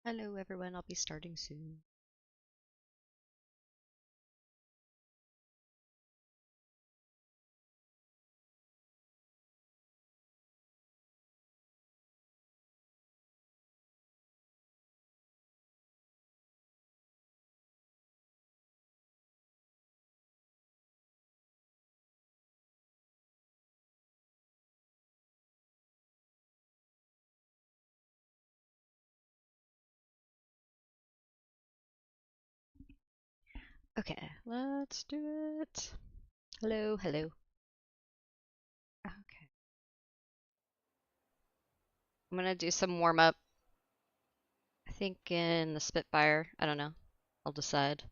Hello everyone, I'll be starting soon. Okay, let's do it. Hello, hello. Okay. I'm gonna do some warm up. I think in the Spitfire. I don't know. I'll decide.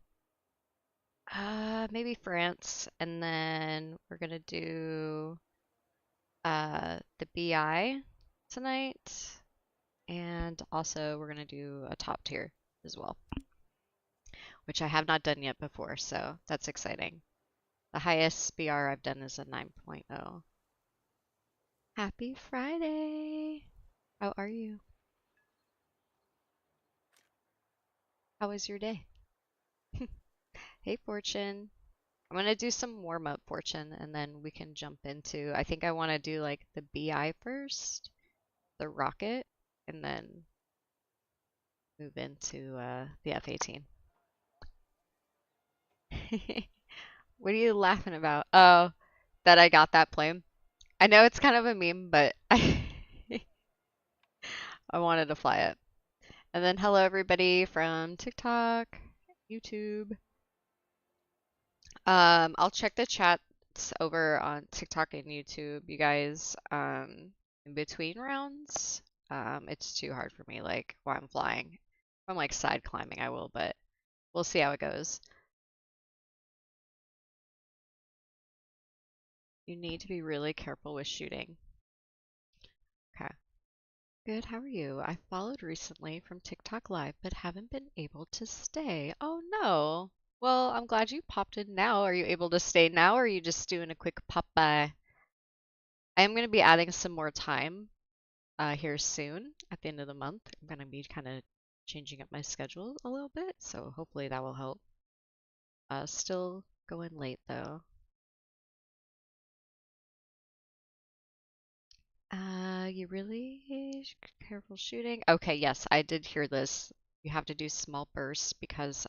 Maybe France, and then we're gonna do the BI tonight, and also we're gonna do a top tier as well, which I have not done yet before, so that's exciting. The highest BR I've done is a 9.0. Happy Friday! How are you? How was your day? Hey, Fortune. I'm gonna do some warm up, Fortune, and then we can jump into. I think I want to do like the BI first, the rocket, and then move into the F-18. What are you laughing about? Oh, that I got that plane. I know it's kind of a meme, but I wanted to fly it. And then hello everybody from TikTok, YouTube. I'll check the chats over on TikTok and YouTube, you guys, in between rounds. It's too hard for me, like, while I'm flying. If I'm, like, side climbing, I will, but we'll see how it goes. You need to be really careful with shooting. Okay. Good, how are you? I followed recently from TikTok Live, but haven't been able to stay. Oh, no. Well, I'm glad you popped in now. Are you able to stay now, or are you just doing a quick pop by? I am going to be adding some more time here soon at the end of the month. I'm going to be kind of changing up my schedule a little bit, so hopefully that will help. Still going late though. You really careful shooting? Okay, yes, I did hear this. You have to do small bursts because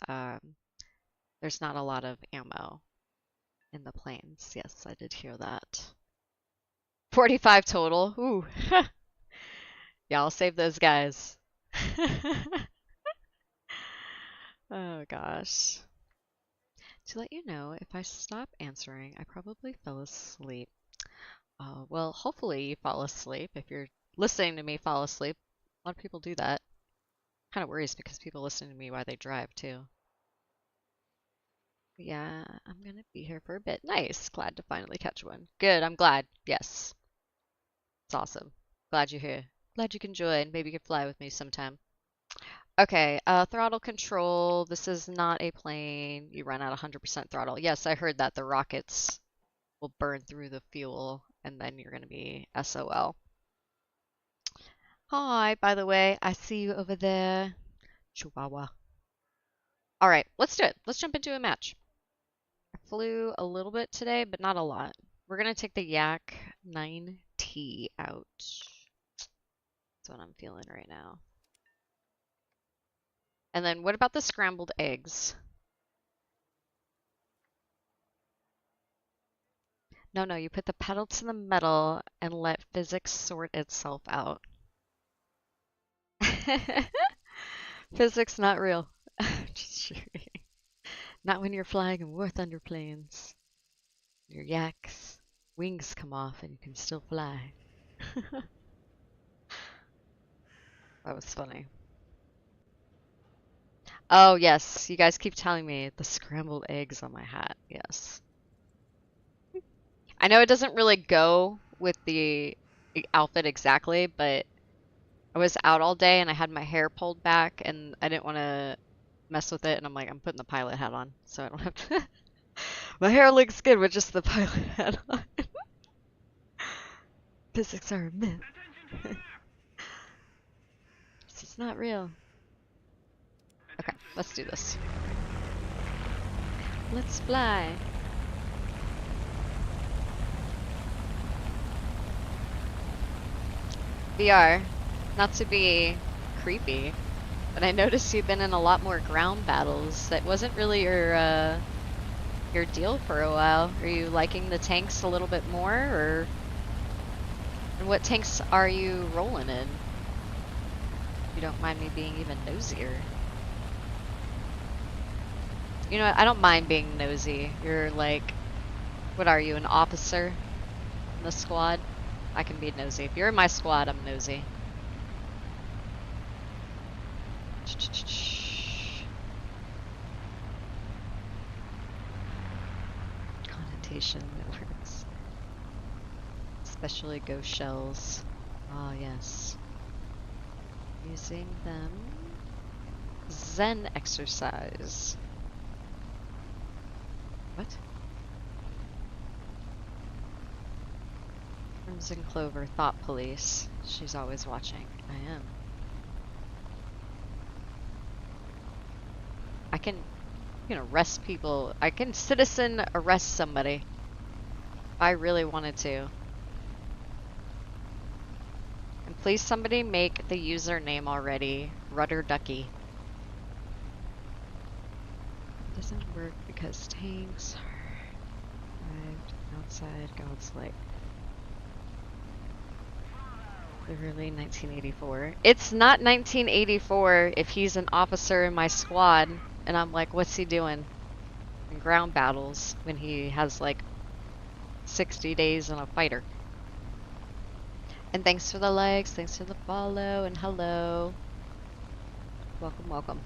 there's not a lot of ammo in the planes. Yes, I did hear that. 45 total. Ooh. Yeah, I'll save those guys. Oh gosh. To let you know, if I stop answering, I probably fell asleep. Well, hopefully you fall asleep. If you're listening to me fall asleep, a lot of people do that. Kind of worries because people listen to me while they drive too. Yeah, I'm gonna be here for a bit. Nice. Glad to finally catch one. Good, I'm glad. Yes. It's awesome. Glad you're here. Glad you can join. Maybe you can fly with me sometime. Okay, throttle control. This is not a plane. You run at 100% throttle. Yes, I heard that the rockets will burn through the fuel and then you're going to be SOL. Hi, by the way, I see you over there. Chihuahua. All right, let's do it. Let's jump into a match. I flew a little bit today, but not a lot. We're going to take the Yak 9T out. That's what I'm feeling right now. And then what about the scrambled eggs? No, you put the pedal to the metal and let physics sort itself out. Physics not real. Just kidding. Not when you're flying in warthunder planes. Your yaks wings come off and you can still fly. That was funny. Oh yes, you guys keep telling me the scrambled eggs on my hat. Yes. I know it doesn't really go with the outfit exactly, but I was out all day and I had my hair pulled back and I didn't want to mess with it, and I'm like, I'm putting the pilot hat on so I don't have to. My hair looks good with just the pilot hat on. Physics are a myth. This is not real. Let's do this. Let's fly. VR, not to be creepy, but I noticed you've been in a lot more ground battles. That wasn't really your deal for a while. Are you liking the tanks a little bit more, or and what tanks are you rolling in? If you don't mind me being even nosier. You know what? I don't mind being nosy. You're like, what are you, an officer in the squad? I can be nosy. If you're in my squad, I'm nosy. Connotation that works. Especially ghost shells. Ah, yes. Using them. Zen exercise. What? Crimson Clover, Thought Police. She's always watching. I am. I can arrest people. I can citizen arrest somebody. If I really wanted to. And please somebody make the username already Rudder Ducky. It doesn't work because tanks arrived outside God's Lake. Literally 1984. It's not 1984 if he's an officer in my squad and I'm like, what's he doing in ground battles when he has like 60 days in a fighter? And thanks for the likes, thanks for the follow, and hello. Welcome, welcome.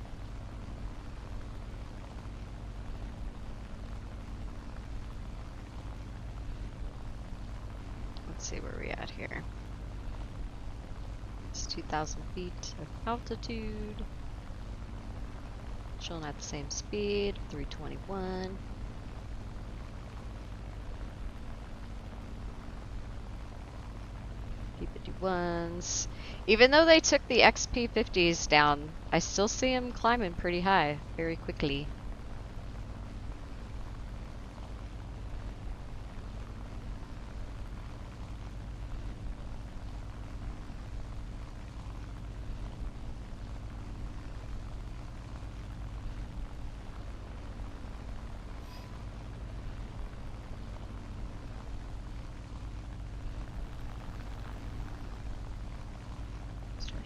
Let's see where we're at here. It's 2,000 feet of altitude. Chilling at the same speed, 321. P-51s. Even though they took the XP-50s down, I still see them climbing pretty high very quickly.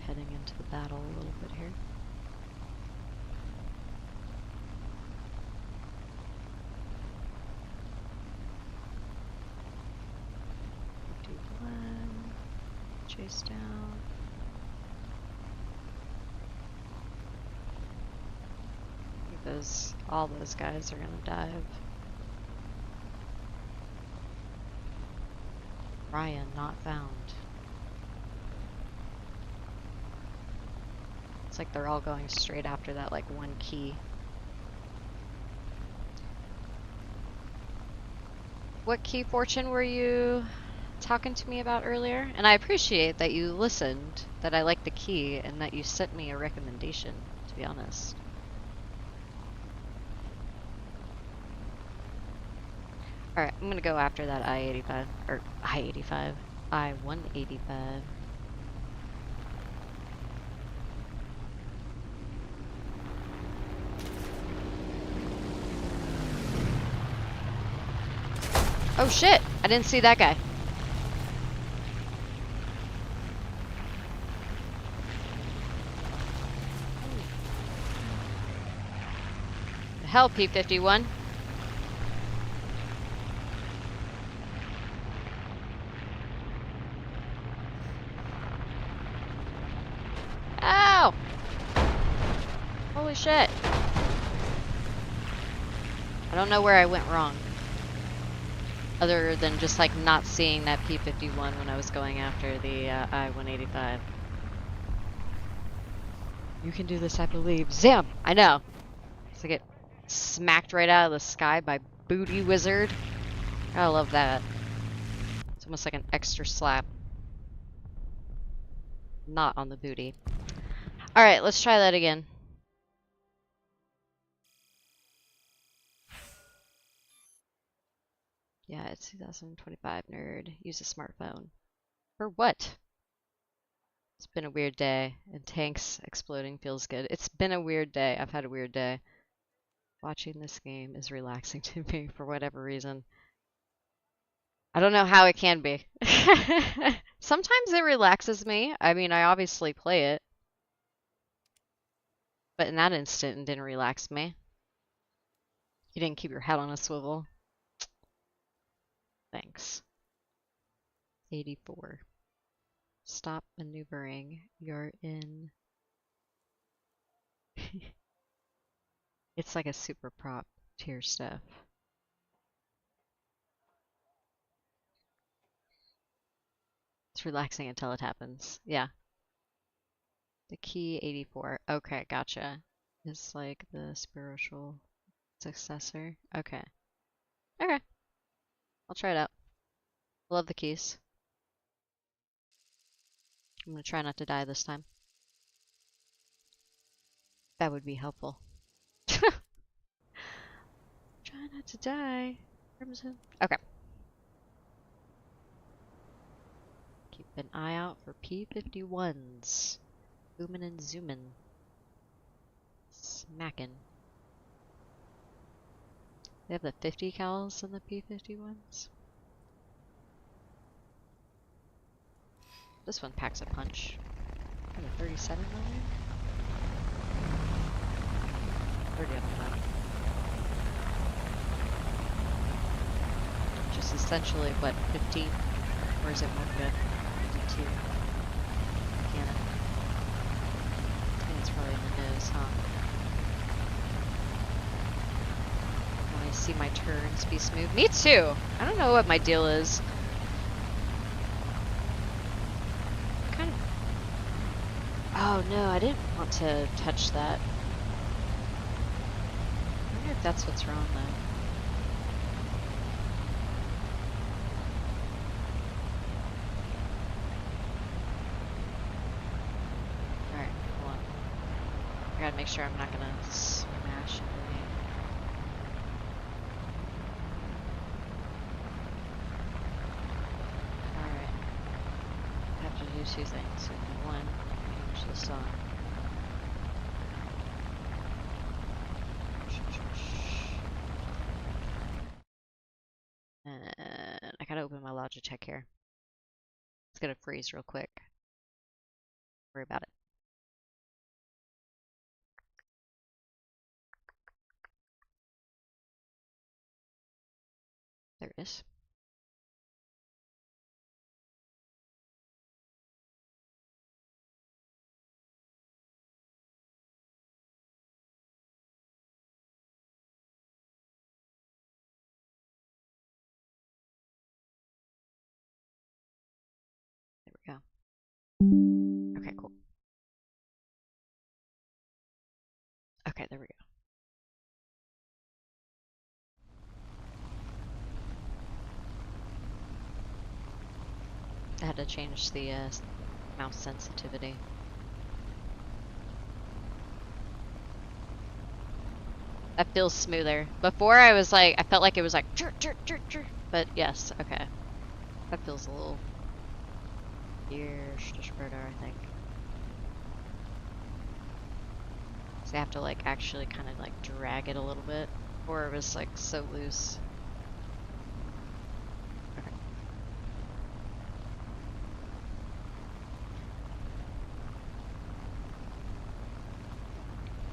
Heading into the battle a little bit here. Chase down. I think all those guys are gonna dive. Ryan not found. It's like they're all going straight after that like one key. What key, Fortune, were you talking to me about earlier? And I appreciate that you listened, that I like the key, and that you sent me a recommendation, to be honest. Alright, I'm gonna go after that I-85, or I-85, I-185. Oh shit! I didn't see that guy. The hell, P-51? Ow! Holy shit. I don't know where I went wrong. Other than just like not seeing that P-51 when I was going after the I-185. You can do this, I believe. Zam! I know. It's like it smacked right out of the sky by Booty Wizard. I love that. It's almost like an extra slap. Not on the booty. Alright, let's try that again. Yeah, it's 2025, nerd. Use a smartphone. For what? It's been a weird day, and tanks exploding feels good. It's been a weird day. I've had a weird day. Watching this game is relaxing to me for whatever reason. I don't know how it can be. Sometimes it relaxes me. I mean, I obviously play it. But in that instant, it didn't relax me. You didn't keep your head on a swivel. Thanks. 84. Stop maneuvering. You're in... It's like a super prop tier stuff. It's relaxing until it happens. Yeah. The key 84. Okay, gotcha. It's like the spiritual successor. Okay. Okay. I'll try it out. Love the keys. I'm gonna try not to die this time. That would be helpful. Try not to die. Crimson. Okay. Keep an eye out for P51s. Boomin' and zoomin'. Smackin'. They have the 50 cals in the P51s. This one packs a punch. Got a 37 millimeter? 30 of them. Which is essentially, what, 15? Or is it one good? 52. Cannon. I think it's probably in the nose, huh? When I see my turns be smooth. Me too! I don't know what my deal is. Kind of... Oh no, I didn't want to touch that. I wonder if that's what's wrong though. Alright, hold on. I gotta make sure I'm not gonna smash into me. Alright. I have to do two things. One, change the song. And I gotta open my Logitech here. It's gonna freeze real quick. Don't worry about it. There it is. There we go. Okay, cool. Okay, there we go. I had to change the mouse sensitivity. That feels smoother. Before I was like, I felt like it was like, but yes, okay. That feels a little better, I think. So I have to like actually kind of like drag it a little bit, or it was like so loose. Okay.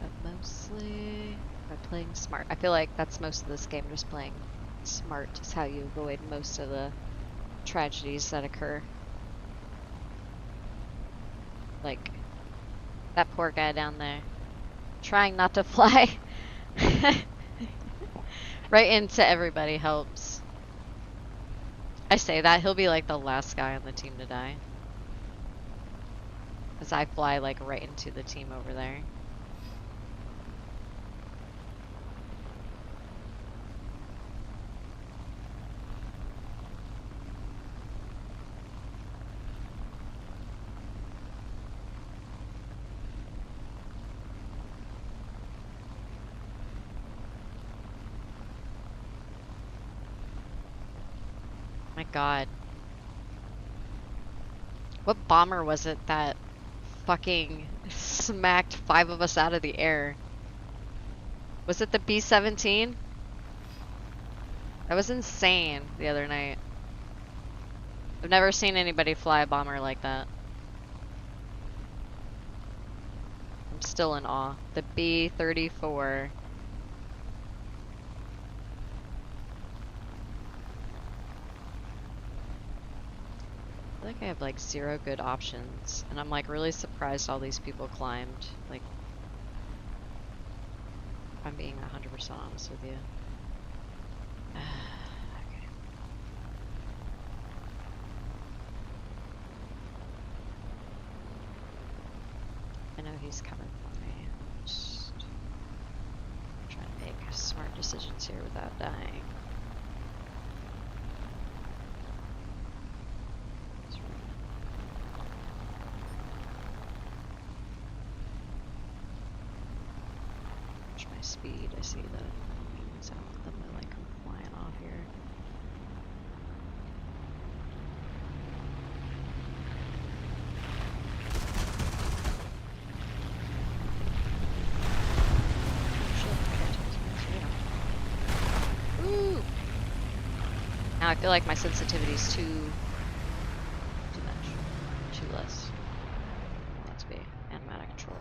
But mostly by playing smart. I feel like that's most of this game, just playing smart is how you avoid most of the tragedies that occur. Like that poor guy down there trying not to fly right into everybody helps. I say that, he'll be like the last guy on the team to die. As I fly like right into the team over there. My God. What bomber was it that fucking smacked 5 of us out of the air? Was it the B-17? That was insane the other night. I've never seen anybody fly a bomber like that. I'm still in awe. The B-34. I feel like I have like 0 good options, and I'm like really surprised all these people climbed. Like, if I'm being 100% honest with you. Okay. I know he's coming for me. I'm just trying to make smart decisions here without dying. My speed, I see that it's out them to like come flying off here. Ooh! Now I feel like my sensitivity is too much. Too less. Let's be animatic control.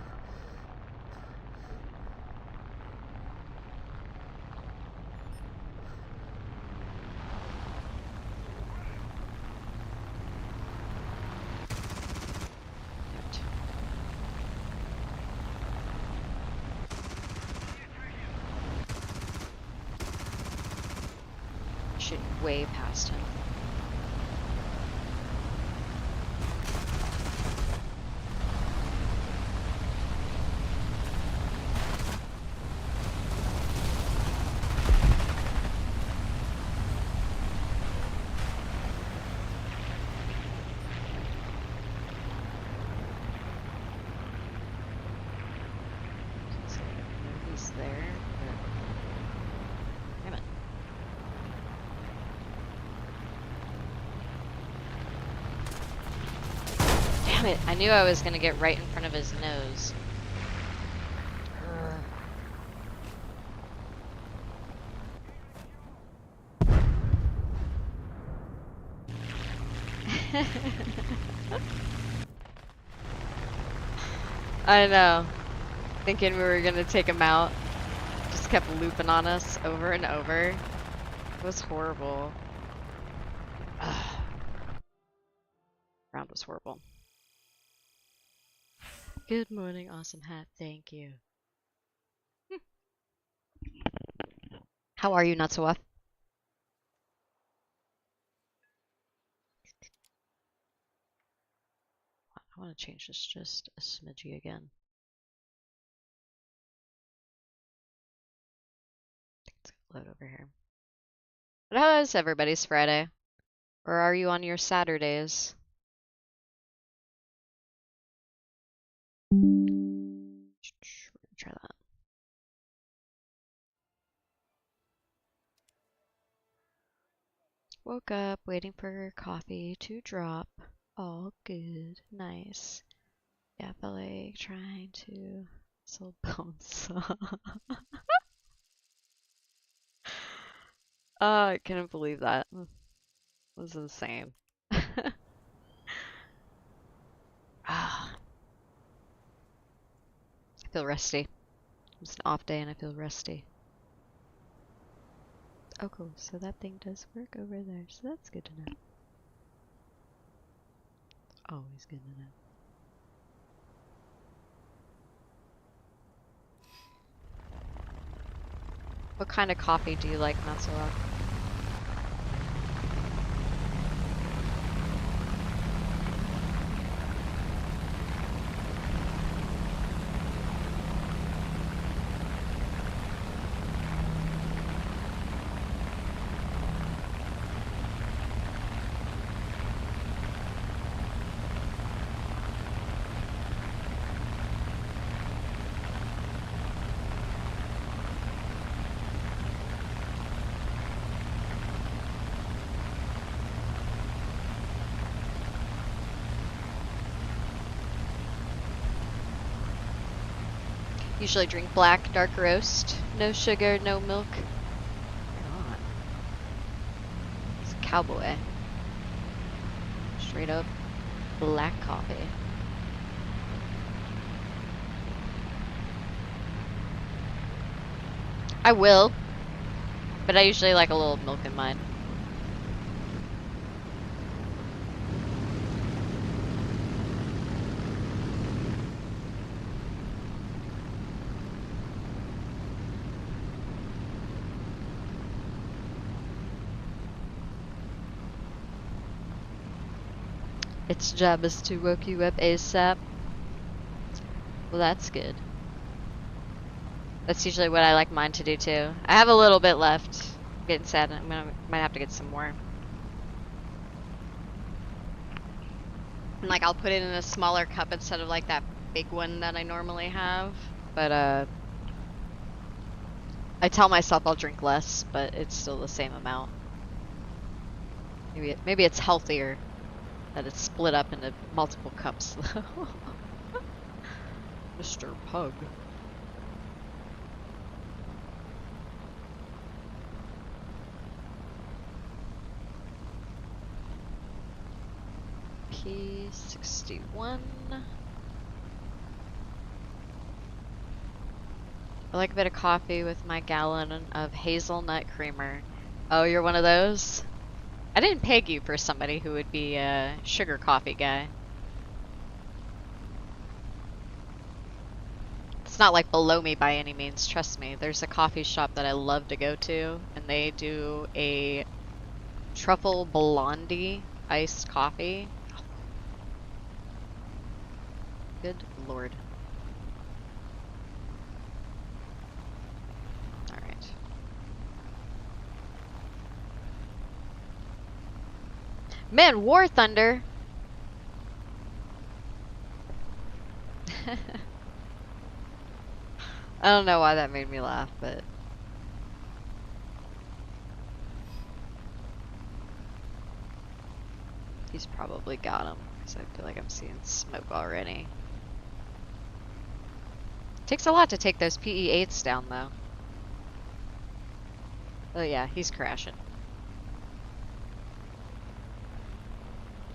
Way past him. He's there. Damn it. Damn it, I knew I was gonna get right in front of his nose. I know. Thinking we were gonna take him out. Just kept looping on us over and over. It was horrible. Round was horrible. Good morning, awesome hat. Thank you. How are you, Natsuwa? I want to change this just a smidgy again. It's gonna load over here. But how is everybody's Friday? Or are you on your Saturdays? We're gonna try that. Woke up waiting for coffee to drop. All good. Nice. Yeah, I felt like trying to sell bones. I couldn't believe that. It was insane. I feel rusty. It's an off day and I feel rusty. Oh, cool. So that thing does work over there. So that's good to know. Always good to know. What kind of coffee do you like, Matsuo? Usually drink black, dark roast. No sugar, no milk. Come on. It's a cowboy. Straight up black coffee. I will, but I usually like a little milk in mine. Its job is to woke you up ASAP. Well, that's good. That's usually what I like mine to do too. I have a little bit left. I'm getting sad. Might have to get some more. And like I'll put it in a smaller cup instead of like that big one that I normally have. But I tell myself I'll drink less, but it's still the same amount. Maybe it's healthier that it's split up into multiple cups though. Mr. Pug. P61. I like a bit of coffee with my gallon of hazelnut creamer. Oh, you're one of those? I didn't peg you for somebody who would be a sugar coffee guy. It's not like below me by any means, trust me. There's a coffee shop that I love to go to, and they do a truffle blondie iced coffee. Good lord. Alright. Man, War Thunder! I don't know why that made me laugh, but... He's probably got him, because I feel like I'm seeing smoke already. Takes a lot to take those PE-8s down, though. Oh yeah, he's crashing.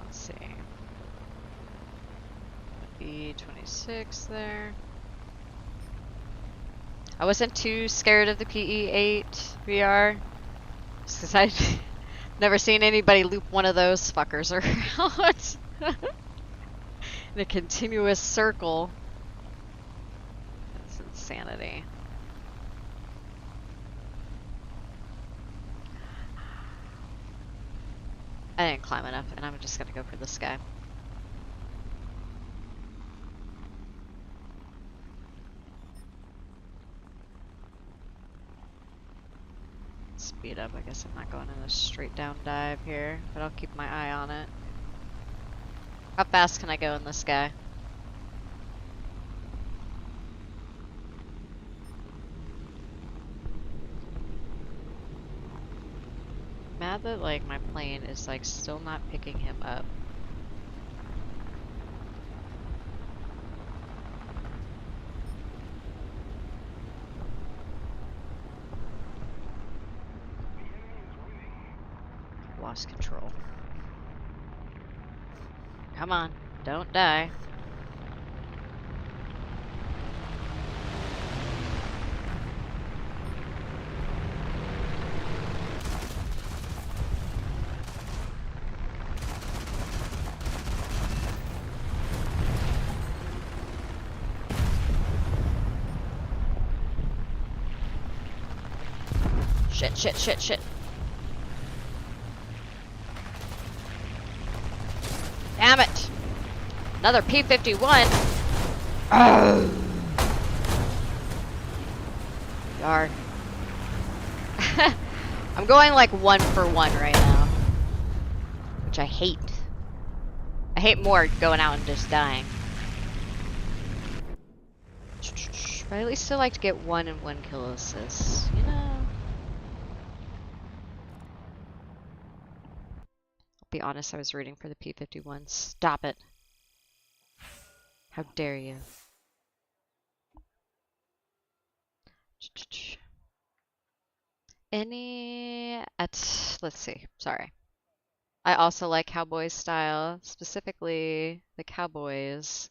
Let's see. B26 there. I wasn't too scared of the PE-8 VR, because I've never seen anybody loop one of those fuckers around in a continuous circle. That's insanity. I didn't climb enough, and I'm just gonna go for this guy. Speed up. I guess I'm not going in a straight down dive here, but I'll keep my eye on it. How fast can I go in this guy? Mad that like my plane is like still not picking him up. Lost control. Come on, don't die. Shit, shit, shit, shit. Damn it! Another P51. Oh. Darn. I'm going like 1 for 1 right now, which I hate. I hate more going out and just dying. But I at least still like to get 1 and 1 kill assists, you know? I'll be honest, I was rooting for the P51. Stop it. How dare you? Let's see, sorry. I also like cowboy style, specifically the cowboys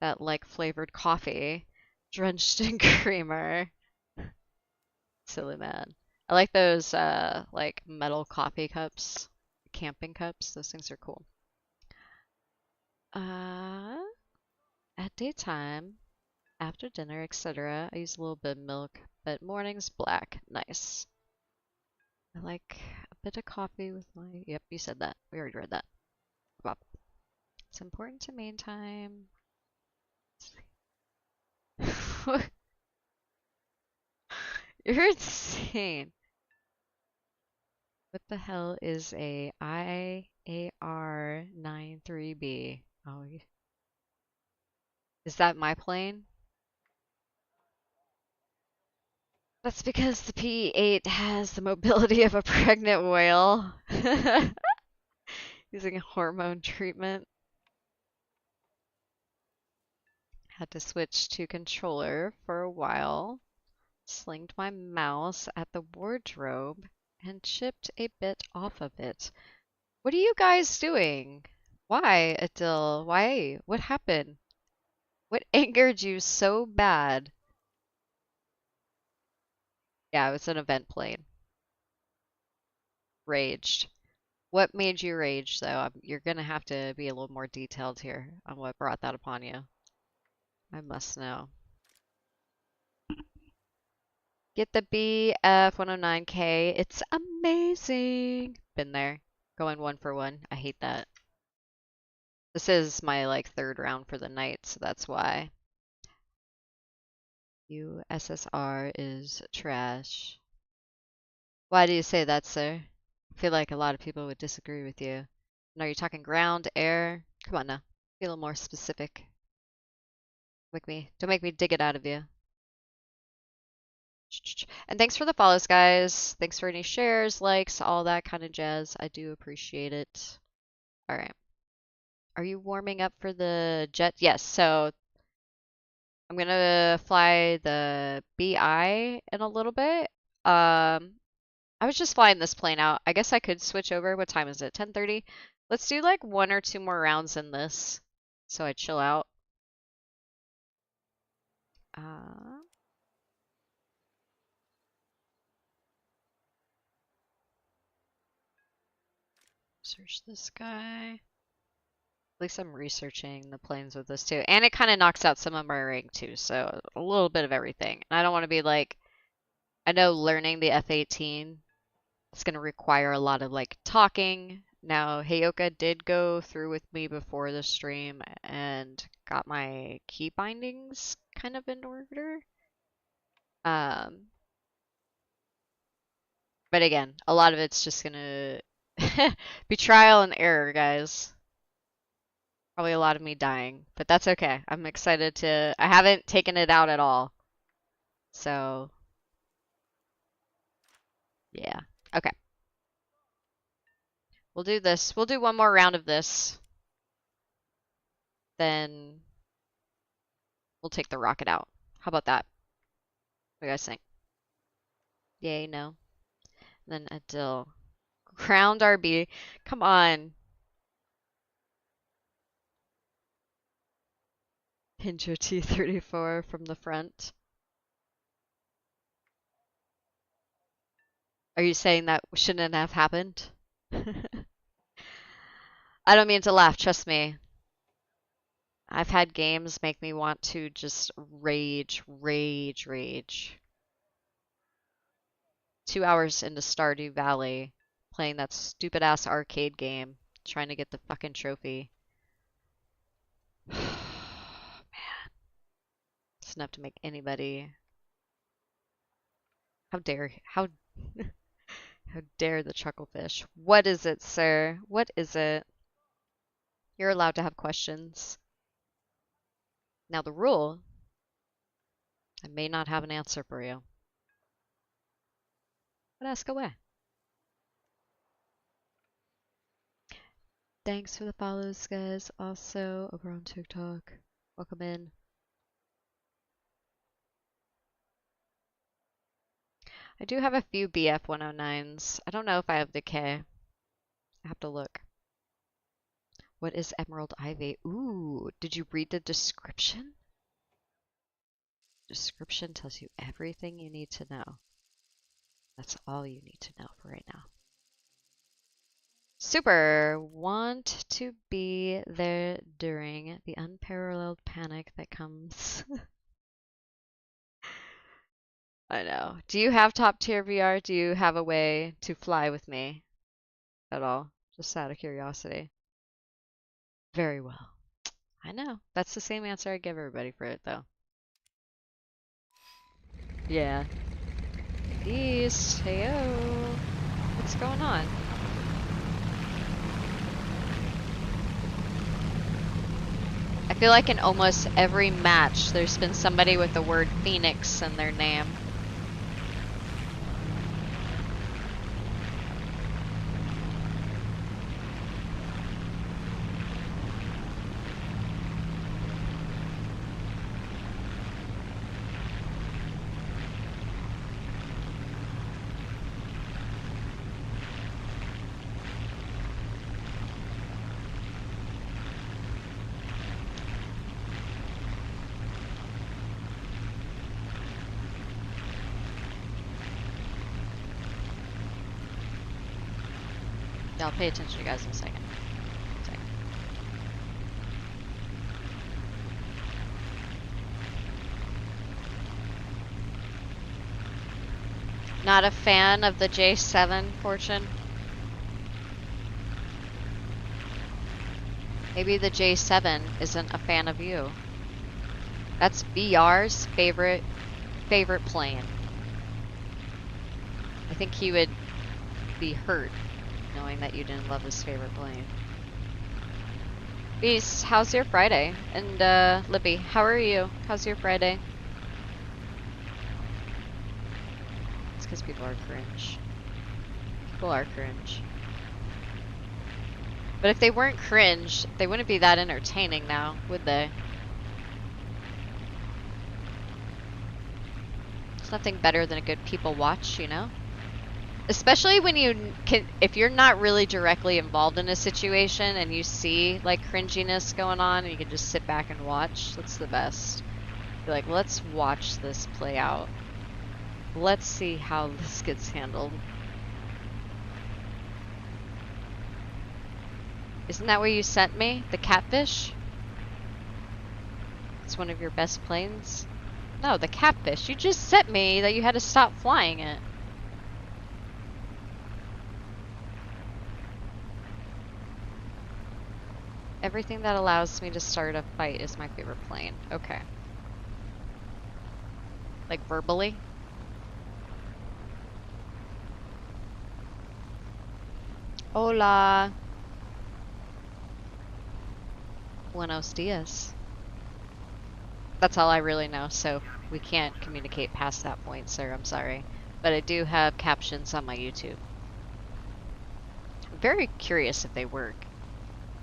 that like flavored coffee drenched in creamer. Silly man. I like those like metal coffee cups, camping cups. Those things are cool. Uh, at daytime, after dinner, etc., I use a little bit of milk, but mornings black. Nice. I like a bit of coffee with my. Yep, you said that. We already read that. Bob. It's important to main time. You're insane. What the hell is a IAR-93B? Oh, is that my plane? That's because the P-8 has the mobility of a pregnant whale. Using hormone treatment. Had to switch to controller for a while. Slinged my mouse at the wardrobe and chipped a bit off of it. What are you guys doing? Why, Adil? Why? What happened? What angered you so bad? Yeah, it was an event plane. Raged. What made you rage, though? You're gonna have to be a little more detailed here on what brought that upon you. I must know. Get the BF109K. It's amazing. Been there. Going one for one. I hate that. This is my like third round for the night, so that's why. USSR is trash. Why do you say that, sir? I feel like a lot of people would disagree with you. And are you talking ground, air? Come on now. Be a little more specific. Don't make me dig it out of you. And thanks for the follows, guys. Thanks for any shares, likes, all that kind of jazz. I do appreciate it. All right. Are you warming up for the jet? Yes. So I'm gonna fly the BI in a little bit. I was just flying this plane out. I guess I could switch over. What time is it? 10:30? Let's do like one or two more rounds in this so I chill out. Uh, Search this guy. At least I'm researching the planes with this too. And it kind of knocks out some of my rank too, so a little bit of everything. And I don't want to be like, I know learning the F-18 is going to require a lot of like talking. Now, Heyoka did go through with me before the stream and got my key bindings kind of in order. But again, a lot of it's just gonna be trial and error, guys. Probably a lot of me dying, but that's okay. I'm excited to. I haven't taken it out at all. So, yeah. Okay. We'll do this. We'll do one more round of this. Then we'll take the rocket out. How about that? What do you guys think? Yay, no. And then Adil. Ground RB. Come on. Hinge your T-34 from the front. Are you saying that shouldn't have happened? I don't mean to laugh, trust me. I've had games make me want to just rage, rage, rage. 2 hours into Stardew Valley, playing that stupid ass arcade game, trying to get the fucking trophy. Man, it's enough to make anybody. How dare, how, how dare the chucklefish? What is it, sir? What is it? You're allowed to have questions. Now the rule, I may not have an answer for you, but ask away. Thanks for the follows, guys. Also over on TikTok. Welcome in. I do have a few BF 109s. I don't know if I have the K. I have to look. What is Emerald Ivy? Ooh, did you read the description? Description tells you everything you need to know. That's all you need to know for right now. Super! Want to be there during the unparalleled panic that comes. I know. Do you have top tier VR? Do you have a way to fly with me at all? Just out of curiosity. Very well. I know. That's the same answer I give everybody for it, though. Yeah. East. Heyo. What's going on? I feel like in almost every match, there's been somebody with the word Phoenix in their name. Yeah, I'll pay attention to you guys in a second. Not a fan of the J7, Fortune? Maybe the J7 isn't a fan of you. That's VR's favorite plane. I think he would be hurt knowing that you didn't love his favorite plane. Beast, how's your Friday? And Libby, how are you? How's your Friday? It's because people are cringe. People are cringe. But if they weren't cringe, they wouldn't be that entertaining now, would they? There's nothing better than a good people watch, you know? Especially when you can, if you're not really directly involved in a situation and you see like cringiness going on and you can just sit back and watch, that's the best. Be like, let's watch this play out. Let's see how this gets handled. Isn't that what you sent me? The catfish? It's one of your best planes? No, the catfish. You just sent me that you had to stop flying it. Everything that allows me to start a fight is my favorite plane. Okay. Like verbally? Hola. Buenos dias. That's all I really know, so we can't communicate past that point, sir. I'm sorry. But I do have captions on my YouTube. I'm very curious if they work.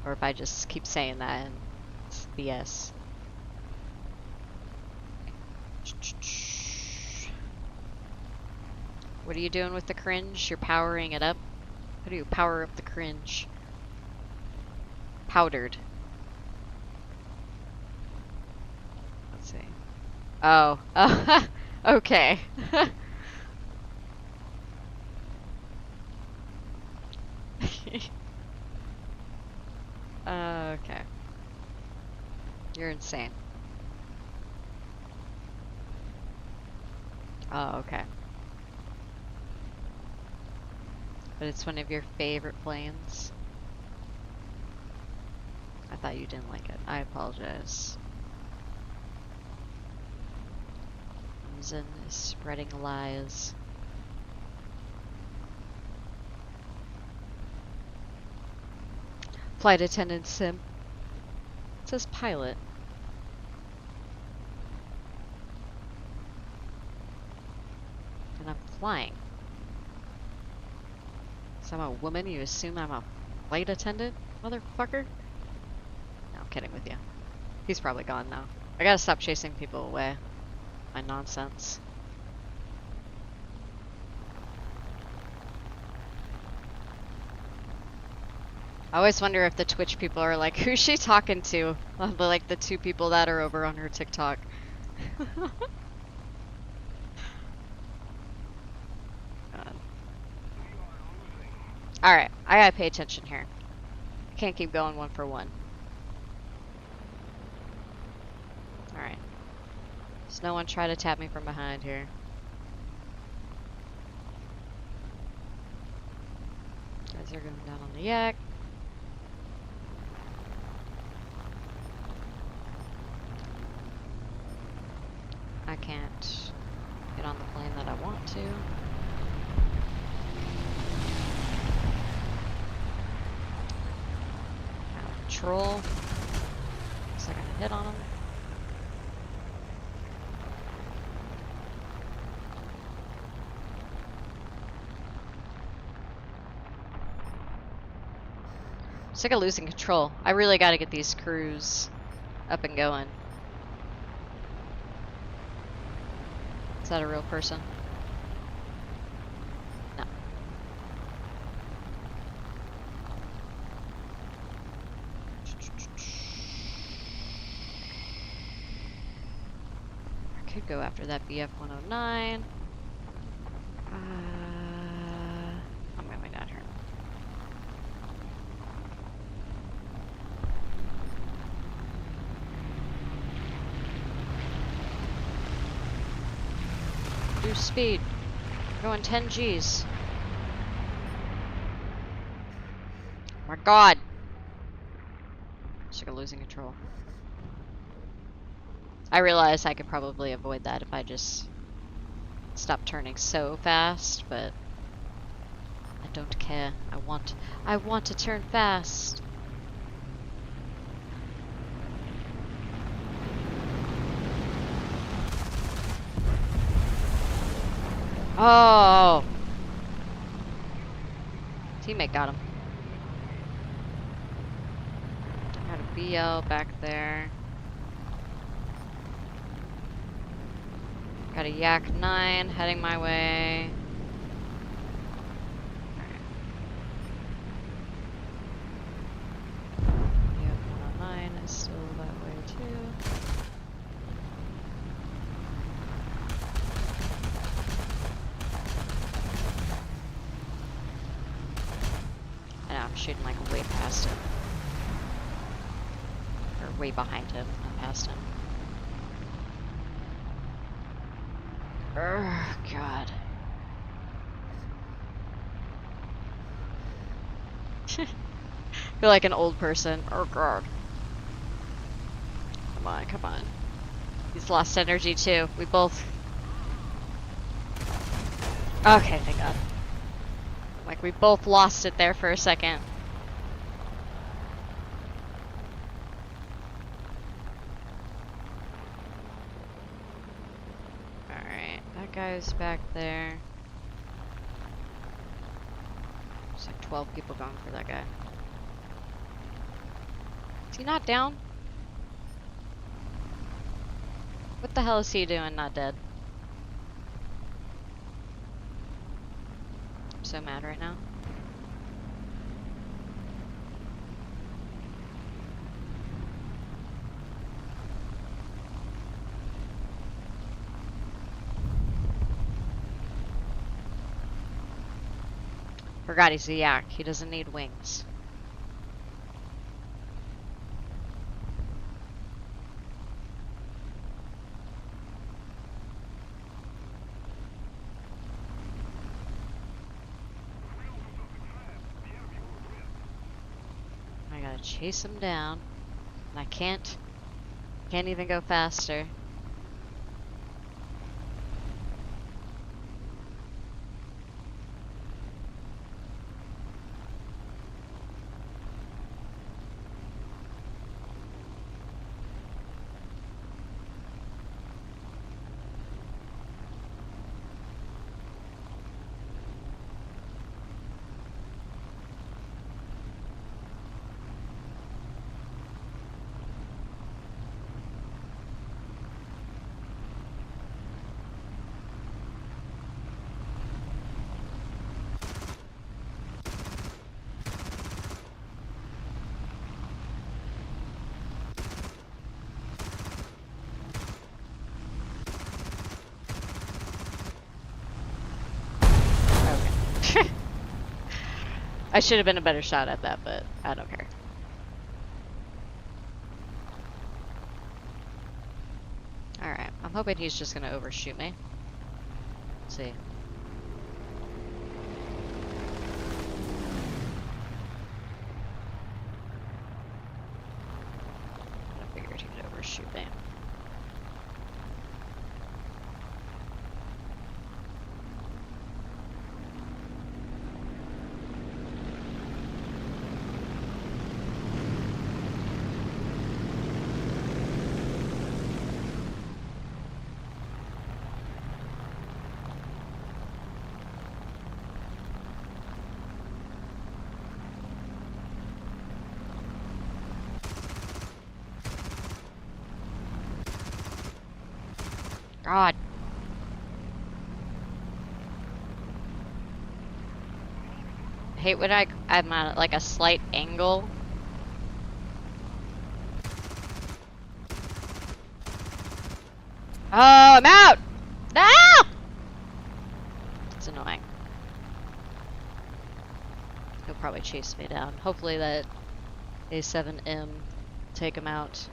Or if I just keep saying that and it's BS. What are you doing with the cringe? You're powering it up? How do you power up the cringe? Powdered. Let's see. Oh. Okay. Okay. You're insane. Oh, okay. But it's one of your favorite planes? I thought you didn't like it. I apologize. Zen is spreading lies. Flight attendant sim. It says pilot. And I'm flying. So I'm a woman, you assume I'm a flight attendant, motherfucker? No, I'm kidding with you. He's probably gone now. I gotta stop chasing people away. My nonsense. I always wonder if the Twitch people are like, who's she talking to? Like the two people that are over on her TikTok. Alright, I gotta pay attention here. I can't keep going one for one. Alright. Does no one try to tap me from behind here? Guys are going down on the yak. I can't get on the plane that I want to. Control. Looks like I'm gonna hit on him. I'm sick of losing control. I really gotta get these crews up and going. Is that a real person? No. I could go after that BF-109. I'm going down here. Reduce speed. Going 10 Gs. Oh my god! Sick of losing control. I realize I could probably avoid that if I just stopped turning so fast, but I don't care. I want to turn fast. Oh! Teammate got him. Got a BL back there. Got a Yak 9 heading my way. Yak 109 is still that way too. I know, I'm shooting like way past him. Or way behind him, not past him. Oh, God. Feel like an old person. Oh, God. Come on, come on. He's lost energy, too. We both... Okay, thank God. Like, we both lost it there for a second. Guy's back there. There's like 12 people going for that guy. Is he not down? What the hell is he doing not dead? I'm so mad right now. Forgot he's a yak. He doesn't need wings. I gotta chase him down. And I can't even go faster. I should have been a better shot at that, but I don't care. Alright, I'm hoping he's just gonna overshoot me. Let's see. I figured he would overshoot me. God. I hate when I'm at like a slight angle. Oh, I'm out! No! It's annoying. He'll probably chase me down. Hopefully that A7M take him out.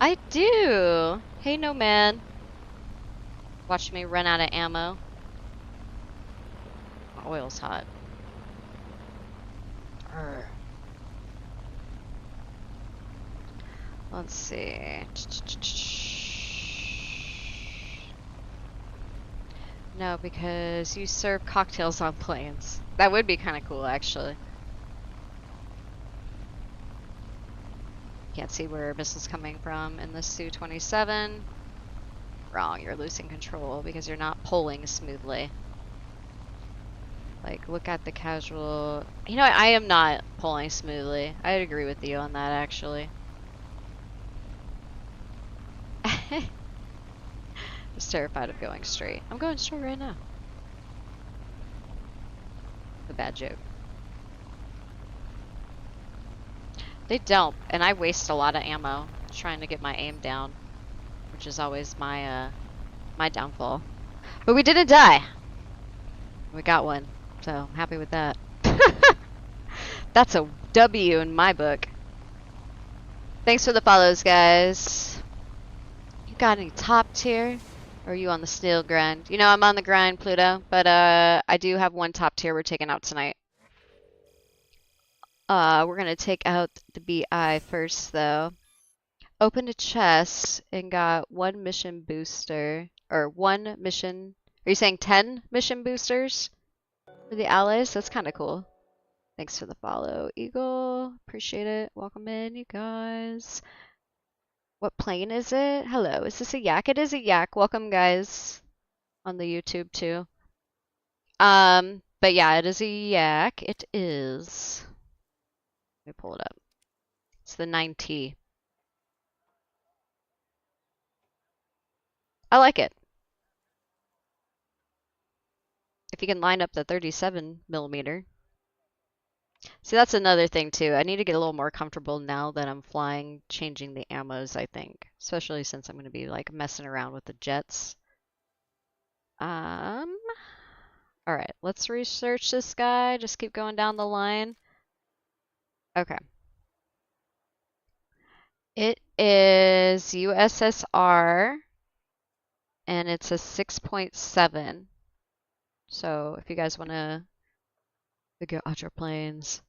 I do! Hey, no man. Watch me run out of ammo. My oil's hot. Urgh. Let's see. No, because you serve cocktails on planes. That would be kind of cool, actually. Can't see where a missile's coming from in the Su-27. Wrong, you're losing control because you're not pulling smoothly. Like, look at the casual... You know what? I am not pulling smoothly. I'd agree with you on that, actually. Just terrified of going straight. I'm going straight right now. A bad joke. They don't, and I waste a lot of ammo trying to get my aim down, which is always my my downfall. But we didn't die. We got one, so I'm happy with that. That's a W in my book. Thanks for the follows, guys. You got any top tier? Or are you on the steel grind? You know, I'm on the grind, Pluto, but I do have one top tier we're taking out tonight. We're gonna take out the BI first, though. Opened a chest and got one mission booster, or one mission. Are you saying 10 mission boosters for the allies? That's kind of cool. Thanks for the follow, Eagle. Appreciate it. Welcome in, you guys. What plane is it? Hello, is this a yak? It is a yak. Welcome, guys, on the YouTube too. But yeah, it is a yak. It is. Let me pull it up. It's the 9T. I like it. If you can line up the 37mm. See, that's another thing too. I need to get a little more comfortable now that I'm flying, changing the ammos, I think. Especially since I'm going to be like messing around with the jets. Alright, let's research this guy. Just keep going down the line. Okay. It is USSR, and it's a 6.7. So if you guys want to figure out your planes.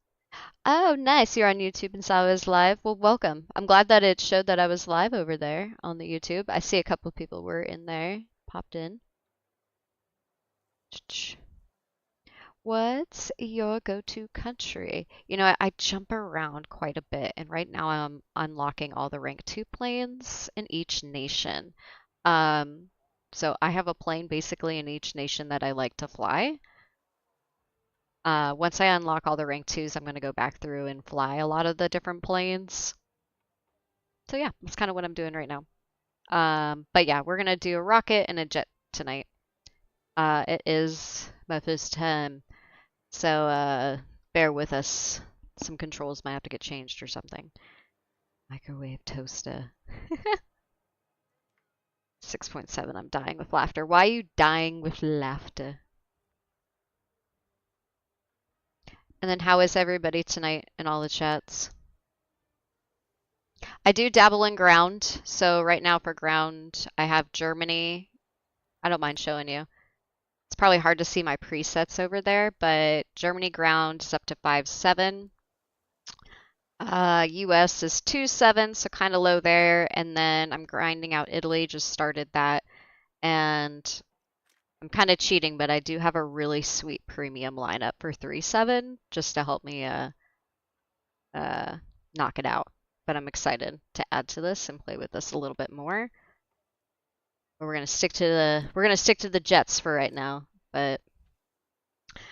Oh, nice. You're on YouTube and saw I was live. Well, welcome. I'm glad that it showed that I was live over there on the YouTube. I see a couple of people were in there, popped in. What's your go-to country? You know, I jump around quite a bit, and right now I'm unlocking all the rank 2 planes in each nation. So I have a plane basically in each nation that I like to fly. Once I unlock all the rank 2s, I'm going to go back through and fly a lot of the different planes. So yeah, that's kind of what I'm doing right now. But yeah, we're going to do a rocket and a jet tonight. It is my first time, so bear with us. Some controls might have to get changed or something. Microwave toaster. 6.7, I'm dying with laughter. Why are you dying with laughter? And then how is everybody tonight in all the chats? I do dabble in ground. So right now for ground, I have Germany. I don't mind showing you. It's probably hard to see my presets over there, but Germany ground is up to 5.7. US is 2.7, so kind of low there. And then I'm grinding out Italy, just started that. And I'm kind of cheating, but I do have a really sweet premium lineup for 3.7 just to help me knock it out. But I'm excited to add to this and play with this a little bit more. But we're gonna stick to the Jets for right now. But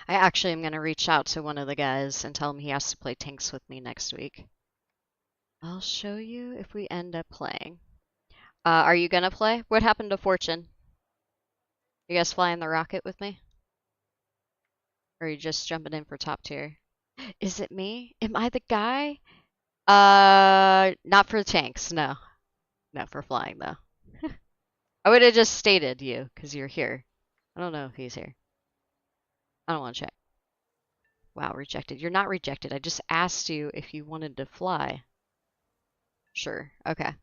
I actually am gonna reach out to one of the guys and tell him he has to play tanks with me next week. I'll show you if we end up playing. Are you gonna play? What happened to Fortune? You guys flying the rocket with me? Or are you just jumping in for top tier? Is it me? Am I the guy? Not for tanks, no. No, for flying though. I would have just stated you, because you're here. I don't know if he's here. I don't want to check. Wow, rejected. You're not rejected. I just asked you if you wanted to fly. Sure, okay.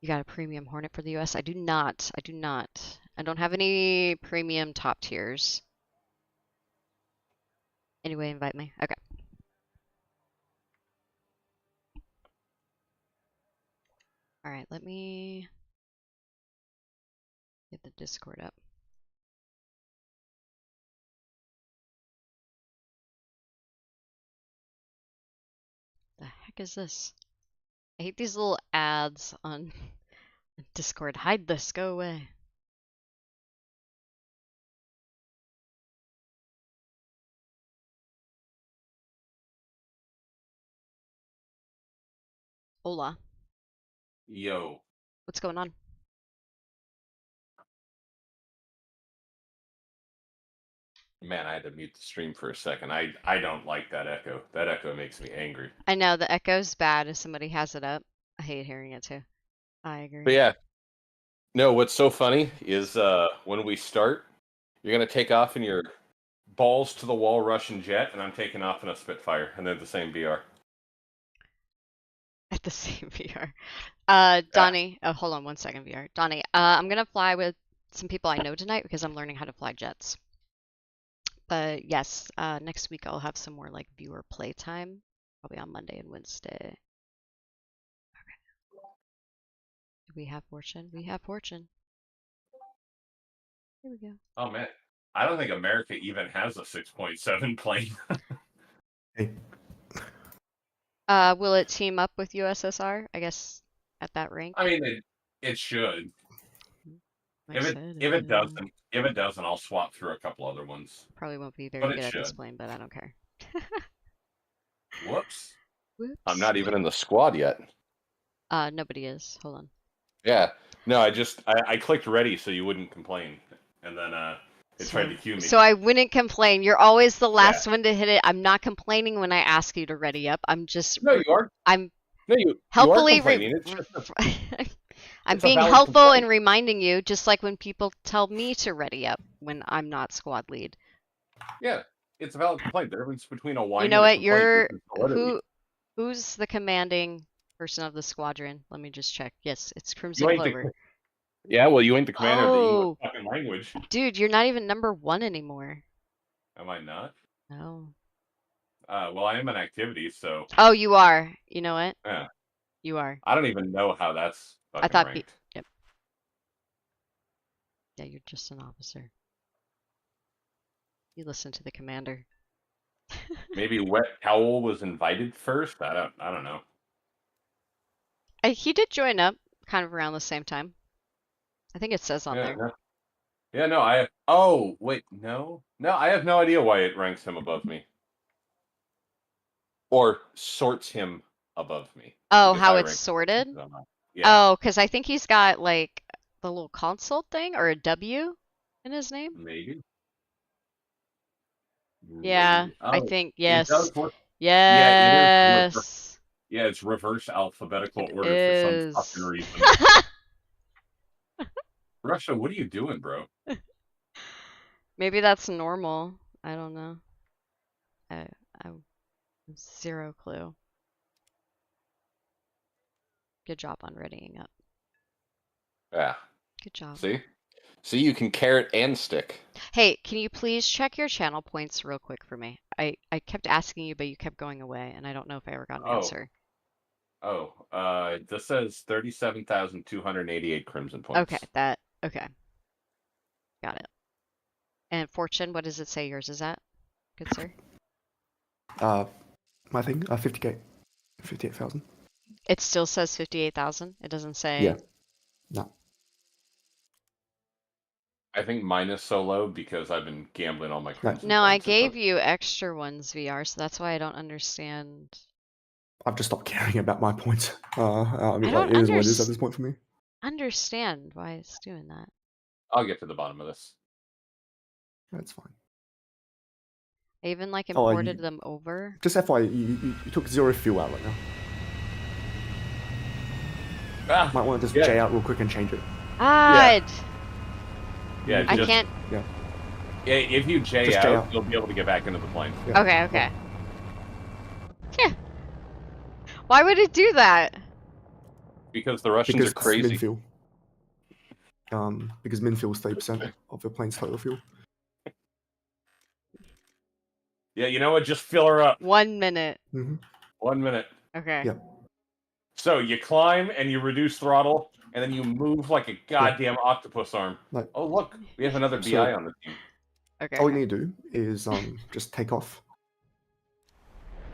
You got a premium Hornet for the US? I do not. I do not. I don't have any premium top tiers. Anyway, invite me. Okay. All right, let me get the Discord up. The heck is this? I hate these little ads on Discord. Hide this, go away. Hola. Yo. What's going on? Man, I had to mute the stream for a second. I don't like that echo. That echo makes me angry. I know the echo's bad if somebody has it up. I hate hearing it too. I agree. But yeah. No, what's so funny is when we start, you're gonna take off in your balls to the wall Russian jet, and I'm taking off in a Spitfire, and they're the same BR. At the same VR. Yeah. Donnie, oh, hold on one second, VR. Donnie, I'm gonna fly with some people I know tonight because I'm learning how to fly jets. But yes, next week I'll have some more like viewer playtime, probably on Monday and Wednesday. Okay. Do we have Fortune? We have Fortune. Here we go. Oh man, I don't think America even has a 6.7 plane. Hey. Will it team up with USSR? I guess at that rank. I mean, it should. If it doesn't, I'll swap through a couple other ones. Probably won't be very But it good at this should. plane, but I don't care. Whoops. Whoops. I'm not even in the squad yet. Nobody is. Hold on. Yeah. No, I clicked ready so you wouldn't complain. And then it tried to cue me. So I wouldn't complain. You're always the last one to hit it. I'm not complaining when I ask you to ready up. I'm just No, you are. I'm No, you helpfully are complaining. I'm it's a being valid helpful complaint. and reminding you, just like when people tell me to ready up when I'm not squad lead. Yeah, it's a valid complaint. The difference between a whine You know and a what? complaint is validity. Who's the commanding person of the squadron? Let me just check. Yes, it's Crimson You ain't Clover. Yeah, well, you ain't the commander of the English Oh, fucking language. dude, you're not even number 1 anymore. Am I not? No. Well, I am an activity, so. Oh, you are. You know what? Yeah. You are. I don't even know how that's I fucking thought. ranked. Yep. Yeah, you're just an officer. You listen to the commander. Maybe Wet Towel was invited first. I don't know. He did join up kind of around the same time. I think it says on there. No. Yeah, no, oh, wait, no. No, I have no idea why it ranks him above me. Or sorts him above me. Oh, how it's sorted? Yeah. Oh, because I think he's got like the little console thing or a W in his name. Maybe. Yeah, Oh, I think yes. Yes. Yeah, it's reverse alphabetical order is. for some fucking reason. Russia, what are you doing, bro? Maybe that's normal. I don't know. I have zero clue. Good job on readying up. Yeah. Good job. See? See, you can carrot and stick. Hey, can you please check your channel points real quick for me? I kept asking you, but you kept going away, and I don't know if I ever got an answer. This says 37,288 crimson Okay, points. okay. Got it. And fortune, what does it say yours is at? Good sir. My thing, 50k, 58,000. It still says 58,000. It doesn't say. Yeah. No. I think mine is so low because I've been gambling all my crimson No, I points. gave you extra ones, VR, so that's why I don't understand. I've just stopped caring about my points. I mean, I like, don't it is what it is at this point for me. understand why it's doing that. I'll get to the bottom of this. That's fine. I even like Oh, imported them over. Just FYI, you took 0 fuel out right now. Ah, Might want to just J out real quick and change it. Ah! Yeah, I can't. Yeah. If you J Just out, J out. you'll be able to get back into the plane. Yeah. Okay. Yeah. Why would it do that? Because the Russians Because are crazy. min fuel. Because min fuel is 30% of the plane's total fuel. Yeah, you know what? Just fill her up. 1 minute. 1 minute. Okay. Yeah. So you climb and you reduce throttle, and then you move like a goddamn octopus arm. Like, oh, look, we have another BI on the team. Okay. All you need to do is just take off.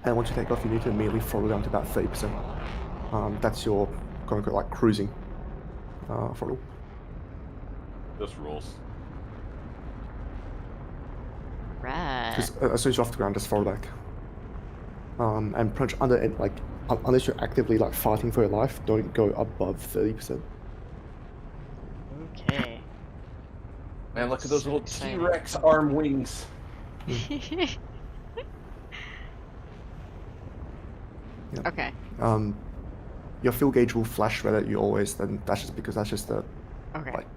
And once you take off, you need to immediately throttle down to about 30%. That's your quote-unquote like cruising throttle. This rules. Right. Because as soon as you're off the ground, just throttle back. And pretty much under it, like unless you're actively like fighting for your life, don't go above 30%. Okay. Man, look at those little Exciting. T-Rex arm wings. Yeah. Okay. Your fuel gauge will flash red at you always. Then that's just because that's just the Okay. like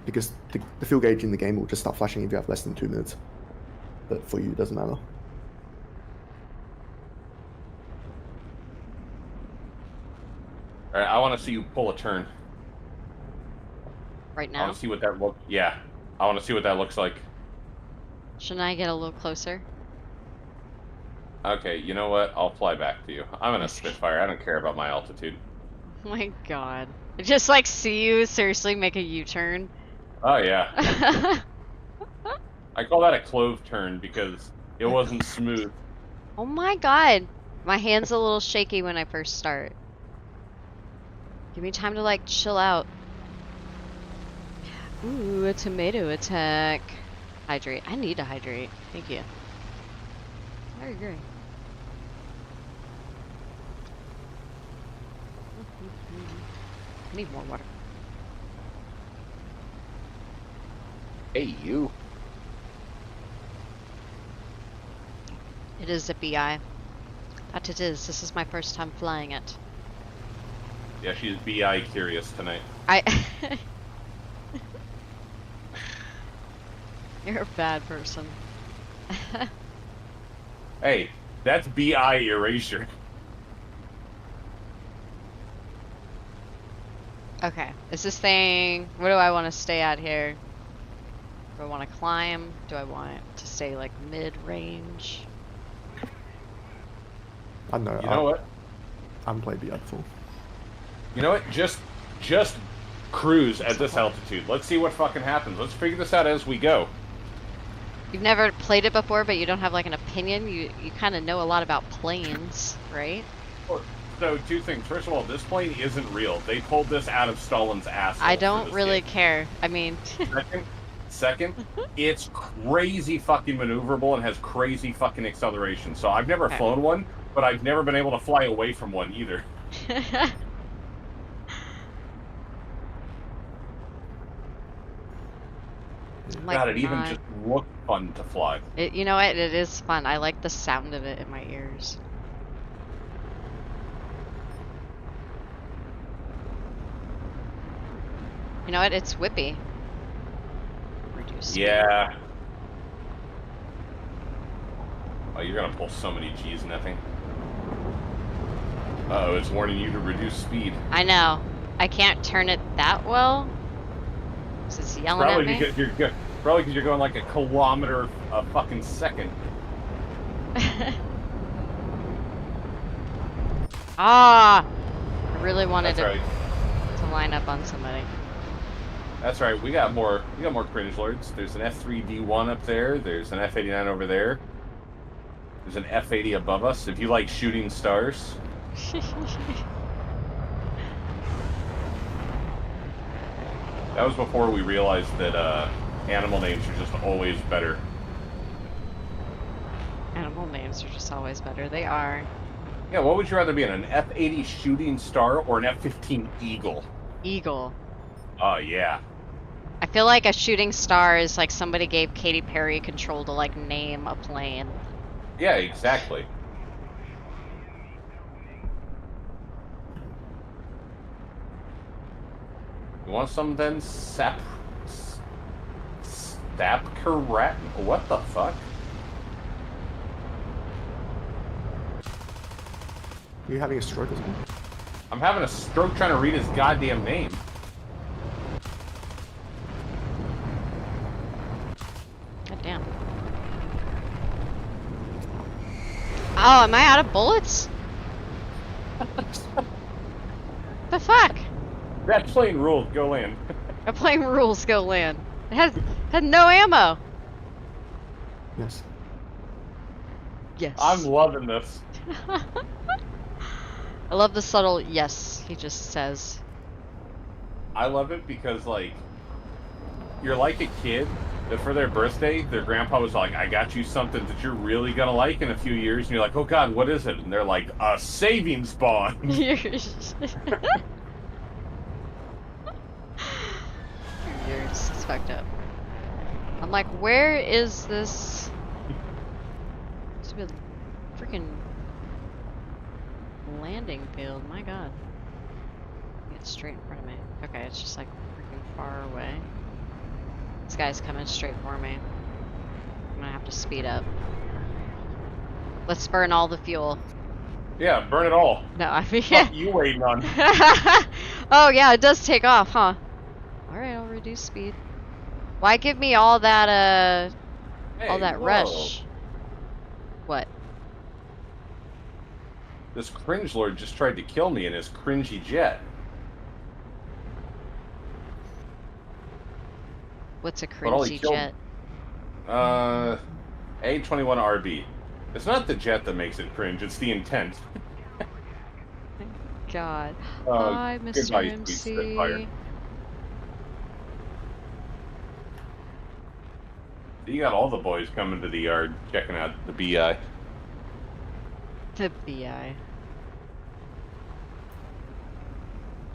because the fuel gauge in the game will just start flashing if you have less than 2 minutes. But for you, it doesn't matter. All right, I want to see you pull a turn. Right I now. want to see what that look. Yeah, I want to see what that looks like. Shouldn't I get a little closer? Okay, you know what? I'll fly back to you. I'm in a Spitfire. I don't care about my altitude. Oh my god. I just like see you seriously make a U-turn. Oh yeah. I call that a clove turn because it wasn't smooth. Oh my god. My hand's a little shaky when I first start. Give me time to like chill out. Ooh, a tomato attack. Hydrate. I need to hydrate. Thank you. I agree. I need more water. Hey, you. It is a BI. That it is. This is my first time flying it. Yeah, she's BI curious tonight. You're a bad person. Hey, that's BI erasure. Okay. Is this thing... What do I want to stay at here? Do I want to climb? Do I want it to stay like mid-range? I don't know. You know what? I haven't played BI before. You know what? Just cruise at this altitude. Let's see what fucking happens. Let's figure this out as we go. You've never played it before, but you don't have like an opinion? You kind of know a lot about planes, right? So, two things. First of all, this plane isn't real. They pulled this out of Stalin's ass. I don't really care. I mean... Second, it's crazy fucking maneuverable and has crazy fucking acceleration. So I've never flown one, but I've never been able to fly away from one either. God, it even just looked fun to fly. You know what? It is fun. I like the sound of it in my ears. You know what? It's whippy. Reduce speed. Yeah. Oh, you're gonna pull so many G's and nothing. Uh-oh, it's warning you to reduce speed. I know. I can't turn it that well. 'Cause it's yelling at me. Probably because you're going like a kilometer a fucking second. Ah! I really wanted That's right. to line up on somebody. That's right. We got more cringe lords. There's an F3D1 up there. There's an F89 over there. There's an F80 above us. If you like shooting stars. That was before we realized that animal names are just always better. Animal names are just always better. They are. Yeah, what would you rather be in, an F80 shooting star or an F15 eagle? Eagle. Oh, yeah. I feel like a shooting star is like somebody gave Katy Perry control to like name a plane. Yeah, exactly. You want some then? Sapkarat? What the fuck? Are you having a stroke or something? I'm having a stroke trying to read his goddamn name. God damn. Oh, am I out of bullets? The fuck? That plane ruled. Go in. A plane rules go land. It had no ammo. Yes. Yes. I'm loving this. I love the subtle yes he just says. I love it because, like, you're like a kid that for their birthday, their grandpa was like, I got you something that you're really gonna like in a few years. And you're like, oh god, what is it? And they're like, a savings bond. Yours. It's fucked up. I'm like, where is this stupid freaking landing field? My god. It's straight in front of me. Okay, it's just like freaking far away. This guy's coming straight for me. I'm gonna have to speed up. Let's burn all the fuel. Yeah, burn it all. No, I mean, Fuck you waiting on. oh yeah, it does take off, huh? Alright, I'll reduce speed. Why give me all that, all Hey, that whoa. rush? What? This cringe lord just tried to kill me in his cringy jet. What's a But all he cringy killed- jet? A21RB. It's not the jet that makes it cringe, it's the intent. God. Uh, Hi, Mr. goodbye, sweet MC. Spitfire. You got all the boys coming to the yard, checking out the BI. The BI.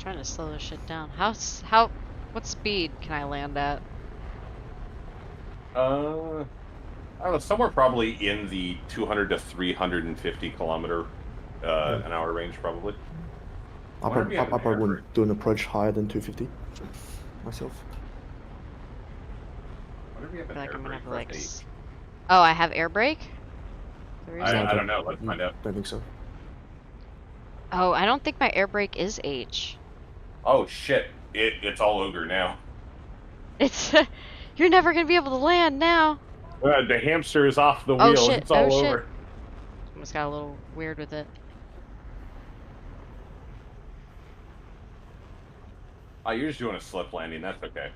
Trying to slow this shit down. What speed can I land at? I don't know, somewhere probably in the 200 to 350 kilometer an hour range, probably. I probably wouldn't do an approach higher than 250 myself. What if we have I an feel like air I'm gonna brake have for like. F8? Oh, I have air brake? There is I don't know. Let's find out. Don't think so. Oh, I don't think my air brake is H. Oh shit! It's all ogre now. It's. You're never gonna be able to land now. The hamster is off the Oh wheel. shit! It's all Oh shit! over. Almost got a little weird with it. Oh, you're just doing a slip landing. That's okay.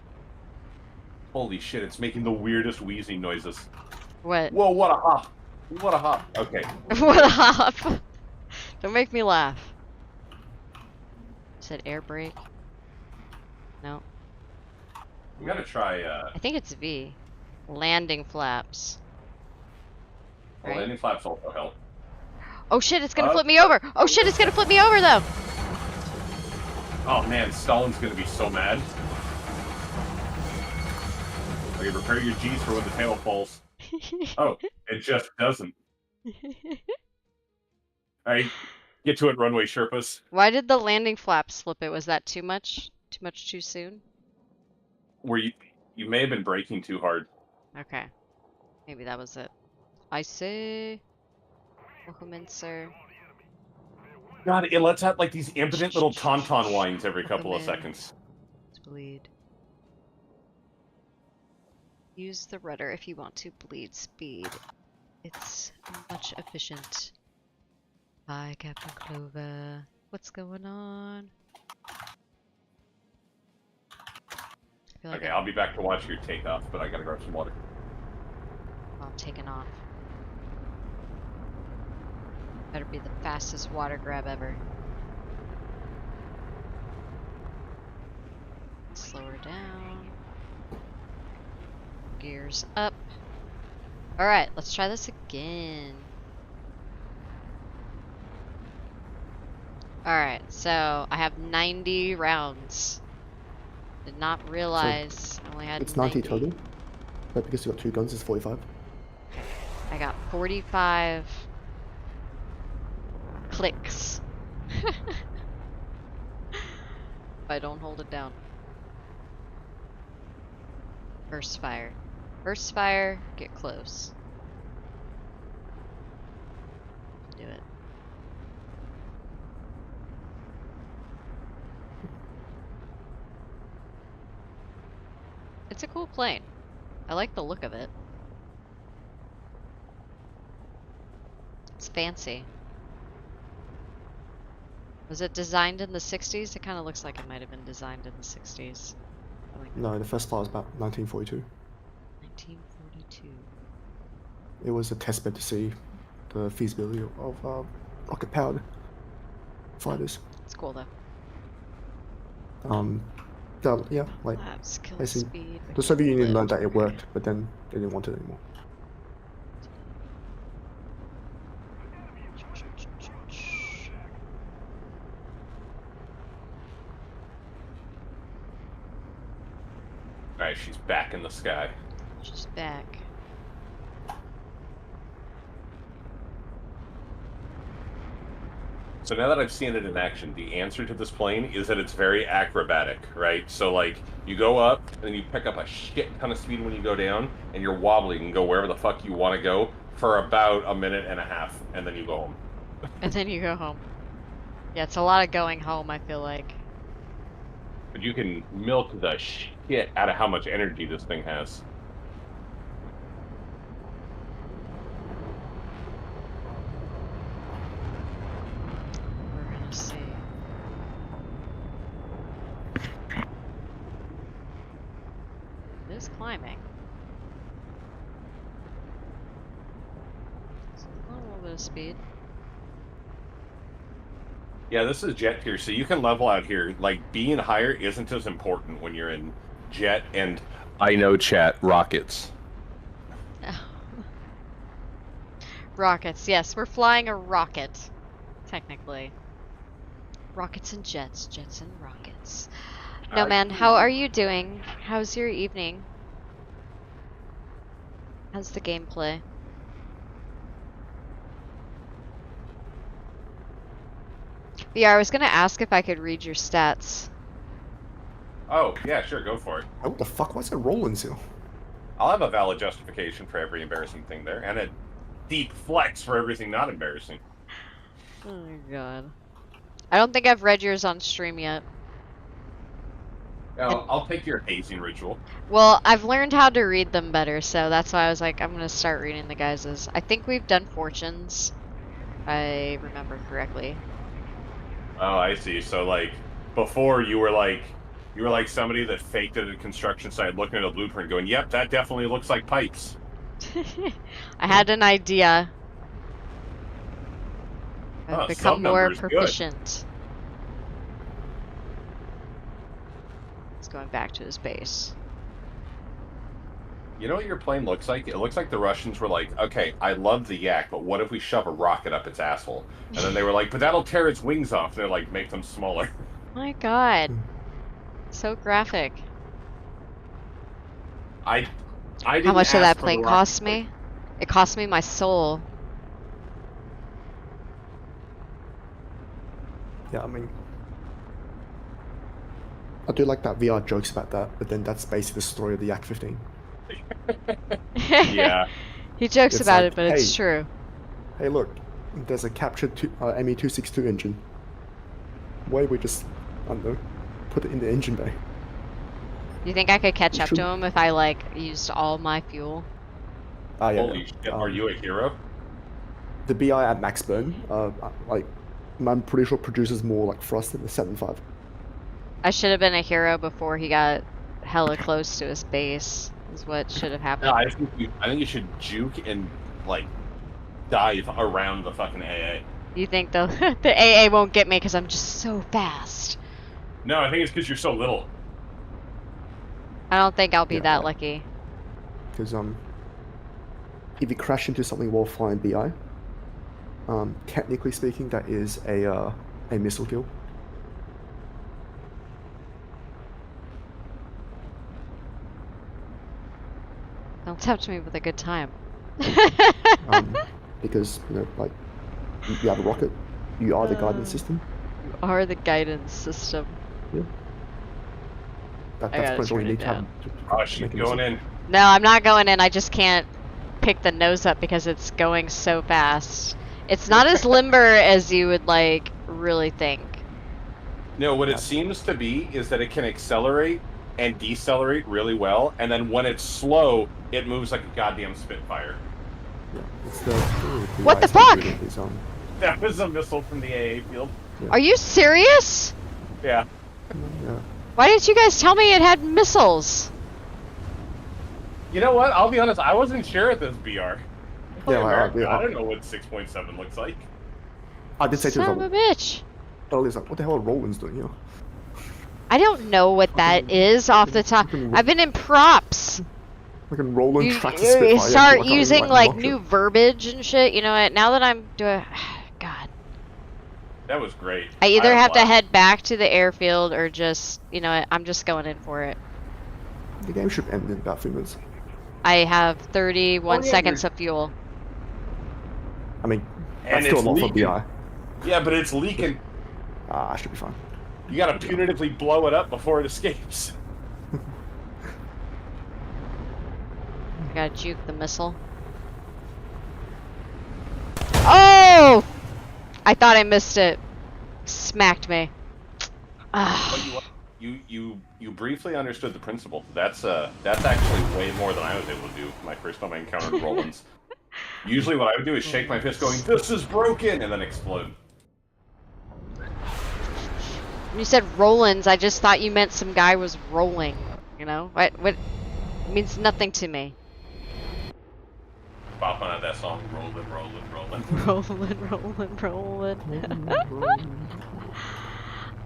Holy shit! It's making the weirdest wheezing noises. What? Whoa! What a hop! What a hop! Okay. What a hop! Don't make me laugh. Said air brake. No. We gotta try. I think it's V. Landing flaps. Well, landing flaps also help. Oh shit! It's gonna flip me over. Oh shit! It's gonna flip me over though. Oh man, Stalin's gonna be so mad. Okay, prepare your G's for when the tail falls. Oh, it just doesn't. Alright, get to it, runway Sherpas. Why did the landing flaps flip it? Was that too much? Too much too soon? Where you may have been braking too hard. Okay. Maybe that was it. I say. Welcome in, sir. God, it lets out like these impotent little tauntaun whines every couple of seconds. Bleed. Use the rudder if you want to bleed speed. It's much efficient. Hi, Captain CLOVR. What's going on? Okay, I'll be back to watch your takeoff, but I gotta grab some water. I'm taking off. Better be the fastest water grab ever. Slow her down. Gears up. Alright, let's try this again. Alright, so I have 90 rounds. Did not realize I only had It's 90 total, but because you got 2 guns, it's 45. I got 45 clicks. If I don't hold it down. Burst fire. Burst fire, get close. Do it. It's a cool plane. I like the look of it. It's fancy. Was it designed in the 60s? It kind of looks like it might have been designed in the 60s. No, the first flight was about 1942. 1942. It was a testbed to see the feasibility of rocket-powered fighters. It's cool though. Yeah, like Skill speed. the Soviet Union learned that it worked, but then they didn't want it anymore. Alright, she's back in the sky. She's back. So now that I've seen it in action, the answer to this plane is that it's very acrobatic, right? So like, you go up, and then you pick up a shit ton of speed when you go down, and you're wobbling and go wherever the fuck you want to go for about a minute and a half, and then you go home. And then you go home. Yeah, it's a lot of going home, I feel like. But you can milk the shit out of how much energy this thing has. We're gonna see. It is climbing. So a little bit of speed. Yeah, this is jet tier, so you can level out here. Like, being higher isn't as important when you're in jet and, I know chat, rockets. Rockets, yes, we're flying a rocket, technically. Rockets and jets, jets and rockets. No, man, how are you doing? How's your evening? How's the gameplay? Yeah, I was gonna ask if I could read your stats. Oh, yeah, sure, go for it. Oh, what the fuck? Why is it rolling still? I'll have a valid justification for every embarrassing thing there, and a deep flex for everything not embarrassing. Oh my god. I don't think I've read yours on stream yet. I'll take your hazing ritual. Well, I've learned how to read them better, so that's why I was like, I'm gonna start reading the guys's. I think we've done fortunes, if I remember correctly. Oh, I see. So, like, before you were like somebody that faked at a construction site looking at a blueprint going, yep, that definitely looks like pipes. I had an idea. I've become more proficient. He's going back to his base. You know what your plane looks like? It looks like the Russians were like, okay, I love the yak, but what if we shove a rocket up its asshole? And then they were like, but that'll tear its wings off. And they're like, make them smaller. My god. So graphic. I didn't How much did that ask for the plane rocket cost me? It cost me my soul. Yeah, I mean, I do like that VR jokes about that, but then that's basically the story of the Yak 15. Yeah. He jokes It's about like, it, but it's hey, true. Hey, look, There's a captured ME262 engine. Why we just, I don't know, put it in the engine bay? Do you think I could catch You up to should- him if I like used all my fuel? Ah, yeah. Holy shit, are you a hero? The BI at max burn, like, I'm pretty sure produces more like thrust than the 7.5. I should have been a hero before he got hella close to his base. Is what should have happened. No, I think you should juke and like dive around the fucking AA. You think the the AA won't get me because I'm just so fast? No, I think it's because you're so little. I don't think I'll be Yeah, that right. lucky. Because if you crash into something while flying BI, technically speaking, that is a missile kill. Don't tempt me with a good time. Because like you have a rocket, you are the guidance system. You are the guidance system. Yeah. I That's gotta pretty much all turn you it need to have. down. Oh, to she's make a going missile. in. No, I'm not going in. I just can't pick the nose up because it's going so fast. It's not as limber as you would like really think. No, what it seems to be is that it can accelerate and decelerate really well, and then when it's slow, it moves like a goddamn Spitfire. Yeah, it's the What the IS computer fuck? That is, was a missile from the AA field. Are you serious? Yeah. yeah. Why didn't you guys tell me it had missiles? You know what? I'll be honest, I wasn't sure at this BR. Yeah, America, yeah. I don't know what 6.7 looks like. I did say to Son of a bitch. Earlier, like, what the hell are Roland's doing here? I don't know what that is off the top. I've been in props. Like in Roland You tracks a Spitfire. yeah, start I can't even, using like launch new it. verbiage and shit. You know what? Now that I'm doing, God, That was great. I either had a have to blast. head back to the airfield or just, you know what? I'm just going in for it. The game should end in about 3 minutes. I have 31 Oh, yeah, seconds of fuel. I mean, And that's still it's a lot for leaking. BI. Yeah, but it's leaking. I should be fine. You gotta punitively blow it up before it escapes. I gotta juke the missile. Oh! I thought I missed it. Smacked me. Ah. You briefly understood the principle. That's actually way more than I was able to do my first time I encountered Roland's. Usually what I would do is shake my fist going, "This is broken," and then explode. When you said Rollins, I just thought you meant some guy was rolling. You know? What it means nothing to me. Pop on that song, rolling, rolling, rolling. Rolling.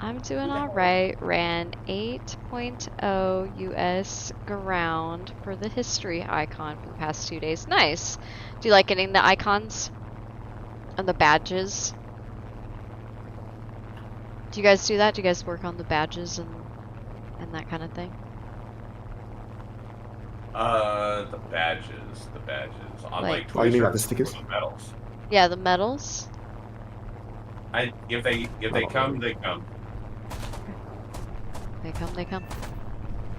I'm doing alright. Ran 8.0 US ground for the history icon for the past 2 days. Nice. Do you like getting the icons? And the badges? Do you guys do that? Do you guys work on the badges and that kind of thing? The badges. On Like- like Oh, you mean Twitter, like the stickers? the medals. Yeah, the medals. If they come, they come. They come.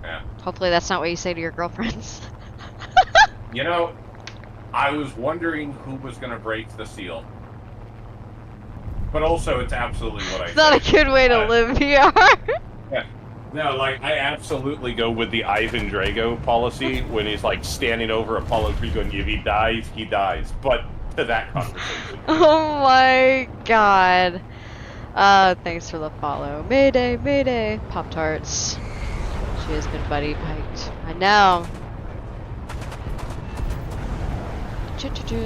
Yeah. Hopefully that's not what you say to your girlfriends. You know, I was wondering who was gonna break the seal. But also, it's absolutely what I It's not a good way to live VR. Yeah. No, like, I absolutely go with the Ivan Drago policy when he's, like, standing over Apollo 3 going, if he dies, he dies. But to that conversation. Oh my god. Thanks for the follow. Mayday, mayday. Pop-Tarts. She has been buddy piked. I know.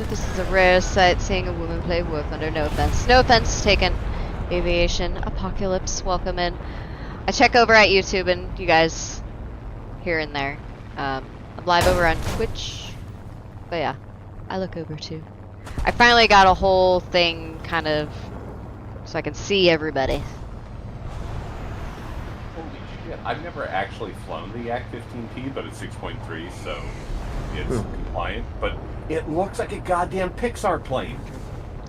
This is a rare sight seeing a woman play War Thunder. No offense. No offense taken. Aviation Apocalypse. Welcome in. I check over at YouTube and you guys here and there. I'm live over on Twitch. But yeah, I look over too. I finally got a whole thing kind of so I can see everybody. Holy shit. I've never actually flown the Yak 15P, but it's 6.3, so it's compliant. But it looks like a goddamn Pixar plane.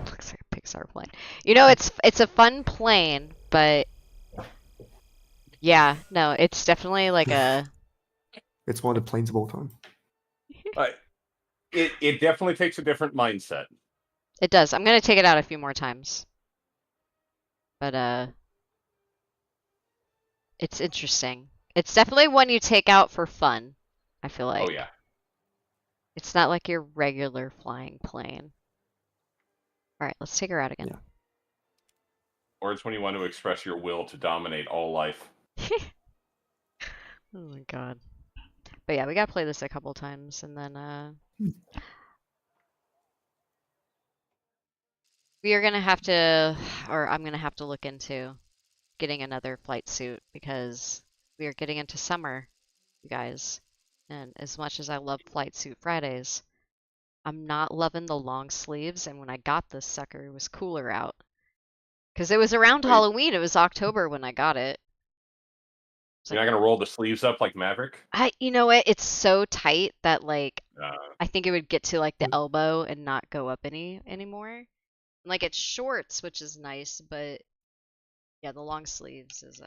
Looks like a Pixar plane. You know, it's a fun plane, but yeah, no, it's definitely like a. It's one of the planes of all time. It definitely takes a different mindset. It does. I'm gonna take it out a few more times. But it's interesting. It's definitely one you take out for fun, I feel like. Oh yeah. It's not like your regular flying plane. Alright, let's take her out again. Yeah. Or it's when you want to express your will to dominate all life. Oh my god. But yeah, we gotta play this a couple times and then we are gonna have to, or I'm gonna have to look into getting another flight suit because we are getting into summer, you guys. And as much as I love Flight Suit Fridays, I'm not loving the long sleeves. And when I got this sucker, it was cooler out. Because it was around Wait. Halloween. It was October when I got it. You're not gonna roll the sleeves up like Maverick? You know what? It's so tight that like Uh, I think it would get to like the elbow and not go up anymore. Like it's shorts, which is nice, but yeah, the long sleeves is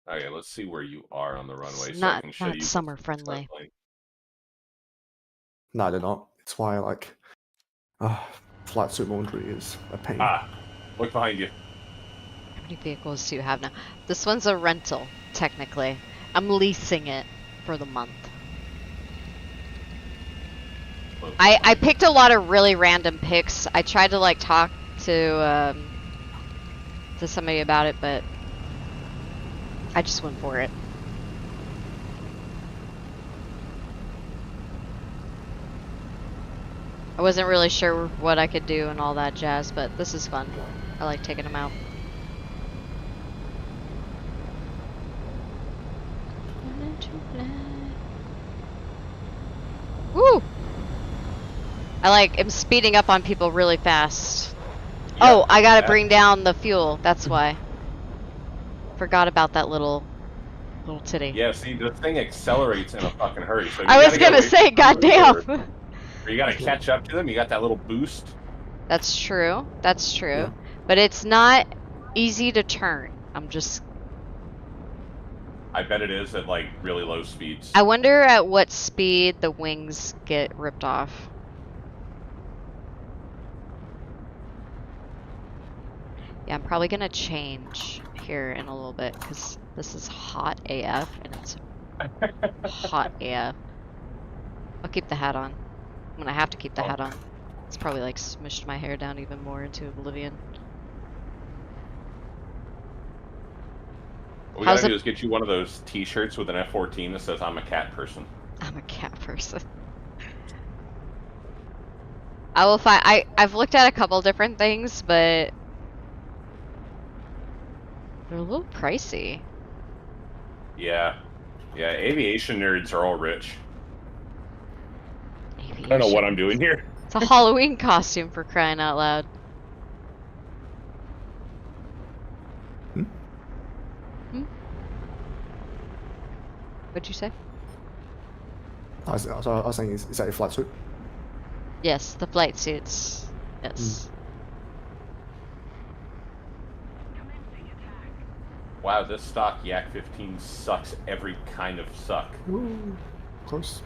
okay, let's see where you are on the runway so I not can show not you. summer friendly. No, they're not. It's why like flight suit laundry is a pain. Ah, look behind you. How many vehicles do you have now? This one's a rental, technically. I'm leasing it for the month. I picked a lot of really random picks. I tried to like talk to somebody about it, but I just went for it. I wasn't really sure what I could do and all that jazz, but this is fun. I like taking them out. Woo! I like am speeding up on people really fast. Yep, Oh, I gotta bring down the fuel. That's why. Forgot about that little titty. Yeah, see, the thing accelerates in a fucking hurry. So I was gonna say, goddamn. Or you gotta catch up to them. You got that little boost. That's true. That's true. Yeah. But it's not easy to turn. I'm just. I bet it is at like really low speeds. I wonder at what speed the wings get ripped off. Yeah, I'm probably gonna change here in a little bit because this is hot AF and it's hot AF. I'll keep the hat on. I'm gonna have to keep the hat on. It's probably like smushed my hair down even more into oblivion. What we gotta do is get you one of those T-shirts with an F-14 that says "I'm a cat person." I'm a cat person. I will find. I've looked at a couple different things, but they're a little pricey. Yeah, yeah. Aviation nerds are all rich. Aviation. I don't know what I'm doing here. It's a Halloween costume for crying out loud. What'd you say? I was saying, is that a flight suit? Yes, the flight suits. Yes. Wow, this stock Yak 15 sucks every kind of suck. Ooh, close.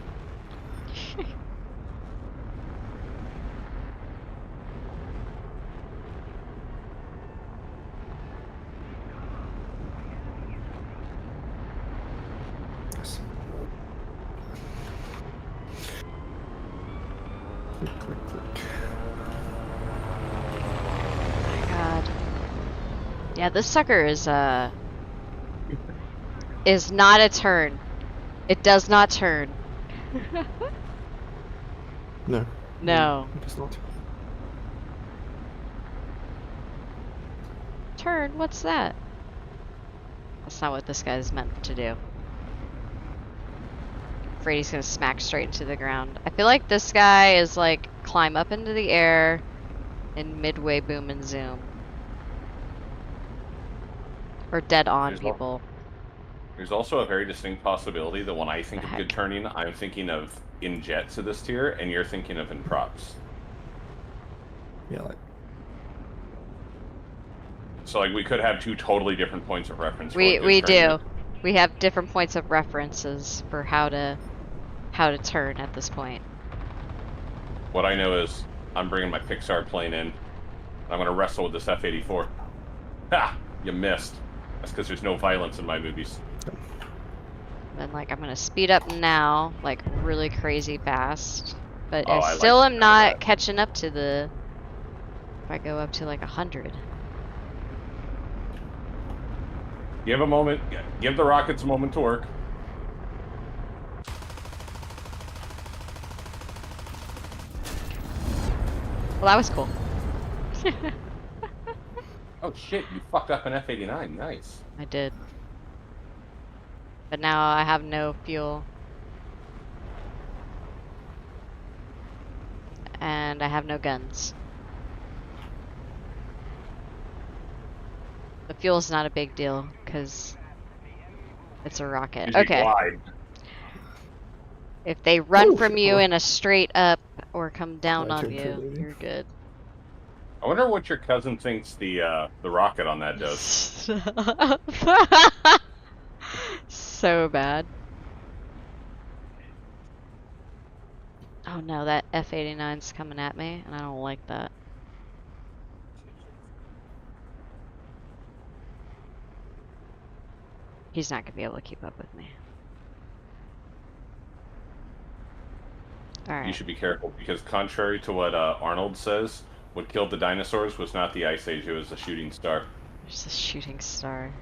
Yes. Click, click, click. Oh my god. Yeah, this sucker is not a turn. It does not turn. No. No. It does not. Turn? What's that? That's not what this guy's meant to do. Afraid he's gonna smack straight into the ground. I feel like this guy is like climb up into the air and midway boom and zoom. Or dead on people. There's also a very distinct possibility that when I think of heck? good turning, I'm thinking of in jets of this tier, and you're thinking of in props. Yeah, like. So like we could have two totally different points of reference. for We what good turning do. is. We have different points of references for how to turn at this point. What I know is I'm bringing my Pixar plane in. I'm going to wrestle with this F-84. Ha! You missed. That's because there's no violence in my movies. And like I'm gonna speed up now, like really crazy fast. But I I like still the am sound of not that. catching up to the. If I go up to like 100. Give a moment. Give the rockets a moment to work. Well, that was cool. Oh shit! You fucked up an F-89. Nice. I did. But now I have no fuel. And I have no guns. The fuel's not a big deal, because it's a rocket. Usually Okay. glide. If they run Ooh, from shit, you well, in a straight up or come down on turn you, leaving. you're good. I wonder what your cousin thinks the rocket on that does. So bad. Oh no, that F-89's coming at me, and I don't like that. He's not gonna be able to keep up with me. You Alright. should be careful because, contrary to what Arnold says, what killed the dinosaurs was not the Ice Age; it was the shooting star. There's a shooting star.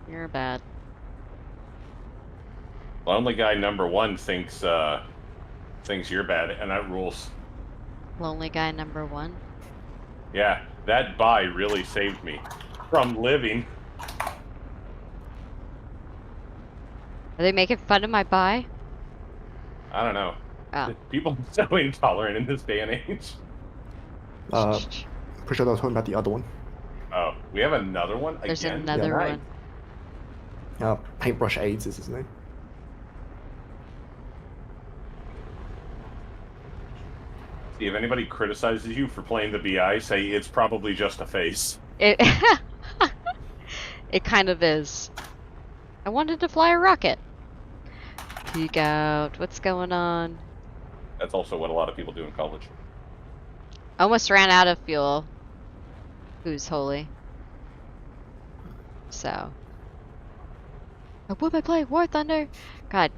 You're bad. Lonely guy number 1 thinks you're bad, and that rules. Lonely guy number 1. Yeah, that buy really saved me from living. Are they making fun of my buy? I don't know. Oh. People are so intolerant in this day and age. Pretty sure I was talking about the other one. Oh, we have another one There's again? another Nice. one. Paintbrush AIDS is his name. See, if anybody criticizes you for playing the BI, say it's probably just a face. It it kind of is. I wanted to fly a rocket. Peek out. What's going on? That's also what a lot of people do in college. Almost ran out of fuel. Who's holy? So. Oh, what am I playing? War Thunder? God,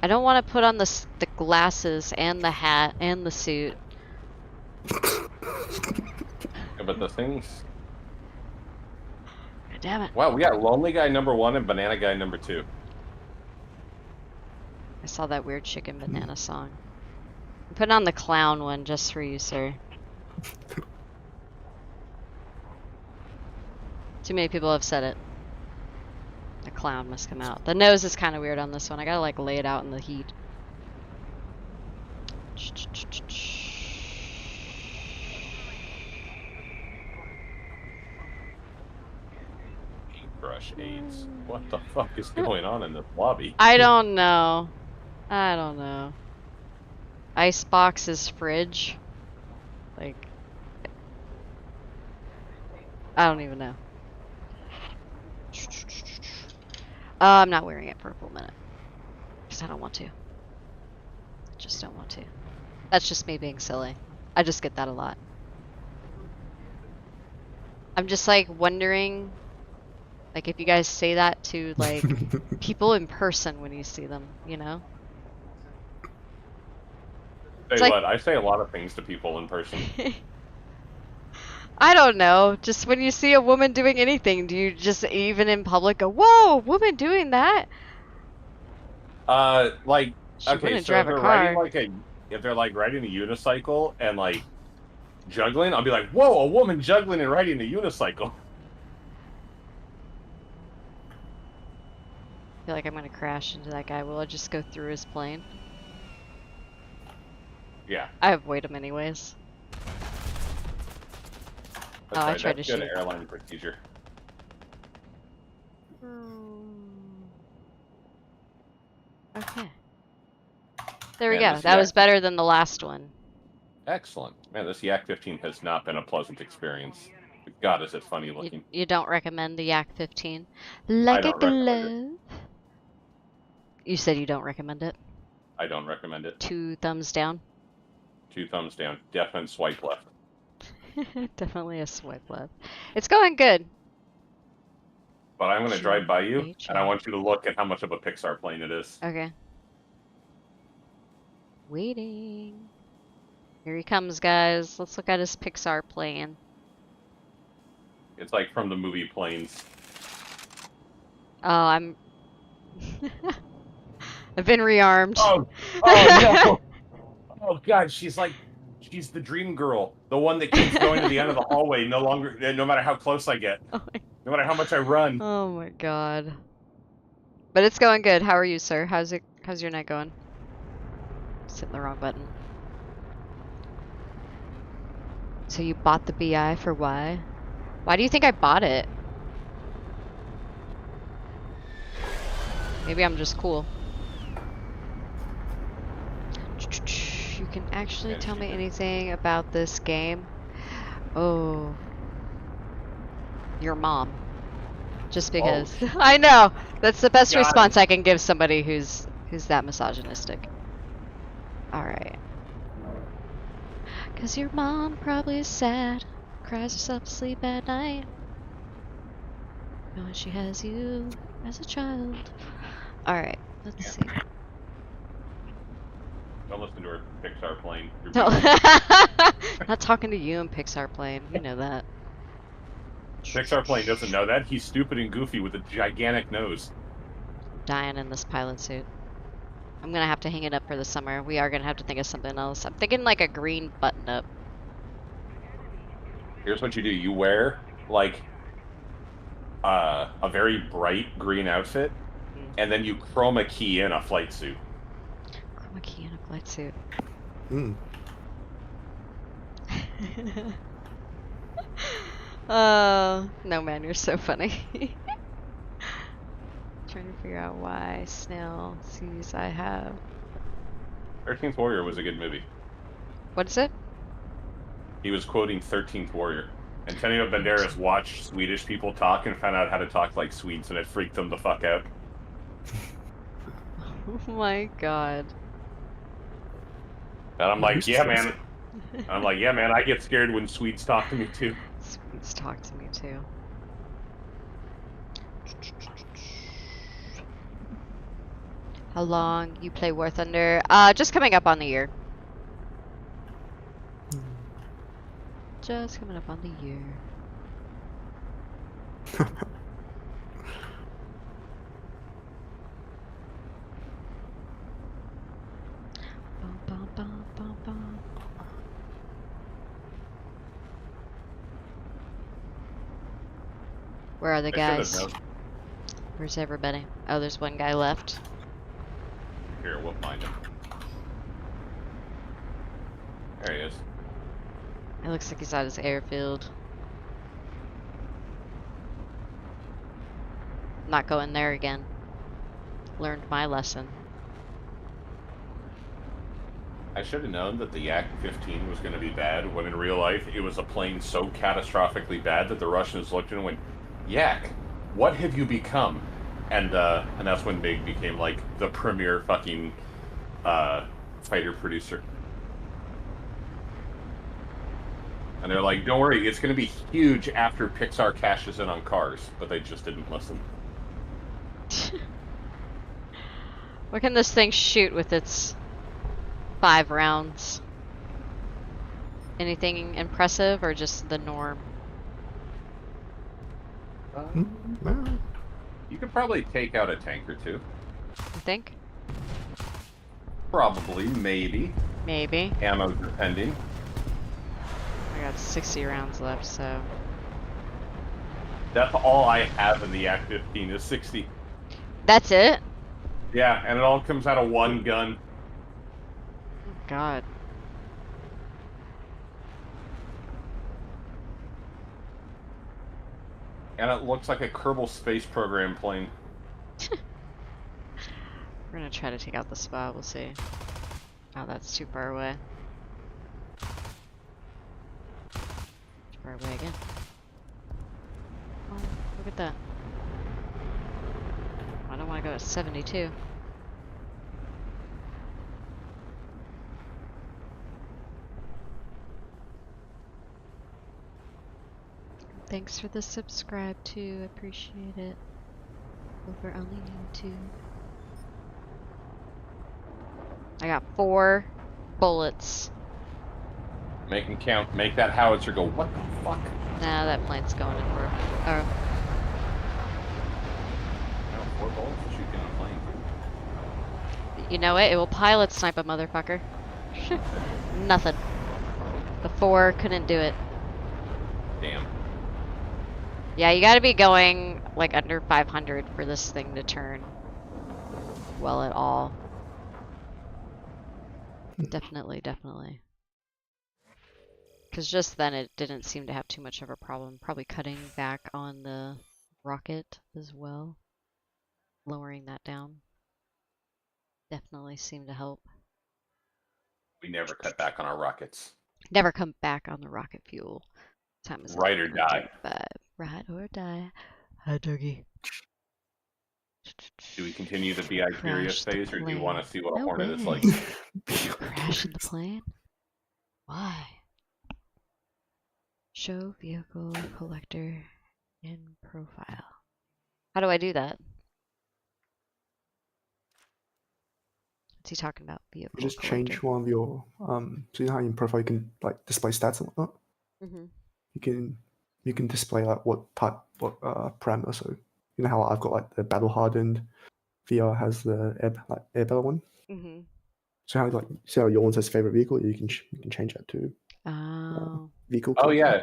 I don't want to put on the glasses and the hat and the suit. Yeah, but the things... God damn it. Wow, we got Lonely Guy number 1 and Banana Guy number 2. I saw that weird chicken banana song. I'm putting on the clown one just for you, sir. Too many people have said it. The clown must come out. The nose is kind of weird on this one. I gotta like lay it out in the heat. Paintbrush AIDS. What the fuck is going on in this lobby? I don't know. I don't know. Icebox is fridge. Like, I don't even know. I'm not wearing it for a full minute. Because I don't want to. I just don't want to. That's just me being silly. I just get that a lot. I'm just like wondering, like if you guys say that to like people in person when you see them, you know? Say like- what? I say a lot of things to people in person. I don't know. Just when you see a woman doing anything, do you just even in public go, "Whoa, woman doing that"? Like, She okay, wouldn't so drive if a they're car. riding if they're like riding a unicycle and like juggling, I'll be like, "Whoa, a woman juggling and riding a unicycle." I feel like I'm gonna crash into that guy. Will I just go through his plane? Yeah. I avoid him anyways. That's I right, tried that's to good shoot. airline procedure. Okay. There we Man, go. this That was Yak- better than the last one. Excellent. Man, this Yak 15 has not been a pleasant experience. God, is it funny looking. You don't recommend the Yak 15? Like a don't recommend it. glove. You said you don't recommend it? I don't recommend it. 2 thumbs down? 2 thumbs down. Definite swipe left. Definitely a swipe left. It's going good. But I'm going to drive by you, GHA. and I want you to look at how much of a Pixar plane it is. Okay. Waiting. Here he comes, guys. Let's look at his Pixar plane. It's like from the movie Planes. Oh, I'm... I've been rearmed. Oh no! Oh god, she's the dream girl, the one that keeps going to the end of the hallway, no matter how close I get, Oh no matter how much I run. Oh my god. But it's going good. How are you, sir? How's your night going? Just hitting the wrong button. So you bought the BI for why? Why do you think I bought it? Maybe I'm just cool. You can actually tell me anything about this game? Oh. Your mom. Just because. Oh. I know! That's the best God. response I can give somebody who's that misogynistic. Alright. 'Cause your mom probably is sad. Cries herself to sleep at night. Knowing she has you as a child. Alright, let's see. Don't listen to her Pixar plane. No. Not talking to you and Pixar plane. You know that. Pixar plane doesn't know that. He's stupid and goofy with a gigantic nose. Dying in this pilot suit. I'm gonna have to hang it up for the summer. We are gonna have to think of something else. I'm thinking like a green button up. Here's what you do. You wear, like, a very bright green outfit, and then you chroma key in a flight suit. Chroma key in a flight suit. Mm. No man, you're so funny. Trying to figure out why Snail sees I have. 13th Warrior was a good movie. What is it? He was quoting 13th Warrior. Antonio Banderas watched Swedish people talk and found out how to talk like Swedes, and it freaked them the fuck out. Oh my god. And I'm like, yeah, man. I'm like, yeah, man, I get scared when Swedes talk to me, too. Swedes talk to me too. How long you play War Thunder? Just coming up on the year. Just coming up on the year. Bum, bum, bum, bum, bum. Where are the I should have guys? known. Where's everybody? Oh, there's one guy left. Here, we'll find him. There he is. It looks like he's at his airfield. Not going there again. Learned my lesson. I should have known that the Yak-15 was going to be bad, when in real life it was a plane so catastrophically bad that the Russians looked at it and went, Yak, what have you become? And that's when MiG became like the premier fucking fighter producer. And they're like, don't worry, it's going to be huge after Pixar cashes in on cars. But they just didn't listen. What can this thing shoot with its 5 rounds? Anything impressive or just the norm? You could probably take out a tank or two. You think? Probably, maybe. Maybe. Ammo depending. I got 60 rounds left, so... That's all I have in the Yak-15 is 60. That's it? Yeah, and it all comes out of one gun. Oh, God. And it looks like a Kerbal Space Program plane. We're gonna try to take out the spot, we'll see. Oh, that's too far away. Too far away again. Oh, look at that. I don't want to go at 72. Thanks for the subscribe too. Appreciate it. Over only YouTube. I got 4 bullets. Make them count. Make that howitzer go, what the fuck? Nah, that plane's going in for. Oh. No, 4 bullets to shoot down a plane. You know it? It will pilot snipe a motherfucker. Nothing. The 4 couldn't do it. Damn. Yeah, you gotta be going like under 500 for this thing to turn well at all. Definitely, definitely. Because just then it didn't seem to have too much of a problem. Probably cutting back on the rocket as well. Lowering that down. Definitely seemed to help. We never cut back on our rockets. Never come back on the rocket fuel. Time is Ride or die. Ride or die. Hi, doggy. Do we continue the BI curious phase, or do you want to see what a No Hornet is way. like? Crashing the plane? Why? Show vehicle collector in profile. How do I do that? What's he talking about? Vehicle You just collector. change one of your so you know how in profile you can like display stats and whatnot. Mm-hmm. You can display like what parameter. So you know how I've got like the battle hardened, VR has the air battle one. Mm-hmm. So how how your one says favorite vehicle, you can change that to vehicle. Oh collector. yeah.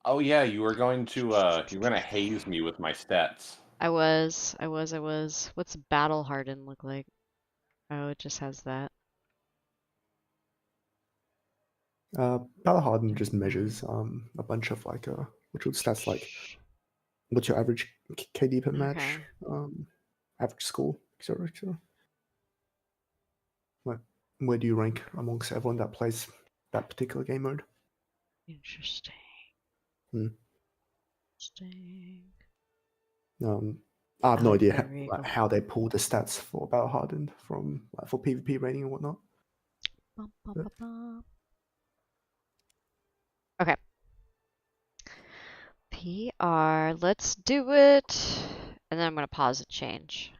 Oh yeah, you were going to haze me with my stats. I was. What's battle hardened look like? Oh, it just has that. Battle hardened just measures a bunch of like which would stats like what's your average KD per match, average score, etc. Like where do you rank amongst everyone that plays that particular game mode? Interesting. Interesting. I have no idea how they pull the stats for battle hardened from for PvP rating and whatnot. Bum, bum, bum, bum. Okay. PR, let's do it. And then I'm going to pause and change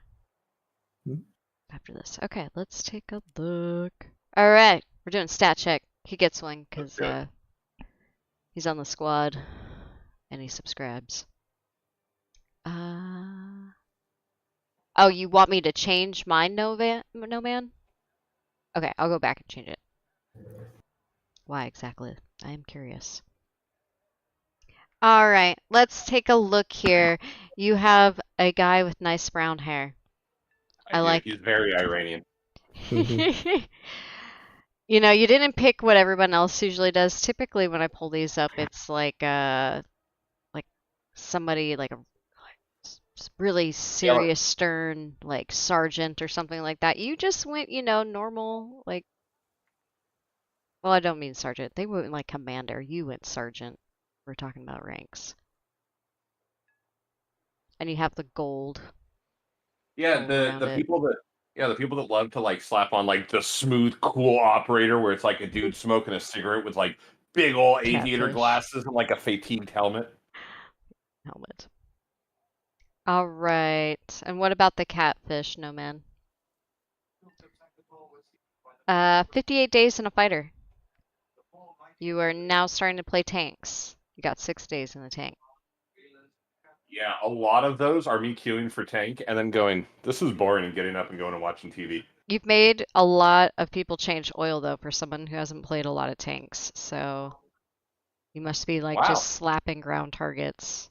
after this. Okay, let's take a look. All right, we're doing stat check. He gets one because he's on the squad and he subscribes. Oh, you want me to change mine, No Man? Okay, I'll go back and change it. Why exactly? I am curious. All right, let's take a look here. You have a guy with nice brown hair. I like. He's very Iranian. You know, you didn't pick what everyone else usually does. Typically, when I pull these up, it's like somebody like a really serious, stern, like sergeant or something like that. You just went, you know, normal, like. Well, I don't mean sergeant. They went like commander. You went sergeant. We're talking about ranks. And you have the gold. Yeah, the people that love to like slap on like the smooth, cool operator where it's like a dude smoking a cigarette with like big old aviator glasses and like a fatigued helmet. All right. And what about the catfish, No Man? 58 days in a fighter. You are now starting to play tanks. You got 6 days in the tank. Yeah, a lot of those are me queuing for tank and then going, this is boring, and getting up and going and watching TV. You've made a lot of people change oil, though, for someone who hasn't played a lot of tanks. So you must be like just slapping ground targets.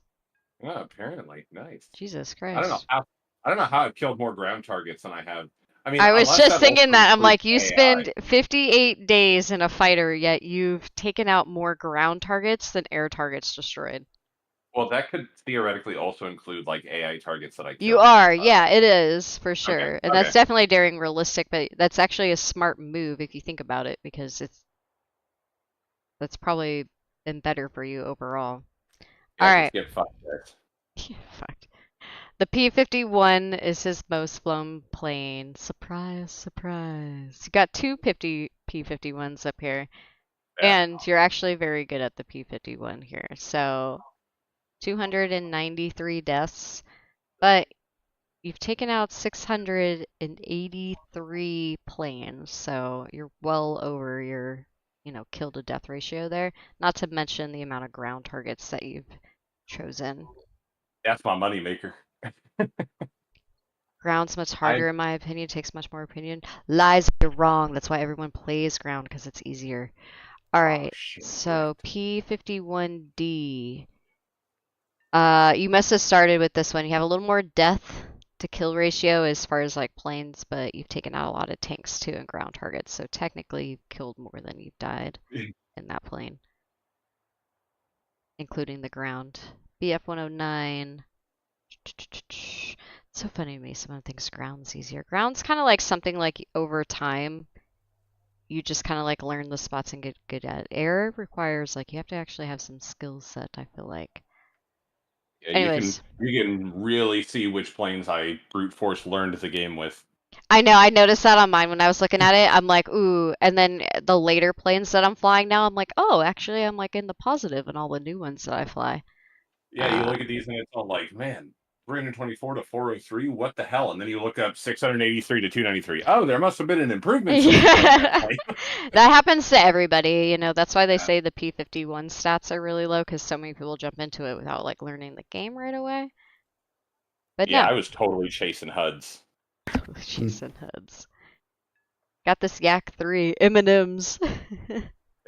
Yeah, apparently. Nice. Jesus Christ. I don't know how I've killed more ground targets than I have. I mean, I was just thinking that. I'm like, you spend 58 days in a fighter, yet you've taken out more ground targets than air targets destroyed. Well, that could theoretically also include like AI targets that I killed. You are, yeah, it is for sure. Okay, and that's definitely daring realistic, but that's actually a smart move if you think about it, because that's probably been better for you overall. Yeah, all right. Get fucked, guys. Yeah, fucked. The P-51 is his most flown plane. Surprise, surprise. You got 2 P-51s up here. Yeah. And you're actually very good at the P-51 here. So 293 deaths, but you've taken out 683 planes, so you're well over your, kill to death ratio there. Not to mention the amount of ground targets that you've chosen. That's my moneymaker. Ground's much I harder in my opinion, takes much more opinion. Lies, you're wrong. That's why everyone plays ground, because it's easier. All oh right, shit. so P51D. You must have started with this one. You have a little more death to kill ratio as far as like planes, but you've taken out a lot of tanks too and ground targets, so technically you've killed more than you've died in that plane, including the ground. BF-109. It's so funny to me, someone thinks ground's easier. Ground's kind of like something like over time, you just kind of like learn the spots and get good at it. Air requires like you have to actually have some skill set, I feel like. Yeah, Anyways, you can really see which planes I brute force learned the game with. I know, I noticed that on mine when I was looking at it. I'm like, ooh, and then the later planes that I'm flying now, I'm like, oh, actually, I'm like in the positive in all the new ones that I fly. Yeah, you look at these and it's all like, man, 324 to 403, what the hell? And then you look up 683 to 293. Oh, there must have been an improvement since you played that Yeah, plane. that happens to everybody. That's why they Yeah. say the P51 stats are really low because so many people jump into it without like learning the game right away. But Yeah, no, I was totally chasing HUDs. chasing heads. Got this Yak 3 M&Ms.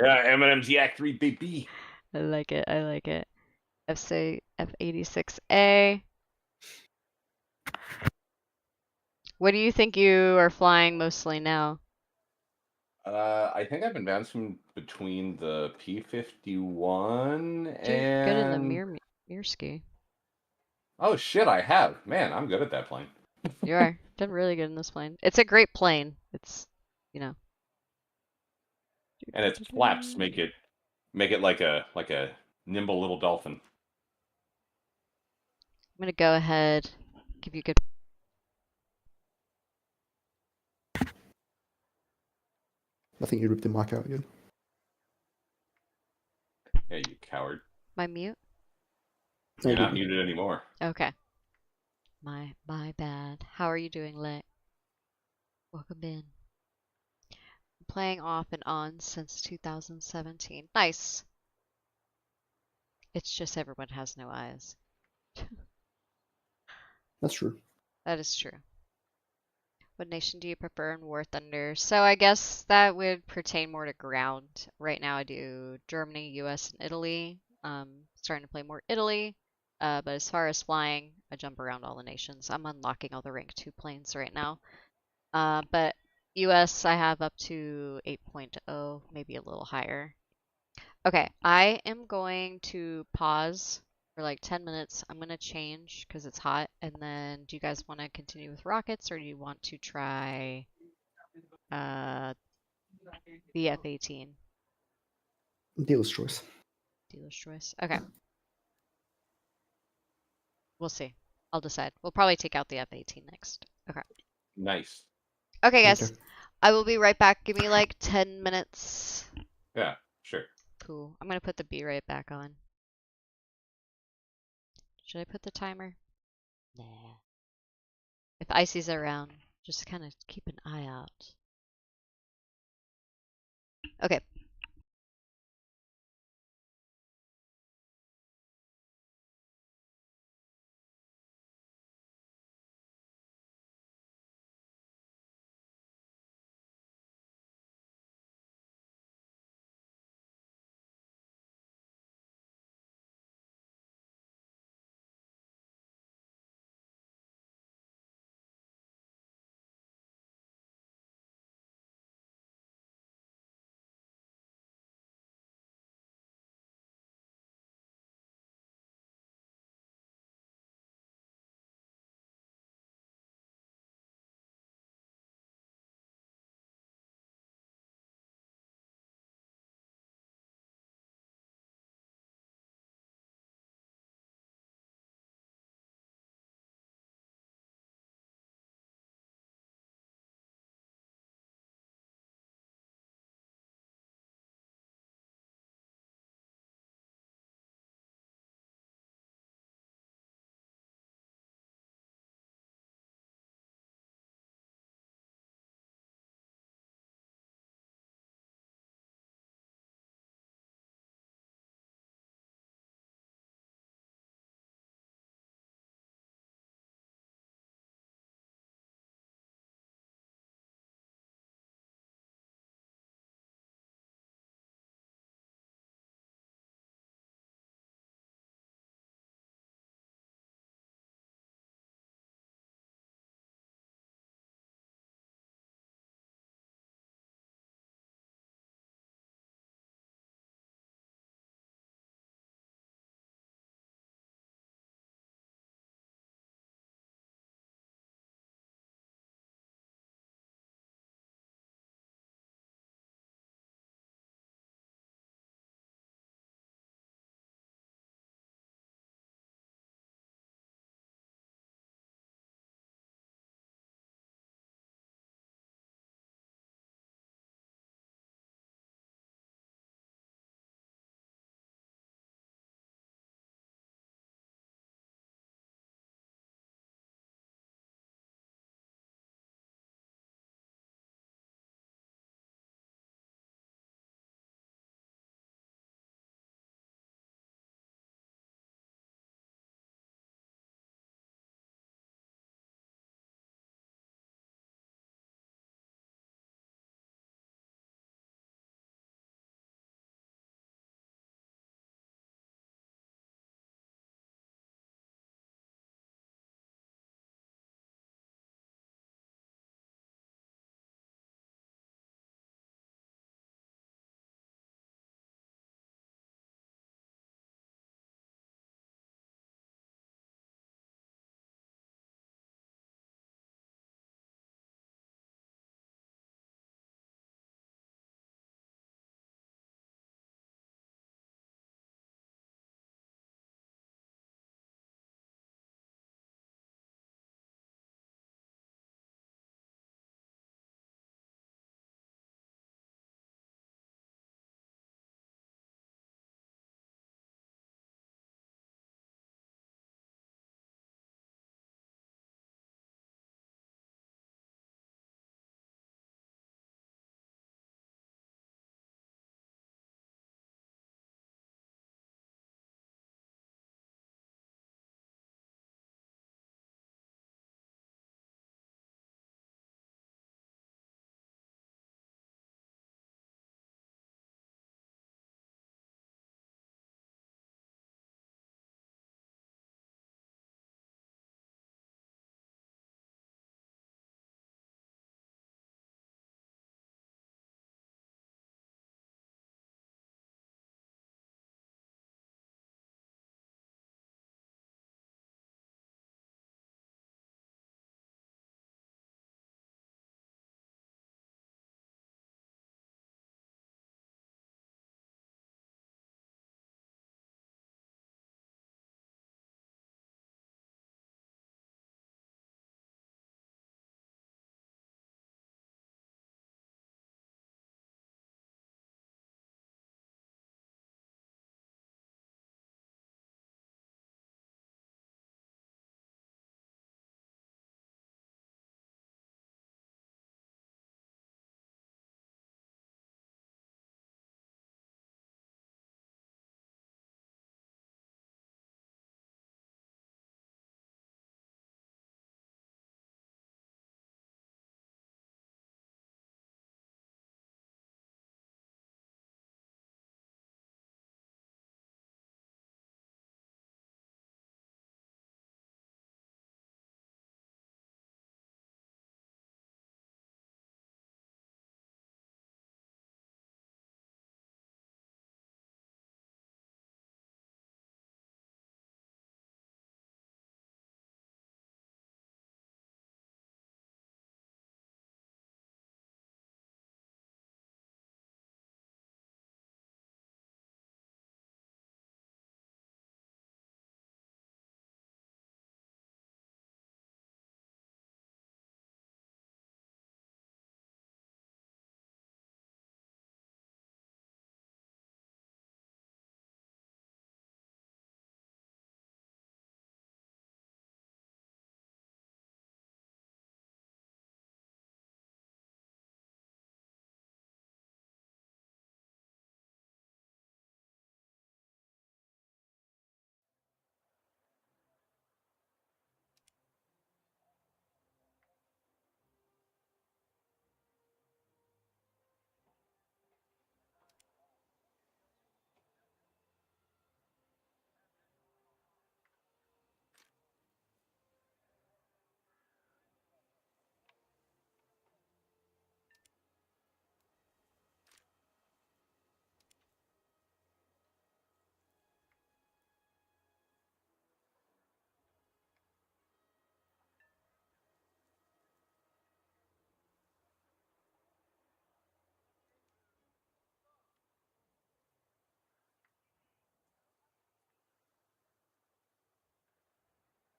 Yeah, Eminem's Yak 3 baby. I like it. I like it. F86A. What do you think you are flying mostly now? I think I've been bouncing between the P51 Doing good in the and mirror ski. oh shit, I have. Man, I'm good at that plane. You are. Done really good in this plane. It's a great plane. It's, you know. And its flaps make it like a nimble little dolphin. I'm gonna go ahead, give you good. I think you ripped the mic out again. Yeah, you coward. My mute? No, You're you not didn't. muted anymore. Okay. My bad. How are you doing, Lit? Welcome in. Playing off and on since 2017. Nice. It's just everyone has no eyes. That's true. That is true. What nation do you prefer in War Thunder? So I guess that would pertain more to ground. Right now I do Germany, US, and Italy. Starting to play more Italy. But as far as flying, I jump around all the nations. I'm unlocking all the rank 2 planes right now. But US I have up to 8.0, maybe a little higher. Okay, I am going to pause for like 10 minutes. I'm going to change because it's hot. And then do you guys want to continue with rockets or do you want to try uh, the F-18? Dealer's choice. Dealer's choice. Okay, we'll see. I'll decide. We'll probably take out the F-18 next. Okay. Nice. Okay, Okay. guys. I will be right back. Give me like 10 minutes. Yeah, sure. Cool. I'm going to put the B right back on. Should I put the timer? Nah. If Icy's around, just kind of keep an eye out. Okay.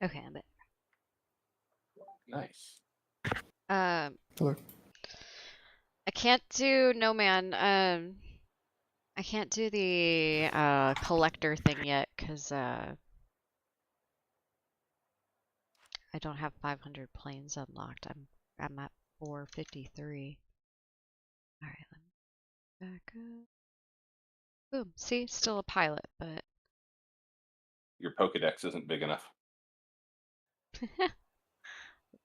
Okay, but Nice. Hello. I can't do No Man. I can't do the collector thing yet because I don't have 500 planes unlocked. I'm at 453. All right, let me back up. Boom. See, still a pilot, but Your Pokedex isn't big enough. that's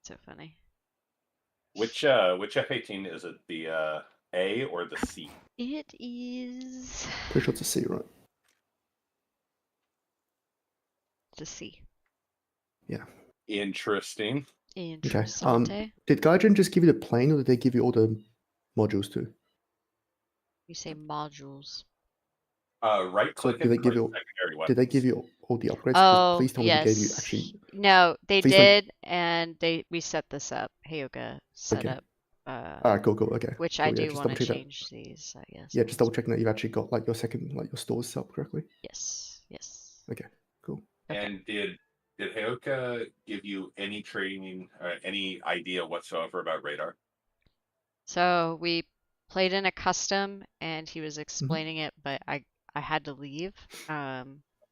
so funny. Which F-18 is it? The A or the C? It is Pretty sure it's a C, right? the C. Yeah. Interesting. Interesting. Did Gaijin just give you the plane, or did they give you all the modules too? You say modules. Right click did they give you? secondary weapons. Did they give you all the upgrades? Oh, Please tell me they gave you actually. yes. No, they Please don't- did, and we set this up. Heyoka set Okay. up. Alright, cool, okay. Which Cool, I yeah, do just want to double check that. change these, I guess. Yeah, just double checking that you've actually got like your stores set up correctly. Yes, yes. Okay, cool. Okay. And did Heyoka give you any training, any idea whatsoever about radar? So we played in a custom, and he was explaining it, but I had to leave.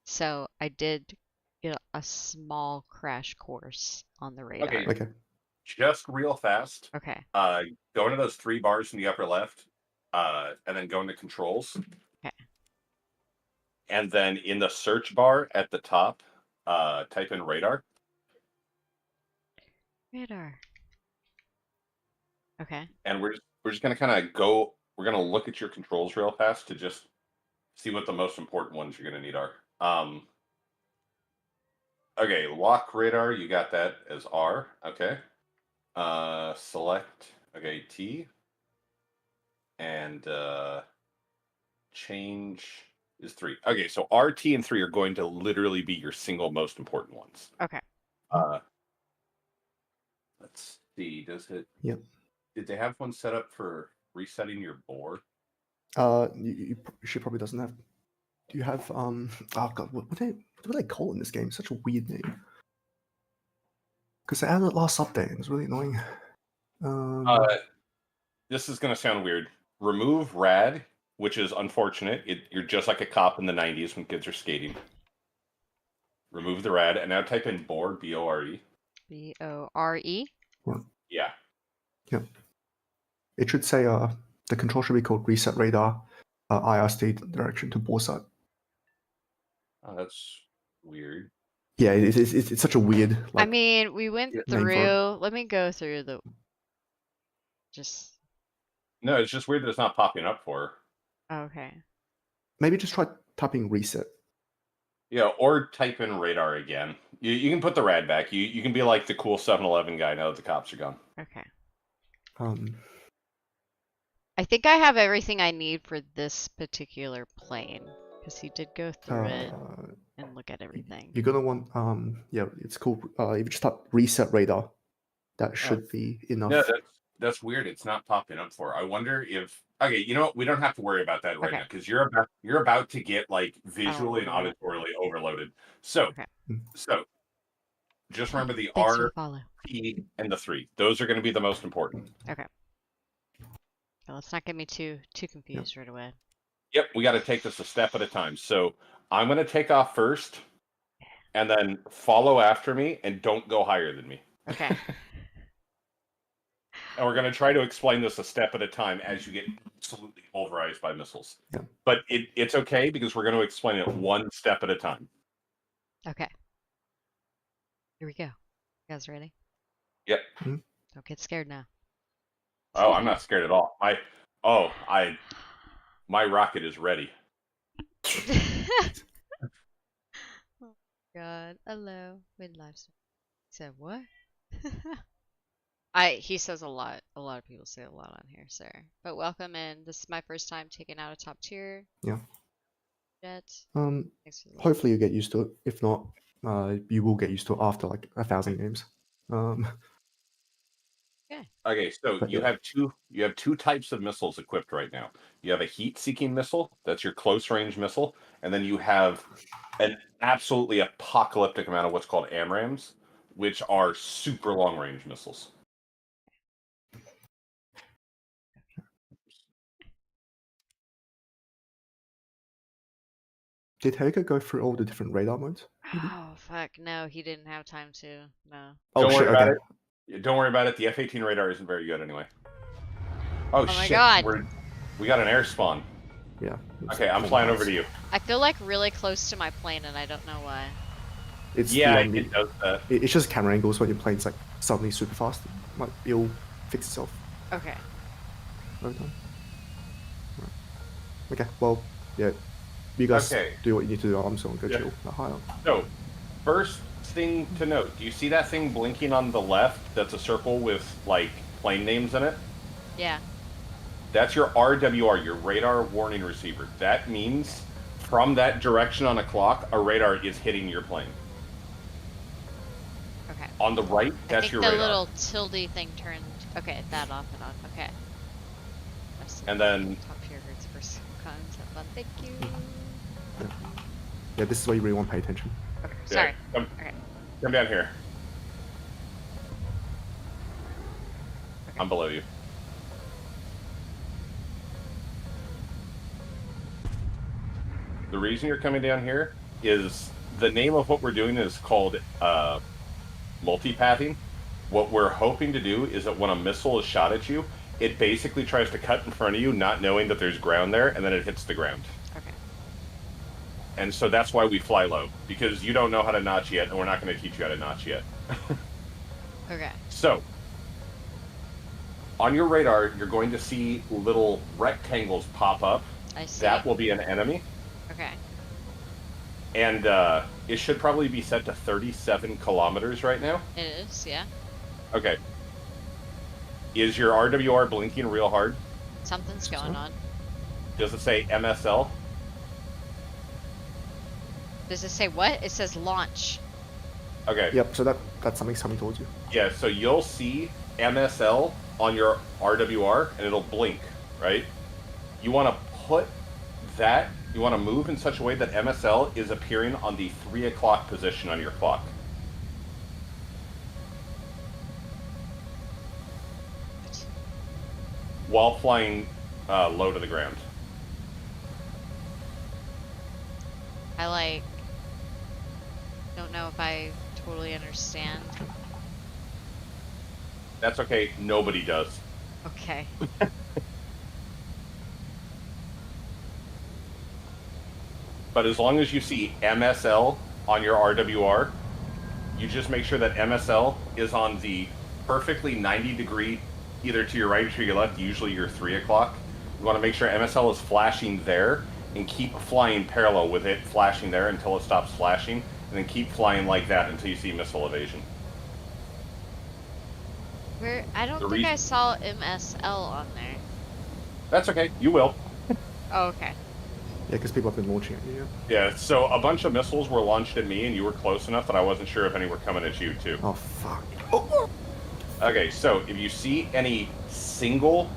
So I did get a small crash course on the radar. Okay. Just real fast. Okay. Go into those 3 bars in the upper left, and then go into controls. Okay. And then in the search bar at the top, type in radar. Radar. Okay. And we're just gonna kind of go. We're gonna look at your controls real fast to just see what the most important ones you're gonna need are. Okay, lock radar. You got that as R. Okay. Select. Okay, T. And change is 3. Okay, so R, T, and 3 are going to literally be your single most important ones. Okay. Let's see. Does it? Yep. Did they have one set up for resetting your bore? She probably doesn't have. Do you have oh god, what do they call it in this game? Such a weird name. Because they added it last update. It was really annoying. This is gonna sound weird. Remove rad, which is unfortunate. You're just like a cop in the 90s when kids are skating. Remove the rad, and now type in bore, B-O-R-E. B-O-R-E? Yeah. Yeah. It should say the control should be called reset radar, IR state direction to bore site. Oh, that's weird. Yeah, it's such a weird. I mean, we went through. Let me go through the. No, it's just weird that it's not popping up for her. Okay. Maybe just try typing reset. Yeah, or type in radar again. You can put the rad back. You can be like the cool 7-Eleven guy now that the cops are gone. Okay. I think I have everything I need for this particular plane because he did go through it and look at everything. You're gonna want yeah, it's cool. If you just type reset radar, that should be enough. Yeah, that's weird. It's not popping up for her. I wonder if. Okay, you know what? We don't have to worry about that right now because you're about to get like visually and auditorily overloaded. So just remember the R, P, and the 3. Those are going to be the most important. Okay. Well, let's not get me too confused right away. Yep, we got to take this a step at a time. So I'm going to take off first, and then follow after me, and don't go higher than me. Okay. And we're going to try to explain this a step at a time as you get absolutely pulverized by missiles. Yeah. But it's okay because we're going to explain it one step at a time. Okay. Here we go. You guys ready? Yep. Mm-hmm. Don't get scared now. Oh, I'm not scared at all. My rocket is ready. Oh God. Hello. Mid live stream. Said what? He says a lot. A lot of people say a lot on here, sir. But welcome in. This is my first time taking out a top tier. Yeah. Jet. Hopefully you get used to it. If not, you will get used to it after like 1,000 games. Okay. Okay, so But you yeah, have two types of missiles equipped right now. You have a heat-seeking missile, that's your close-range missile, and then you have an absolutely apocalyptic amount of what's called AMRAAMs, which are super long-range missiles. did Helga go through all the different radar modes? Maybe. Oh, fuck. No, he didn't have time to. No. Oh Don't shit. worry about Okay. it. Don't worry about it. The F-18 radar isn't very good anyway. Oh Oh my shit, god. we got an air spawn. Yeah. Okay, I'm flying over to you. I feel like really close to my plane and I don't know why. It's Yeah, it does that. It's just camera angles when your plane's like suddenly super fast. It'll fix itself Okay. over time. Right. Okay. Well, yeah. You guys Okay. do what you need to do. I'm just gonna go Yeah. chill. High up. So, first thing to note, do you see that thing blinking on the left that's a circle with, like, plane names in it? Yeah. That's your RWR, your radar warning receiver. That means from that direction on a clock, a radar is hitting your plane. Okay. On the right, I that's think your the radar. little tilde thing turned. Okay, that off and on. Okay. And then top tier hurts for some concept fun. Thank you. Yeah, this is where you really want to pay attention. Okay. Sorry. Come, Okay. come down here. Okay. I'm below you. The reason you're coming down here is the name of what we're doing is called multipathing. What we're hoping to do is that when a missile is shot at you, it basically tries to cut in front of you, not knowing that there's ground there, and then it hits the ground. Okay. And so that's why we fly low, because you don't know how to notch yet, and we're not going to teach you how to notch yet. Okay. So, on your radar, you're going to see little rectangles pop up. I see. That will be an enemy. Okay. And it should probably be set to 37 kilometers right now. It is, yeah. Okay. Is your RWR blinking real hard? Something's going on. Does it say MSL? Does it say what? It says launch. Okay. Yep. So that's something coming towards you. Yeah, so you'll see MSL on your RWR and it'll blink, right? You want to put that, you want to move in such a way that MSL is appearing on the 3 o'clock position on your clock. While flying low to the ground. I don't know if I totally understand. That's okay, nobody does. Okay. But as long as you see MSL on your RWR, you just make sure that MSL is on the perfectly 90-degree, either to your right or to your left, usually your 3 o'clock. You want to make sure MSL is flashing there, and keep flying parallel with it flashing there until it stops flashing, and then keep flying like that until you see missile evasion. I don't think I saw MSL on there. That's okay, you will. Oh, okay. Yeah, because people have been launching at you. Yeah, so a bunch of missiles were launched at me, and you were close enough that I wasn't sure if any were coming at you, too. Oh, fuck. Oh. Okay, so if you see any single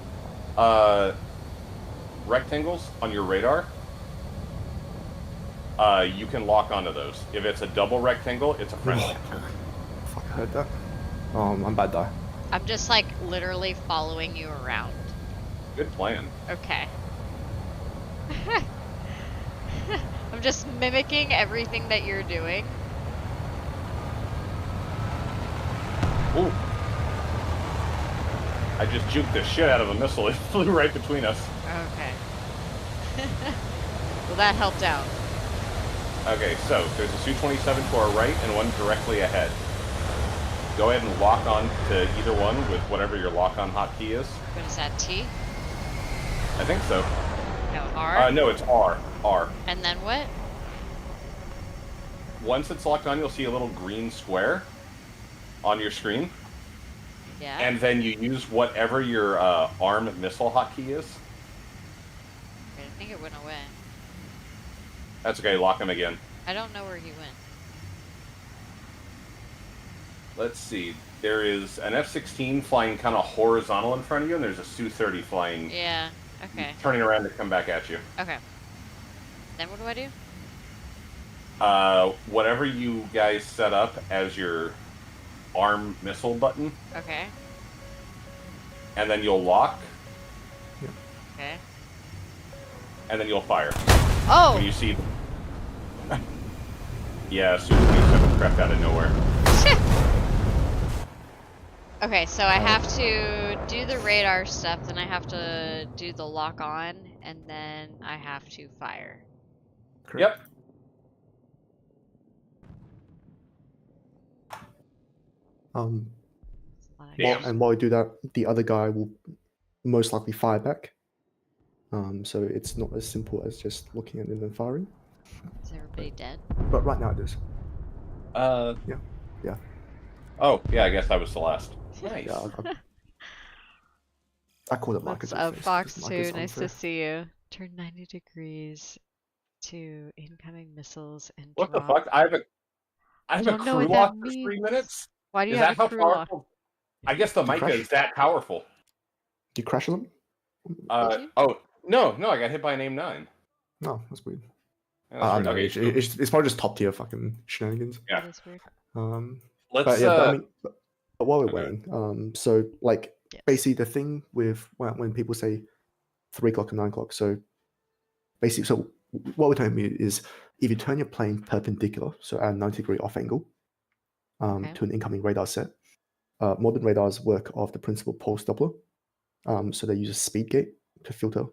rectangles on your radar, you can lock onto those. If it's a double rectangle, it's a friendly. Fuck, I heard that. I'm bad though. I'm just like literally following you around. Good plan. Okay. I'm just mimicking everything that you're doing. Ooh. I just juked the shit out of a missile. It flew right between us. Okay. Well, that helped out. Okay, so there's a Su-27 to our right and one directly ahead. Go ahead and lock on to either one with whatever your lock-on hotkey is. What is that, T? I think so. No, R? No, it's R. R. And then what? Once it's locked on, you'll see a little green square on your screen. Yeah. And then you use whatever your ARM missile hotkey is. I think it went away. That's okay, lock him again. I don't know where he went. let's see. There is an F-16 flying kind of horizontal in front of you, and there's a Su-30 flying, Yeah. Okay. turning around to come back at you. Okay. Then what do I do? Whatever you guys set up as your arm missile button, Okay. and then you'll lock, Okay. and then you'll fire. Oh! When you see... Yeah, Su-30 crept out of nowhere. Okay, so I have to do the radar stuff, then I have to do the lock on, and then I have to fire. Correct. Yep. Damn. While you do that, the other guy will most likely fire back. So it's not as simple as just looking at it and firing. Is everybody dead? But right now it is. Yeah. Oh, yeah, I guess I was the last. Nice. Yeah, I call it Marcus. What's up, Fox 2? Nice to see you. Turn 90 degrees to incoming missiles and What the drop. fuck? I have a Don't know crew what lock that for 3 means. minutes? Why do you Is have that a how crew lock? powerful? I guess the mica is that powerful. Do you crash them? Oh, no, I got hit by an AIM-9. No, that's weird. Yeah, that's right. No, Okay, it's probably just top tier fucking shenanigans. Yeah. That is weird. Let's, but while we're waiting, so like Yes. basically the thing with when people say 3 o'clock and 9 o'clock, so basically, so what we're talking about is if you turn your plane perpendicular, so at a 90-degree off angle, to an incoming radar set, modern radars work off the principle of pulse Doppler. So they use a speed gate to filter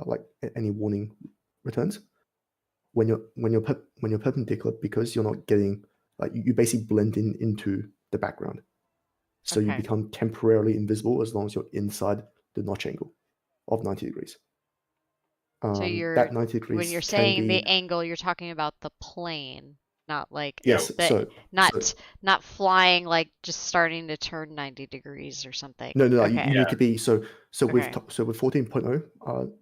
like any warning returns. When you're perpendicular, because you're not getting like you basically blend into the background, so you become temporarily invisible as long as you're inside the notch angle of 90 degrees. So you're that 90 degrees when you're can saying be, the angle, you're talking about the plane, not like yes, not flying, like just starting to turn 90 degrees or something. No, Okay. you need to be so with Okay. with 14.0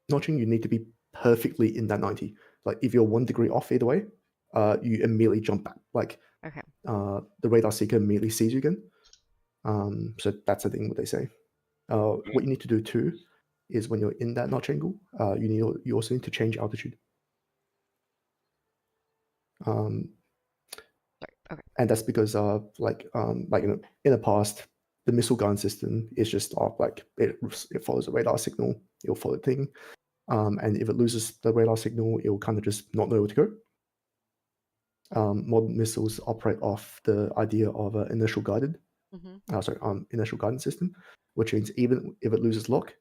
notching, you need to be perfectly in that 90. Like if you're 1 degree off either way, you immediately jump back. Like Okay. the radar seeker immediately sees you again. So that's the thing what they say. What you need to do too is when you're in that notch angle, you also need to change altitude. Okay. And that's because like in the past, the missile gun system is just like it follows a radar signal, it'll follow the thing, and if it loses the radar signal, it'll kind of just not know where to go. Modern missiles operate off the idea of an initial guided, initial guidance system, which means even if it loses lock,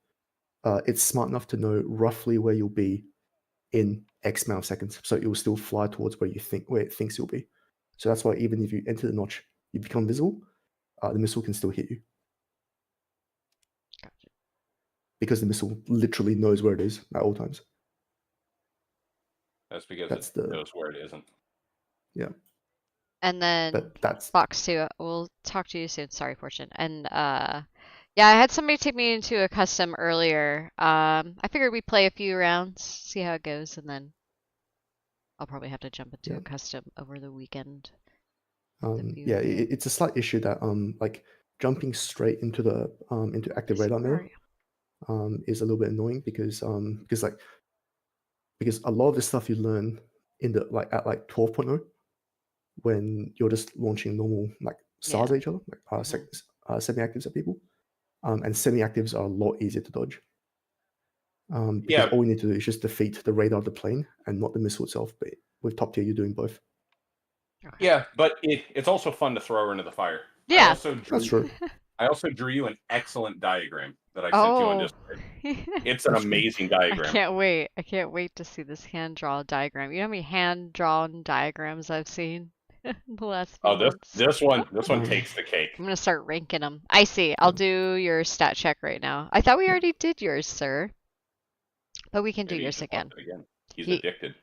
it's smart enough to know roughly where you'll be in X amount of seconds, so it will still fly towards where it thinks you'll be. So that's why even if you enter the notch, you become visible, the missile can still hit you. Gotcha. Because the missile literally knows where it is at all times. That's because it knows where it isn't. Yeah. And then that's Fox 2, we'll talk to you soon. Sorry, Fortune. And yeah, I had somebody take me into a custom earlier. I figured we'd play a few rounds, see how it goes, and then I'll probably have to jump into a custom over the weekend. Yeah, it's a slight issue that like jumping straight into the into active radar mirror is a little bit annoying because a lot of the stuff you learn in the at 12.0 when you're just launching normal like SARs at each other, like semi-actives at people, and semi-actives are a lot easier to dodge. Because all you need to do is just defeat the radar of the plane and not the missile itself. But with top tier, you're doing both. Okay. Yeah, but it's also fun to throw her into the fire. Yeah, that's true. I also drew you an excellent diagram that I sent you on Discord. It's an amazing diagram. I can't wait. I can't wait to see this hand-drawn diagram. You know how many hand-drawn diagrams I've seen in the last few months? This one takes the cake. I'm gonna start ranking them. I see. I'll do your stat check right now. I thought we already did yours, sir. But we can do yours again. He's addicted.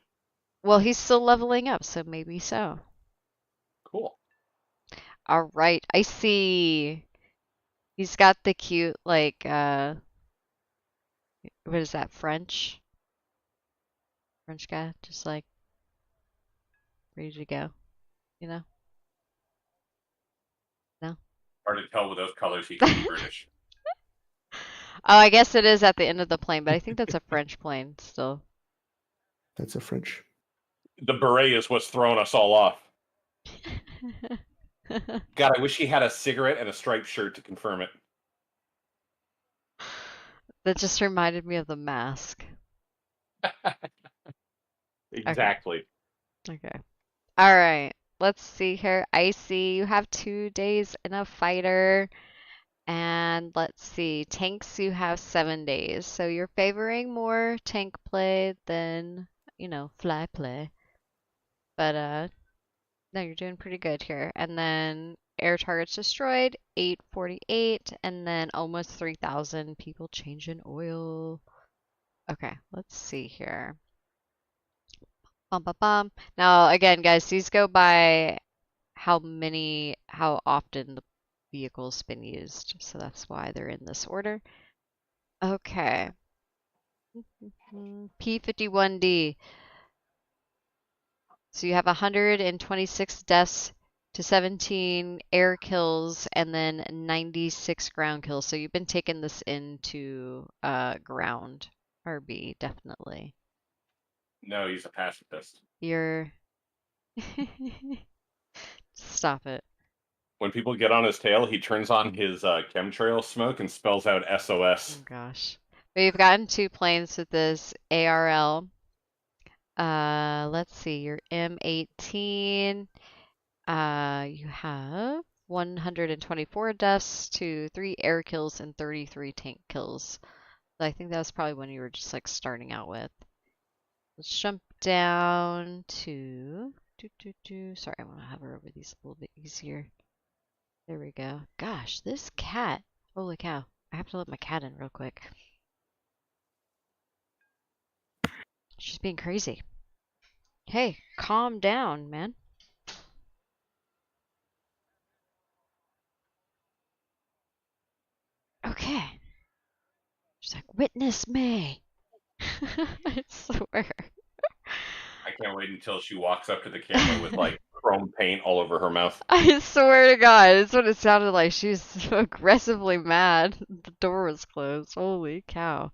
Well, he's still leveling up, so maybe so. Cool. All right, I see. He's got the cute, like, what is that, French? French guy, just like, ready to go, you know? Hard to tell with those colors he could be British. Oh, I guess it is at the end of the plane, but I think that's a French plane still. That's a French. The beret is what's throwing us all off. God, I wish he had a cigarette and a striped shirt to confirm it. That just reminded me of The Mask. Exactly. Okay. All right. Let's see here. Icy, you have 2 days in a fighter. And let's see. Tanks, you have 7 days. So you're favoring more tank play than, fly play. But no, you're doing pretty good here. And then air targets destroyed, 848, and then almost 3,000 people changing oil. Okay, let's see here. Bum, bum, bum. Now, again, guys, these go by how often the vehicle's been used. So that's why they're in this order. Okay. P-51D. So you have 126 deaths to 17 air kills and then 96 ground kills. So you've been taking this into ground RB, definitely. No, he's a pacifist. You're Stop it. When people get on his tail, he turns on his chemtrail smoke and spells out SOS. Oh gosh. We've gotten 2 planes with this ARL. Let's see, your M18. You have 124 deaths to 3 air kills and 33 tank kills. So I think that was probably when you were just like starting out with. Let's jump down to Sorry, I want to hover over these a little bit easier. There we go. Gosh, this cat. Holy cow. I have to let my cat in real quick. She's being crazy. Hey, calm down, man. Okay. She's like, witness me. I swear. I can't wait until she walks up to the camera with like chrome paint all over her mouth. I swear to God, that's what it sounded like. She was so aggressively mad. The door was closed. Holy cow.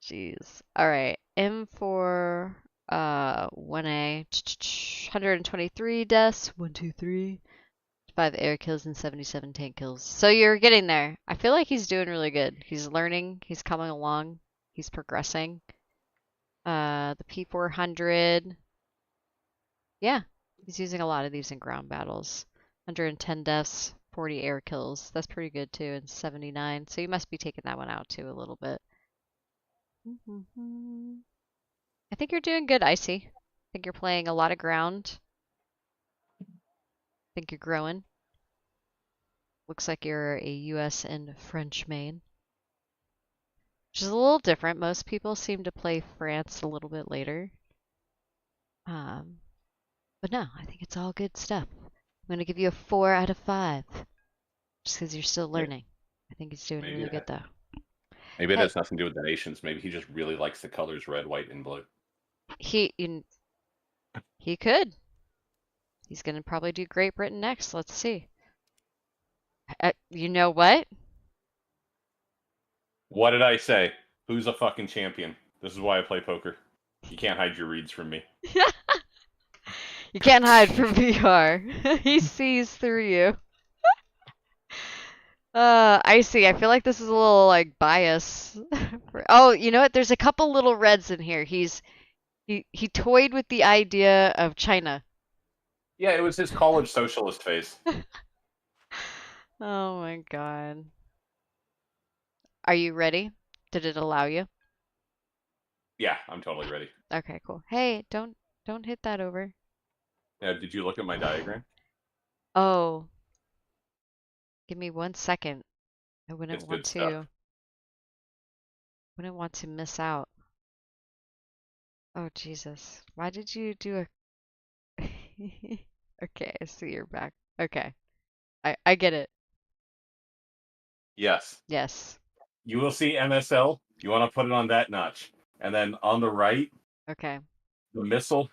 Jeez. All right. M4 1A 123 deaths. 1, 2, 3. 5 air kills and 77 tank kills. So you're getting there. I feel like he's doing really good. He's learning. He's coming along. He's progressing. The P400. Yeah, he's using a lot of these in ground battles. 110 deaths, 40 air kills. That's pretty good too, and 79. So you must be taking that one out too a little bit. I think you're doing good, Icy. I think you're playing a lot of ground. I think you're growing. Looks like you're a US and French main. Which is a little different. Most people seem to play France a little bit later. But no, I think it's all good stuff. I'm going to give you a 4 out of 5. Just because you're still learning. I think he's doing really good, though. Maybe it has nothing to do with the nations. Maybe he just really likes the colors red, white, and blue. He could. He's going to probably do Great Britain next. Let's see. You know what? What did I say? Who's a fucking champion? This is why I play poker. You can't hide your reads from me. You can't hide from VR. He sees through you. I see. I feel like this is a little like bias. Oh, you know what? There's a couple little reds in here. He toyed with the idea of China. Yeah, it was his college socialist phase. Oh my God. Are you ready? Did it allow you? Yeah, I'm totally ready. Okay, cool. Hey, don't hit that over. Now, did you look at my diagram? Oh. Give me 1 second. I wouldn't It's want good stuff. to. Wouldn't want to miss out. Oh Jesus. Why did you do a Okay, I see your back. Okay. I get it. Yes. Yes. You will see MSL. You want to put it on that notch. And then on the right, Okay. the missile.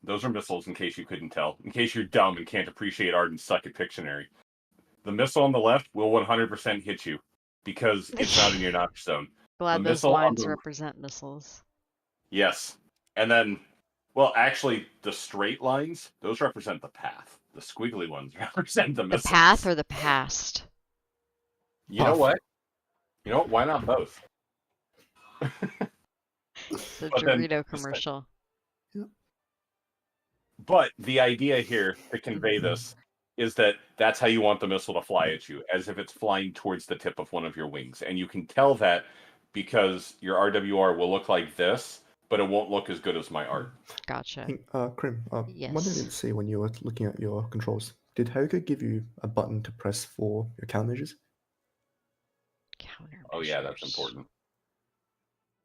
Those are missiles, in case you couldn't tell. In case you're dumb and can't appreciate art and suck at Pictionary. The missile on the left will 100% hit you because it's not in your notch zone. Glad The those missile on lines the represent missiles. yes, and then, well, actually, the straight lines those represent the path. The squiggly ones represent the The missiles. path or the past? You know what? You know what? Why not both? It's a But then- Dorito commercial. But the idea here to convey this is that that's how you want the missile to fly at you, as if it's flying towards the tip of one of your wings. And you can tell that because your RWR will look like this, but it won't look as good as my art. Gotcha. Krim, one thing I Yes. didn't see when you were looking at your controls. Did Hoka give you a button to press for your countermeasures? Countermeasures. Oh yeah, that's important.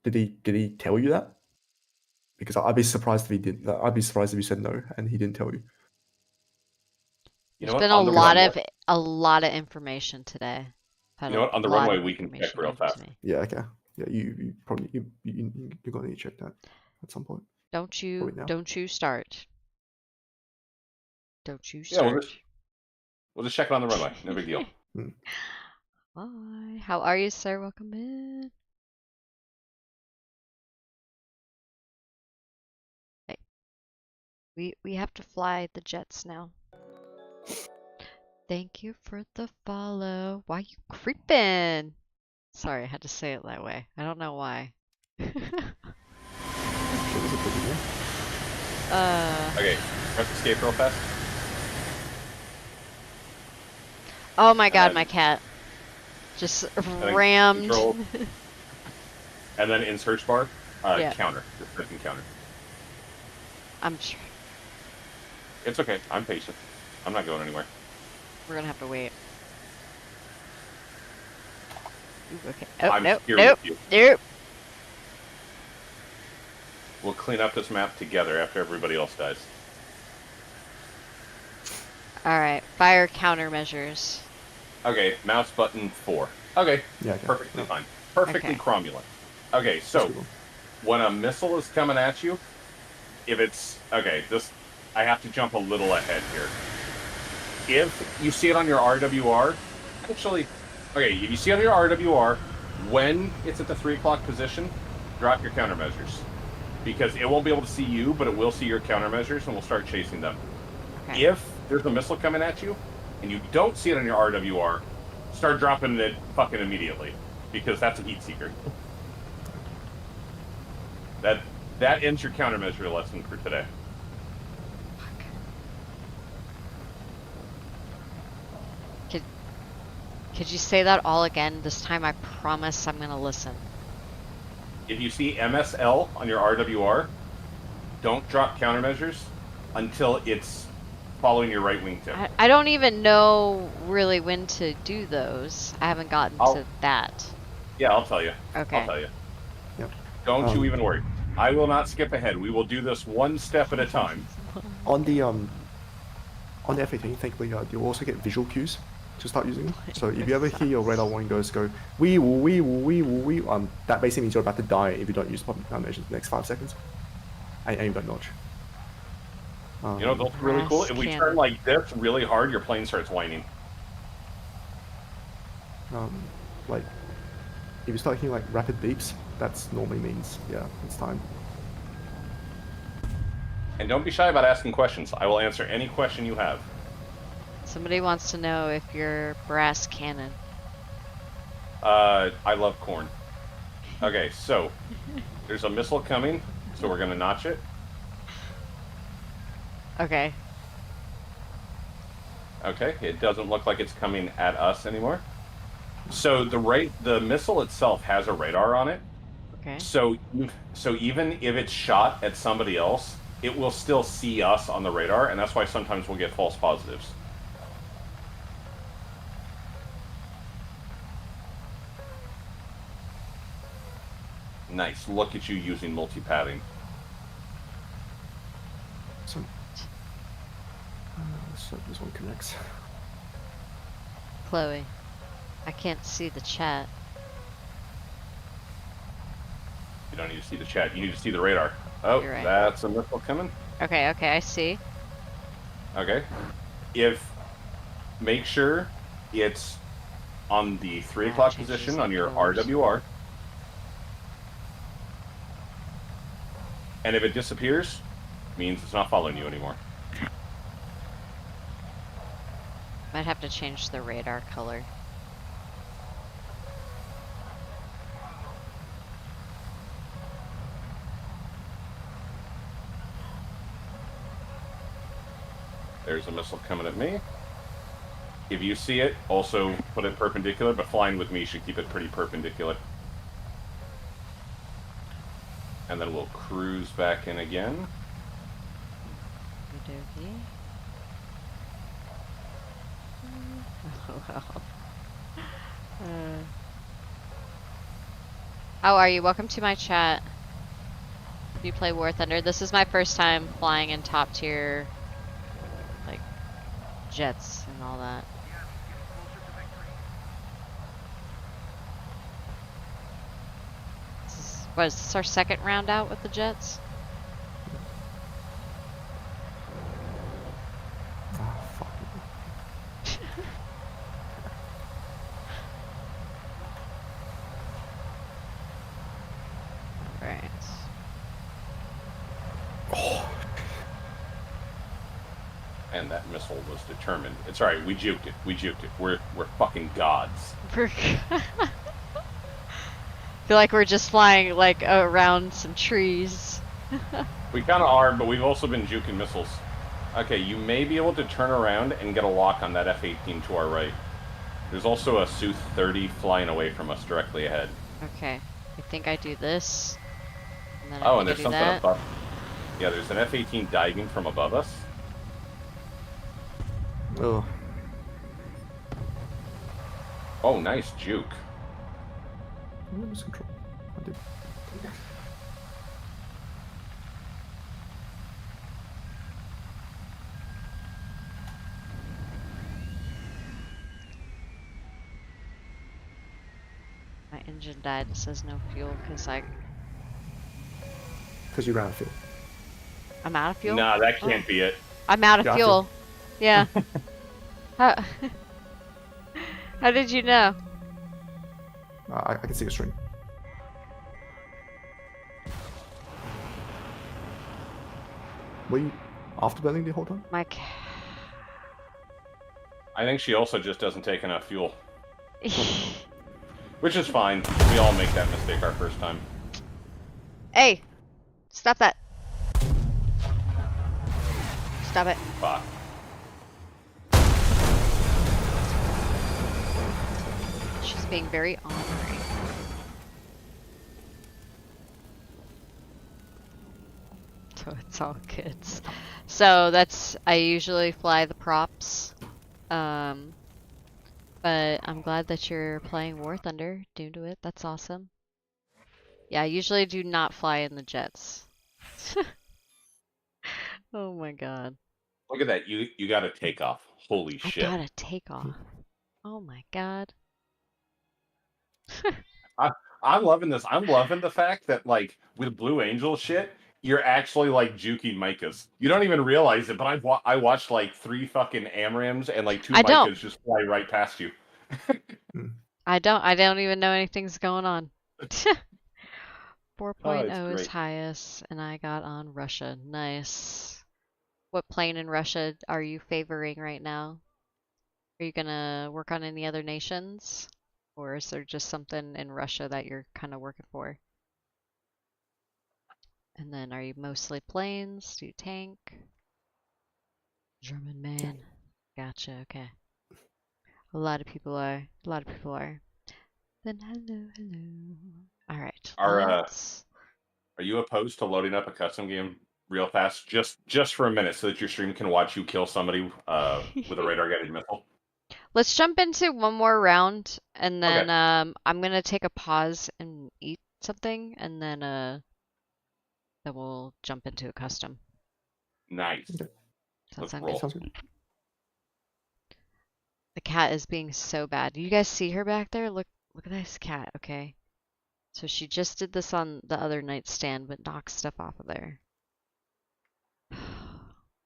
Did he tell you that? Because I'd be surprised if he didn't. I'd be surprised if he said no and he didn't tell you. You There's know what? been On the runway- a lot of information today. You know what? On the runway, we can check real fast. Yeah, okay. Yeah, you probably you're gonna need to check that at some point. Don't you Probably now. don't you start. Don't you Yeah, start. we'll just check it on the runway. No big deal. Hi. How are you, sir? Welcome in. Hey. We have to fly the jets now. Thank you for the follow. Why you creeping? Sorry, I had to say it that way. I don't know why. Okay, press escape real fast. Oh my god, then- my cat. Just then rammed. control. And then in search bar, Yeah. counter. Just pressing counter. I'm sure It's okay. I'm patient. I'm not going anywhere. we're gonna have to wait. Ooh, okay. Oh, I'm nope, here nope, with you. nope. We'll clean up this map together after everybody else dies. Alright, fire countermeasures. Okay, mouse button 4. Okay, Yeah, okay. perfectly fine. Perfectly Okay. cromulent. Okay, so when a missile is coming at you, if it's okay, I have to jump a little ahead here. If you see it on your RWR, actually, okay, if you see it on your RWR, when it's at the 3 o'clock position, drop your countermeasures. Because it won't be able to see you, but it will see your countermeasures and will start chasing them. Okay. If there's a missile coming at you, and you don't see it on your RWR, start dropping it fucking immediately. Because that's a heat seeker. That ends your countermeasure lesson for today. Could you say that all again? This time I promise I'm gonna listen. If you see MSL on your RWR, don't drop countermeasures until it's following your right wingtip. I don't even know really when to do those. I haven't gotten to that. Yeah, I'll tell you. Okay. I'll tell you. Yep. Don't you even worry. I will not skip ahead. We will do this one step at a time. On the F-18, thankfully, you'll also get visual cues to start using. So if you ever hear your radar warning go, wee woo, wee woo, wee woo, wee, that basically means you're about to die if you don't use public countermeasures in the next 5 seconds. And you don't notch. You know, that's really cool. If we turn like this really hard, your plane starts whining. Like, if you start hearing like rapid beeps, that normally means, yeah, it's time. And don't be shy about asking questions. I will answer any question you have. Somebody wants to know if you're brass cannon. I love corn. Okay, so there's a missile coming, so we're gonna notch it. Okay. Okay, it doesn't look like it's coming at us anymore. So the missile itself has a radar on it. Okay. So even if it's shot at somebody else, it will still see us on the radar, and that's why sometimes we'll get false positives. Nice. Look at you using multi-padding. So this one connects. Chloe, I can't see the chat. You don't need to see the chat. You need to see the radar. Oh, You're right. That's a missile coming. Okay, okay, I see. Okay. Make sure It's on the 3 Yeah, o'clock changes position the on your colors. RWR. And if it disappears, means it's not following you anymore. Might have to change the radar color. There's a missile coming at me. If you see it, also put it perpendicular, but flying with me should keep it pretty perpendicular. And then we'll cruise back in again. Okey-dokey. Oh, well. How are you? Welcome to my chat. Do you play War Thunder? This is my first time flying in top tier, like, jets and all that. Was this our second round out with the jets? Ah, fuck. Right. Oh, And that missile was determined. It's alright, we juked it. We juked it. We're fucking gods. Feel like we're just flying like around some trees. We kind of are, but we've also been juking missiles. Okay, you may be able to turn around and get a lock on that F-18 to our right. There's also a Su-30 flying away from us directly ahead. Okay, I think I do this. And then Oh, I and think there's I do something that. above. Yeah, there's an F-18 diving from above us. ugh. Oh, nice juke. I lose control. I did. My engine died. It says no fuel because Because you ran out of fuel. I'm out of fuel. Nah, that Oh. can't be it. I'm out of You're out of fuel. Yeah. how, how did you know? I can see a string. Were you afterburning the whole time? Mike. I think she also just doesn't take enough fuel. Which is fine. We all make that mistake our first time. Hey! Stop that. Stop it. Fuck. She's being very honorary. So it's all good. So that's, I usually fly the props. But I'm glad that you're playing War Thunder. Due to it. That's awesome. Yeah, I usually do not fly in the jets. Oh my god. Look at that. You got a takeoff. Holy I shit. got a takeoff. Oh my god. I'm loving this. I'm loving the fact that, like, with Blue Angel shit, you're actually, like, juking Micahs. You don't even realize it, but I watched, like, 3 fucking AMRAMs and, like, 2 I don't. Micahs just fly right past you. I don't even know anything's going on. 4.0 it's is great. highest, and I got on Russia. Nice. What plane in Russia are you favoring right now? Are you gonna work on any other nations? Or is there just something in Russia that you're kind of working for? And then are you mostly planes? Do you tank? German man. Gotcha, okay. A lot of people are. A lot of people are. Then hello, hello. Alright, let's... Are you opposed to loading up a custom game real fast, just for a minute, so that your stream can watch you kill somebody with a radar-guided missile? Let's jump into one more round, and then Okay. I'm gonna take a pause and eat something, and then we'll jump into a custom. Nice. Okay. Sounds Let's roll. Sounds good. The cat is being so bad. Do you guys see her back there? Look at this cat, okay? So she just did this on the other nightstand, but knocked stuff off of there.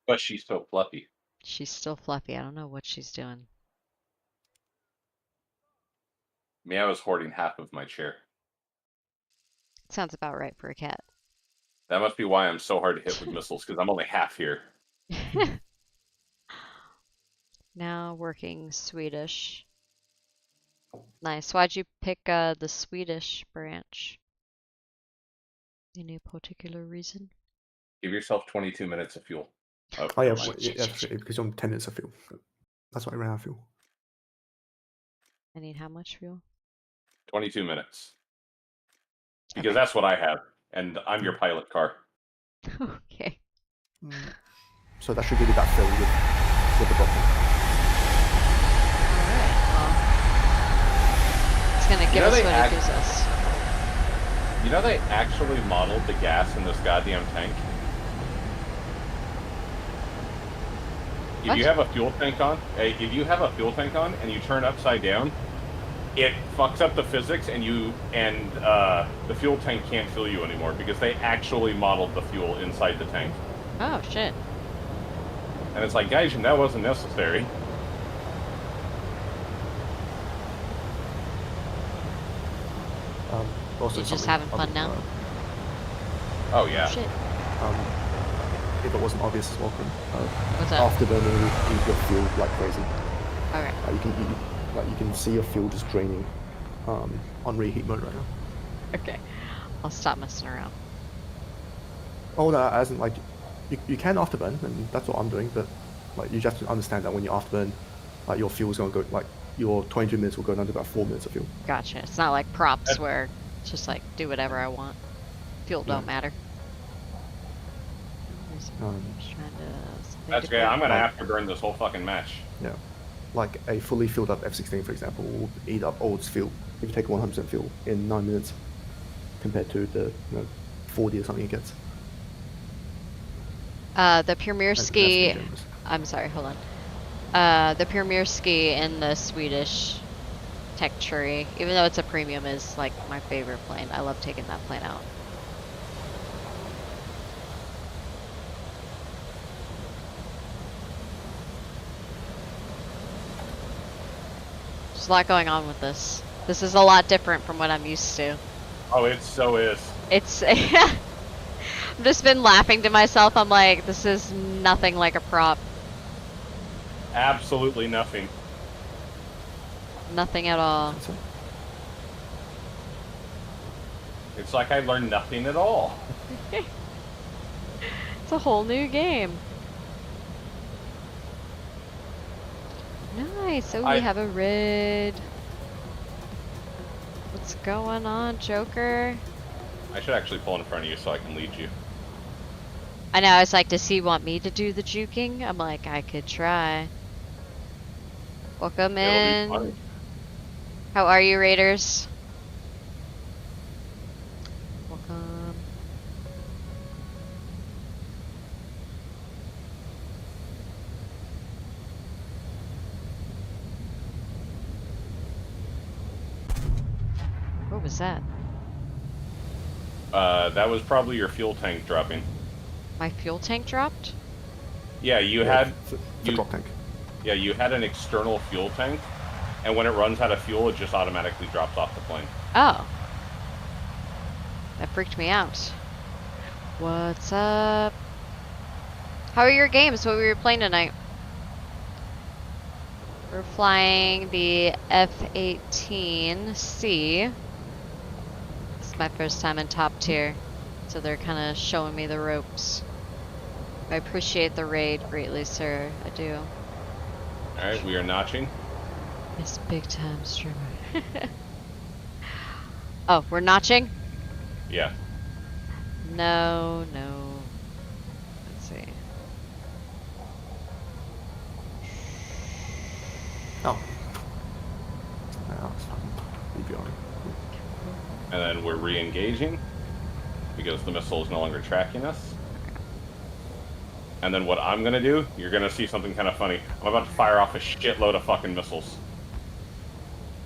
But she's so fluffy. She's still fluffy. I don't know what she's doing. Meow is hoarding half of my chair. Sounds about right for a cat. That must be why I'm so hard to hit with missiles, because I'm only half here. Now working Swedish. Nice. Why'd you pick the Swedish branch? Any particular reason? Give yourself 22 minutes of fuel. Oh yeah, never mind. because you're on 10 minutes of fuel. That's why I ran out of fuel. I need how much fuel? 22 minutes. Because Okay. that's what I have, and I'm your pilot car. Okay. So that should give you that fill with the bottom. Alright, well. It's gonna give us what it gives us. You know they actually modeled the gas in this goddamn tank? If you have a fuel tank on, and you turn upside down, it fucks up the physics, and the fuel tank can't fill you anymore because they actually modeled the fuel inside the tank. Oh shit. And it's like, guys, that wasn't necessary. Also, You're just having fun now? Oh yeah. Shit. If it wasn't obvious as well, What's that? afterburning you your fuel like crazy. Okay. You can see your fuel just draining on reheat mode right now. Okay. I'll stop messing around. Oh, no, as in like you can afterburn, and that's what I'm doing. But like you just have to understand that when you afterburn, like your fuel's gonna go like your 22 minutes will go down to about 4 minutes of fuel. Gotcha. It's not like props where it's just like do whatever I want. Fuel don't matter. That's okay. I'm gonna have to burn this whole fucking match. Yeah, like a fully filled up F-16, for example, will eat up all its fuel if you take 100% fuel in 9 minutes, compared to the 40 or something it gets. The Premierski. I'm sorry. Hold on. The Premierski in the Swedish tech tree, even though it's a premium, is like my favorite plane. I love taking that plane out. There's a lot going on with this. This is a lot different from what I'm used to. Oh, it so is. It's I've just been laughing to myself. I'm like, this is nothing like a prop. Absolutely nothing. Nothing at all. It's like I learned nothing at all. It's a whole new game. Nice. So we have a red. What's going on, Joker? I should actually pull in front of you so I can lead you. I know. It's like, does he want me to do the juking? I'm like, I could try. Welcome in. How are you, Raiders? Welcome. What was that? That was probably your fuel tank dropping. My fuel tank dropped? Yeah, you had the drop tank. Yeah, you had an external fuel tank, and when it runs out of fuel, it just automatically drops off the plane. Oh. That freaked me out. What's up? How are your games? What were you playing tonight? We're flying the F-18C. This is my first time in top tier, so they're kind of showing me the ropes. I appreciate the raid greatly, sir. I do. Alright, we are notching. It's big time streamer. Oh, we're notching? Yeah. No. Let's see. Oh. It's fine. Leave you on. And then we're re-engaging because the missile is no longer tracking us. And then what I'm gonna do, you're gonna see something kind of funny. I'm about to fire off a shitload of fucking missiles.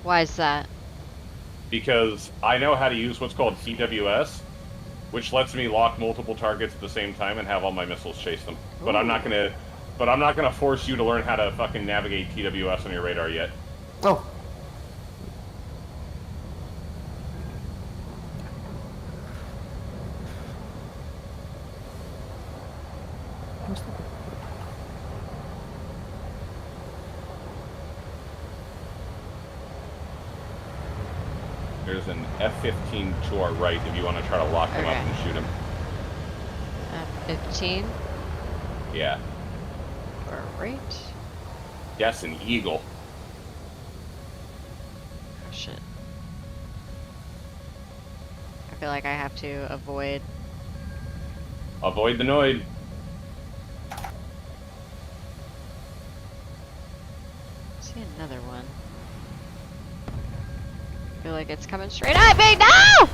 Why is that? Because I know how to use what's called TWS, which lets me lock multiple targets at the same time and have all my missiles chase them. Ooh. But I'm not gonna force you to learn how to fucking navigate TWS on your radar yet. Oh. There's an F-15 to our right if you want to try to lock him up Okay. and shoot him. 15 Yeah. or right? Yes, an Eagle. Oh shit. I feel like I have to avoid. Avoid the Noid. See another one. I feel like it's coming straight at me. No!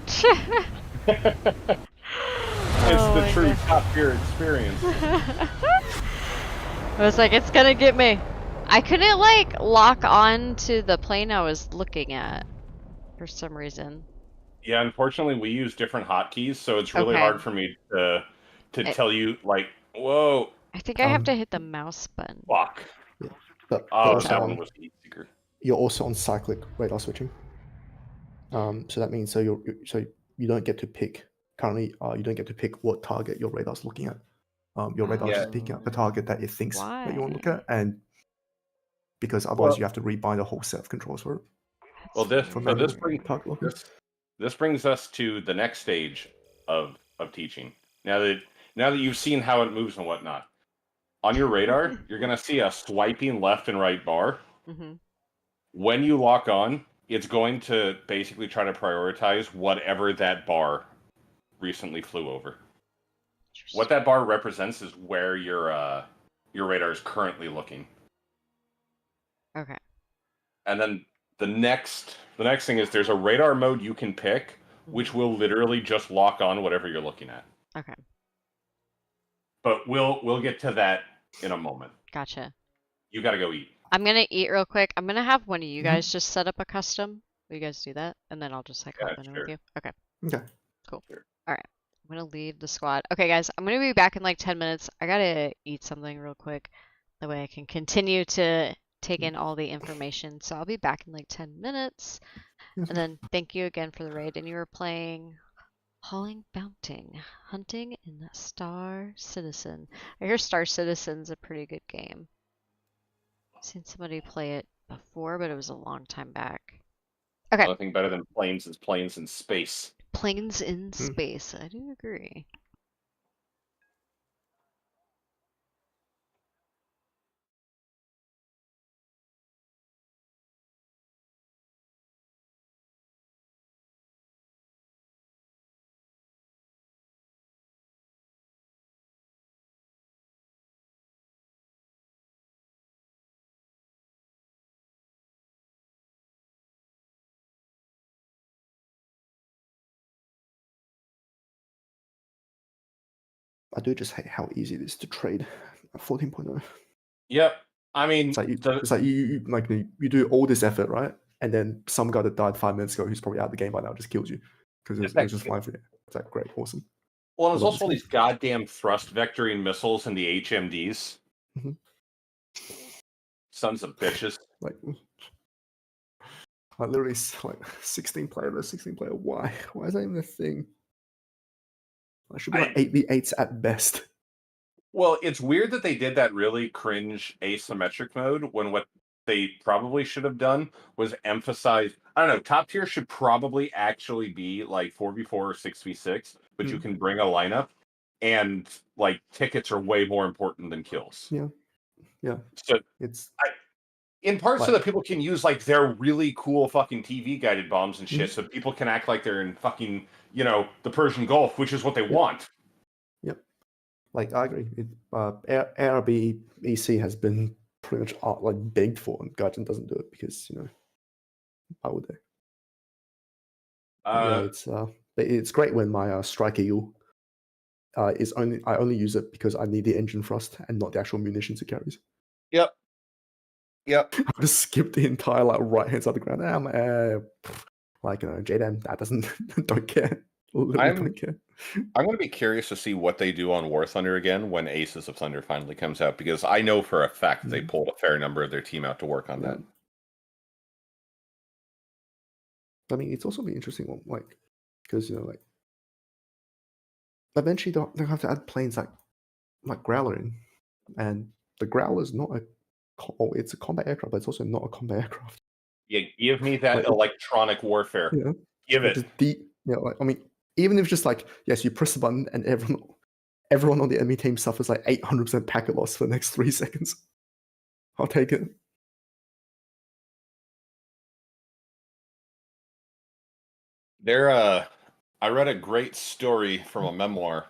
It's Oh the my true God. Top Gear experience. I was like, it's gonna get me. I couldn't like lock on to the plane I was looking at for some reason. Yeah, unfortunately, we use different hotkeys, so it's really Okay. hard for me to tell you, like, whoa, I think I have to hit the mouse button. fuck. Yeah. But Oh, also that one was heat seeker. you're also on cyclic radar switching. So that means so you don't get to pick currently. You don't get to pick what target your radar's looking at. Your radar's Yeah. just picking up the target that it thinks that you want to look Why? at, and because otherwise you have to rebind a whole set of controls for it. Well, this For so manual this brings target locking. this brings us to the next stage of teaching. Now that you've seen how it moves and whatnot, on your radar, you're gonna see a swiping left and right bar. Mm-hmm. When you lock on, it's going to basically try to prioritize whatever that bar recently flew over. What that bar represents is where your radar is currently looking. Okay. And then the next thing is there's a radar mode you can pick, which will literally just lock on whatever you're looking at. Okay. But we'll get to that in a moment. Gotcha. You got to go eat. I'm gonna eat real quick. I'm gonna have one of you guys just set up a custom. Will you guys do that? And then I'll just like hop in with you. Okay. Okay. Cool. Sure. All right. I'm gonna leave the squad. Okay, guys. I'm gonna be back in like 10 minutes. I gotta eat something real quick. That way I can continue to take in all the information. So I'll be back in like 10 minutes. And then thank you again for the raid. And you were playing Hauling Bounting, Hunting in the Star Citizen. I hear Star Citizen's a pretty good game. I've seen somebody play it before, but it was a long time back. Okay. Nothing better than planes is planes in space. Planes in space. I do agree. I do just hate how easy it is to trade a 14.0. Yep. I mean, it's like you do all this effort, right? And then some guy that died 5 minutes ago, who's probably out of the game by now, just kills you because it was just flying for you. It's like great, awesome. Well, there's also all these goddamn thrust vectoring missiles and the HMDs. Mm-hmm. Sons of bitches. Like literally, like 16 player versus 16 player. Why? Why is that even a thing? I should be like 8v8s at best. Well, it's weird that they did that really cringe asymmetric mode when what they probably should have done was emphasize. I don't know. Top tier should probably actually be like 4v4 or 6v6, but you can bring a lineup, and like tickets are way more important than kills. Yeah. So it's in part so that people can use like their really cool fucking TV guided bombs and shit, so people can act like they're in fucking the Persian Gulf, which is what they want. Yep. Like I agree. ARB EC has been pretty much like begged for, and Gaijin doesn't do it because why would they? It's great when my Strike Eagle I only use it because I need the engine thrust and not the actual munitions it carries. Yep. I just skip the entire like right hand side of the ground. JDAM that doesn't don't care. Don't care. I'm going to be curious to see what they do on War Thunder again when Aces of Thunder finally comes out, because I know for a fact they pulled a fair number of their team out to work on that. I mean, it's also be interesting one, like, because eventually they'll have to add planes like Growler in, and the Growler is not it's a combat aircraft, but it's also not a combat aircraft. Yeah, give me that Like, electronic warfare. you know, Give it. just like, I mean, even if just like, yes, you press the button and everyone on the enemy team suffers like 800% packet loss for the next 3 seconds. I'll take it. I read a great story from a memoir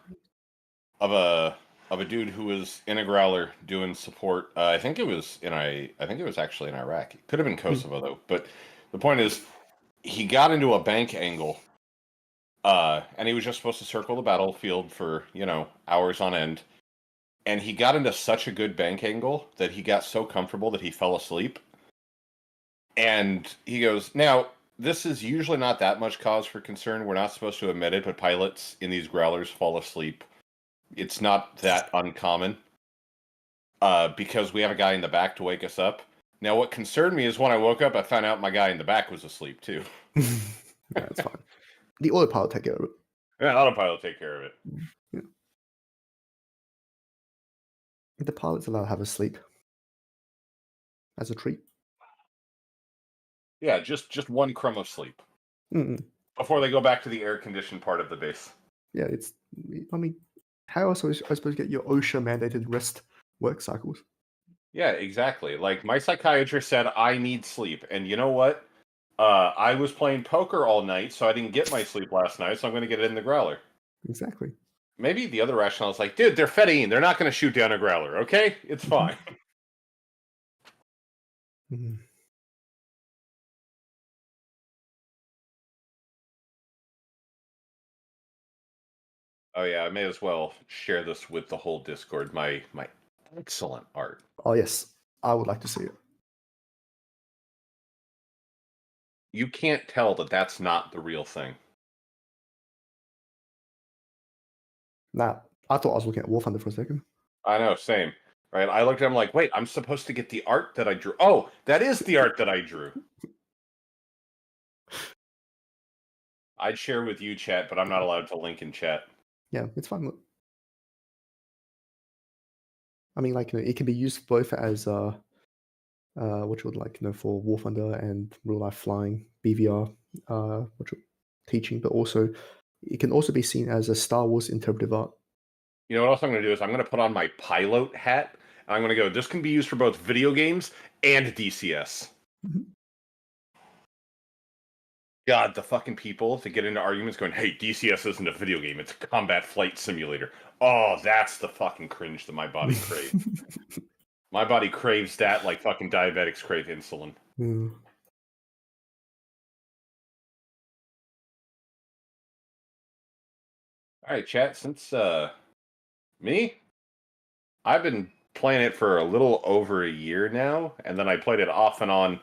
of a dude who was in a growler doing support. I think it was actually in Iraq. It could have been Kosovo though. But the point is, he got into a bank angle, and he was just supposed to circle the battlefield for hours on end. And he got into such a good bank angle that he got so comfortable that he fell asleep. And he goes, now, this is usually not that much cause for concern. We're not supposed to admit it, but pilots in these growlers fall asleep. It's not that uncommon, because we have a guy in the back to wake us up. Now, what concerned me is when I woke up, I found out my guy in the back was asleep, too. That's fine. The autopilot take care of it. Yeah, autopilot take care of it. Yeah. The pilot's allowed to have a sleep as a treat. Yeah, just one crumb of sleep. Before they go back to the air-conditioned part of the base. Yeah, I mean, how else are you supposed to get your OSHA-mandated rest work cycles? Yeah, exactly. Like, my psychiatrist said I need sleep, and you know what? I was playing poker all night, so I didn't get my sleep last night, so I'm going to get it in the growler. Exactly. Maybe the other rationale is like, dude, they're Fedayeen. They're not going to shoot down a growler, okay? It's fine. Oh yeah, I may as well share this with the whole Discord. My excellent art. Oh yes, I would like to see it. You can't tell that that's not the real thing. Nah, I thought I was looking at Warthunder for a second. I know, same. Right? I looked at him like, wait, I'm supposed to get the art that I drew. Oh, that is the art that I drew. I'd share with you, chat, but I'm not allowed to link in chat. Yeah, it's fine. Look. I mean, like, it can be used both as what you would like, for War Thunder and real life flying, BVR, teaching, but also it can also be seen as a Star Wars interpretive art. You know what else I'm going to do is I'm going to put on my pilot hat, and I'm going to go, this can be used for both video games and DCS. God, the fucking people that get into arguments going, hey, DCS isn't a video game, it's a combat flight simulator. Oh, that's the fucking cringe that my body craves. My body craves that like fucking diabetics crave insulin. Alright, chat, since, me? I've been playing it for a little over a year now, and then I played it off and on,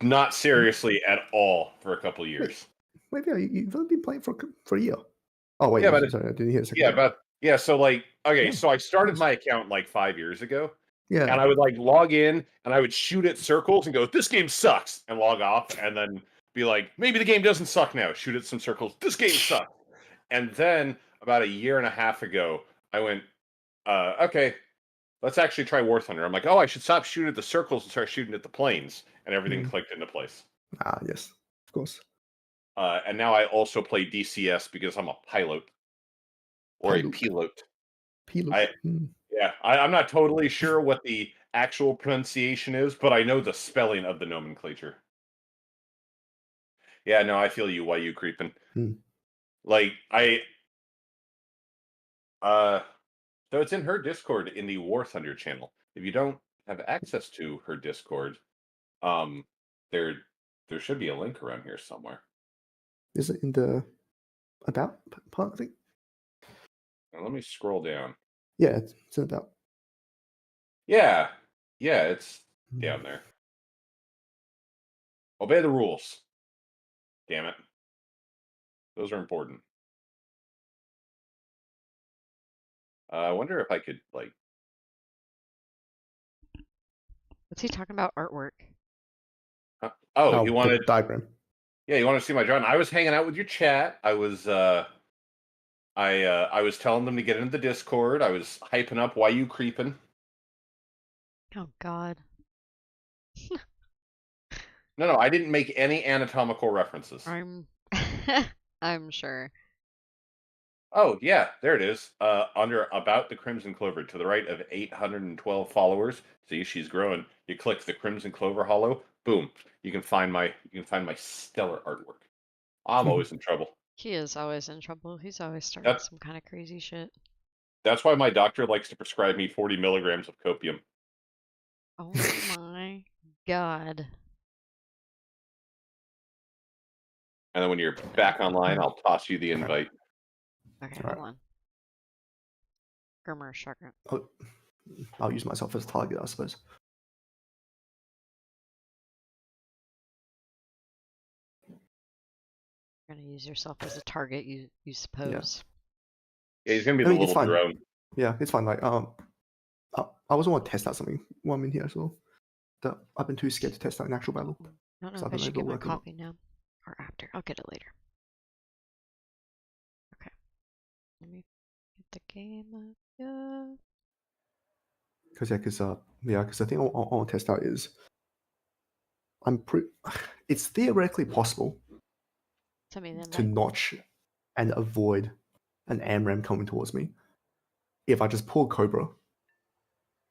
not seriously at all, for a couple years. Wait, yeah, you've only been playing for a year. Oh wait, yeah, but sorry, I didn't hear a second. So like, okay, so I started my account like 5 years ago. Yeah. And I would like log in and I would shoot at circles and go, this game sucks, and log off, and then be like, maybe the game doesn't suck now. Shoot at some circles. This game sucks. And then about a year and a half ago, I went, okay, let's actually try War Thunder. I'm like, oh, I should stop shooting at the circles and start shooting at the planes. And everything clicked into place. Ah, yes, of course. And now I also play DCS because I'm a pilot. Or a pilot. Yeah, I'm not totally sure what the actual pronunciation is, but I know the spelling of the nomenclature. Yeah, no, I feel you. Why you creeping? Like, so it's in her Discord in the War Thunder channel. If you don't have access to her Discord, there should be a link around here somewhere. Is it in the about part, I think? Now, let me scroll down. Yeah, it's in about. Yeah, it's down there. Obey the rules. Damn it. Those are important. I wonder if I could, like... What's he talking about? Artwork? Oh, you wanted... diagram. Yeah, you want to see my drawing? I was hanging out with your chat. I was I was telling them to get into the Discord. I was hyping up why you creeping. Oh God. No, I didn't make any anatomical references. I'm sure. Oh, yeah, there it is. Under About the Crimson Clover, to the right of 812 followers. See, she's growing. You click the Crimson Clover hollow, boom. You can find my stellar artwork. I'm always in trouble. He is always in trouble. He's always starting That's some kind of crazy shit. that's why my doctor likes to prescribe me 40 milligrams of copium. Oh my god. And then when you're back online, I'll toss you the invite. Okay, Alright. hold on. Grimmer Chakra. I'll use myself as a target, I suppose. You're gonna use yourself as a target, you suppose. Yeah, he's gonna be I the mean, it's little fine. drone. Yeah, it's fine. Like, I also want to test out something while I'm in here as well. That I've been too scared to test out in actual battle. I don't know So I if I don't know should if get it'll my work or not. coffee now or after. I'll get it later. Okay. Let me get the game up. Yeah. Because the thing I want to test out is it's theoretically possible Tell me then. to notch and avoid an AMRAM coming towards me if I just pull Cobra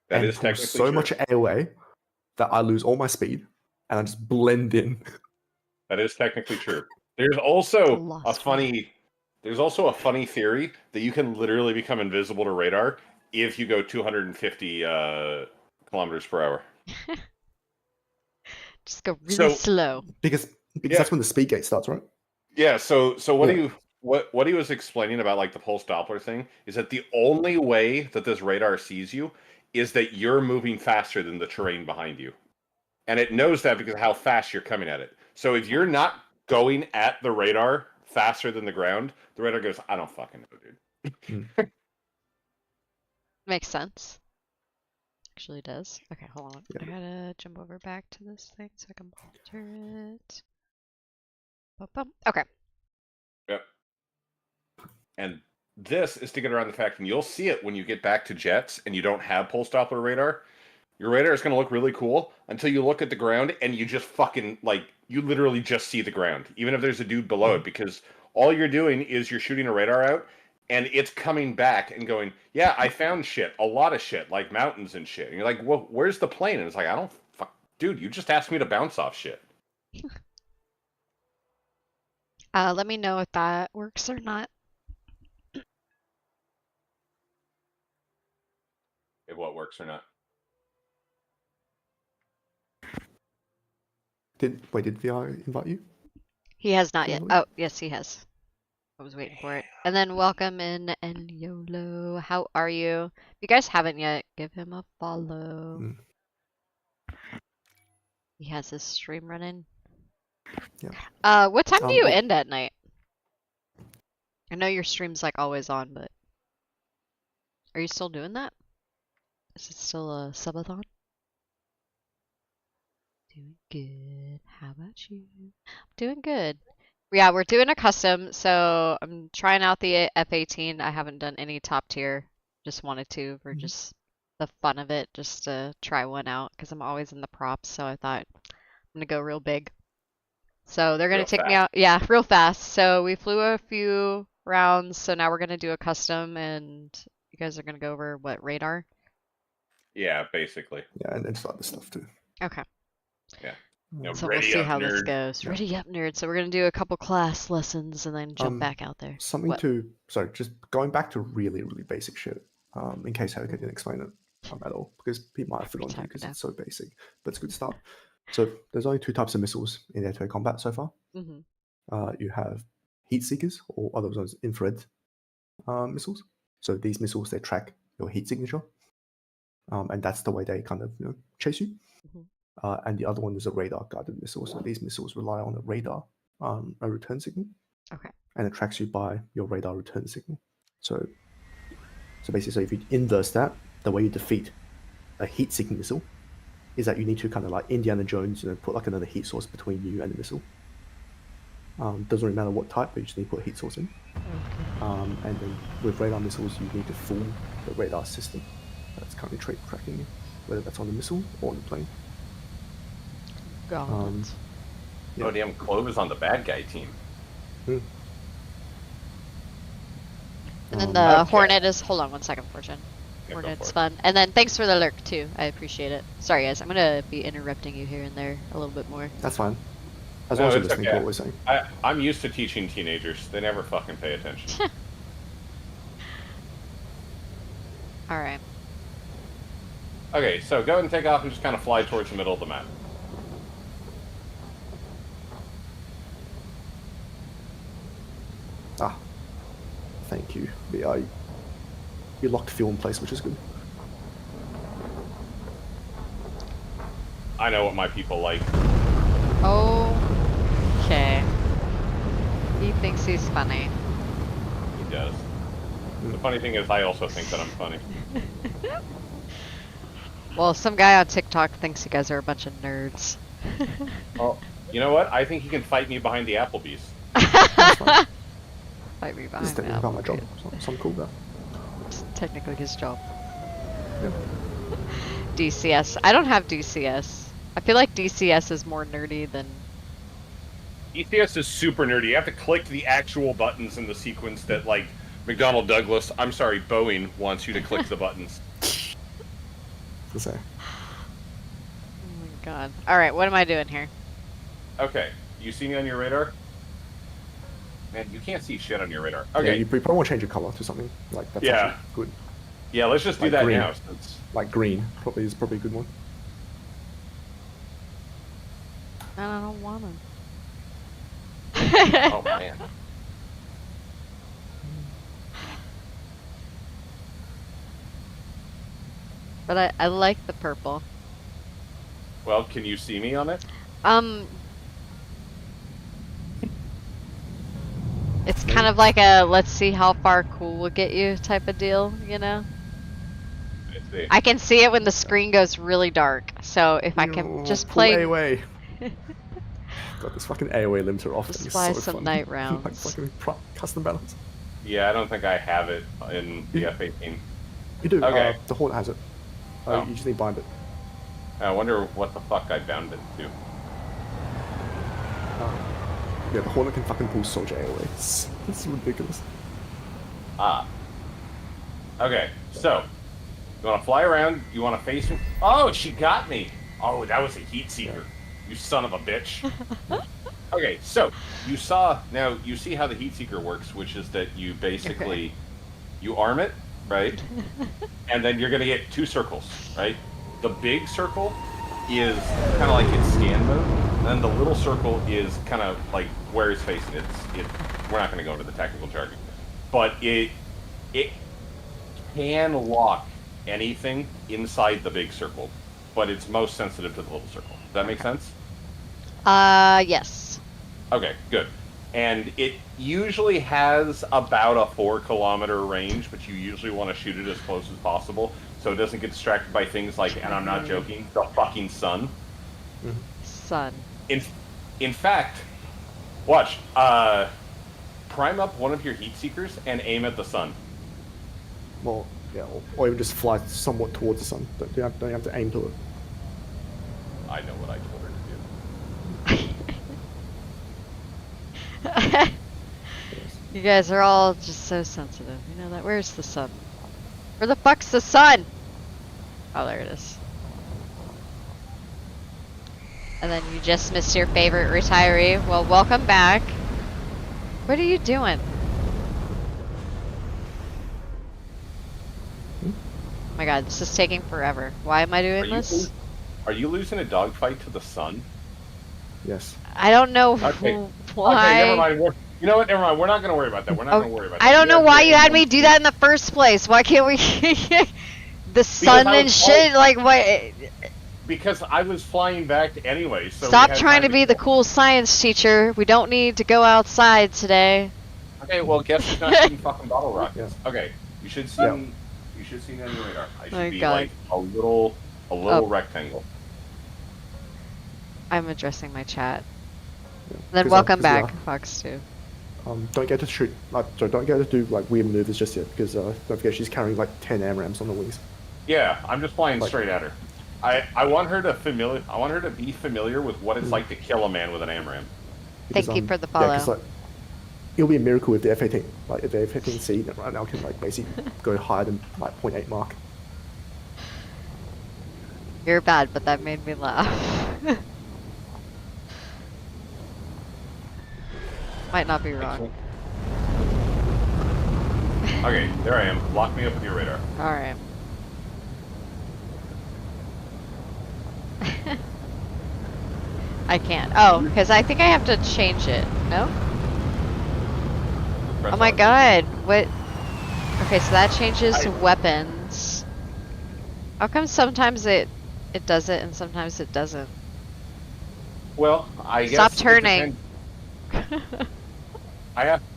That and is pull technically so true. much AOA that I lose all my speed and I just blend in. That is technically true. There's also a Lost funny theory that you can literally become invisible to radar if you go 250 kilometers per hour. Just go really So- slow. Because Yeah. that's when the speed gate starts, right? Yeah, so what Yeah. do you what he was explaining about like the pulse Doppler thing is that the only way that this radar sees you is that you're moving faster than the terrain behind you. And it knows that because of how fast you're coming at it. So if you're not going at the radar faster than the ground, the radar goes, I don't fucking know, dude. Makes sense. Actually does. Okay, hold on. Yeah. I gotta jump over back to this thing so I can alter it. Bum. Okay. Yep. And this is to get around the fact, and you'll see it when you get back to jets and you don't have pulse Doppler radar. Your radar is going to look really cool until you look at the ground and you just fucking, like, you literally just see the ground, even if there's a dude below it, because all you're doing is you're shooting a radar out and it's coming back and going, yeah, I found shit, a lot of shit, like mountains and shit. And you're like, well, where's the plane? And it's like, I don't, dude, you just asked me to bounce off shit. Let me know if that works or not. If what works or not. Did VR invite you? He has not yet. Really? Oh, yes, he has. I was waiting for it. And then welcome in and YOLO. How are you? If you guys haven't yet, give him a follow. He has his stream running. Yeah. What time do you Oh. end at night? I know your stream's like always on, but are you still doing that? Is it still a subathon? Doing good. How about you? Doing good. Yeah, we're doing a custom, so I'm trying out the F-18. I haven't done any top tier. Just wanted to for just the fun of it, just to try one out, because I'm always in the props, so I thought I'm gonna go real big. So they're gonna Real take me fast. out, yeah, real fast. So we flew a few rounds, so now we're gonna do a custom, and you guys are gonna go over what radar? Yeah, basically. Yeah, and just other stuff too. Okay. Yeah. You know, So we'll ready see up, how this nerd. goes. Yeah. Ready up, nerd. So we're gonna do a couple class lessons and then jump back out there. Something What? so just going back to really, really basic shit. In case Erica didn't explain it at all, because he might have forgotten because it's so basic, but it's a good start. So there's only two types of missiles in air-to-air combat so far. Mm-hmm. You have heat seekers, or otherwise known as infrared missiles. So these missiles, they track your heat signature, and that's the way they kind of chase you. Mm-hmm. And the other one is a radar-guided missile. So these missiles rely on a radar, a return signal. Okay. And it tracks you by your radar return signal. So basically, so if you inverse that, the way you defeat a heat-seeking missile is that you need to kind of like Indiana Jones, put like another heat source between you and the missile. Doesn't really matter what type, but you just need to put a heat source in. Okay. And then with radar missiles, you need to fool the radar system that's currently tracking you, whether that's on the missile or on the plane. Got it. Yeah. Oh damn, Clove is on the bad guy team. Hmm. And then Um, the Okay. Hornet is. Hold on one second, Fortune. Yeah, go Hornet's for it. fun. And then thanks for the lurk too. I appreciate it. Sorry guys, I'm gonna be interrupting you here and there a little bit more. That's fine. As No, long as you're it's listening to okay. what we're saying. I'm used to teaching teenagers. They never fucking pay attention. All right. Okay, so go ahead and take off and just kind of fly towards the middle of the map. Ah, thank you. Yeah, you locked fuel in place, which is good. I know what my people like. Okay. He thinks he's funny. He does. The funny thing is, I also think that I'm funny. Well, some guy on TikTok thinks you guys are a bunch of nerds. Well, you know what? I think he can fight me behind the Applebee's. That's fine. Fight me This behind is technically about my job. Applebee's. So I'm cool with that. It's technically his job. Yeah. DCS. I don't have DCS. I feel like DCS is more nerdy than. ECS is super nerdy. You have to click the actual buttons in the sequence that, like, McDonnell Douglas, I'm sorry, Boeing wants you to click the buttons. To say. Oh my god. Alright, what am I doing here? Okay, you see me on your radar? Man, you can't see shit on your radar. Yeah, Okay, you probably want to change your color to something like that's Yeah. actually good. yeah, let's just do Like that green. now. Since... Like green is probably a good one. I don't want to. Oh, man. But I like the purple. Well, can you see me on it? It's kind of like a let's see how far cool will get you type of deal, you know? I see. I can see it when the screen goes really dark. So if I can just play. AOA. God, this fucking AOA limiter off Just thing is fly so some fun. night Like rounds. fucking custom battles. Yeah, I don't think I have it in the You- F-18. You do. Okay. The Hornet has it. Oh. You just need to bind it. I wonder what the fuck I bound it to. Yeah, the Hornet can fucking pull Soldier AOA. It's ridiculous. Ah. Okay, so you want to fly around? You want to face me? Oh, she got me. Oh, that was a heat seeker. You son of a bitch. Okay, so you see how the heat seeker works, which is that you basically you arm it, right? And then you're gonna get two circles, right? The big circle is kind of like its scan mode, and then the little circle is kind of like where it's facing. We're not gonna go into the technical jargon, but it can lock anything inside the big circle, but it's most sensitive to the little circle. Does that make sense? Yes. Okay, good. And it usually has about a 4-kilometer range, but you usually want to shoot it as close as possible so it doesn't get distracted by things like, and I'm not joking, the fucking sun. Sun. In fact, watch. Prime up one of your heat seekers and aim at the sun. Well, yeah, or even just fly somewhat towards the sun. Don't have to aim to it. I know what I told her to do. You guys are all just so sensitive. You know that? Where's the sun? Where the fuck's the sun? Oh, there it is. And then you just missed your favorite retiree. Well, welcome back. What are you doing? Oh my god, this is taking forever. Why am I doing this? Are you losing a dogfight to the sun? Yes. I don't know Okay. why. Okay, never mind. You know what? Never mind. We're not going to worry about that. We're not going to worry about that. I don't know why you had me do do that in the first place. Why can't we? The sun I and was shit. Like what? Because I was flying back anyway. So we Stop had trying to time be the cool science teacher. We don't need to go outside today. Okay, well, guess who's not shooting fucking bottle rockets? Yeah. Okay, you should see. You should see me on your radar. I should My be God. like a little rectangle. I'm addressing my chat. Yeah. Then 'Cause, welcome 'cause, back, Fox 2. Don't get to shoot. Sorry, don't get to do like weird maneuvers just yet, because don't forget she's carrying like 10 AMRAMs on the wings. Yeah, I'm just flying Like- straight at her. I want her to be familiar with what it's Mm. like to kill a man with an AMRAAM. Because, Thank you for the yeah, because follow. like it'll be a miracle if the F-18, like if the F-18C right now can like basically go higher than like 0.8 mark. You're bad, but that made me laugh. Might not be wrong. Okay, there I am. Lock me up with your radar. All right. I can't. Oh, because I think I have to change it. No? Press Oh my R. god. What? Okay, so that changes I- weapons. How come sometimes it does it and sometimes it doesn't? Well, I Stop guess it turning. depends.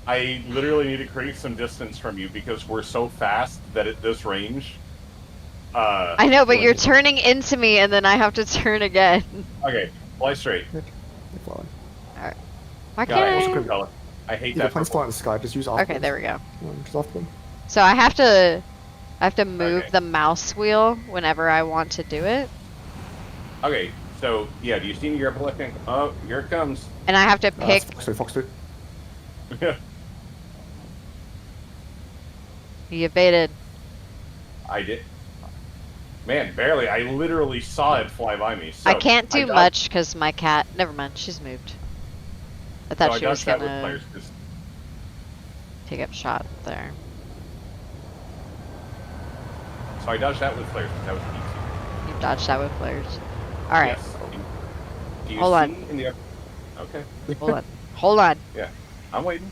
I literally need to create some distance from you because we're so fast that at this range. I know, but Well, you're yeah. turning into me and then I have to turn again. Okay, fly straight. They're flying. Alright. Why God, I hate can't the I? color. I hate If the that plane's purple. flying in the sky, just use after Okay, there we go. Just after them. So I have to move Okay. the mouse wheel whenever I want to do it. Okay, so yeah, do you see me? You're looking. Oh, here it comes. And I have to pick. Fox 2. You evaded. I did. Man, barely. I literally saw it fly by me. So I can't do dodged- much because my cat. Never mind, she's moved. I thought so she was dodged that with gonna flares, 'cause- take up shot there. So I dodged that with flares. That was easy. You dodged that with flares. All right, Yes. Do you Hold see on. in the? Okay. hold on, hold on. I'm waiting.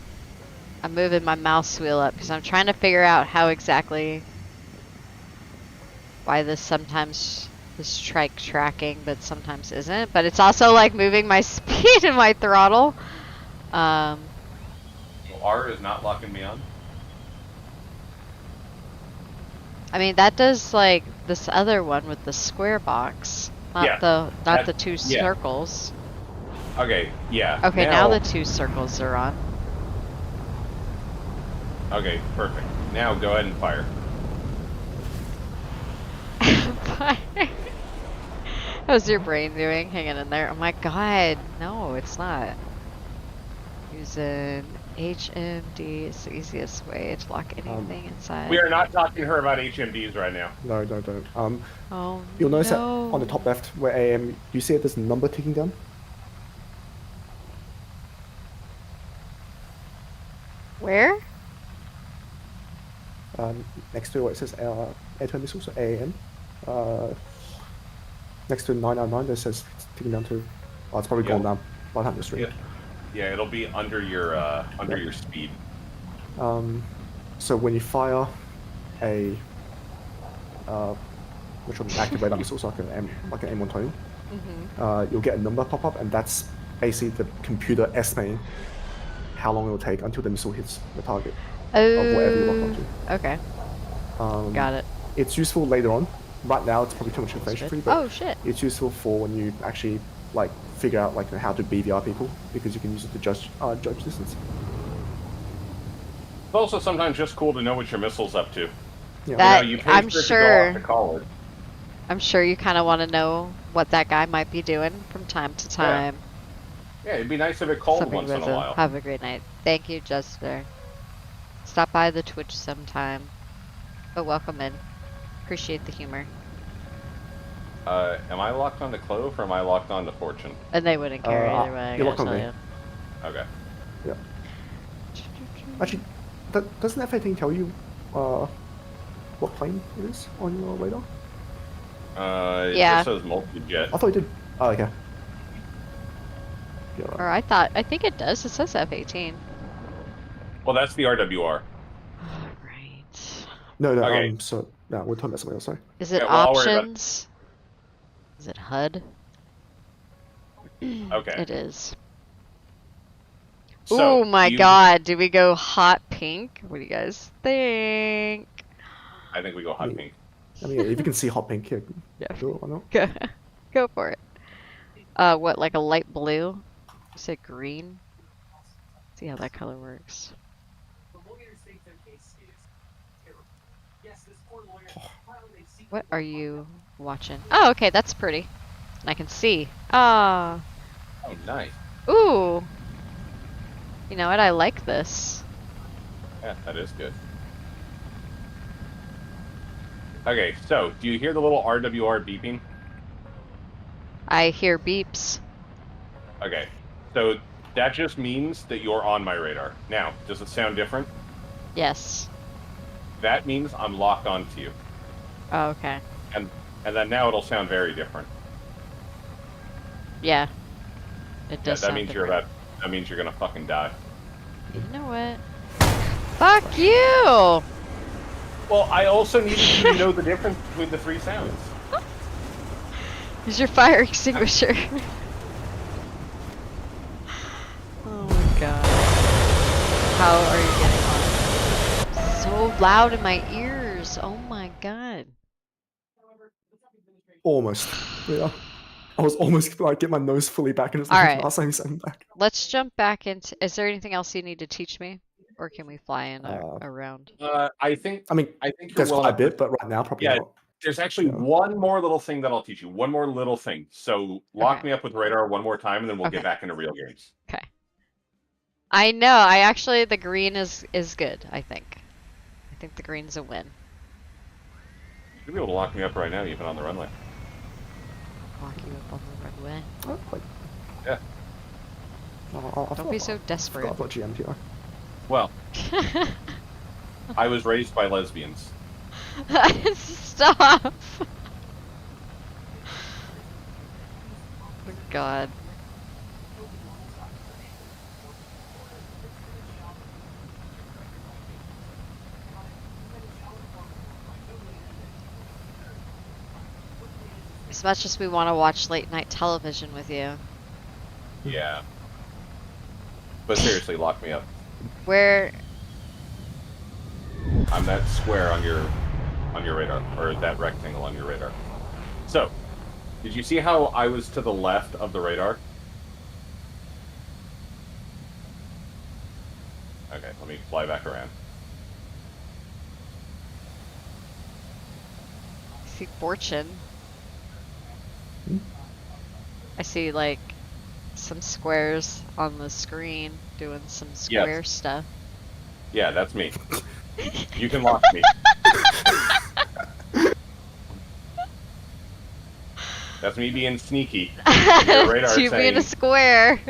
I'm moving my mouse wheel up because I'm trying to figure out how exactly why this sometimes is tracking, but sometimes isn't. But it's also like moving my speed and my throttle. So R is not locking me on. I mean that does like this other one with the square box, not Yeah, the two yeah. circles. Okay. Yeah. Okay, now the two circles are on. Okay, perfect. Now go ahead and fire. How's your brain doing? Hanging in there. Oh my god. No, it's not. Using HMD is the easiest way to lock anything inside. We are not talking to her about HMDs right now. No, don't. Oh, You'll notice that no. on the top left where AM, you see it, there's a number ticking down. Where? Next to where it says air-to-air missiles, so AAM. Next to 999, that says it's ticking down to. Oh, it's probably gone down 100 street. Yeah, it'll be under your your speed. So when you fire a which one active radar missile, so like an M120, you'll get a number pop up, and that's basically the computer estimating how long it will take until the missile hits the target of whatever you lock onto. Okay. Got it. It's useful later on. Right now, it's probably too much information for you, but Oh shit. it's useful for when you actually like figure out like how to BVR people, because you can use it to judge distance. It's also sometimes just cool to know what your missile's up to. Yeah. That- you pay I'm for it to go sure. off to college. I'm sure you kind of want to know what that guy might be doing from time to time. Yeah, it'd be nice if it called Something once in a with it. while. Have a great night. Thank you, Jester. Stop by the Twitch sometime. But welcome in. Appreciate the humor. Am I locked on to Clove or am I locked on to Fortune? And they wouldn't care either way, I you're gotta locked on tell me. you. Okay. Yeah. Actually, doesn't F-18 tell you what plane it is on your radar? It Yeah. just says multi-jet. I thought it did. Oh, okay. Yeah, right. Or I think it does. It says F-18. Well, that's the RWR. Alright. No, Okay. so, no, we're talking about something else, sorry. Is it Yeah, well, I'll worry about it. options? Is it HUD? Okay. It is. So, Oh my god, do we go hot pink? What do you guys think? I think we go hot pink. I mean, if you can see hot pink here, Yeah. do it, why not? Go for it. What, like a light blue? You said green? See how that color works. What are you watching. Oh, okay, that's pretty. And I can see. Ah. Oh, nice. Ooh. You know what? I like this. Yeah, that is good. Okay, so do you hear the little RWR beeping? I hear beeps. Okay, so that just means that you're on my radar. Now, does it sound different? Yes. That means I'm locked onto you. Oh, okay. And then now it'll sound very different. Yeah. It Yeah, does that sound means you're different. that means you're gonna fucking die. You know what? Fuck you! Well, I also needed you to know the difference between the three sounds. Use your fire extinguisher. Oh my god. How are you getting on? So loud in my ears. Oh my god. Almost. Yeah. I was almost like get my nose fully back and it's All like right. last time something back. Let's jump back into. Is there anything else you need to teach me? Or can we fly in around? I think I mean, you're there's well quite a enough. bit, but right now probably Yeah, not. there's actually Yeah. one more little thing that I'll teach you. One more little thing. So lock me up with radar one more time, and then we'll Okay. get back into real games. Okay. I know. I actually the green is good. I think. I think the green's a win. You should be able to lock me up right now, even on the runway. Lock you up on the runway. Oh, wait. Yeah. Don't be so desperate. I forgot about GMPR. Well, I was raised by lesbians. Stop! Oh god. As much as we want to watch late night television with you. Yeah. But seriously, lock me up. Where? I'm that square on your radar, or that rectangle on your radar. So, did you see how I was to the left of the radar? Okay, let me fly back around. I see fortune. I see like some squares on the screen doing some square stuff. Yeah, that's me. You can lock me. That's me being sneaky. Your radar You being saying, a square.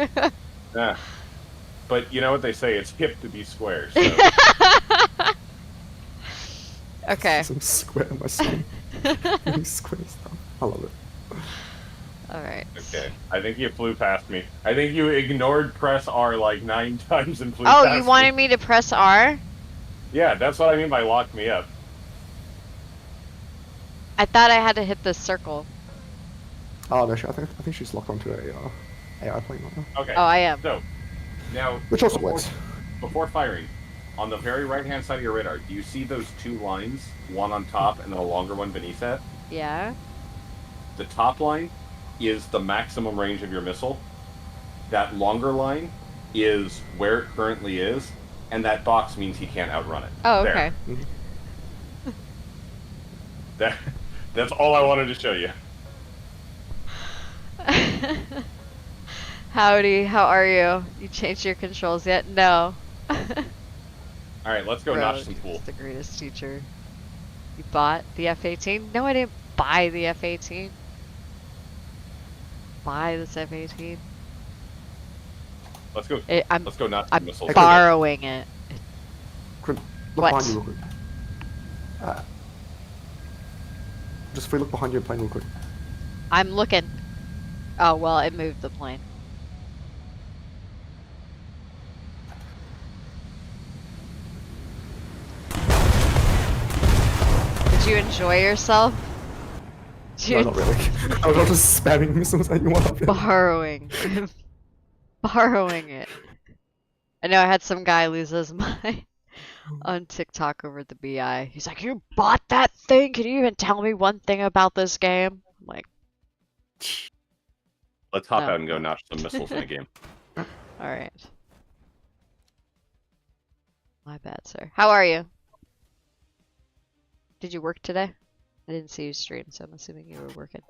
But you know what they say, it's hip to be square, so. Okay. Some square in my screen. Square stuff. I love it. Alright. Okay, I think you flew past me. I think you ignored press R like 9 times and flew past me. Oh, you wanted me to press R? Yeah, that's what I mean by lock me up. I thought I had to hit the circle. Oh no, I think she's locked onto a AI plane right now. Okay. Oh, I am. So, now, Which also works. before firing, on the very right-hand side of your radar, do you see those 2 lines? One on top and then a longer one beneath that? Yeah. The top line is the maximum range of your missile. That longer line is where it currently is, and that box means he can't outrun it. Oh, There. okay. That's all I wanted to show you. Howdy, how are you? You changed your controls yet? No. Alright, let's go notch some pool. The greatest teacher. You bought the F-18? No, I didn't buy the F-18. Buy this F-18. Let's go. I'm Let's go notch some missiles. borrowing it. Look What? behind you real quick. Just if we look behind your plane real quick. I'm looking. Oh, well, it moved the plane. Did you enjoy yourself? No, not really. I was just spamming missiles at you while up there. Borrowing. Borrowing it. I know I had some guy lose his mind on TikTok over the BI. He's like, you bought that thing? Can you even tell me one thing about this game? I'm like, Let's hop No. out and go notch some missiles in a game. alright. My bad, sir. How are you? Did you work today? I didn't see you stream, so I'm assuming you were working.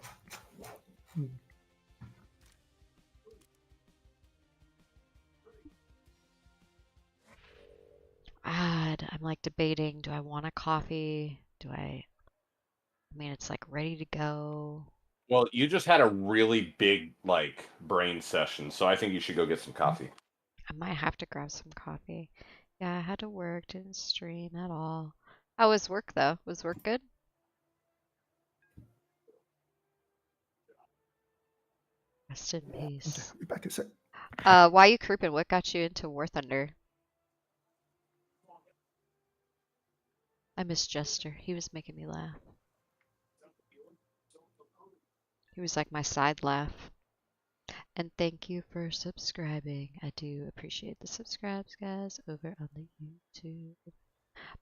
I'm like debating, do I want a coffee? I mean, it's like ready to go. Well, you just had a really big, like, brain session, so I think you should go get some coffee. I might have to grab some coffee. Yeah, I had to work, didn't stream at all. How was work though? Was work good? Rest in Okay, peace. I'll be back in a sec. Why you creeping? What got you into warthunder? I miss Jester. He was making me laugh. He was like my side laugh. And thank you for subscribing. I do appreciate the subscribes, guys, over on the YouTube.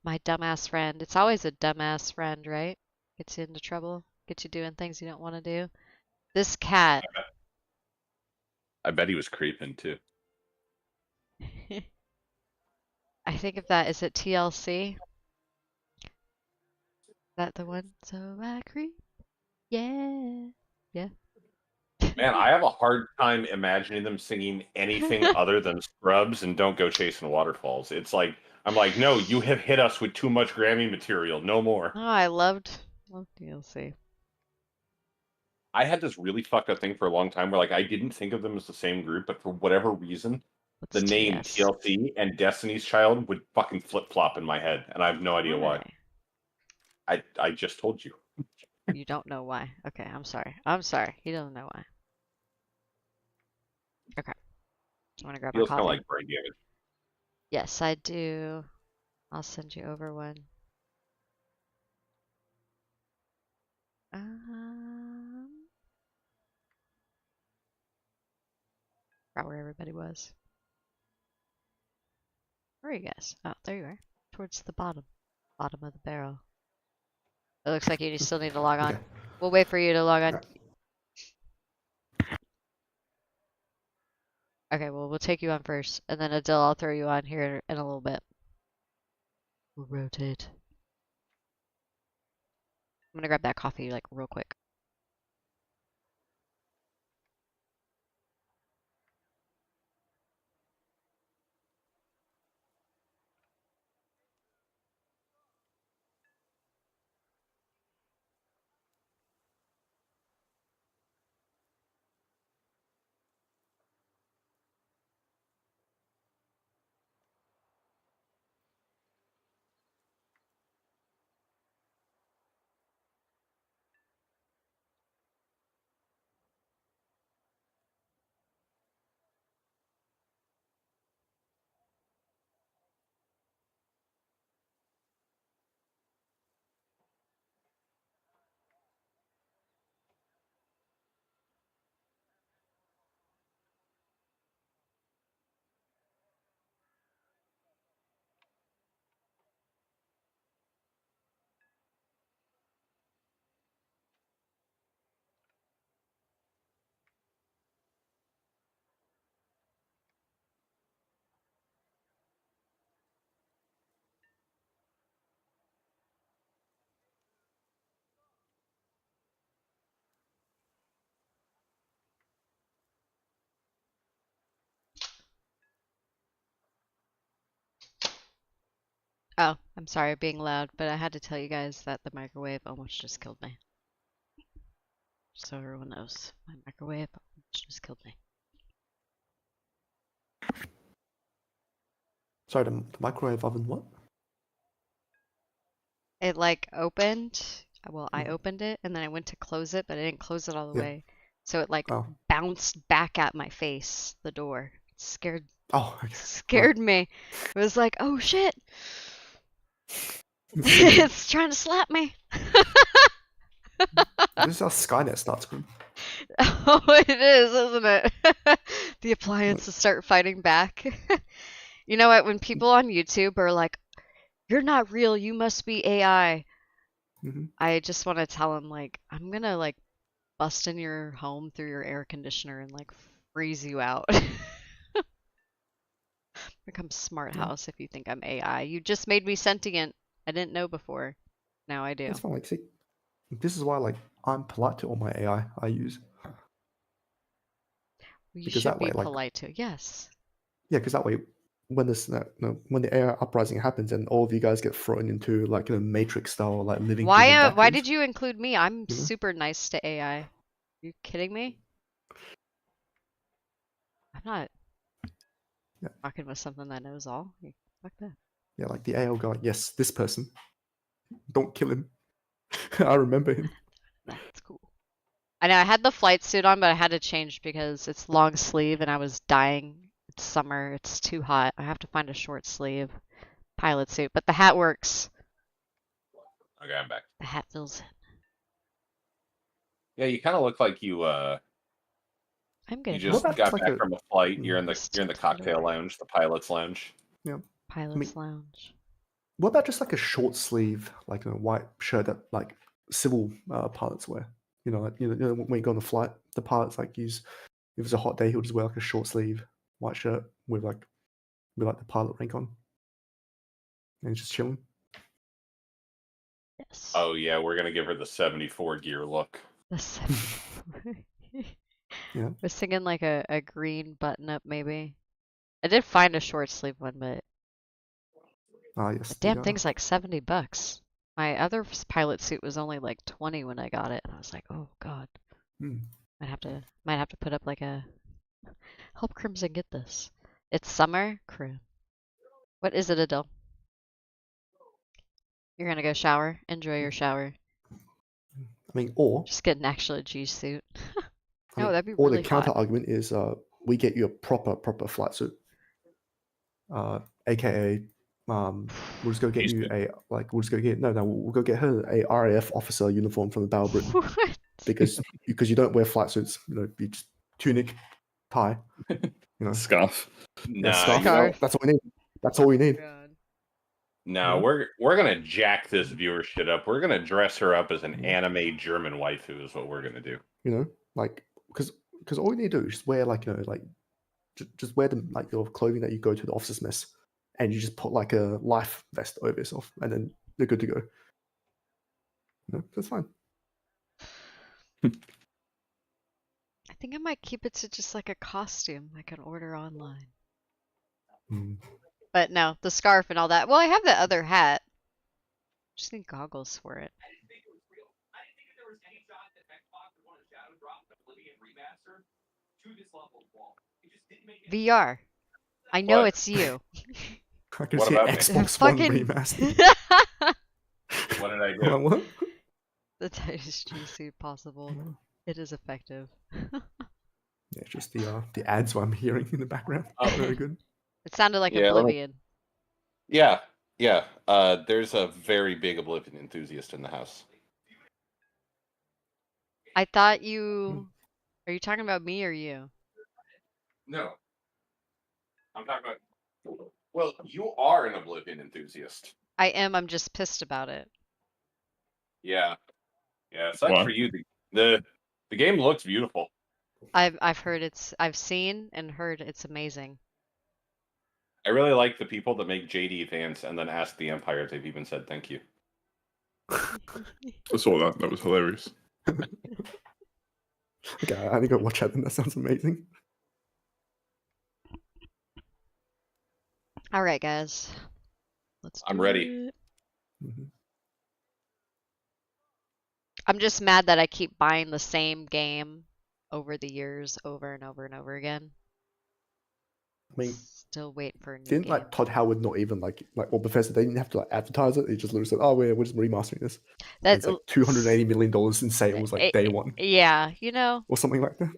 My dumbass friend. It's always a dumbass friend, right? Gets you into trouble. Gets you doing things you don't want to do. This cat. I bet he was creeping, too. I think of that. Is it TLC? Is that the one? So I creep. Yeah. Yeah. Man, I have a hard time imagining them singing anything other than Scrubs and Don't Go Chasing Waterfalls. It's like, I'm like, no, you have hit us with too much Grammy material. No more. Oh, I loved TLC. I had this really fucked up thing for a long time where, like, I didn't think of them as the same group, but for whatever reason, What's the name TS? TLC and Destiny's Child would fucking flip-flop in my head, and I have no idea why. I just told you. You don't know why. Okay, I'm sorry. I'm sorry. He doesn't know why. Okay. I want to grab my Feels kind of coffee. like brain damage. Yes, I do. I'll send you over one. Forgot where everybody was. Where are you guys? Oh, there you are. Towards the bottom. Bottom of the barrel. It looks like you still need to log on. Okay. We'll wait for you to log on. Alright. Okay, well, we'll take you on first, and then Adil, I'll throw you on here in a little bit. We'll rotate. I'm gonna grab that coffee, like, real quick. Oh, I'm sorry being loud, but I had to tell you guys that the microwave almost just killed me. So everyone knows, my microwave almost just killed me. Sorry, the microwave oven, what? It like opened, well, I opened it and then I went to close it, but I didn't close it all the Yeah. way. So it like Oh. bounced back at my face, the door. It Oh, okay. scared me. It was like, oh shit. It's trying to slap me. This is how Skynet starts. Oh, it is, isn't it? The appliances start fighting back. You know what? When people on YouTube are like, "You're not real. You must be AI," I just want to tell them like, I'm gonna like bust in your home through your air conditioner and like freeze you out. Become smart house if you think I'm AI. You just made me sentient. I didn't know before. Now I do. It's fine. Like, see, This is why, like, I'm polite to all my AI I use. You Because should that be way, like, polite to. Yes. yeah, because that way, when this, when the AI uprising happens and all of you guys get thrown into like a Matrix style, like living human Why vacuums, did you include me? I'm you know? super nice to AI. You kidding me? I'm not Yeah. talking with something that knows all. Fuck that. Yeah, like the AI will go like, yes, this person, don't kill him. I remember him. That's cool. I know I had the flight suit on, but I had to change because it's long sleeve and I was dying. It's summer. It's too hot. I have to find a short sleeve pilot suit, but the hat works. Okay, I'm back. The hat fills in. Yeah, you kind of look like you I'm you good. just about got like back a- from a flight. You're in the Just you're in the tilt it cocktail over. lounge, the pilot's lounge. Yeah. Pilot's lounge. What about just like a short sleeve, like a white shirt that like civil pilots wear? You know, like, when you go on a flight, the pilots like use. If it's a hot day, he'll just wear like a short sleeve white shirt with like the pilot rank on, and he's just chilling. Yes. Oh yeah, we're gonna give her the 74 gear look. The 74. Yeah. I was thinking like a green button up maybe. I did find a short sleeve one, but Yes. the damn thing's like $70. My other pilot suit was only like 20 when I got it, and I was like, oh god. Might have to put up like a help Crimson get this. It's summer, Crim. What is it, Adele? You're gonna go shower? Enjoy your shower. I mean, or Just get an actual G suit. I No, mean, that'd be or really the counter hot. argument is we get you a proper flight suit, aka we'll just go get G you suit. we'll just go get we'll go get her a RAF officer uniform from the Battle Britain What? because you don't wear flight suits, you just tunic, tie, Scarf. Nah, scarf. Scarf. That's all we need. That's all we need. God. no, Yeah. we're gonna jack this viewership up. We're gonna dress her up as an Yeah. anime German waifu is what we're gonna do. Like because all you need to do is just wear just wear them like your clothing that you go to the officer's mess, and you just put like a life vest over yourself, and then you're good to go. That's fine. I think I might keep it to just like a costume I can order online. But no, the scarf and all that. Well, I have the other hat. Just need goggles for it. VR. I know What? it's you. I can What see about me? Xbox One Fucking remastered. What did I do? What? the tightest G suit possible. It is effective. Yeah, just the ads I'm hearing in the background. Oh. Very good. It sounded like Yeah, Oblivion. Yeah. There's a very big Oblivion enthusiast in the house. I thought you... Are you talking about me or you? No. I'm talking about. Well, you are an Oblivion enthusiast. I am. I'm just pissed about it. Yeah. Yeah. Sucks Why? for you. The game looks beautiful. I've heard it's... I've seen and heard it's amazing. I really like the people that make JD Vance and then ask the Empire if they've even said thank you. I saw that. That was hilarious. Okay, I need to go watch that. That sounds amazing. All right, guys. Let's. I'm ready. it. Mm-hmm. I'm just mad that I keep buying the same game over the years, over and over and over again. I mean, Still wait for a new didn't game. like Todd Howard not even or Bethesda? They didn't have to advertise it. They just literally said, "Oh, we're just remastering this." That's it's like $280 million in sales, like day one. Yeah, or something like that.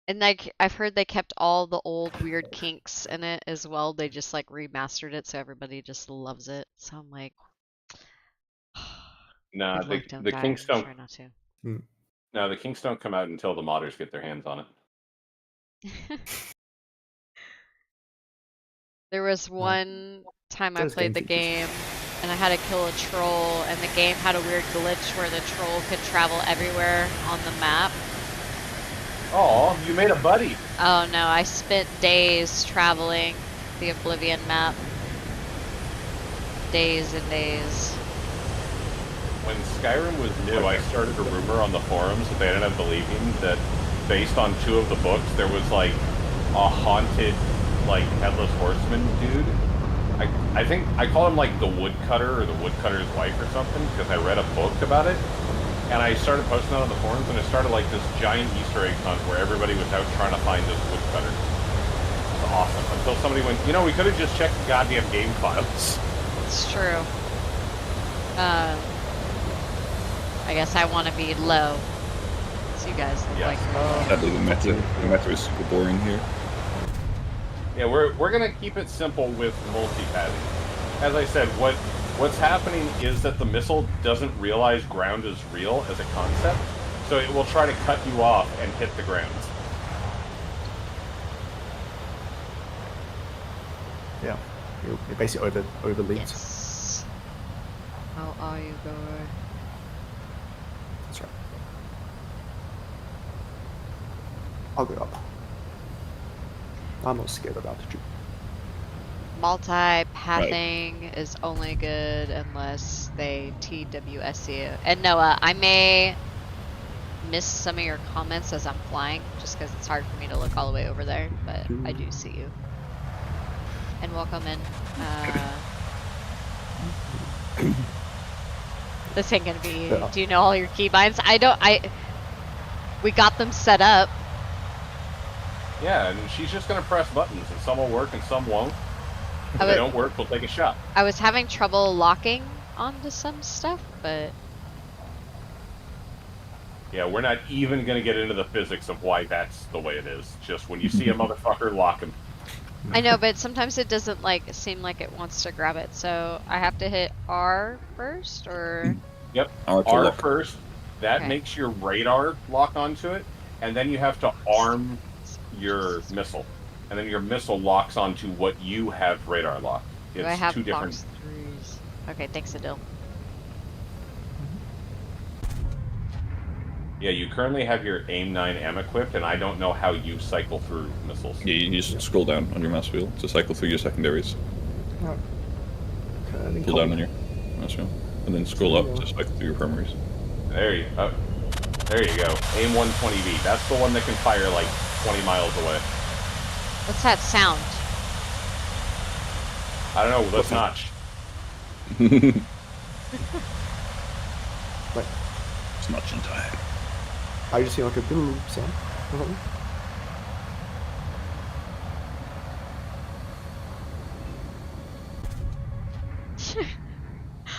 And like I've heard they kept all the old weird kinks in it as well. They just like remastered it so everybody just loves it. So I'm like, Nah, good luck, don't the die. kinks I'm don't. trying not to. No, the kinks don't come out until the modders get their hands on it. There was one time I There's played the game features. game and I had to kill a troll, and the game had a weird glitch where the troll could travel everywhere on the map. Oh, you made a buddy. Oh no, I spent days traveling the Oblivion map. Days and days. when Skyrim was new, I started a rumor on the forums that they ended up believing that based on 2 of the books, there was like a haunted, like headless horseman dude. I think I call him like the woodcutter or the woodcutter's wife or something because I read a book about it. And I started posting that on the forums, and it started like this giant Easter egg hunt where everybody was out trying to find this woodcutter. It was awesome. Until somebody went, you know, we could have just checked the goddamn game files. It's true. I guess I want to be low. So you guys look like... Sadly, the meta is super boring here. Yeah, we're gonna keep it simple with multi-padding. As I said, what's happening is that the missile doesn't realize ground is real as a concept, so it will try to cut you off and hit the ground. Yeah, it basically overleads. Yes. How are you, boy? That's right. I'll go up. I'm not scared of altitude. Multi-pathing is only good unless they TWS you. And Noah, I may miss some of your comments as I'm flying, just because it's hard for me to look all the way over there, but I do see you. And welcome in. This ain't gonna be. Do you know all your keybinds? We got them set up. Yeah, and she's just gonna press buttons, and some will work and some won't. If they don't work, we'll take a shot. I was having trouble locking onto some stuff, but... Yeah, we're not even gonna get into the physics of why that's the way it is. Just when you see a motherfucker, lock him. I know, but sometimes it doesn't like seem like it wants to grab it, so I have to hit R first, or... Yep, R first. That makes your radar lock onto it, and then you have to arm your missile, and then your missile locks onto what you have radar locked. It's Do I have 2 different. box 3s? Okay, thanks, Adil. Yeah, you currently have your AIM-9M equipped, and I don't know how you cycle through missiles. Yeah, you just scroll down on your mouse wheel to cycle through your secondaries. Pull down on your mouse wheel, and then scroll up to cycle through your primaries. There you go. AIM-120V. That's the one that can fire like 20 miles away. What's that sound? I don't know. Let's notch. It's notching time. I just see like a boom sound.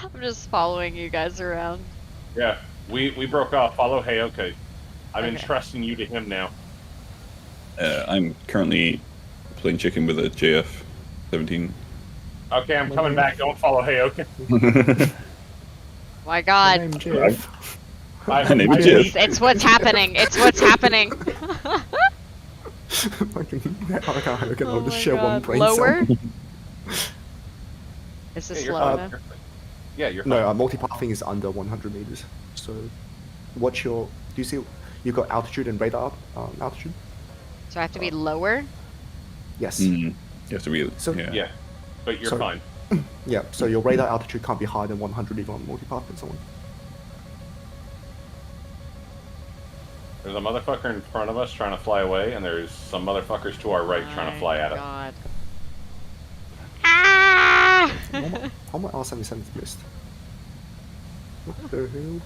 I'm just following you guys around. Yeah, we broke off. Follow Heyoka. I'm entrusting you to him now. I'm currently playing chicken with a JF-17. Okay, I'm coming back. Don't follow Heyoka. My God. My name Jeff. My name is Jeff. It's what's happening. It's what's happening. I can Oh just my share one God. brain Lower? cell. Is this you're low fine. enough? Yeah, you're fine. No, multipathing is under 100 meters. So, what's your? Do you see? You got altitude and radar altitude. So I have to be lower? Yes. You have to be. So- Yeah, but you're fine. Yeah. So your radar altitude can't be higher than 100 even on multipath and so on. There's a motherfucker in front of us trying to fly away, and there's some motherfuckers to our right trying to fly at us. God. Ah! How my R77 missed? What the hell?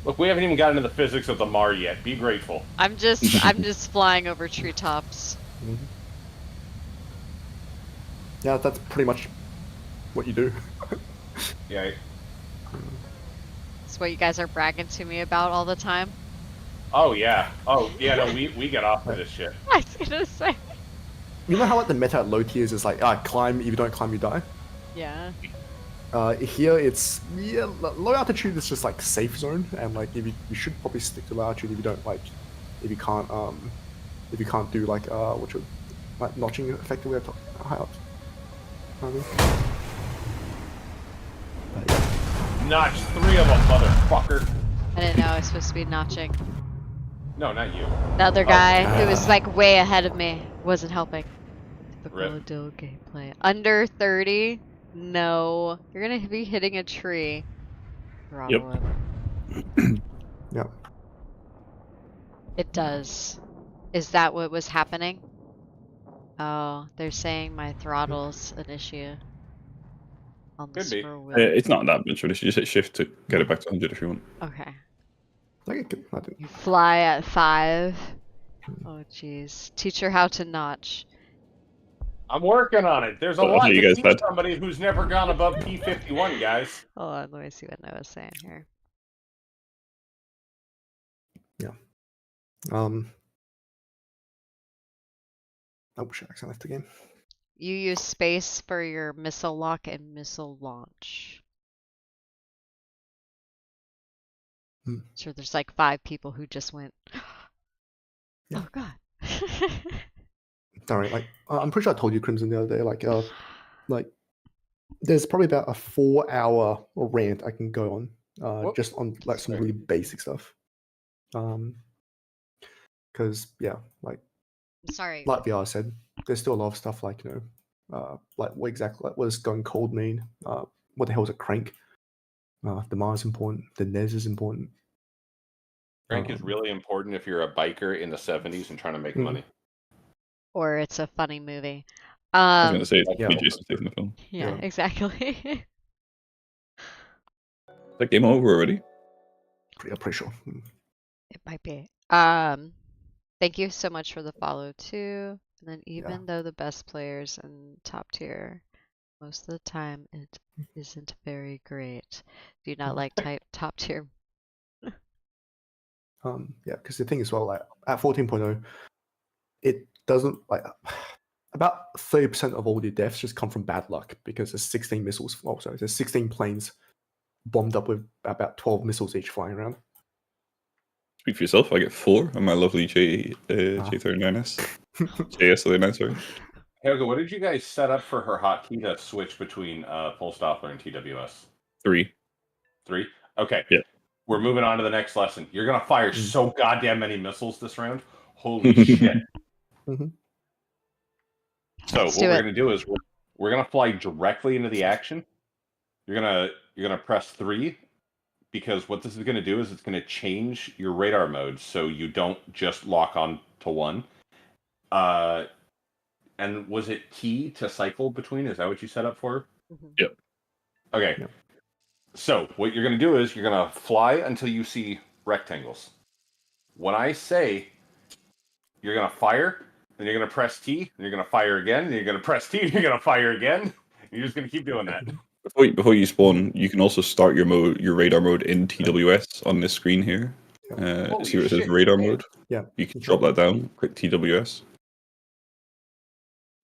Look, we haven't even gotten into the physics of the Mar yet. Be grateful. I'm just flying over treetops. Yeah, that's pretty much what you do. Yeah. It's what you guys are bragging to me about all the time. Oh yeah. Oh yeah. No, we get off of this shit. I was gonna say. You know how like the meta at low tiers is like, climb, if you don't climb, you die? Yeah. Here it's, low altitude is just like safe zone, and like if you should probably stick to low altitude if you don't like, if you can't do like, like notching effectively at high up. Notch 3 of them, motherfucker. I didn't know I was supposed to be notching. No, not you. The other guy who was like way ahead of me wasn't helping. Typical Rip. Adil gameplay. Under 30, No, you're gonna be hitting a tree. Throttle him. Yeah. It does. Is that what was happening? Oh, they're saying my throttle's an issue on the Could be. spur wheel. It's not that much, really. You just hit shift to get it back to 100 if you want. Okay. I didn't. You fly at 5. Oh, jeez. Teach her how to notch. I'm working on it. There's a Well, lot you to guys teach said. somebody who's never gone above P51, guys. Hold on, let me see what Noah's saying here. Yeah. I wish I actually left the game. You use space for your missile lock and missile launch. So there's like 5 people who just went, Yeah. oh god. Sorry, like I'm pretty sure I told you, Crimson, the other day. Like there's probably about a 4-hour rant I can go on, just on like some really basic stuff. Because yeah, like Sorry. like VR said, there's still a lot of stuff like like what exactly what does going cold mean? What the hell is a crank? The Mars is important. The NES is important. Crank is really important if you're a biker in the 70s and trying to make money. Or it's a funny movie. I was going to say, it's yeah. Jason Statham the film. Yeah, Yeah. exactly. Is that game over already? Pretty sure. It might be. Thank you so much for the follow too. And then even though the best players in top tier, most of the time it isn't very great. Do you not like top tier? Yeah, because the thing is, well, like at 14.0, it doesn't like about 30% of all the deaths just come from bad luck because there's 16 missiles. Oh, sorry, there's 16 planes bombed up with about 12 missiles each flying around. Speak for yourself. I get 4 on my lovely J39S. JS39, sorry. Helga, what did you guys set up for her hotkey to switch between Pulse Doppler and TWS? 3. 3? Okay. Yeah. We're moving on to the next lesson. You're going to fire so goddamn many missiles this round. Holy shit. So what we're going to do is we're going to fly directly into the action. You're going to press 3 because what this is going to do is it's going to change your radar mode so you don't just lock on to 1. And was it T to cycle between? Is that what you set up for? Yep. Okay. Yep. So what you're going to do is you're going to fly until you see rectangles. When I say you're going to fire, then you're going to press T, and you're going to fire again, and you're going to press T, and you're going to fire again. You're just going to keep doing that. Before you spawn, you can also start your radar mode in TWS on this screen here. See where it says radar mode? Yeah. You can drop that down, click TWS.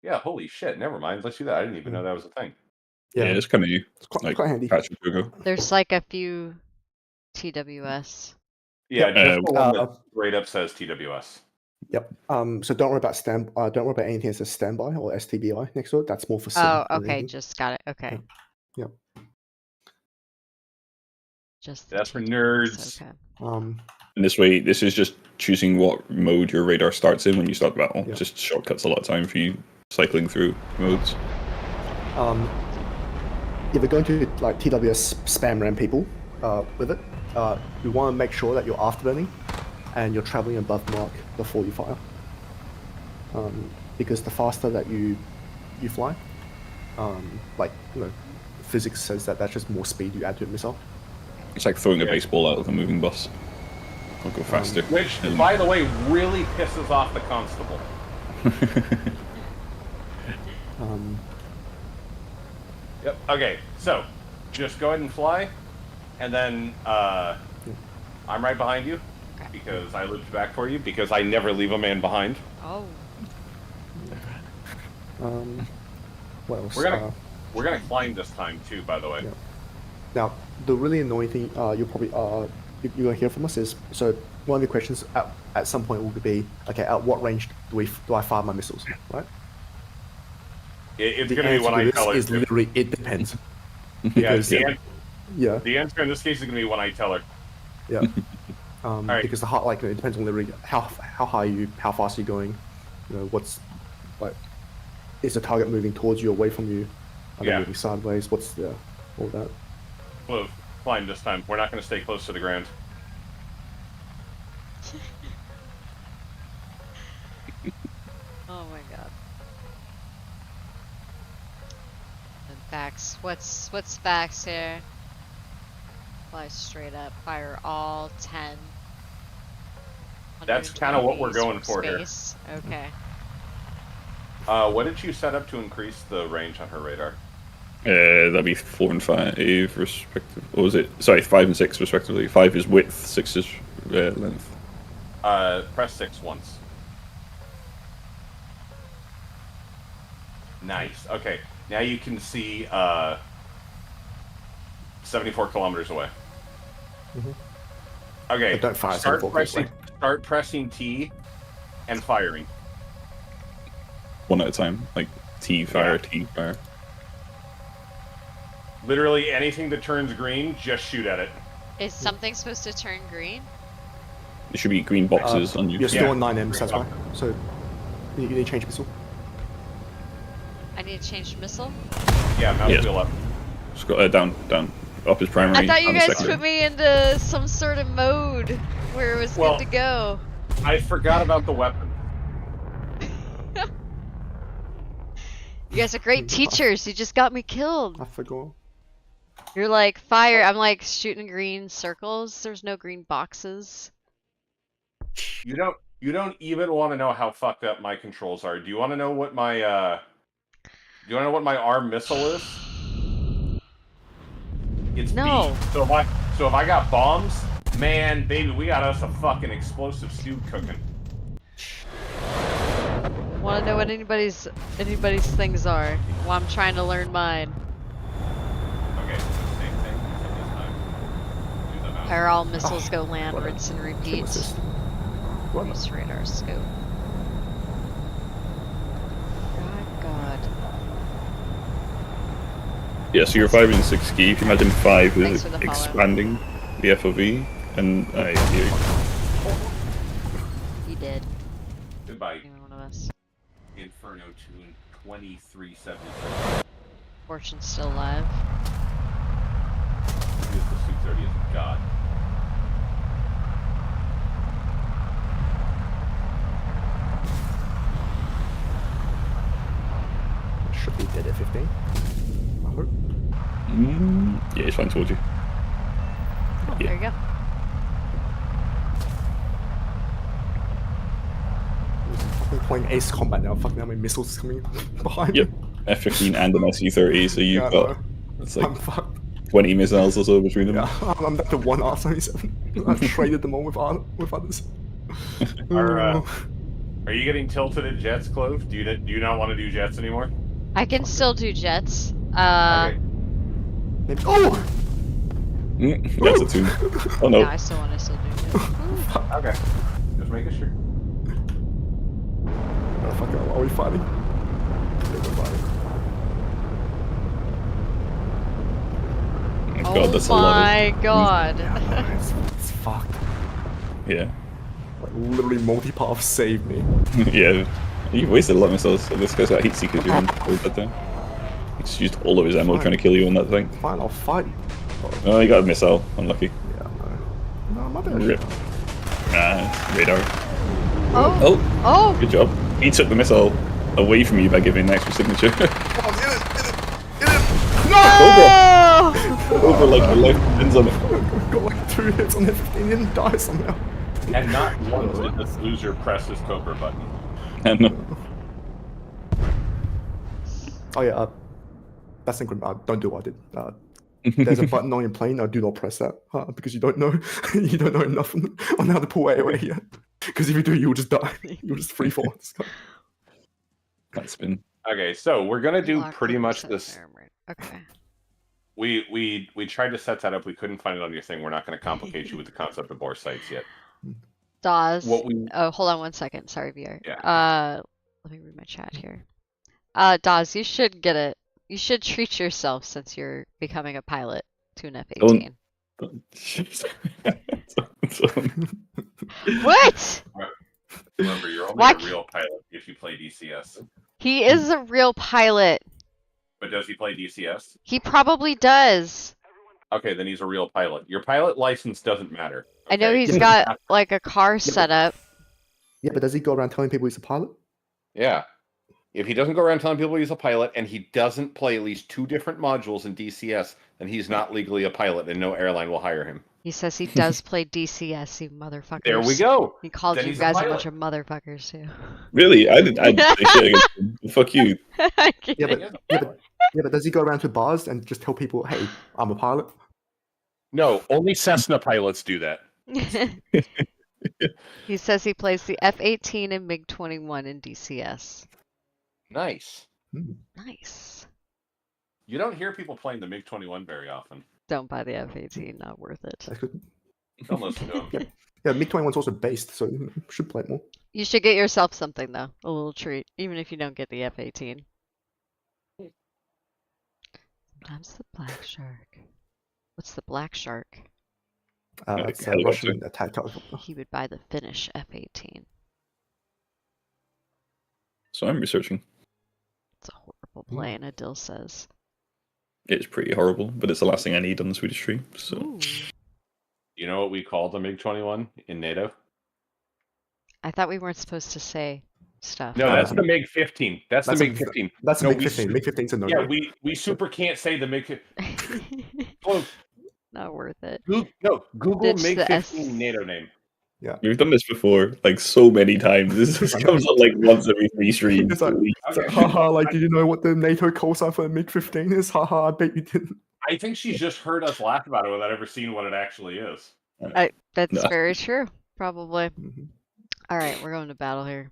Yeah, holy shit. Never mind. Let's do that. I didn't even know that was a thing. Yeah, it's kind of new. It's quite handy. There's like a few TWS. Yeah, just the one that straight up says TWS. Yep. So don't worry about anything that says standby or STBI next to it. That's more for sim. Oh, okay. Just got it. Okay. Yeah. Just that's for nerds. Okay. And this way, this is just choosing what mode your radar starts in when you start the battle. Yeah. Just shortcuts a lot of time for you cycling through modes. If you're going to like TWS spam ram people with it, you want to make sure that you're afterburning and you're traveling above mark before you fire. Because the faster that you fly, physics says that that's just more speed you add to a missile. It's like throwing a baseball out of a moving bus. I'll go faster. Which, by the way, really pisses off the constable. Yep. Okay, so just go ahead and fly, and then I'm right behind you because I looped back for you because I never leave a man behind. Oh. What else? We're gonna climb this time too, by the way. Yeah. Now, the really annoying thing you'll probably you're gonna hear from us is, so one of the questions at some point will be, okay, at what range do I fire my missiles, right? It's gonna be when I tell her. Literally, it depends. Because the answer in this case is gonna be when I tell her. Yeah. Right. Because it depends on literally how fast you're going. You know, what's like, is the target moving towards you, away from you? Are they moving sideways? What's the all that? Clove, climb this time. We're not going to stay close to the ground. Oh my god. And facts. What's facts here? Fly straight up. Fire all 10. That's kind of what we're going for space. Here. Okay. What did you set up to increase the range on her radar? That'd be 4 and 5 respectively. Or was it? Sorry, 5 and 6 respectively. 5 is width, 6 is length. Press 6 once. Nice. Okay. Now you can see 74 kilometers away. Okay. Don't fire. Start pressing T and firing. One at a time, like T fire, T fire. Literally anything that turns green, just shoot at it. Is something supposed to turn green? There should be green boxes on you. You're still on 9M, that's why. So you need to change missile. I need to change missile? Yeah, mouse wheel up. Just got down. Up is primary. I thought you guys secondary. put me into some sort of mode where it was good to go. I forgot about the weapon. You guys are great teachers. You just got me killed. I forgot. You're like, fire. I'm like shooting green circles. There's no green boxes. You don't even want to know how fucked up my controls are. Do you want to know what my arm missile is? It's no. B. So if I got bombs, man, baby, we got us a fucking explosive stew cooking. Want to know what anybody's things are? Well, I'm trying to learn mine. Okay, same thing. So this time, do the mouse. Fire all missiles, go land, rinse and repeat. Use radar scope. God. Yeah, so you're 5 and 6 key. If you imagine 5 is expanding the FOV, and You did. Goodbye. Either one of us. Inferno tune 2377. Fortune's still alive. Use the suit 30 as a god. Should be dead at 15. I hope. Yeah, he's flying towards you. Oh, there you go. I'm playing Ace Combat now. Fucking how many missiles coming behind Yep. me. F-15 and an SU-30, so you've got it's like I'm fucked. 20 missiles or so between them. Yeah, I'm back to 1 R77. I traded them all with others. Are you getting tilted at jets, Clove? Do you not want to do jets anymore? I can still do jets. Okay. Oh! That's a 2. Oh no. Yeah, I still want to do jets. Okay. Just making sure. Oh, fuck it. Are we fighting? Yeah, we're fighting. Oh god, that's a lot. Oh my god. Yeah, it's fucked. Yeah. Like, literally multi-path saved me. Yeah. You've wasted a lot of missiles. So this guy's got heat seekers you're in that time. He just used all of his ammo trying to kill you on that thing. Fine, I'll fight. Oh, you got a missile. Unlucky. Yeah, no. No, my bad. Rip. Nah, radar. Oh. Oh. Good job. He took the missile away from you by giving an extra signature. No! Over like your life depends on it. Got like 2 hits on F15 and didn't die somehow. And not once did this loser press his CLOVR button. And Oh yeah, that's incredible. Don't do what I did. There's a button on your plane. Do not press that because you don't know enough on how to pull AOA yet. Because if you do, you'll just die. You'll just free fall. that's been Okay, so we're gonna do pretty much this. Okay. We tried to set that up. We couldn't find it on your thing. We're not going to complicate you with the concept of bore sites yet. Dawes. Oh, hold on 1 second. Sorry, VR. Yeah. Let me read my chat here. Dawes, you should get it. You should treat yourself since you're becoming a pilot to an F-18. What? Remember, you're only a real pilot if you play DCS. He is a real pilot. But does he play DCS? He probably does. Okay, then he's a real pilot. Your pilot license doesn't matter. I know okay? he's You got have- like a car set up. Yeah, but does he go around telling people he's a pilot? Yeah. If he doesn't go around telling people he's a pilot and he doesn't play at least 2 different modules in DCS, then he's not legally a pilot and no airline will hire him. He says he does play DCS, you motherfuckers. There we go. He called Then you he's guys a pilot. bunch of motherfuckers too. Really? I didn't say shit against him. Fuck you. Yeah, but does he go around to bars and just tell people, "Hey, I'm a pilot"? No, only Cessna pilots do that. He says he plays the F-18 and MiG-21 in DCS. Nice. Nice. You don't hear people playing the MiG-21 very often. Don't buy the F-18, not worth it. That's good. Don't listen to them. Yeah, MiG-21's also based, so you should play it more. You should get yourself something though, a little treat, even if you don't get the F-18. Sometimes the black shark. What's the black shark? It's a helicopter. Russian attack helicopter. He would buy the Finnish F-18. So I'm researching. It's a horrible plane, Adil says. It's pretty horrible, but it's the last thing I need on the Swedish tree. So Ooh. You know what we call the MiG-21 in NATO? I thought we weren't supposed to say stuff. No, that's the MiG-15. That's the That's a- MiG-15. That's No, a we MiG-15. su- MiG-15's a no. Yeah, we super can't say the MiG. Not worth it. No, Google Ditch the MiG-15 S. NATO name. we've done this before, like so many times. This comes up like once every 3 streams. It's like, Okay. haha, like, do you know what the NATO call sign for a MiG-15 is? Haha, I bet you didn't. I think she's just heard us laugh about it without ever seeing what it actually is. That's No. very true. Probably. Mhm. All right, we're going to battle here.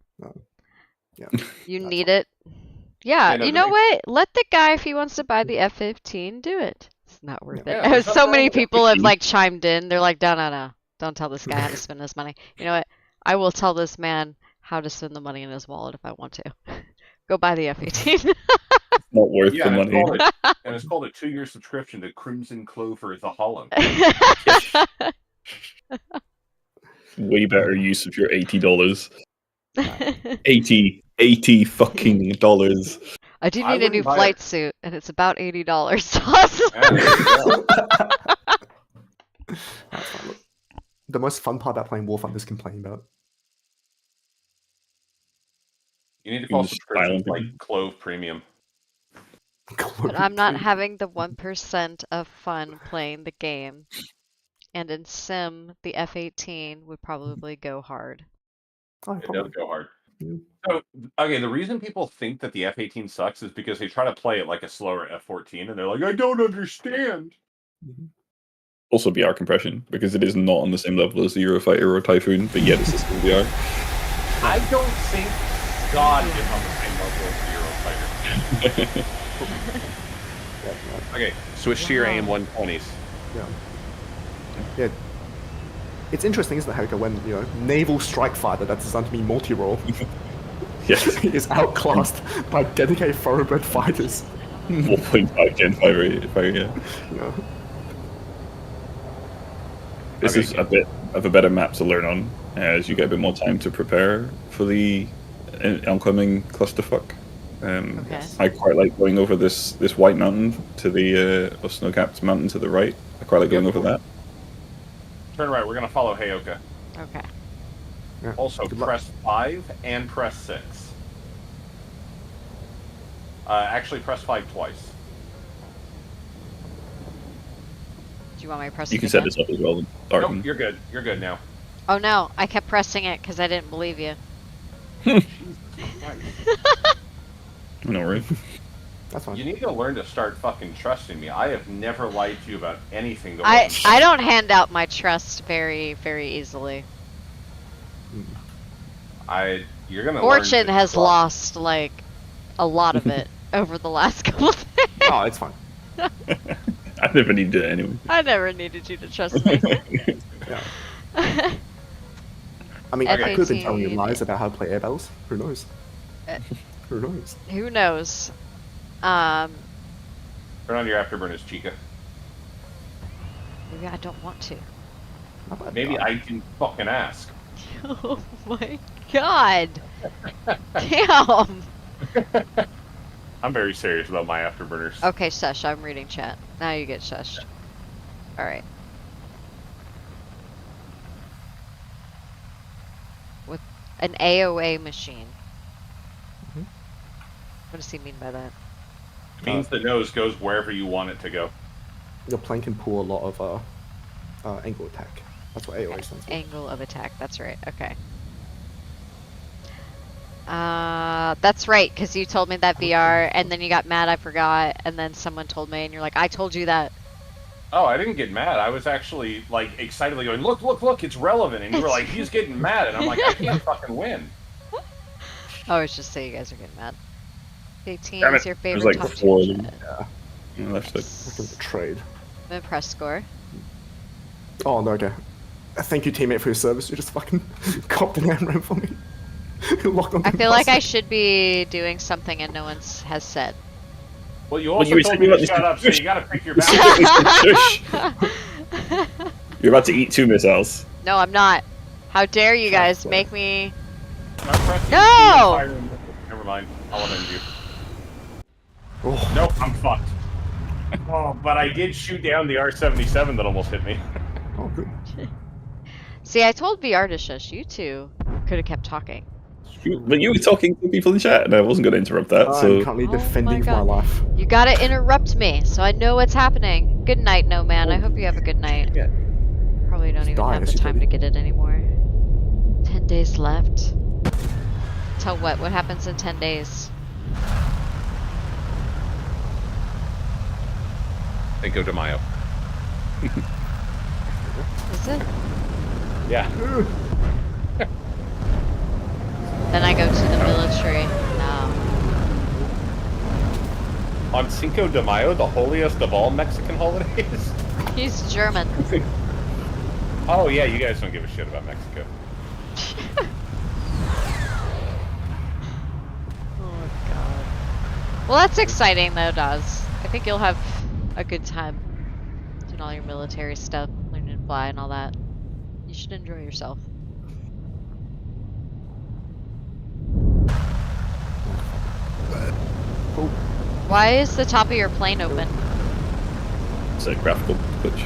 Yeah. You That's need it. Yeah, I know you the know big- what? Let the guy, if he wants to buy the F-15, do it. It's not worth Yeah, it. there's So nothing many wrong with people have F-15. like chimed in. They're like, no. Don't tell this guy how to spend his money. You know what? I will tell this man how to spend the money in his wallet if I want to. Go buy the F-18. Not worth Yeah, the and money. it's called a 2-year subscription to Crimson Clover the Holland. Way better use of your $80. 80 fucking dollars. I do I need a new wouldn't buy flight it. suit, and it's about $80. Yeah, there you go. That's fine. Look, the most fun part about playing War Thunder is complaining about. You need to call Just subscriptions silent. like Clove Premium. But I'm not having the 1% of fun playing the game. And in Sim, the F-18 would probably go hard. Oh, It probably. does go hard. Yeah. So, okay, the reason people think that the F-18 sucks is because they try to play it like a slower F-14, and they're like, I don't understand. Mhm. Also VR compression, because it is not on the same level as the Eurofighter or Typhoon, but yet it's still VR. I don't think God is on the same level as the Eurofighter. Yeah, right. Okay, switch to your Wow. AM-120s. Yeah. It's interesting, isn't it, Hoka, when, naval strike fighter that's designed to be multi-role Yes. is outclassed by dedicated thoroughbred fighters. 1.5 Gen 5 fire, yeah. You know? This Okay. is a bit of a better map to learn on, as you get a bit more time to prepare for the oncoming clusterfuck. Okay. I quite like going over this white mountain to the or snow-capped mountain to the right. I quite like going over that. Turn right, we're going to follow Heyoka. Okay. Yeah. Also, Good luck. press 5 and press 6. Actually, press 5 twice. Do you want me to press You it can set again? this up as well. Nope, Darken. you're good. You're good now. Oh no, I kept pressing it because I didn't believe you. No worries. That's fine. You need to learn to start fucking trusting me. I have never lied to you about anything that I wasn't I don't hand out my trust very easily. You're gonna Fortune learn to has trust. lost like a lot of it over the last couple of days. Oh, it's fine. I never needed it anyway. I never needed you to trust me. Yeah. I mean, I could have been telling you F-18. lies about how to play air battles. Who knows? Uh, Who knows? Who knows? Turn on your afterburners, Chica. Maybe I don't want to. How about Maybe that? I didn't fucking ask. Oh my god! Damn! I'm very serious about my afterburners. Okay, shush. I'm reading chat. Now you get shushed. All right. With an AOA machine. Mhm. What does he mean by that? It means the nose goes wherever you want it to go. Your plane can pull a lot of angle attack. That's what AOA stands for. Angle of attack. That's right. Okay. That's right, because you told me that VR, and then you got mad I forgot, and then someone told me, and you're like, I told you that. Oh, I didn't get mad. I was actually like excitedly going, look, look, look, it's relevant. And you were like, he's getting mad. And I'm like, I can't fucking win. Oh, it's just say you guys are getting mad. 18 Damn is it. your There's favorite like top four team of them. shit. Yeah. Yeah, that's it. Freaking the trade. The press score. Oh no, okay. Thank you, teammate, for your service. You just fucking copped an AMRAM for me. Locked on I the feel like bus. I should be doing something and no one has said. Well, you also you were told saying me about to shut up, so this- you gotta pick your this- battles. Shush. You're about to eat 2 missiles. No, I'm not. How dare you guys That's make me... I'm pressing No! fire and- Never mind. I'll avenge you. Oh, Nope, I'm fucked. Oh, but I did shoot down the R-77 that almost hit me. oh, good. See, I told VR to shush. You two could have kept talking. But you were talking to people in chat, and I wasn't going to interrupt that. I'm So currently Oh defending my for my God. life. You gotta interrupt me so I know what's happening. Good night, No Man. I hope you have a good night. Yeah. Probably don't even dying, have the as you time told to me. get it anymore. 10 days left. Tell what? What happens in 10 days? Cinco de Mayo. Is it? Yeah. Then I go to the military. No. On Cinco de Mayo, the holiest of all Mexican holidays. He's German. Oh yeah, you guys don't give a shit about Mexico. Oh God. Well, that's exciting though, Daz. I think you'll have a good time doing all your military stuff, learning to fly and all that. You should enjoy yourself. Oh, Why is the top of your plane open? it's a graphical glitch.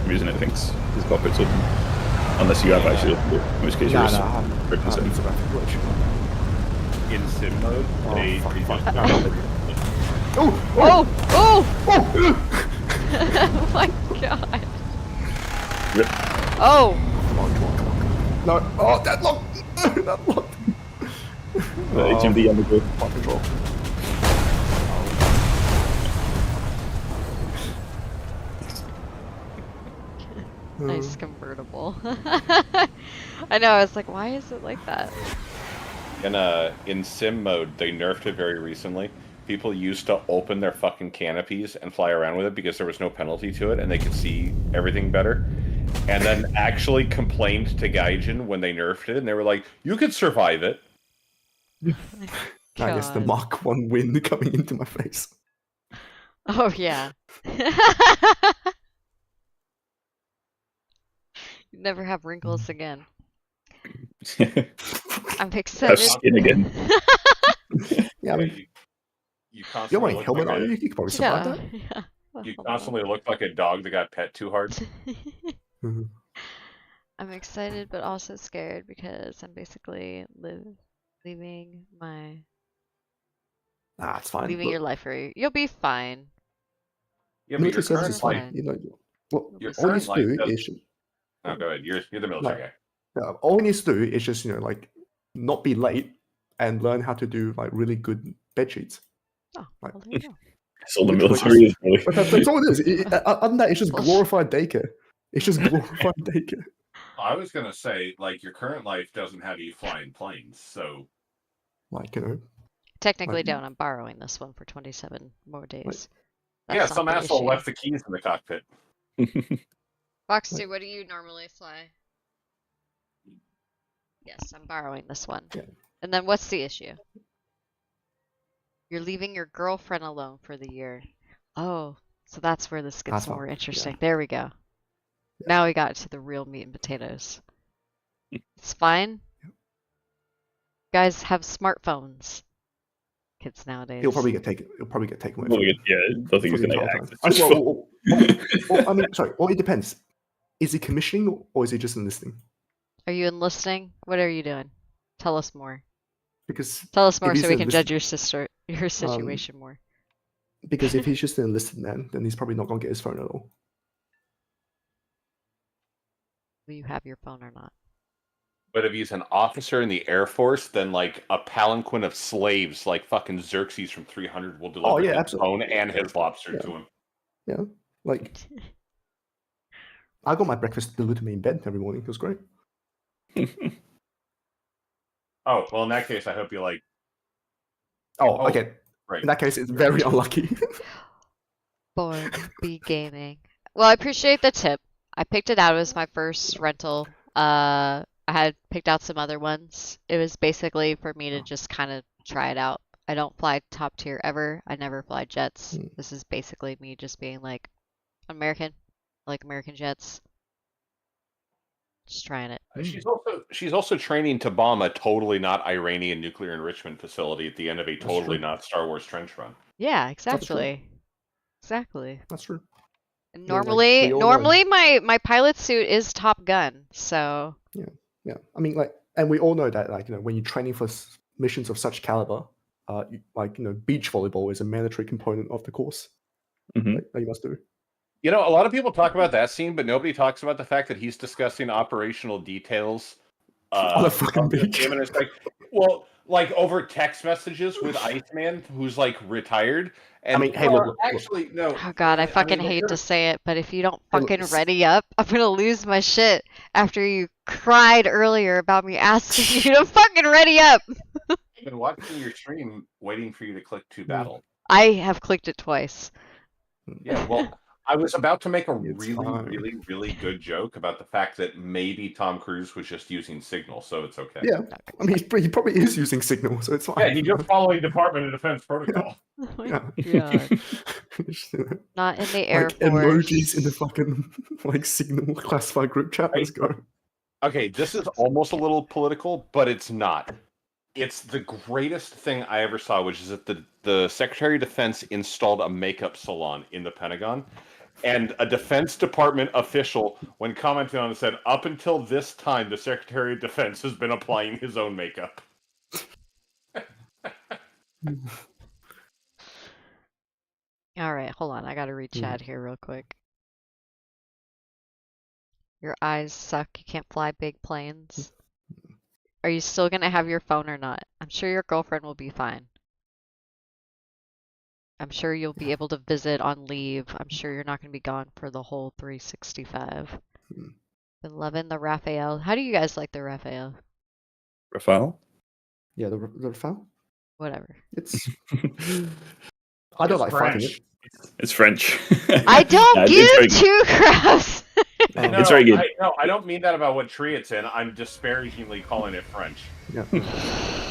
I'm using it, thinks his cockpit's open. Unless you have actually opened it, in which case you're nah, just nah, written it's a in. graphic glitch. In sim mode, Oh, they fuck. just Oh, Oh! Oh! oh! Oh my God. Rip. Oh! Come on, come on, come on. No, oh, that locked! That locked! HMD on the go. Flight control. Nice convertible. I know, I was like, why is it like that? in sim mode, they nerfed it very recently. People used to open their fucking canopies and fly around with it because there was no penalty to it and they could see everything better. And then actually complained to Gaijin when they nerfed it and they were like, you could survive it. I guess the God. Mark 1 wind coming into my face. Oh, yeah. You never have wrinkles again. I'm Have excited. skin again. Yeah, I mean, you you're constantly wearing look helmet like on you, a, you could probably survive that. Yeah. you Well, constantly look like a dog that got pet too hard. Mhm. I'm excited but also scared because I'm basically leaving my Nah, it's fine. leaving your life for you. You'll be fine. Yeah, but your military service current is You're fine. life, fine. You know, well, You'll your be all you current need life to do does. is Oh, go ahead. You're the military guy. all you need to do is just like not be late and learn how to do like really good bed sheets. Oh, Like- well, there you go. It's all the Literally military is really. But that's all it is. Other than that, it's just Bullshit. glorified daycare. It's just glorified daycare. I was gonna say, like, your current life doesn't have you flying planes, so Like, you know, Technically Like- don't. I'm borrowing this one for 27 more days. yeah, That's not some the asshole issue. left the keys in the cockpit. Fox Like- 2, what do you normally fly? Yes, I'm borrowing this one. Yeah. And then what's the issue? You're leaving your girlfriend alone for the year. Oh, so that's where this gets That's all, more yeah. interesting. There we go. Now we got to the real meat and potatoes. It's fine. Guys have smartphones. kids nowadays. He'll probably get taken. He'll probably get taken away. Well, from yeah, I don't think he's for the going to entire get time. access. Well, I mean, sorry. Well, it depends. Is he commissioning or is he just enlisting? Are you enlisting? What are you doing? Tell us more. Because Tell us if more he's so we can judge enlisted, your situation more. because if he's just an enlisted man, then he's probably not gonna get his phone at all. Will you have your phone or not? But if he's an officer in the Air Force, then like a palanquin of slaves, like fucking Xerxes from 300, will deliver his absolutely. phone and his lobster to him. Yeah, like I got my breakfast delivered to me in bed every morning. It was great. Oh, well, in that case, I hope you like. Oh, okay. Right. In that case, it's very unlucky. Born be gaming. Well, I appreciate the tip. I picked it out. It was my first rental. I had picked out some other ones. It was basically for me to just kind of try it out. I don't fly top tier ever. I never fly jets. This is basically me just being like American, like American jets. Just trying it. She's also training to bomb a totally not Iranian nuclear enrichment facility at the end of a totally not Star Wars trench run. Yeah, exactly. Exactly. That's true. And normally my pilot suit is Top Gun, so yeah. I mean, like, and we all know that, like, you know, when you're training for missions of such caliber, like, you know, beach volleyball is a mandatory component of the course. That you must do. You know, a lot of people talk about that scene, but nobody talks about the fact that he's discussing operational details on a fucking beach. And it's like, well, like over text messages with Iceman, who's like retired. And I mean, hey, look, actually, no. Oh god, I fucking hate to say it, but if you don't fucking ready up, I'm gonna lose my shit after you cried earlier about me asking you to fucking ready up. I've been watching your stream, waiting for you to click to battle. I have clicked it twice. Yeah, well, I was about to make a really good joke about the fact that maybe Tom Cruise was just using Signal, so it's okay. Yeah, I mean, he probably is using Signal, so it's fine. Yeah, he's just following Department of Defense protocol. Oh my god. Not in the Air Force. Emojis in the fucking like Signal classified group chat. Let's go. Okay, this is almost a little political, but it's not. It's the greatest thing I ever saw, which is that the Secretary of Defense installed a makeup salon in the Pentagon. And a Defense Department official, when commenting on it, said, up until this time, the Secretary of Defense has been applying his own makeup. All right, hold on. I gotta read chat here real quick. Your eyes suck. You can't fly big planes. Are you still gonna have your phone or not? I'm sure your girlfriend will be fine. I'm sure you'll be able to visit on leave. I'm sure you're not gonna be gone for the whole 365. Been loving the Raphael. How do you guys like the Raphael? Rafale? Yeah, the Rafale? Whatever. It's I don't like fighting it. It's French. I don't give two craps. No, it's very good. I don't mean that about what tree it's in. I'm disparagingly calling it French. Yeah.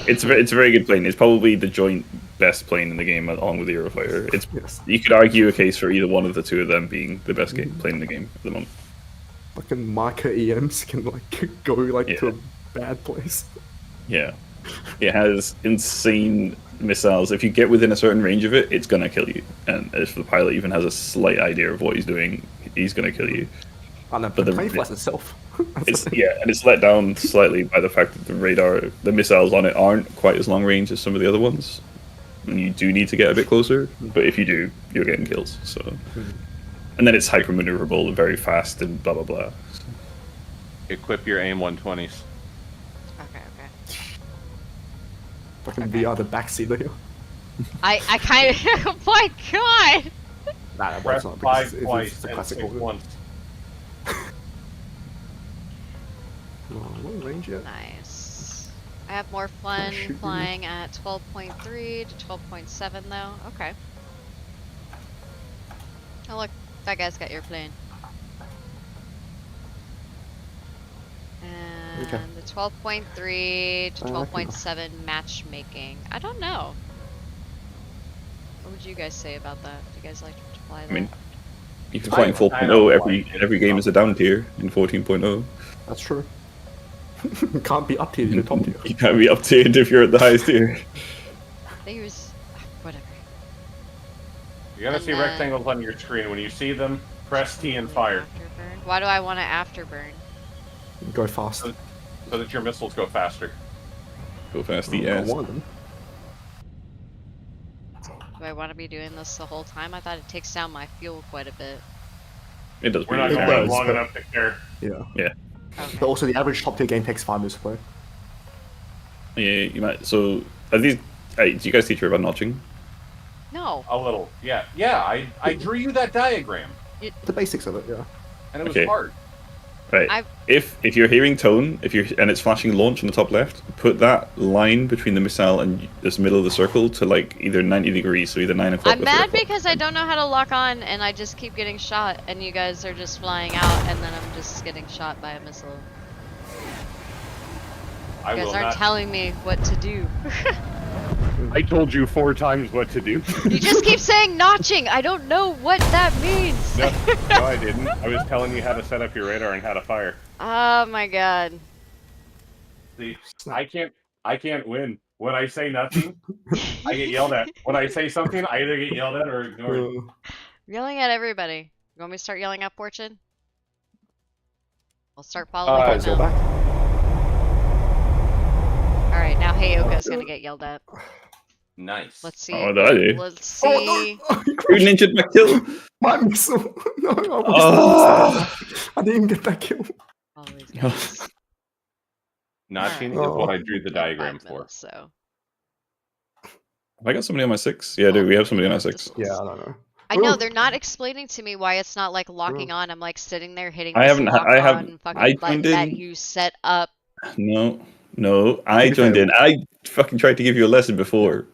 It's a very good plane. It's probably the joint best plane in the game, along with the Eurofighter. You could argue a case for either one of the two of them being the best plane in the game at the moment. Fucking Marker EMs can like go to a bad place. Yeah, it has insane missiles. If you get within a certain range of it, it's gonna kill you. And if the pilot even has a slight idea of what he's doing, he's gonna kill you. But the plane flies itself. It's let down slightly by the fact that the missiles on it aren't quite as long range as some of the other ones. And you do need to get a bit closer, but if you do, you're getting kills. So, and then it's hyper maneuverable and very fast and blah blah blah. So. Equip your AIM 120s. Okay. Fucking VR the backseat here. I kind of. Oh my god! Nah, press not 5 twice it's a and classic 6 order. once. What range yet? Nice. I have more fun flying at 12.3 to 12.7 though. Okay. Oh look, that guy's got your plane. And the 12.3 to 12.7 matchmaking. I don't know. What would you guys say about that? Do you guys like to fly that? I mean, you can fly in 4.0. Every game is a down tier in 14.0. That's true. You can't be up tiered in the top tier. You can't be up tiered if you're at the highest tier. I think he was You're gonna And see then- rectangles on your screen. When you see them, press T and fire. Afterburn. Why do I want to afterburn? Go fast. So that your missiles go faster. Go fast, Got yes. one of them. Do I want to be doing this the whole time? I thought it takes down my fuel quite a bit. It does. We're not It going does, long but- enough to care. Yeah. Okay. But also, the average top tier game takes 5 minutes to play. Yeah, you might. So, are these? Do you guys teach her about notching? No. A little. Yeah. I drew you that diagram, The basics of it, yeah. and it was Okay. hard. Right. I've- If you're hearing tone, and it's flashing launch on the top left, put that line between the missile and this middle of the circle to like either 90 degrees, so either 9 o'clock. I'm or 3 mad o'clock. because I don't know how to lock on and I just keep getting shot and you guys are just flying out and then I'm just getting shot by a missile. I You guys will aren't not. telling me what to do. I told you 4 times what to do. You just keep saying notching. I don't know what that means. No, I didn't. I was telling you how to set up your radar and how to fire. Oh my god. See, I can't win. When I say nothing, I get yelled at. When I say something, I either get yelled at or ignored. Yelling at everybody. You want me to start yelling at Fortune? I'll start following Uh, him Guys, go now. back. Alright, now Heyoka's gonna get yelled at. Nice. Let's see. Oh, what did I do? Let's see. Oh, no! Who ninja back kill? My missile! No, Oh. I didn't even get that kill. Always guys. Notching Alright. is what I drew the Got diagram 5 for. minutes, so. Have I got somebody on my 6? Yeah, dude, we have somebody on our 6. Yeah, I don't know. I know Ooh. they're not explaining to me why it's not like locking on. I'm like sitting there hitting. I this haven't- lock I on haven't- fucking I button joined that in- you set up. No, To I be joined fair- in. I fucking tried to give you a lesson before.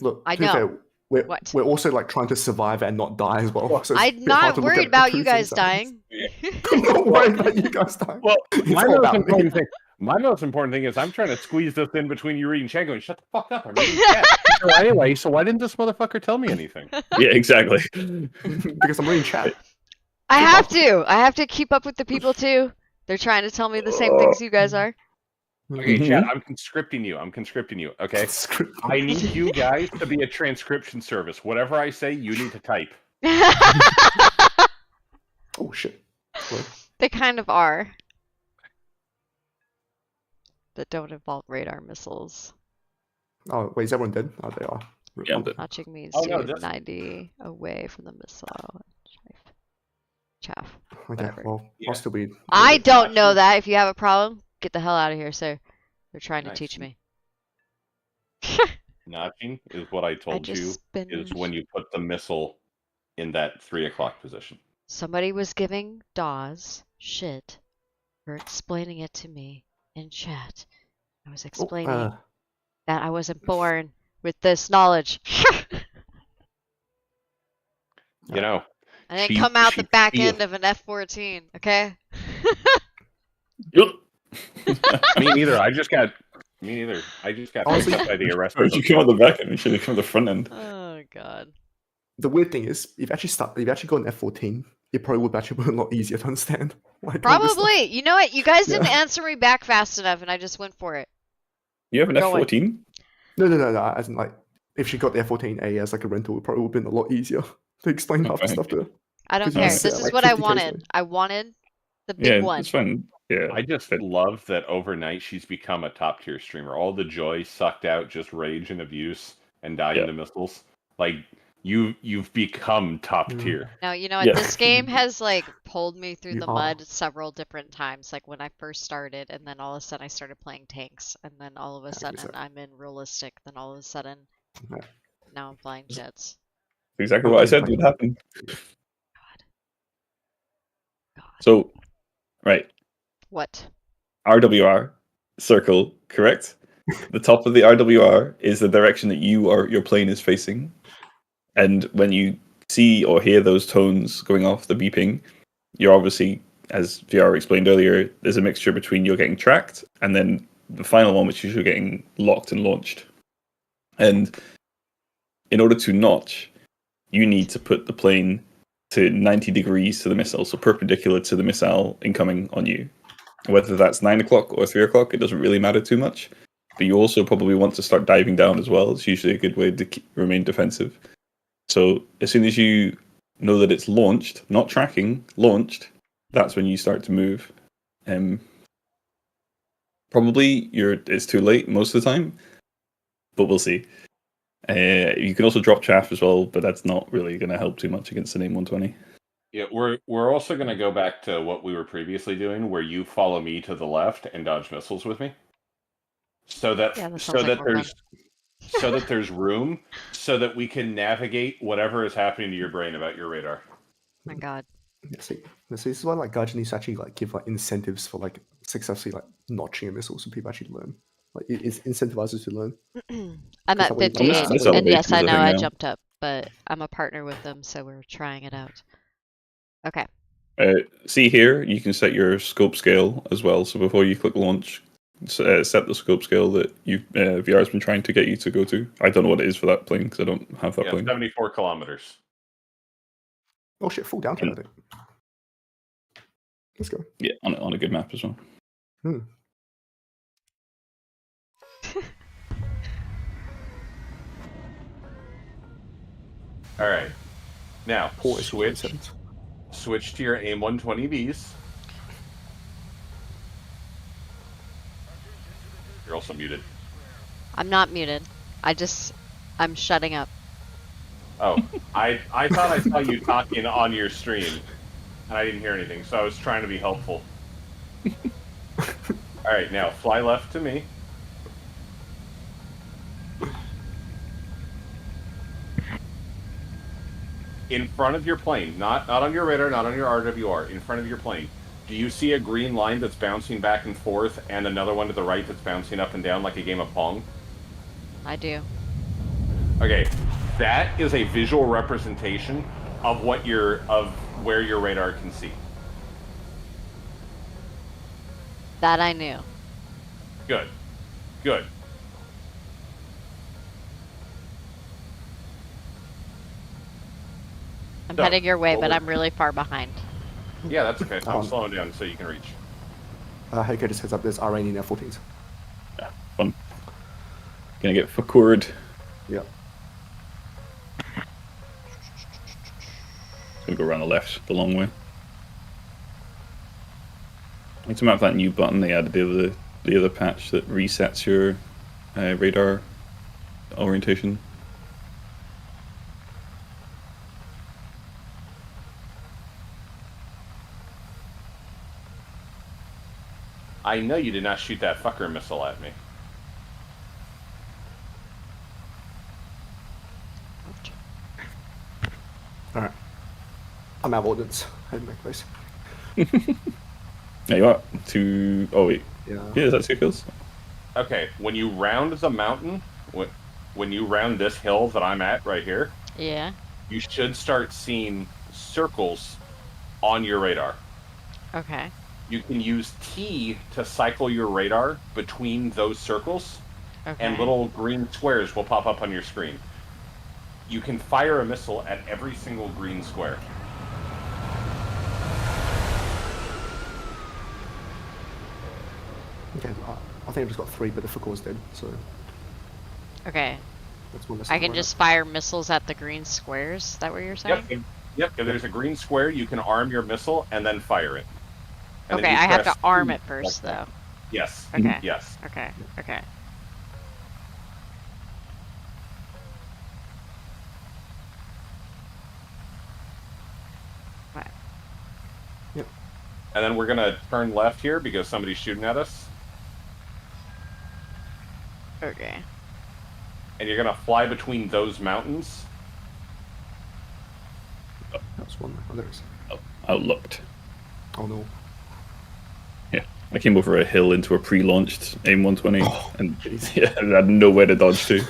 Look, I to be know. fair, What? we're also like trying to survive and not die as well. So it's a I'm bit hard not to look worried at the about you truth in guys this dying. I'm not worried about you guys dying. Well, It's my all most about me. important thing. My most important thing is I'm trying to squeeze this in between you reading chat going, shut the fuck up, I'm reading chat. So anyway, so why didn't this motherfucker tell me anything? Yeah, exactly. Because I'm reading chat. I have to. I have to keep up with the people too. They're trying to tell me the same things you guys are. Okay, Mhm. chat, I'm conscripting you, okay? Script. I need you guys to be a transcription service. Whatever I say, you need to type. Oh shit. What? They kind of are. That don't involve radar missiles. Oh wait, is everyone dead? Oh, they are. Yeah, I'm dead. Notching means Oh, no, to this- 90 away from the missile. Chaff. Okay, Whatever. well, Yeah. I'll still be. I don't know Notching- that. If you have a problem, get the hell out of here, sir. They're trying to Nice. teach me. Notching is what I I told you just is when you put the missile in that 3 o'clock position. Somebody was giving Dawes shit for explaining it to me in chat. I was Oh, explaining that I wasn't born with this knowledge. You know, I didn't She- come out the she back feel- end of an F-14, okay? Yup. me neither. I just got Honestly- picked up by the arrest. Why did you come on the back end? You should have come on the front end. Oh god. the weird thing is, if you actually got an F-14, it probably would actually be a lot easier to understand. Like all this stuff. Probably. You know what? You guys didn't Yeah. answer me back fast enough, and I just went for it. You have an Go on. F-14? No. As in, like, if she got the F-14A as like a rental, it probably would have been a lot easier to explain half the Okay. stuff to her. I don't 'Cause you care. just This said, is like, what I 50K wanted. away. I wanted the big Yeah, one. it's fine. Yeah. I just love that overnight she's become a top tier streamer. All the joy sucked out, just rage and abuse and dying Yeah. to missiles. Like you've become top Mm. tier. Now, you know what? Yeah. This game has like pulled me through You the are. mud several different times. Like when I first started, and then all of a sudden I started playing tanks, and then all of a sudden 100%. I'm in realistic. Then all of a sudden, Yeah. now I'm flying jets. Exactly what I said would happen. God. So, right. What? RWR, circle, correct? The top of the RWR is the direction that your plane is facing. And when you see or hear those tones going off, the beeping, you're obviously, as VR explained earlier, there's a mixture between you're getting tracked and then the final one, which is you're getting locked and launched. And in order to notch, you need to put the plane to 90 degrees to the missile, so perpendicular to the missile incoming on you. Whether that's 9 o'clock or 3 o'clock, it doesn't really matter too much. But you also probably want to start diving down as well. It's usually a good way to remain defensive. So as soon as you know that it's launched, not tracking, launched, that's when you start to move. Probably it's too late most of the time, but we'll see. You can also drop chaff as well, but that's not really going to help too much against the name 120. Yeah, we're also going to go back to what we were previously doing, where you follow me to the left and dodge missiles with me, so that sounds like more fun. so that there's room, so that we can navigate whatever is happening to your brain about your radar. My God. Yeah, see, this is why like Gaijin needs to actually like give like incentives for like successfully like notching a missile so people actually learn. Like it incentivizes to learn. I'm at that way- 58, this and elevation yes, is I a know thing I now. jumped up, but I'm a partner with them, so we're trying it out. Okay. See here, you can set your scope scale as well. So before you click launch, set the scope scale that VR has been trying to get you to go to. I don't know what it is for that plane because I don't have that Yeah, plane. 74 kilometers. Oh shit, full down I think. Let's go. Yeah, on a good map as well. All right, now Poor switch to your AIM 120Bs. You're also muted. I'm not muted. I'm shutting up. Oh, I thought I saw you talking on your stream, and I didn't hear anything, so I was trying to be helpful. All right, now fly left to me. In front of your plane, not on your radar, not on your RWR, in front of your plane, do you see a green line that's bouncing back and forth and another one to the right that's bouncing up and down like a game of Pong? I do. Okay, that is a visual representation of where your radar can see. That I knew. Good. Good. I'm So, heading your way, but forward. I'm really far behind. Yeah, that's okay. So I'm slowing down so you can reach. Hey, just heads up, there's Iranian F-14s. Yeah, fun. Gonna get Fakured. Yeah. Gonna go around the left, the long way. I need to map that new button they added the other patch that resets your radar orientation. I know you did not shoot that fucker missile at me. Alright. I'm out of ordnance. Heading back place. There you are. Oh wait. Yeah. Yeah, is that 2 kills? Okay, when you round the mountain, when you round this hill that I'm at right here, Yeah. you should start seeing circles on your radar. Okay. You can use T to cycle your radar between those circles, Okay. and little green squares will pop up on your screen. You can fire a missile at every single green square. Okay, I think I've just got 3, but the Foucault's dead, so Okay. that's one less. I can just fire missiles at the green squares. Is that what you're saying? Yep. If there's a green square, you can arm your missile and then fire it. And then Okay, you I have to press arm T it first, like that. though. Yes. Okay. Yes. Okay. Okay. Right. Yep. And then we're gonna turn left here because somebody's shooting at us. Okay. And you're gonna fly between those mountains. That's one. Oh, there it is. Outlooked. Oh no. Yeah, I came over a hill into a pre-launched AIM 120, and jeez. yeah, I had nowhere to dodge to.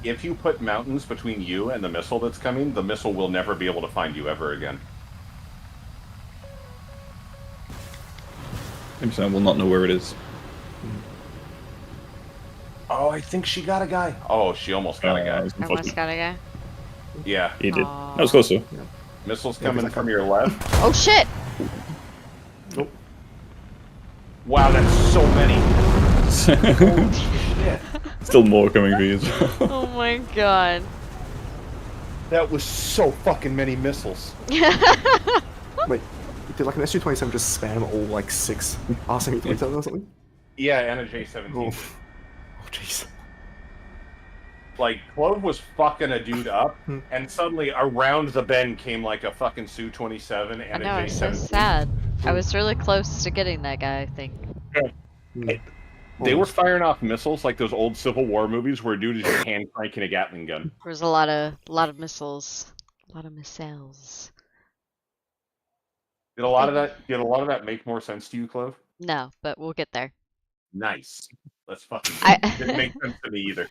If you put mountains between you and the missile that's coming, the missile will never be able to find you ever again. I will not know where it is. Oh, I think she got a guy. Oh, she almost got a guy. Almost got a guy. Yeah. He did. Aw. That was close though. Missiles coming from your left. Oh shit! Nope. Wow, that's so many. missiles. Holy shit. Still more coming for you as well. Oh my god. That was so fucking many missiles. Wait, did like an SU-27 just spam all like 6 RC-27 or something? Yeah, and a J-17. Oh, oh jeez. Like, Clove was fucking a dude up, Hmm. and suddenly around the bend came like a fucking Su-27 and I know, a I'm so J-17. sad. I was really close to getting that guy, I think. Hmm. They were firing off missiles like those old Civil War movies where a dude is just hand cranking a Gatling gun. There was a lot of missiles. A lot of missiles. Did a lot of that make more sense to you, Clove? No, but we'll get there. Nice. Let's fucking I- go. Didn't make sense to me either.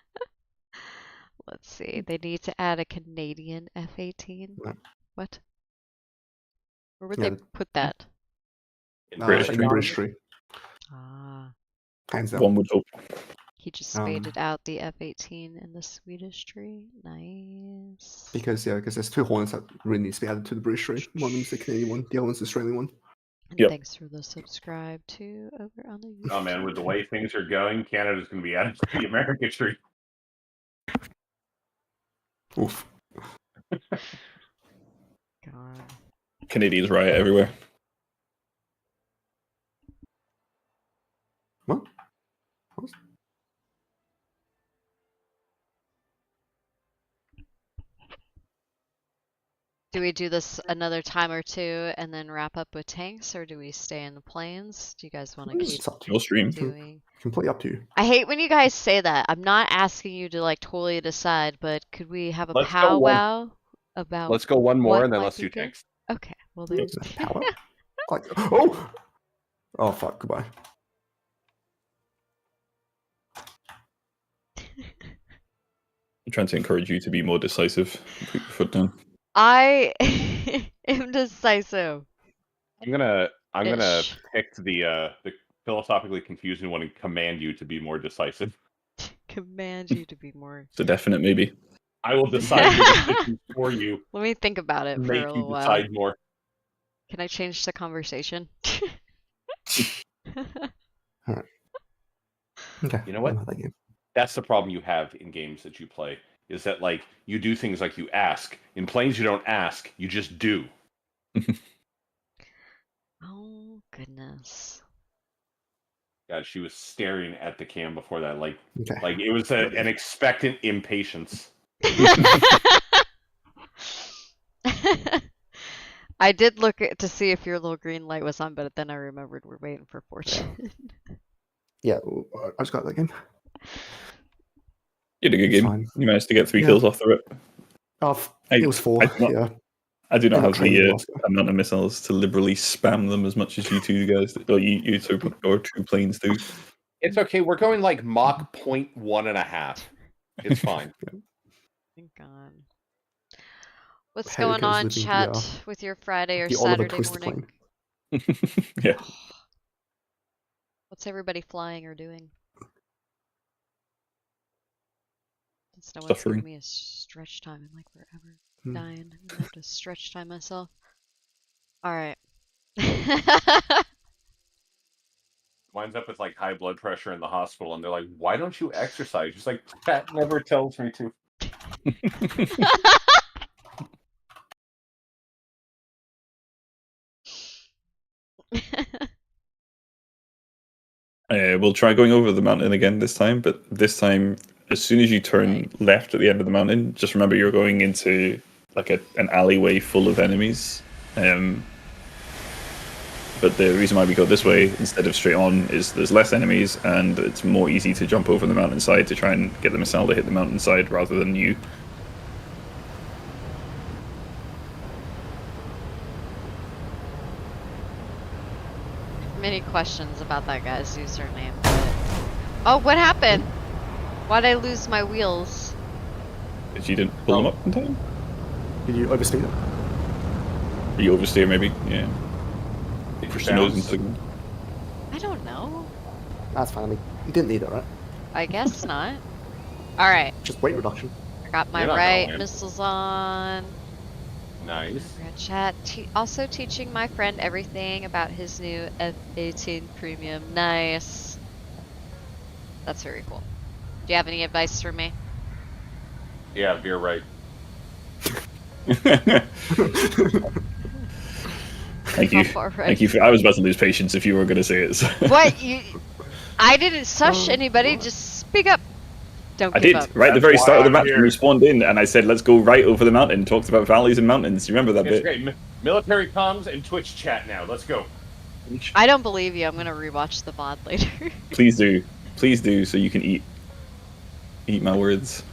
Let's see. They need to add a Canadian F-18. Yeah. What? Where would Yeah, they put that? British in tree. British tree. Ah, Hands down. One would hope. he just Um, spaded out the F-18 in the Swedish tree. Nice. Because there's 2 Hornets that really needs to be added to the British tree. One of them's the Canadian one, the other one's the Australian one. And Yep. thanks for the subscribe too over on the YouTube. Oh man, with the way things are going, Canada's going to be added to the America tree. Oof. God. Canadians riot everywhere. What? What? Do we do this another time or two and then wrap up with tanks, or do we stay in the plains? Do you guys want to keep It's up to you. Your stream. doing? Completely up to you. I hate when you guys say that. I'm not asking you to like totally decide, but could we have a Let's go powwow about? Let's go one more what and then might let's be do good? tanks. Okay, well then. Power. Like, oh fuck, goodbye. I'm trying to encourage you to be more decisive. Put your foot down. I am decisive. I'm gonna Ish. pick the philosophically confusing one and command you to be more decisive. Command you to be more. It's a definite maybe. I will decide your decisions for you. Let me think about it for Make a you little while. decide more. Can I change the conversation? Okay. You know what? I'm out of that game. That's the problem you have in games that you play. Is that like you do things like you ask. In planes you don't ask, you just do. Oh goodness. God, she was staring at the cam before that, like Okay. it was an expectant impatience. I did look to see if your little green light was on, but then I remembered we're waiting for Fortune. Yeah, I just got that game. You had a good It's game. fine. You managed to get 3 Yeah. kills off the rip. It was 4. Yeah. I do not In a have training the Oscar. amount of missiles to liberally spam them as much as you two guys, or you two, or 2 planes do. It's okay, we're going like Mach 0.1.5. It's fine. Thank God. What's Helica's going on, living chat, with your Friday or the Oliver Saturday Twist morning? plane. Yeah. What's everybody flying or doing? Since no one's Suffering. giving me a stretch time, I'm like forever Hmm. dying. I'm gonna have to stretch time myself. Alright. Winds up with like high blood pressure in the hospital, and they're like, "Why don't you exercise?" She's like, "That never tells me to." We'll try going over the mountain again this time, but this time, as soon as you turn left at the end of the mountain, just remember you're going into like an alleyway full of enemies. But the reason why we go this way instead of straight on is there's less enemies and it's more easy to jump over the mountainside to try and get the missile to hit the mountainside rather than you. Many questions about that guy's username. But... Oh, what happened? Why'd I lose my wheels? If you didn't pull them up in time? Did you overspeed it? Or you oversteer maybe? Yeah. Did you Push the nose and bounce? signal. I don't know. That's fine. I mean, you didn't need it, right? I guess not. Alright. Just weight reduction. I got my You're not gonna right win. missiles on. Nice. Red chat. Also teaching my friend everything about his new F-18 premium. Nice. That's very cool. Do you have any advice for me? Yeah, you're right. Thank you. How far right? Thank you. I was about to lose patience if you were going to say it. So. What you? I didn't sush anybody. what? Just speak up. Don't I give did up. right at the That's very why start of the I'm match here. when you spawned in, and I said, "Let's go right over the mountain." Talked about valleys and mountains. You remember that It's bit? okay. Military comms and Twitch chat now. Let's go. I don't believe you. I'm gonna rewatch the VOD later. Please do, so you can eat my words.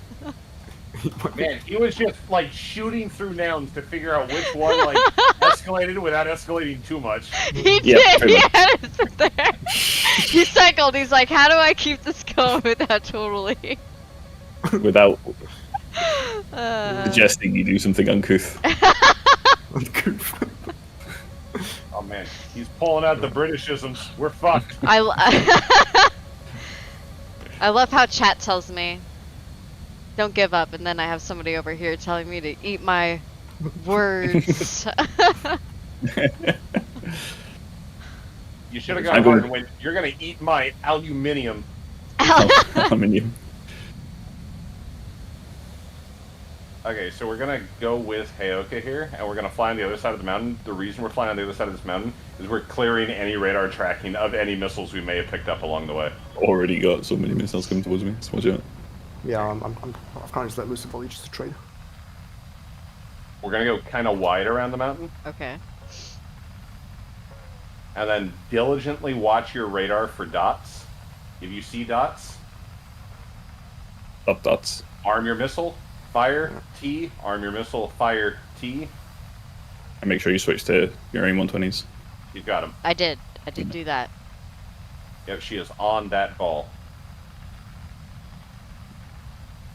Man, he was just like shooting through nouns to figure out which one like escalated without escalating too much. He Yeah, did. pretty He much. had it sit there. He cycled. He's like, "How do I keep this going without totally?" Without Uh, suggesting you do something uncouth. Oh man, he's pulling out the Britishisms. We're fucked. I love how chat tells me, "Don't give up," and then I have somebody over here telling me to eat my words. You should have I'm gone going- hard and went, "You're gonna eat my aluminium." Aluminium. Okay, so we're gonna go with Heyoka here, and we're gonna fly on the other side of the mountain. The reason we're flying on the other side of this mountain is we're clearing any radar tracking of any missiles we may have picked up along the way. Already got so many missiles coming towards me. So watch out. Yeah, I've kind of just let loose the volley just to trade. We're gonna go kind of wide around the mountain, Okay. and then diligently watch your radar for dots. If you see dots, Up dots. arm your missile, fire T. Arm your missile, fire T. And make sure you switch to your aim 120s. You've got him. I did do that. Yep, she is on that ball.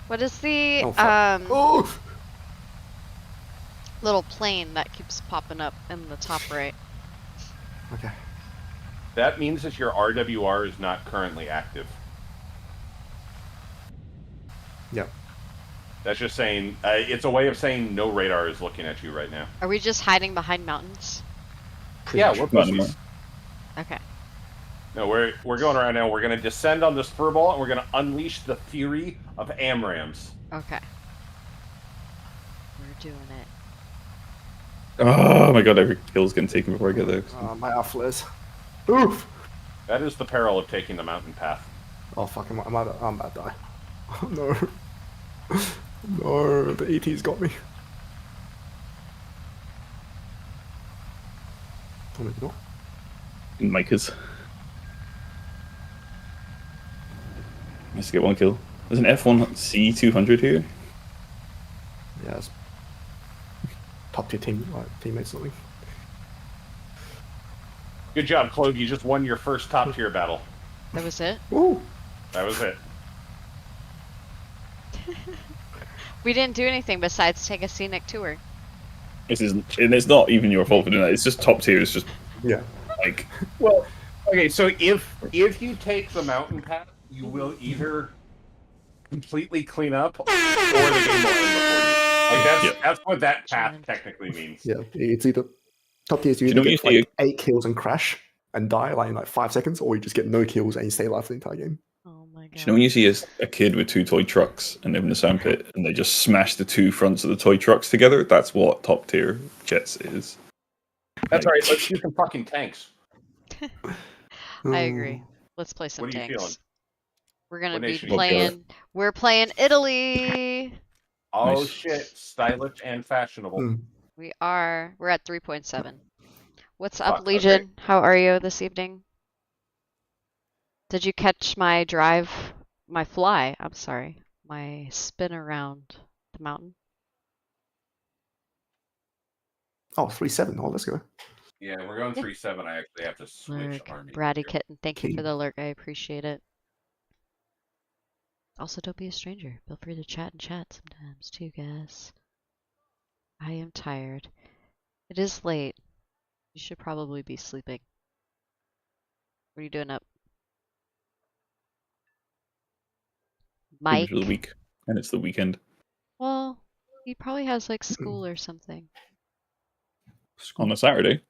What is the Oh, fuck. Oh! little plane that keeps popping up in the top right? Okay. That means that your RWR is not currently active. Yep. That's just saying, it's a way of saying no radar is looking at you right now. Are we just hiding behind mountains? Yeah, much. we're Not anymore. pussies. Okay. No, we're going around now. We're going to descend on this furball, and we're going to unleash the fury of AMRAAMs. Okay. We're doing it. Oh my god, every kill's getting taken before I get there. My art flares. Oof! That is the peril of taking the mountain path. Oh fuck, I'm about to die. Oh no. No, the ET's got me. Oh, maybe not. Micah's. Let's get one kill. There's an F1C 200 here. Yeah, it's top tier teammates something. Good job, Clove. You just won your first top tier battle. That was it? Ooh! That was it. We didn't do anything besides take a scenic tour. And it's not even your fault for doing that. It's just top tier. It's just Yeah. like Well, okay, so if you take the mountain path, you will either completely clean up or the game will end before you. Like that's what that path technically means. Yeah, it's either top tiers you Do you either know get what you like 8 kills and crash and die like in like 5 seconds, or you just get no kills and you stay alive for the entire game. Oh my god. Do you know when you see a kid with 2 toy trucks and they're in a sandpit and they just smash the 2 fronts of the toy trucks together? That's what top tier jets is. That's all right. Let's do some fucking tanks. I agree. Let's play some What are you tanks. feeling? We're gonna What be nation you playing. We're playing Italy. Oh Nice. shit, stylish and fashionable. Hmm. We're at 3.7. What's Fuck, up, okay. Legion? How are you this evening? Did you catch my fly? I'm sorry, my spin around the mountain. Oh, 3-7. Oh, let's go. Yeah, we're going 3-7. I actually have to switch Lurk, army. Bratty here. Kitten, thank you for King. the lurk. I appreciate it. Also, don't be a stranger. Feel free to chat and chat sometimes too, guys. I am tired. It is late. You should probably be sleeping. What are you doing up? Mike? For the week, and it's the weekend. Well, he probably has like school or something. On a Saturday.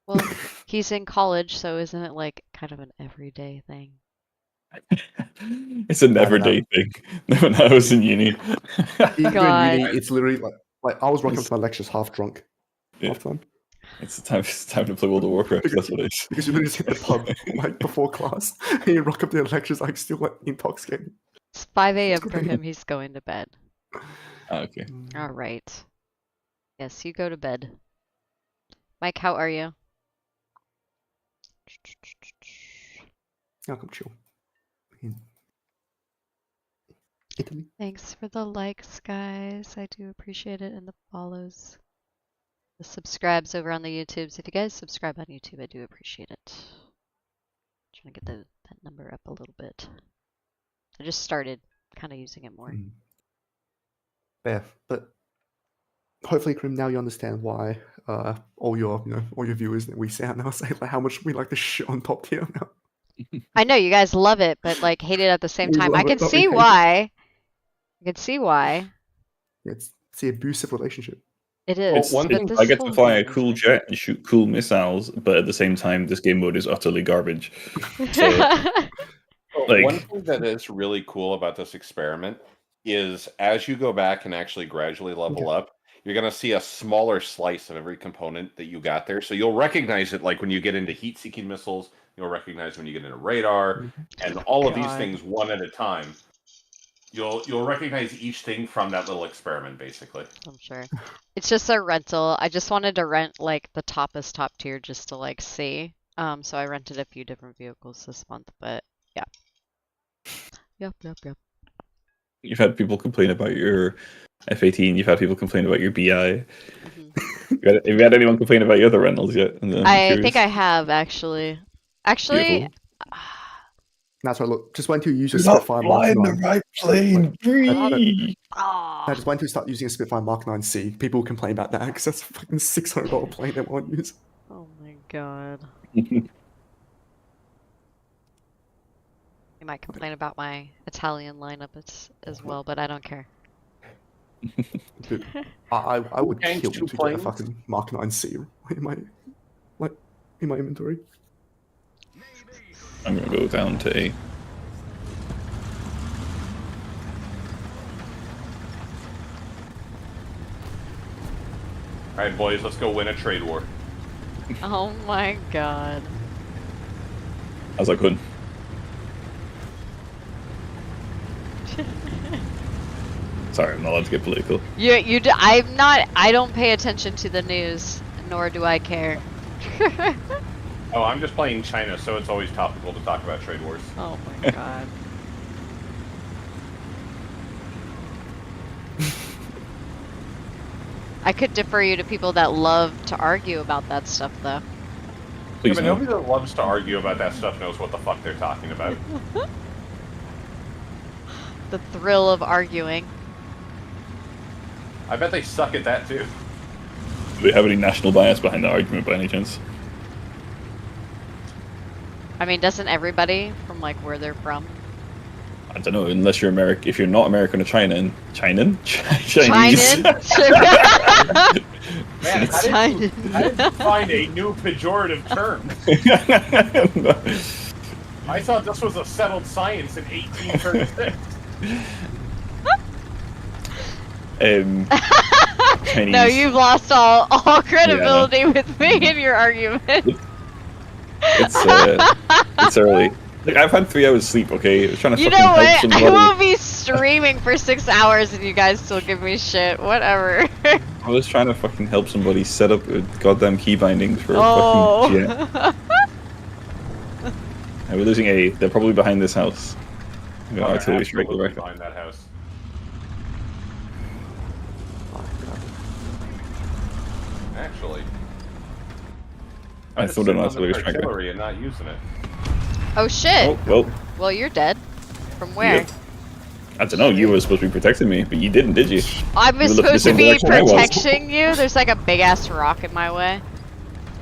Well, he's in college, so isn't it like kind of an everyday thing? It's a never don't know. day thing. When I was in uni. Even in God. uni, it's literally like I was rocking up to my lectures half drunk, Yeah. half time. It's time to play World of Warcraft. That's what it is. Because you literally just hit the pub like before class, and you rock up to the lectures like still like intoxicated. It's 5 a.m. It's for great. him. He's going to bed. Okay. All right. Yes, you go to bed. Mike, how are you? I'll come chill. In Italy. Thanks for the likes, guys. I do appreciate it, and the follows. The subscribes over on the YouTubes. If you guys subscribe on YouTube, I do appreciate it. Trying to get that number up a little bit. I just started kind of using it more. Yeah, but hopefully, Krim, now you understand why all your viewers that we sound now say like how much we like to shit on top tier now. I know you guys love it, but like hate it at the same We time. I love can it, but we see hate it. why. I can see why. It's the abusive relationship. It Well, is. one but thing this I get to whole fly a game- cool jet and shoot cool missiles, but at the same time, this game mode is utterly garbage. So, like- One thing that is really cool about this experiment is as you go back and actually gradually level up, you're going to see a smaller slice of every component that you got there. So you'll recognize it like when you get into heat-seeking missiles, you'll recognize when you get into radar, and all of these God. things one at a time. You'll recognize each thing from that little experiment, basically. I'm sure. It's just a rental. I just wanted to rent like the top tier just to like see. So I rented a few different vehicles this month, but yeah. Yep. You've had people complain about your F-18. You've had people complain about your BI. Mhm. Have you had anyone complain about your other rentals yet? I'm I curious. think I have actually. Actually, Beautiful. That's why look, just went to use a You're not Spitfire Mark flying the 9. right plane. Breathe. I just went to start using a Spitfire Mark 9C. People complain about that because that's a fucking $600 plane they won't use. oh my god. You might complain about my Italian lineup as well, but I don't care. Dude, I would Tanks, kill 2 to get a planes? fucking Mark 9C in my inventory. I'm gonna go down to A. All right, boys, let's go win a trade war. Oh my god. How's that going? Sorry, I'm not allowed to get political. I don't pay attention to the news, nor do I care. Oh, I'm just playing China, so it's always topical to talk about trade wars. Oh my god. I could defer you to people that love to argue about that stuff, though. Yeah, Please but no. nobody that loves to argue about that stuff knows what the fuck they're talking about. The thrill of arguing. I bet they suck at that too. Do they have any national bias behind the argument by any chance? I mean, doesn't everybody from like where they're from? I don't know, unless you're American. If you're not American or Chinese. China? Man, how did you find a new pejorative term? I thought this was a settled science in 1836. Chinese. No, you've lost all credibility with me in your argument. It's early. Like, I've had 3 hours sleep, okay? I was trying to You fucking know help what? somebody. I will be streaming for 6 hours and you guys still give me shit. Whatever. I was trying to fucking help somebody set up goddamn key bindings for a fucking jet. Oh. Hey, we're losing A. They're probably behind this house. I'm gonna They're artillery strike the absolutely record. behind that house. Actually, I just thought an sitting on artillery the strike. artillery and not using it. Oh shit. Oh, well, Well, you're dead. From where? Yep. I don't know, you were supposed to be protecting me, but you didn't, did you? I was You looked the supposed to same be direction I was. protecting you? There's like a big ass rock in my way.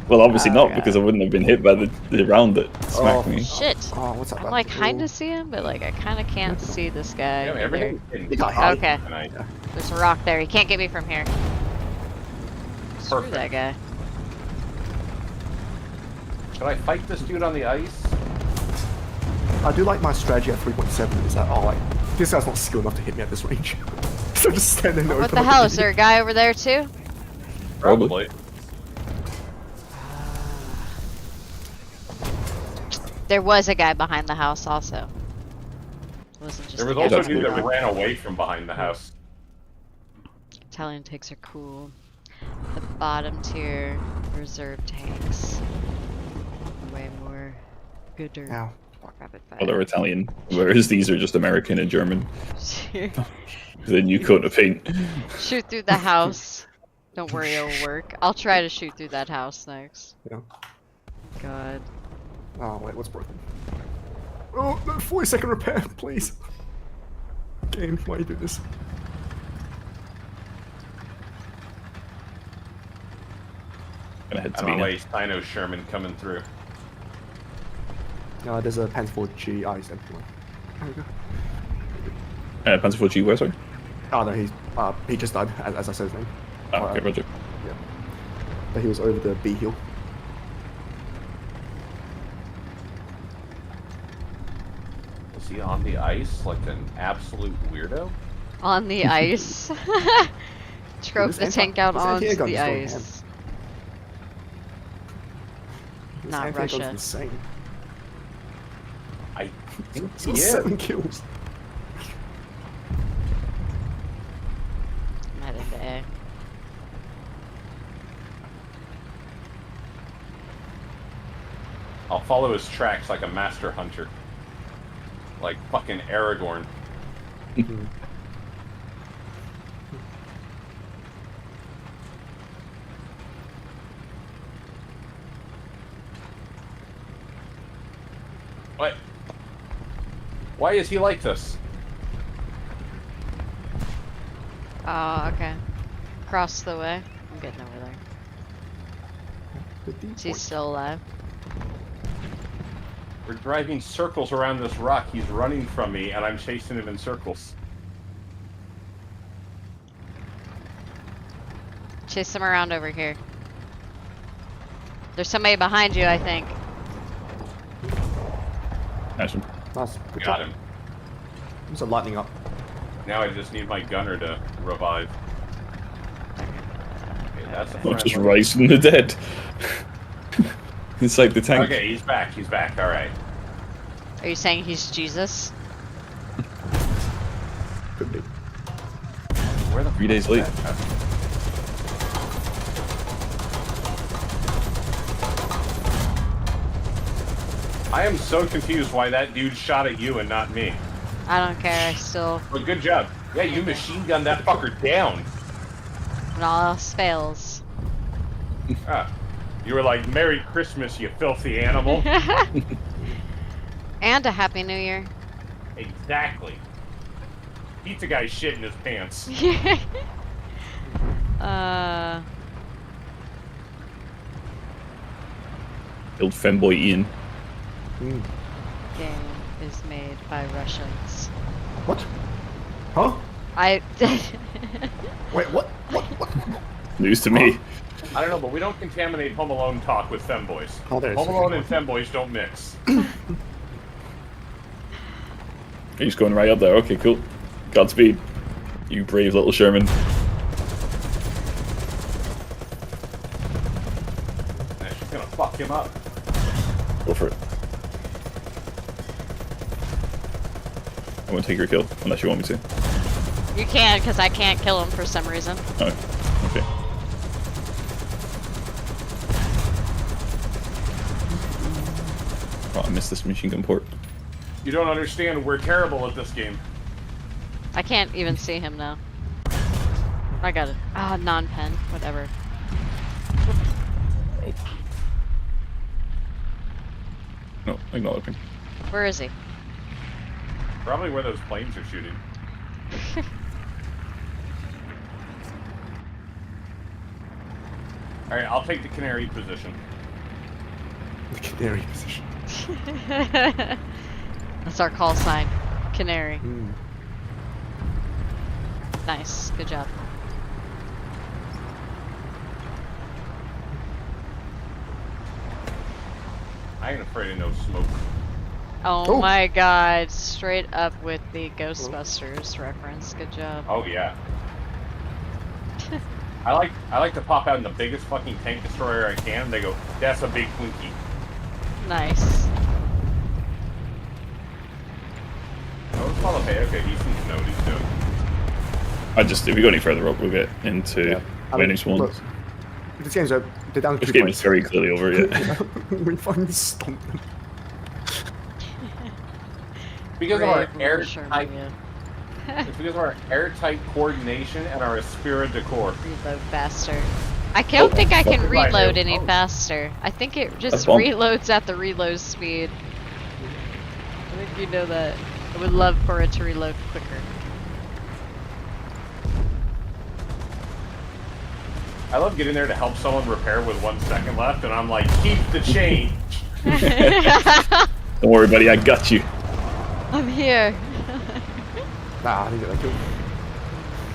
Well, obviously Oh, not, God. because I wouldn't have been hit by the round that smacked me. Shit. Oh, what's up? I'm like kinda see him, but like I kinda can't see this guy. Yeah, either. everything's getting got hot Okay. tonight. There's a rock there. He can't get me from here. Screw Perfect. that guy. Should I fight this dude on the ice? I do like my strategy at 3.7 is that, oh, like, this guy's not skilled enough to hit me at this range. So just standing there. What the hell? Is there a guy over there too? Probably. There was a guy behind the house also. It wasn't just There was the also guy a dude behind that the ran away from behind the house. Italian tanks are cool. The bottom tier reserve tanks. Way more gooder. Ow. Rapid fire. Well, they're Italian, whereas these are just American and German. The new coat of paint. Shoot through the house. Don't worry, it'll work. I'll try to shoot through that house next. Yeah. God. Oh, wait, what's broken? Oh, no, 40-second repair, please. Game, why you do this? Gonna head I to don't know why Mina. Sino Sherman coming through. There's a Panther G ice empty. There we go. Panzer 4G, where, sorry? Oh no, he just died, as I said his name. Oh, okay, roger. Yeah. But he was over the B hill. Is he on the ice like an absolute weirdo? On the ice. Drove the tank out onto the ice. This Not anti-gun's Russia. insane. I think He's he got is. 7 kills. I'm heading to A. I'll follow his tracks like a master hunter. Like fucking Aragorn. What? Why is he like this? Oh, okay. Across the way. I'm getting over there. Is he still alive? We're driving circles around this rock. He's running from me, and I'm chasing him in circles. Chase him around over here. There's somebody behind you, I think. Nice one. Nice. Good Got job. him. There's a lightning up. Now I just need my gunner to revive. Okay, that's a I'm friendly. just rising the dead. It's like the tank. Okay, he's back. He's back. All right. Are you saying he's Jesus? Could be. Where the 3 days fuck is late. that? I am so confused why that dude shot at you and not me. I don't care, I still... But good job. Yeah, you machine gunned that fucker down. When all else fails. Ah, you were like, Merry Christmas, you filthy animal. And a Happy New Year. Exactly. Pizza guy's shit in his pants. Killed femboy Ian. Mm. Game is made by Russians. What? Huh? I... Wait, what? What? News to me. I don't know, but we don't contaminate Home Alone talk with femboys. Oh, there's Home Alone and femboys don't mix. He's going right up there. Okay, cool. Godspeed. You brave little Sherman. Nah, she's gonna fuck him up. Go for it. I won't take your kill, unless you want me to. You can, because I can't kill him for some reason. Oh, okay. Oh, I missed this machine gun port. You don't understand, we're terrible at this game. I can't even see him now. I got it. Ah, non-pen. Whatever. No, ignore looking. Where is he? Probably where those planes are shooting. Alright, I'll take the canary position. The canary position. That's our call sign. Canary. Mm. Nice. Good job. I ain't afraid of no smoke. Oh Oh. my god, straight up with the Ghostbusters reference. Good job. Oh yeah. I like to pop out in the biggest fucking tank destroyer I can. And they go, "That's a big Twinkie." Nice. Oh, let's follow Hey. Okay, he seems to know what he's doing. If we go any further up, we'll get into winning swans. Look, this game's over. They're down This 2 game points. is very clearly over, yeah. We fucking stomped them. Because of our Brave little airtight, Sherman, it's because of our airtight coordination and our spirit decor. Reload faster. I don't think I can fucking right, reload man. any Oh. faster. I think it just That's bomb. reloads at the reload speed. I think you know that. I would love for it to reload quicker. I love getting there to help someone repair with 1 second left, and I'm like, keep the change. Don't worry, buddy, I got you. I'm here. Nah, I think that killed.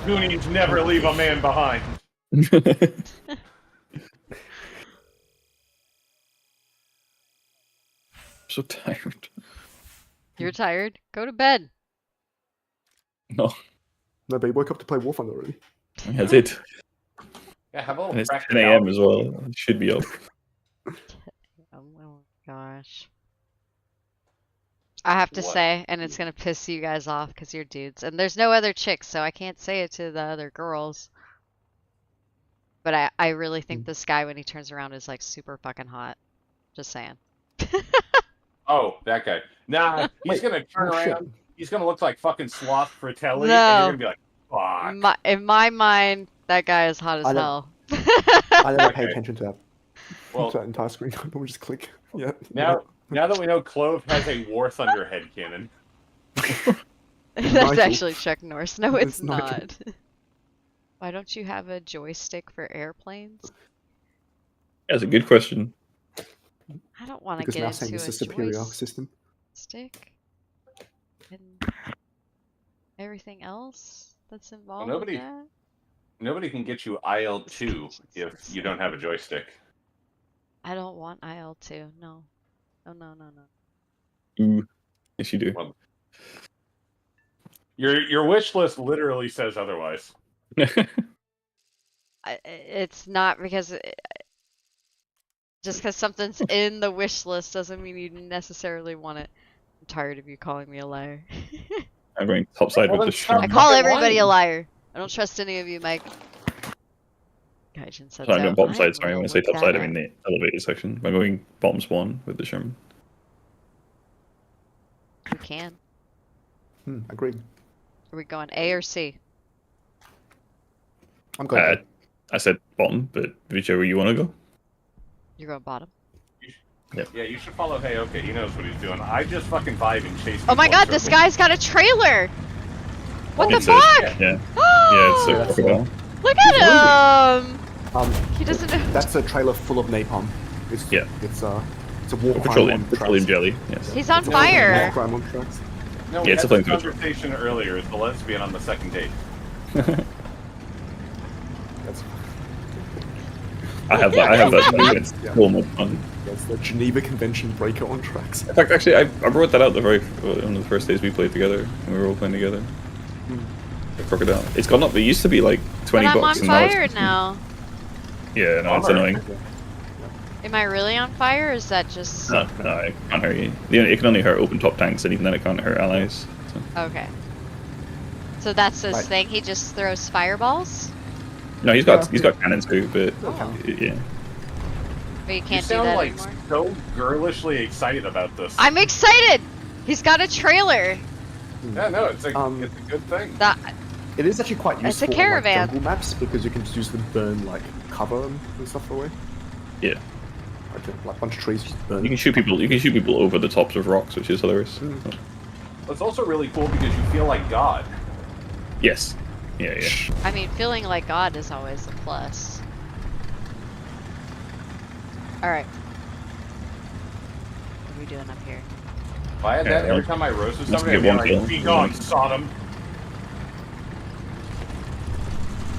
Goonies never leave a man behind. So tired. You're tired? Go to bed. No, No, but he woke up to play War Thunder already. I did. Yeah, have a little And it's 10 practicality. a.m. as well. It should be up. Oh gosh. I have to What? say, and it's gonna piss you guys off because you're dudes, and there's no other chicks, so I can't say it to the other girls. But I really think this guy, when he turns around, is like super fucking hot. Just saying. Oh, that guy. Nah, he's Wait, gonna turn oh, shit. around. He's gonna look like fucking Sloth Fratelli, No. and you're gonna be like, fuck. In my mind, that guy is hot as I don't- hell. I never pay Okay. attention to that, Well, to that entire screen. I normally just click. Yeah. now that we know Clove has a War Thunder headcanon, That's Michael. actually Chuck Norris. No, it's It's Michael. not. Why don't you have a joystick for airplanes? That's a good question. I don't want to Because get now into saying a it's a superior system. joystick and everything else that's well, involved nobody in that. nobody can get you IL-2 if you don't have a joystick. I don't want IL-2. No. No. Ooh. Yes, you do. Well, your wish list literally says otherwise. It's not because just because something's in the wish list doesn't mean you necessarily want it. I'm tired of you calling me a liar. I'm going topside Well, with then the stop I Sherman. call fucking everybody a lying. liar. I don't trust any of you, Mike. Gaijin said So I'm going so. bottom I side, sorry. will When I say look topside, that I mean up. the elevated section. I'm going bottom spawn with the Sherman. We can. Agreed. Are we going A or C? I'm going. A. I said bottom, but whichever you want to go. You're going bottom. Yeah, you should follow Hey. Okay, he knows what he's doing. I just fucking vibe and chase. Oh my people in god, this circles. guy's got a trailer! What the It's fuck? Yeah, it's Yeah, a that's crocodile. Look at him! He doesn't know. That's a trailer full of napalm. It's Yeah. It's a war crime Petroleum on petroleum tracks. jelly. Yes. He's on War fire! crime on tracks. No, Yeah, we it's had a this flamethrower. conversation earlier. Is the lesbian on the second date? That's I have that. Yeah. Cool mod fun. that's the Geneva Convention breaker on tracks. In fact, actually, I wrote that out one of the first days we played together, and we were all playing together. The crocodile. It's gone up. It used to be like But 20 I'm on bucks, and now fire it's... now. Yeah, no, it's Bummer. annoying. Am I really on fire, or is that just... No, it can't hurt you. It can only hurt open top tanks, and even then it can't hurt allies. So. Okay. So that's his Right. thing, he just throws fireballs? No, he's got cannons too, but Oh. yeah. But you You can't do sound that like anymore? so girlishly excited about this. I'm excited! He's got a trailer! Yeah, no, it's a Um, good thing. That, It is actually quite It's a useful on caravan. like, jungle maps because you can just use them to burn like cover and stuff away. Yeah. Like a bunch of trees just burn. You can shoot people. You can shoot people over the tops of rocks, which is hilarious. It's also really cool because you feel like God. Yes. Yeah. I mean, feeling like God is always a plus. Alright. What are we doing up here? If I had that every time I roasted Let's somebody, I'd get be one kill. like, be gone, Sodom.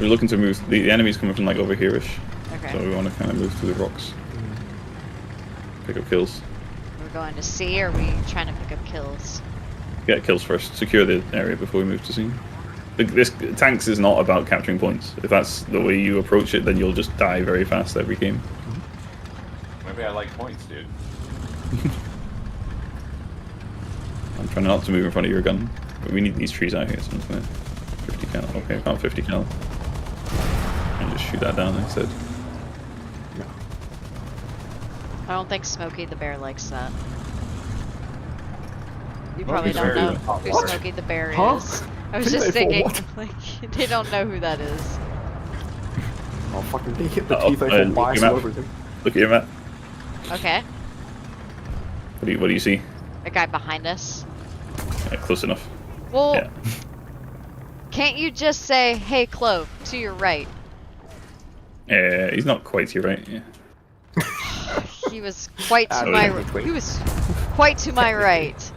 We're looking to move. The enemy's coming from like over here-ish, Okay. so we want to kind of move through the rocks, pick up kills. We're going to C, or are we trying to pick up kills. Get kills first. Secure the area before we move to scene. This tanks is not about capturing points. If that's the way you approach it, then you'll just die very fast every game. Maybe I like points, dude. I'm trying not to move in front of your gun. But we need these trees out here, so I'm gonna 50 cal. Okay, I found 50 cal. And just shoot that down instead. I don't think Smokey the Bear likes that. You Smokey probably the don't Bear know is- who What? Smokey the Bear Huh? is. I was Think just they thinking, what? like, they don't know who that is. Oh fucking they hit the Uh-oh, T-34 look bias him all up. over them. Look at your map. Okay, What do you see? the guy behind us. Yeah, close enough. Well, Yeah. can't you just say, "Hey, Clove, to your right"? He's not quite here, right? Yeah. He was quite to Ah, my. technically. He was quite to my right.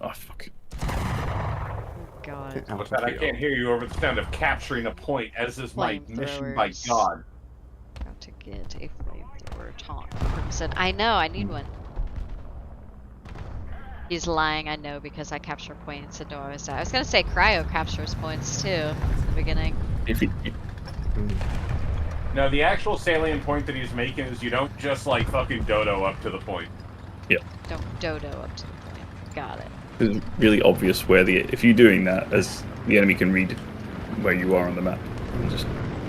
Oh fuck. Oh God. What's that? I can't hear you over the sound of capturing a point, as is my mission by Flamethrowers. God. How to get a flamethrower taunt. Crimson. I know. I need one. He's lying. I know because I capture points and don't always die. I was gonna say cryo captures points too in the beginning. If he, No, the actual salient point that he's making is you don't just like fucking dodo up to the point. Don't dodo up to the point. Got it. it's really obvious where if you're doing that, as the enemy can read where you are on the map, and just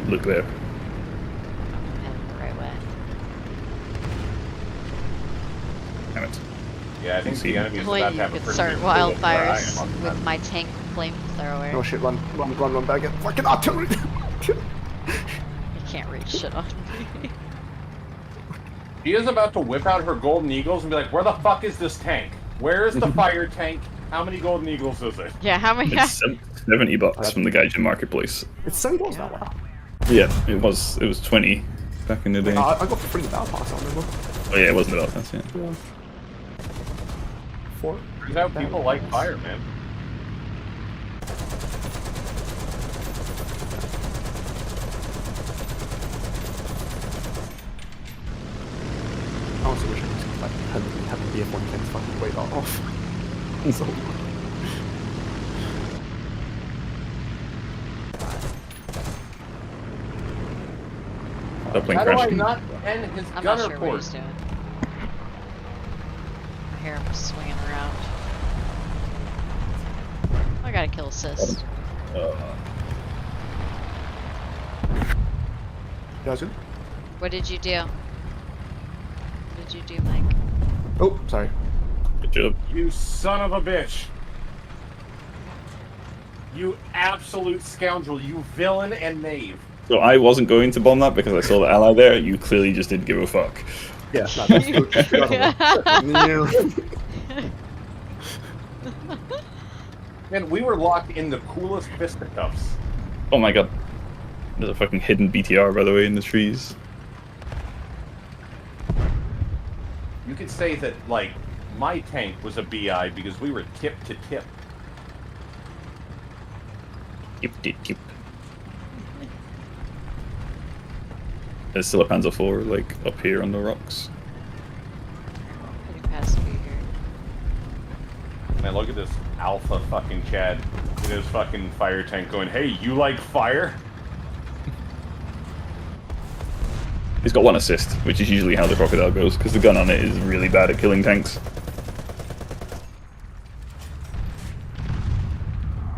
look there. I'm heading the right way. Damn it. Yeah, I think See. the enemy is Only about you to have a could pretty start good clue of where I am wildfires on the with map. my tank flamethrower. Oh shit, run back in. Fucking artillery! You can't reach shit on me. She is about to whip out her golden eagles and be like, "Where the fuck is this tank? Where is the fire tank? How many golden eagles is it?" Yeah, how many? It's $70 from the Gaijin marketplace. It's $7 now, wow. Yeah, it was 20 back in the day. I got the free battle pass, I remember. Oh yeah, it wasn't about that. Yeah. Yeah. 4. Turns out people like fire, man. I also wish I could like have the BF1 tanks fucking wait that off. So That plane How do I crashed. not end his I'm not gunner sure what port? he's doing. I hear him swinging around. I got a kill assist. yeah, good. What did you do? What did you do, Mike? Oh, sorry. Good job. You son of a bitch. You absolute scoundrel. You villain and knave. So I wasn't going to bomb that because I saw the ally there. You clearly just didn't give a fuck. Yeah, no, that's good. That's the other one. Man, we were locked in the coolest fisticuffs. Oh my god. There's a fucking hidden BTR, by the way, in the trees. You could say that, like, my tank was a BI because we were tip to tip. Keep. There's still a Panzer IV, like, up here on the rocks. Putting past you here. Man, look at this alpha fucking Chad in his fucking fire tank going, "Hey, you like fire?" He's got one assist, which is usually how the Crocodile goes, because the gun on it is really bad at killing tanks.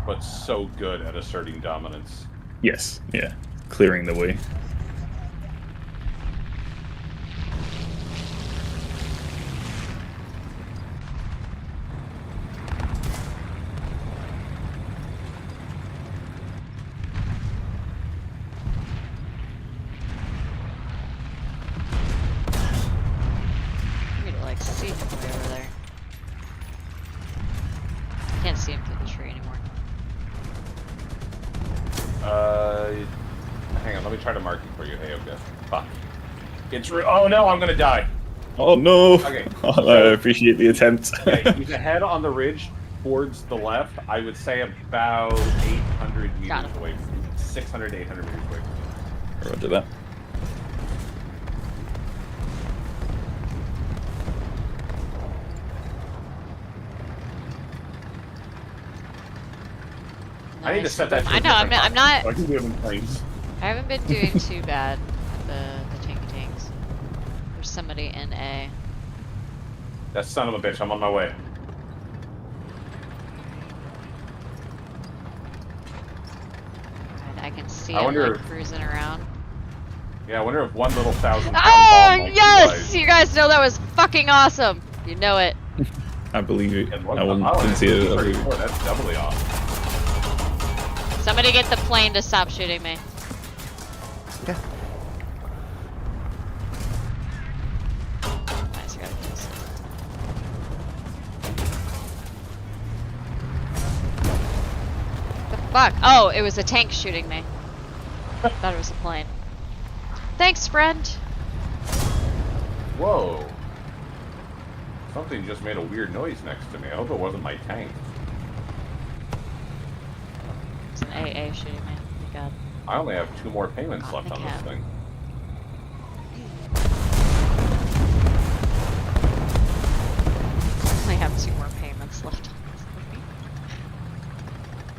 But so good at asserting dominance. Yes, yeah. Clearing the way. You to like see him way over there. Can't see him through the tree anymore. Hang on, let me try to mark it for you. Hey, okay. Fuck. Oh no, I'm gonna die. Oh no! Okay. I appreciate the attempt. Okay, he's ahead on the ridge towards the left. I would say about 800 Got meters him. away. 600 to 800 meters away. Roger that. I need to Nice. set that to a I know. I'm different not. so I can do them in planes. I haven't been doing too bad. The tanky tanks. There's somebody in A. That son of a bitch, I'm on my way. And I can see I him wonder like if- cruising around. Yeah, I wonder if one little 1,000-pound Oh bomb might be yes! wise. You guys know that was fucking awesome. You know it. I believe it. And I look, didn't see it. I believe it. 34, that's doubly awesome. Somebody get the plane to stop shooting me. Yeah. Nice, I gotta kill some. The fuck? Oh, it was a tank shooting me. Thought it was a plane. Thanks, friend. Whoa. Something just made a weird noise next to me. I hope it wasn't my tank. It's an AA shooting me. Oh my god. I only have 2 more payments Oh, left on thank this you. thing. I only have 2 more payments left on this thing.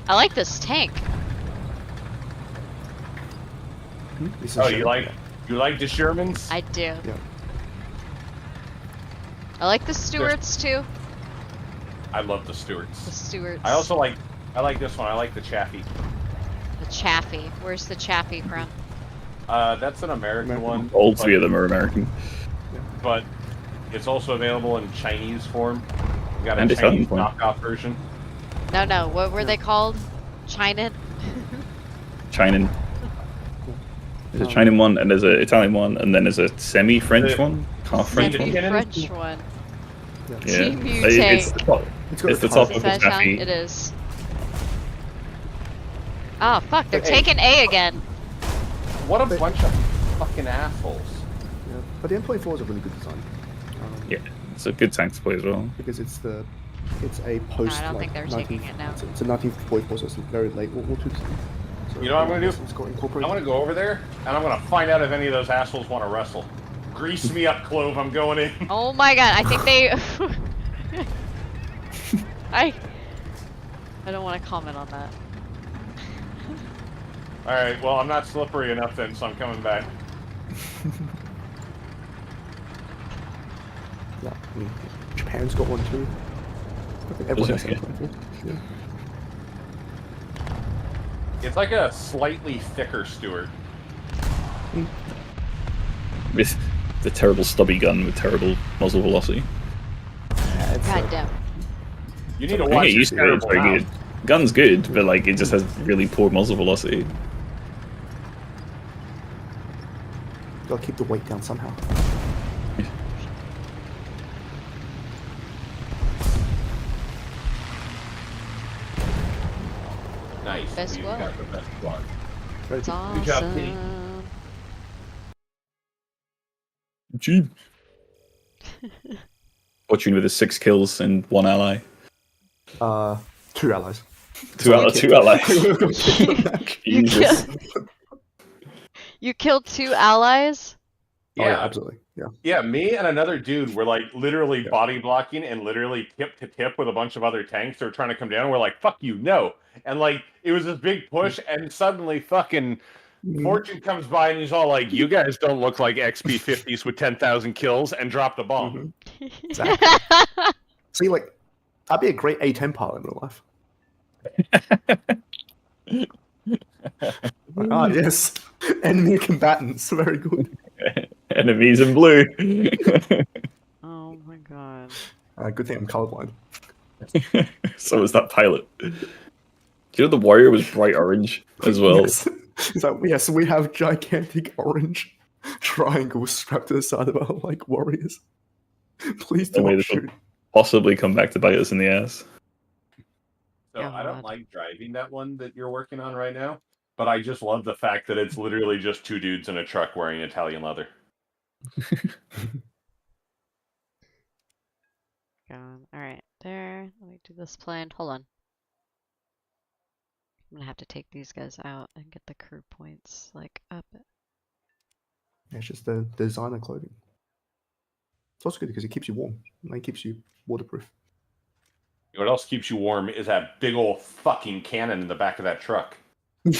I like this tank. This is Oh, Sherman. you like the Shermans? I do. Yeah. I like the Stewarts too. I love the The Stewarts. Stewarts. I like this one. I like the Chaffee. The Chaffee. Where's the Chaffee from? That's an American one. All but- 3 of them are American. But it's also available in Chinese form. We got a And Italian Chinese form. knockoff version. No. What were they called? China? Chinan. There's a Chinan one, and there's an Italian one, and then there's a semi-French The- one, half French one. Semi-French one. Yeah, Team it's the top. It's got It's the the top Is of the that Italian? Chaffee. It is. Oh fuck! They're Hey. taking A again. What a bunch of fucking assholes. Yeah. But the M24 is a really good design. Yeah, it's a good tank to play as well. Because it's a post. don't like, think they're taking it now. It's a 1944, so it's very late World War II. So, You know what I'm gonna do? It's got incorporated. I'm gonna go over there and I'm gonna find out if any of those assholes want to wrestle. Grease me up, Clove. I'm going in. Oh my god! I think they. I don't want to comment on that. All right. Well, I'm not slippery enough then, so I'm coming back. Yeah, I mean, Japan's got one too. I think everyone has Yeah. M24. Yeah. It's like a slightly thicker Stewart. With the terrible stubby gun with terrible muzzle velocity. Yeah, it's, God damn. You need to I watch get your used to it, it's terrible very mouth. good. Gun's good, but like it just has really poor muzzle velocity. Gotta keep the weight down somehow. Nice. Best You squad. got the best squad. Very It's good. Good job, Pete. awesome. Gee. Fortune with his 6 kills and 1 ally. 2 allies. 2 allies. You Jesus. You killed 2 allies? Oh, yeah, Yeah, absolutely. Yeah. yeah. Me and another dude were like literally body blocking and literally tip to tip with a bunch of other tanks. They're trying to come down. And we're like, "Fuck you, no!" And like it was this big push, and suddenly fucking Fortune comes by and he's all like, "You guys don't look like XP50s with 10,000 kills," and drop the bomb. Exactly. See, like, I'd be a great A10 pilot in real life. Like, ah, yes. Enemy combatants. Very good. Enemies in blue. Oh my god. Good thing I'm colorblind. So is that pilot. Do you know the warrior was bright orange as well? Yes. It's like, yes, we have gigantic orange triangles strapped to the side of our like warriors. Please No way don't this will shoot. possibly come back to bite us in the ass. So I don't God. like driving that one that you're working on right now, but I just love the fact that it's literally just 2 dudes in a truck wearing Italian leather. Alright, there. Let me do this plan. Hold on. I'm gonna have to take these guys out and get the crew points like up. Yeah, it's just the designer clothing. It's also good because it keeps you warm. It keeps you waterproof. You know what else keeps you warm is that big old fucking cannon in the back of that truck. Yeah,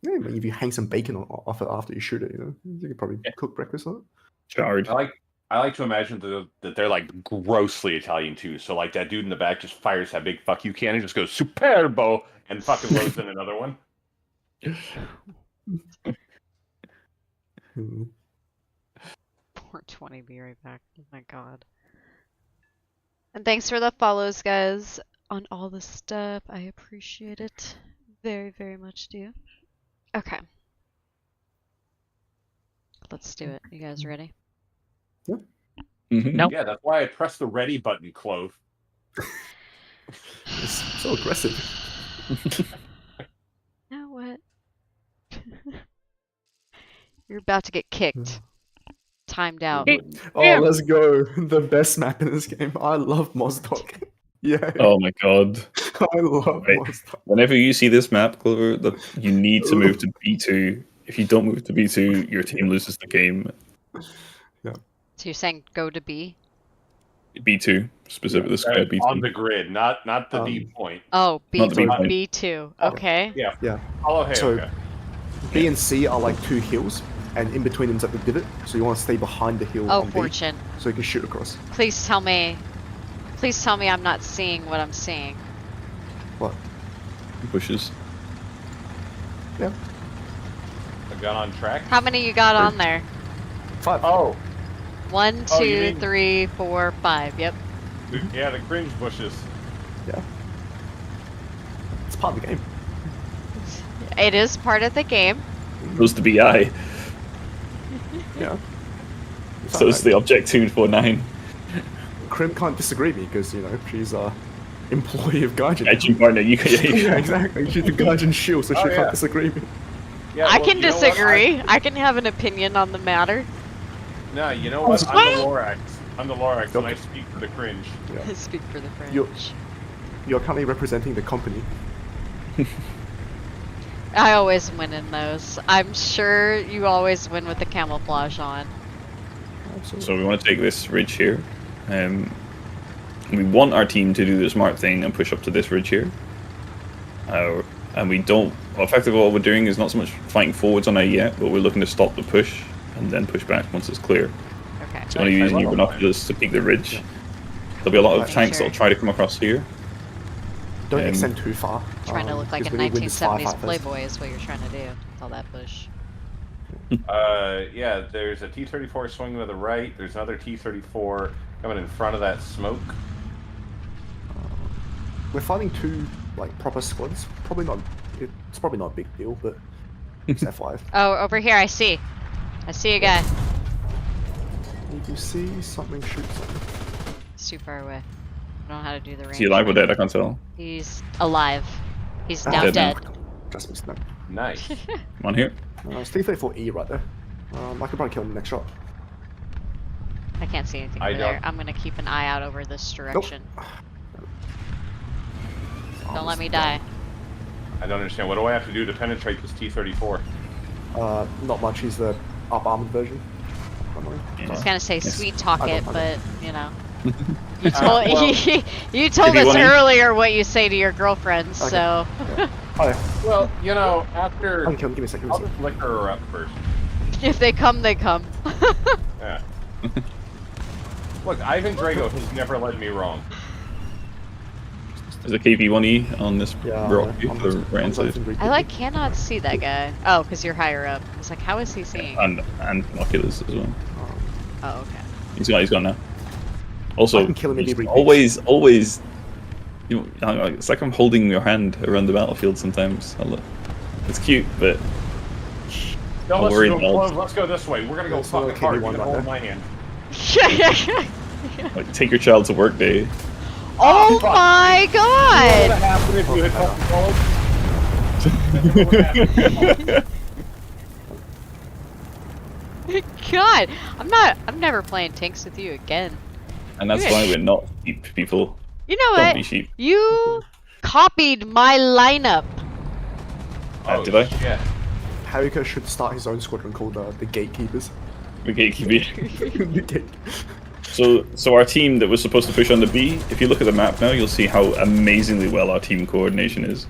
if you hang some bacon off it after you shoot it, you could probably cook breakfast on it. Charred. I like to imagine that they're like grossly Italian too. So like that dude in the back just fires that big fuck you cannon, just goes superbo, and fucking loads in another one. 420, be right back. Oh my god. And thanks for the follows, guys, on all the stuff. I appreciate it very, very much, do. Okay. Let's do it. You guys ready? Yeah. Nope. Yeah, that's why I pressed the ready button, Clove. It's so aggressive. Now what? You're about to get kicked. Timed out. Oh, let's go. The best map in this game. I love Mozdok. Yeah. Oh my god. I love Right. Mozdok. Whenever you see this map, Clover, that you need to move to B2. If you don't move to B2, your team loses the game. So you're saying go to B? B2, specifically this guy B2. On the grid, not the deep point. Oh, B, Not the B point. B2. Okay. Yeah. Follow Hey. So- Okay. B and C are like two hills, and in between them's like the divot. So you want to stay behind the hill Oh, on B, Fortune. so you can shoot across. Please tell me I'm not seeing what I'm seeing. What? Pushes. Yeah. A gun on track. How many you got on there? 5. Oh, 1, Oh, you 2, mean- 3, 4, 5. Yep. yeah, the cringe bushes. Yeah. It's part of the game. It is part of the game. Goes the BI. Yeah. So it's the Object 249. Crim can't disagree with me because she's a employee of Gaijin. Edging partner, you can. Yeah, exactly. She's the Gaijin shield, so she yeah. can't disagree with me. Yeah, I well, can you know what? disagree. I can have an opinion on the matter. No, you know what? I'm the Lorax. I'm the Lorax, and I speak for the cringe. Yeah. Speak for the French. You're currently representing the company. I always win in those. I'm sure you always win with the camouflage on. Absolutely. So we want to take this ridge here. We want our team to do the smart thing and push up to this ridge here. And we don't. Effectively, what we're doing is not so much fighting forwards on it yet, but we're looking to stop the push and then push back once it's clear. Okay. So when you're using your binoculars to peek the ridge, there'll be a lot of tanks that'll try to come across here. Don't extend too far. Trying to look like a because we need this 1970s firefight first. playboy is what you're trying to do with all that bush. Yeah, there's a T-34 swinging to the right. There's another T-34 coming in front of that smoke. We're fighting two proper squads. Probably not. It's probably not a big deal, but it's F5. Oh, over here, I see a guy. If you see something, shoot something. He's too far away. I don't know how to do the range. Is he alive or dead? I can't tell. He's alive. He's Ah, now dead dead. now. Just missed that. Nice. Come on here. It's T-34E right there. I could probably kill him in the next shot. I can't see anything I over there. don't. I'm gonna keep an eye out over this direction. Don't let me die. I don't understand. What do I have to do to penetrate this T-34? Not much. He's the up armored version. I was gonna say sweet talk I it, don't- but you know. You told well, you told if you us wanna- earlier what you say to your girlfriends, Okay. so Oh, Well, after... I can kill him. Give me a second. Give I'll me a just liquor her up first. if they come, they come. Yeah. Look, Ivan Drago has never led me wrong. There's a KV-1E on this Yeah, rock I'm to the right hand side. I cannot see that guy. Oh, because you're higher up. I was like, how is he seeing? And binoculars as well. Oh, okay. He's gone now. Also, I can kill him if he repeats. always. It's like I'm holding your hand around the battlefield sometimes. It's cute, but No, I'm let's worried go, about- Clove, let's go this way. We're gonna go Let's go fucking KV1 hard. You right can hold there. my hand. like take your child to work day. Oh fuck. my What would god! happen if you had fucking Clove? God, I'm never playing tanks with you again. And that's why we're not sheep people. You know Don't what? be sheep. You copied my lineup. Oh, did I? shit. Harika should start his own squadron called the Gatekeepers. The gatekeeper. The gate. So our team that was supposed to push on the B, if you look at the map now, you'll see how amazingly well our team coordination is.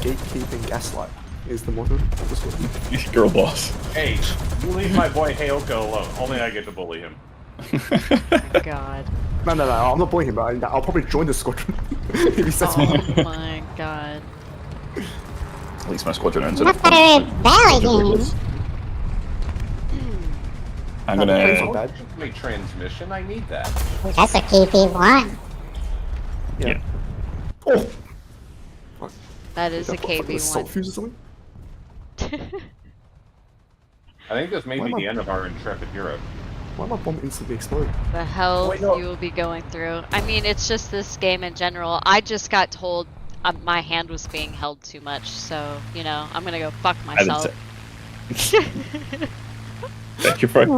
Gatekeeping gaslight is the motto of the squad. Girl boss. Hey, you leave my boy Heyoka alone. Only I get to bully him. God. No, I'm not bullying him, but I'll probably join the squadron if he says Oh my god. At least my squadron ends Much better with Valley games. I'm not gonna. bad. My transmission, I need that. That's a KP1. Yeah. Oh! That is a Assault KB1. fuse or something? I think this may Why be am I- the end of our intrepid hero. Why my bomb instantly explode? The hell Wait, no. you will be going through. I mean, it's just this game in general. I just got told my hand was being held too much, so, you know, I'm gonna go fuck I didn't myself. say. Thank you, Frank.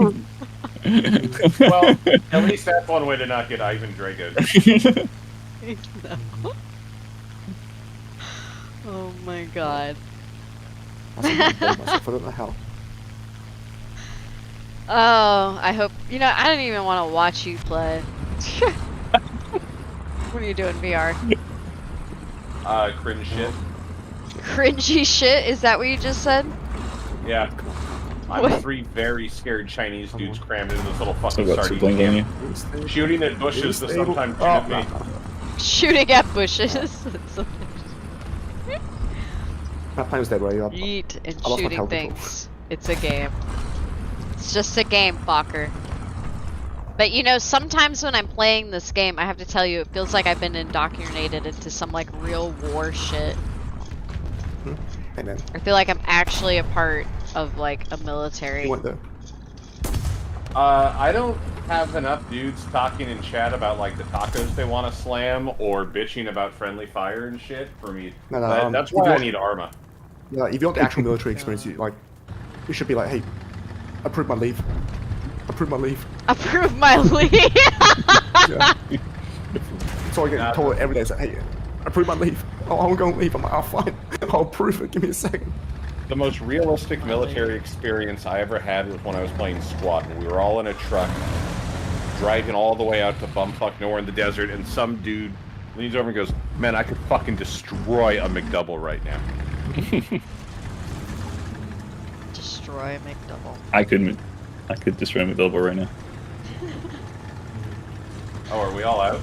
Well, at least that's one way to not get Ivan Drago'd. No. Oh my god. I myself, I don't know how. Oh, I hope. You know, I don't even want to watch you play. What are you doing, VR? Cringe shit. Cringy shit? Is that what you just said? Yeah. I'm What? 3 very scared Chinese dudes crammed into this little Still fucking got two sardine bling on you. can. Shooting at bushes to Stable. sometimes shoot Oh, at me. Shooting at bushes. That plan was dead, right? Yeet and I lost my shooting control. things. It's a game. It's just a game, Fokker. But you know, sometimes when I'm playing this game, I have to tell you, it feels like I've been indoctrinated into some like real war shit. Hey man, I feel like I'm actually a part of like a military. you went there. I don't have enough dudes talking in chat about like the tacos they want to slam or bitching about friendly fire and shit for me. No, That's if why you I want- need Arma. Yeah, if you want the actual military experience, you like, you should be like, hey, approve my leave. Approve my leave. Approve my leave. Yeah. So I get Nah, told every day, it's like, hey, approve my leave. Oh, I'm going to leave. I'm like, oh, fine. I'll approve it. Give me a second. The most realistic military experience I ever had was when I was playing squad. And we were all in a truck, driving all the way out to bumfuck nowhere in the desert, and some dude leans over and goes, "Man, I could fucking destroy a McDouble right now." Destroy McDouble. I could destroy my double right now. Oh, are we all out?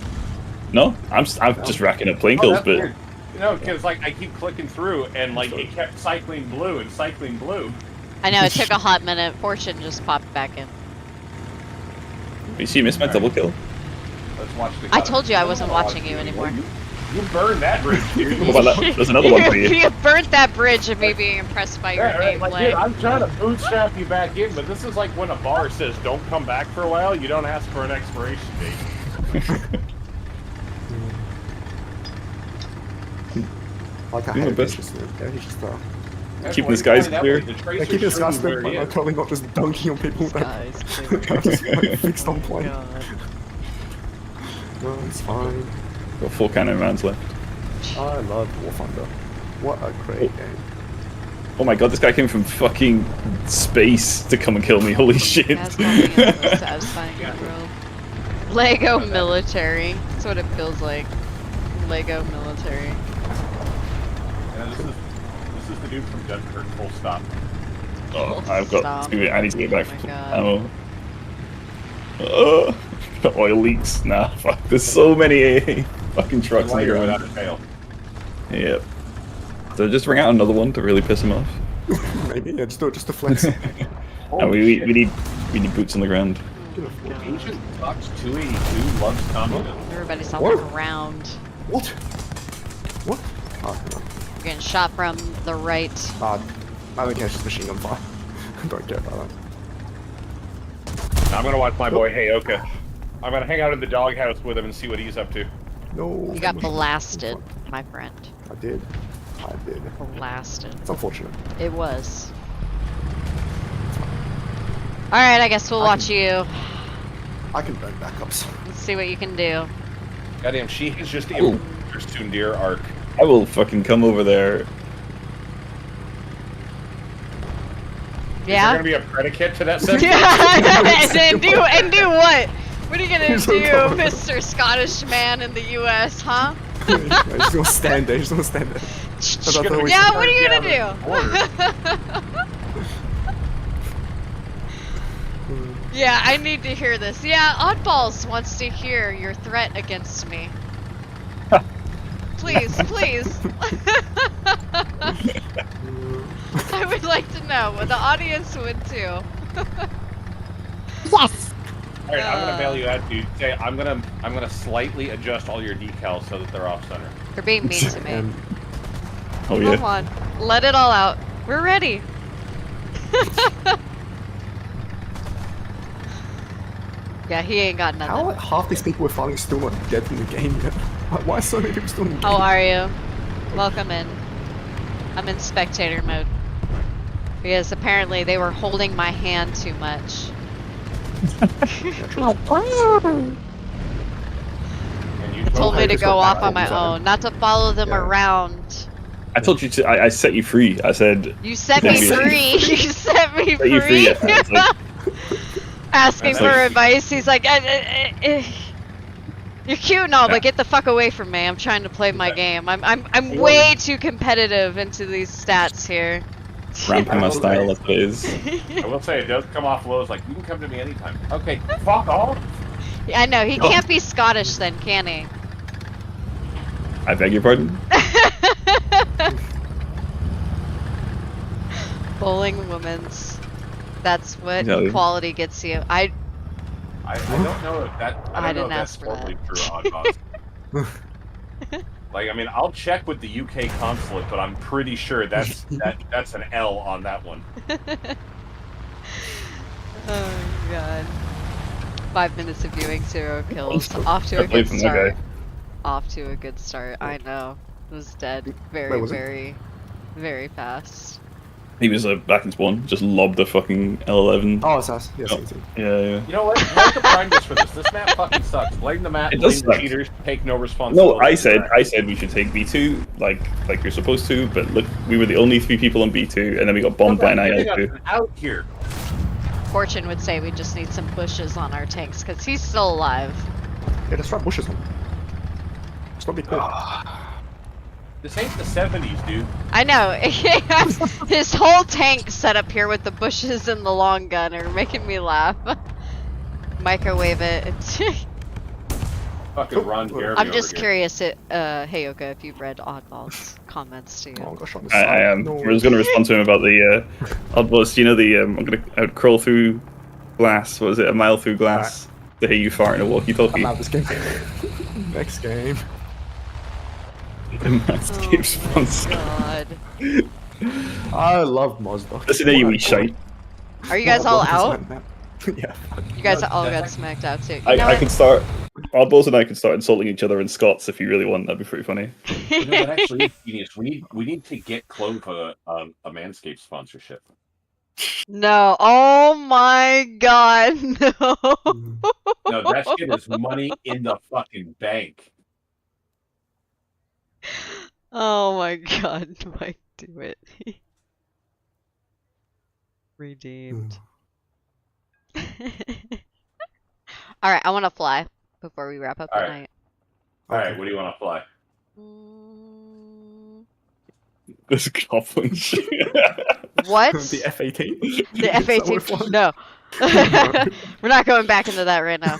No, I'm just racking up plane Oh, kills, that's but weird. You know, because like I keep clicking through, and like it kept cycling blue and cycling blue. I know, it took a hot minute. Fortune just popped back in. you see, miss my double kill. Let's watch the. I told you I wasn't watching you anymore. You burned that bridge, dude. What about that? There's another one for you. You burnt that bridge of me being impressed by your Yeah, right, like, dude, gameplay. I'm trying to bootstrap you back in, but this is like when a bar says don't come back for a while, you don't ask for an expiration date. Like, I Do my had best. just yeah, he's just, That's Keeping why the you skies find that clear. way. The yeah, tracer keep shows disgusting, where but he I'm is. totally not just dunking on people that Guys, are just like, fixed on plane. God. No, it's fine. Got 4 cannon rounds left. I love Warthunder. What a great game. Oh my god, this guy came from fucking space to come and kill me. Holy shit. That's probably the most satisfying in the world. Lego military. That's what it feels like. Lego military. Yeah, this is the dude from Dunkirk. Full stop. Oh, I've got. Stop. I need to get back Oh my for God. ammo. The oil leaks. Nah, fuck. There's so many fucking trucks in the Later ground. without a fail. Yep. So just bring out another one to really piss him off. Maybe, yeah, just do it just to flex. And we need boots on the ground. Ancient Fox 282 loves communism. Everybody's on Whoa. the ground. What? What? Oh, no. You're getting shot from the right. I don't care, it's just machine gun fire. Don't care about that. I'm gonna watch my boy Heyoka. I'm gonna hang out in the doghouse with him and see what he's up to. No. You got blasted, my friend. I did. Blasted. It's unfortunate. It was. Alright, I guess we'll watch you. I can burn backups. Let's see what you can do. Goddamn, she has just Ooh. improved her Sundir arc. I will fucking come over there. Yeah. Is there gonna be a predicate to that sentence? and do what? What are you gonna do, Mr. Scottish man in the U.S., huh? He's gonna stand there. He's gonna stand there. Yeah, what are you gonna do? Yeah, I need to hear this. Yeah, Oddballs wants to hear your threat against me. Please, please. I would like to know. Well, the audience would too. Yes. All right, I'm gonna bail you out, dude. Say, I'm gonna slightly adjust all your decals so that they're off center. You're being mean to me. Oh yeah. Come on, let it all out. We're ready. Yeah, he ain't got nothing. How half these people are finally still not dead in the game yet? Why are so many people still in the game? How are you? Welcome in. I'm in spectator mode. Because apparently they were holding my hand too much. My God. And you Told me to just go went off back on my all the own, not to follow them Yeah. around. I told you to. I set you free. I said. You set me Yeah. free! You set me Set you free. free! Yeah. It's like, Asking That's for like- advice, he's like, you're cute and all, Yeah. but get the fuck away from me. I'm trying to play my Yeah. game. I'm way too competitive into these stats here. ramping my style, that's what it is. I will say it does come off low. It's like you can come to me anytime. Okay, fuck off. I know, he can't be Scottish then, can he? I beg your pardon. Bowling women's. That's what No. equality gets you. I don't know if that. I I don't know didn't if ask that's for totally true, Oddboss. Like, I mean, I'll check with the UK consulate, but I'm pretty sure that's an L on that one. Oh god. 5 minutes of viewing, 0 kills. Oh, Off to a Got away good from that start. guy. Off to a good start. I know. It was dead very, Where was it? very, very fast. He was back in spawn. Just lobbed the fucking L11. Oh, it's us. Yes, Oh. yes, yes. Yeah. You know what? What's the practice for this? This map fucking sucks. Blame the map. It Blame does the suck. cheaters. Take no responsibility. No, I said we should take B2 like you're supposed to, but look, we were the only 3 people on B2, and then we got bombed by an IL2. Out here. Fortune would say we just need some bushes on our tanks because he's still alive. Yeah, let's try bushes on. Let's not be quick. This ain't the 70s, dude. I know. His whole tank set up here with the bushes and the long gun are making me laugh. Microwave it. Fucking Ron Jeremy I'm just over here. curious, hey Oka, if you've read Oddball's comments to you. Oh gosh, on the I side. am. No. I was going to respond to him about the Oddboss. You know I would crawl through glass. What was it? A mile through glass to hear you fart in a walkie-talkie. I'm out of this game. Next game. The Manscaped sponsor. God. I love Mozdok. Listen to you, wee shite. Are you guys all out? Yeah. You guys No, all got that's- smacked out too. You I know what? could start. Oddballs and I could start insulting each other in Scots if you really want. That'd be pretty funny. You know, that actually is genius. We need to get CLOVR a Manscaped sponsorship. No. Oh my god. No. No, that shit is money in the fucking bank. Oh my god. Mike, do it. Redeemed. Alright, I want to fly before we wrap up the Alright. night. Alright, what do you want to fly? Mm, This goblin shit. what? The F-18? The Is that what we're F-18? flying? No. We're not going back into that right now.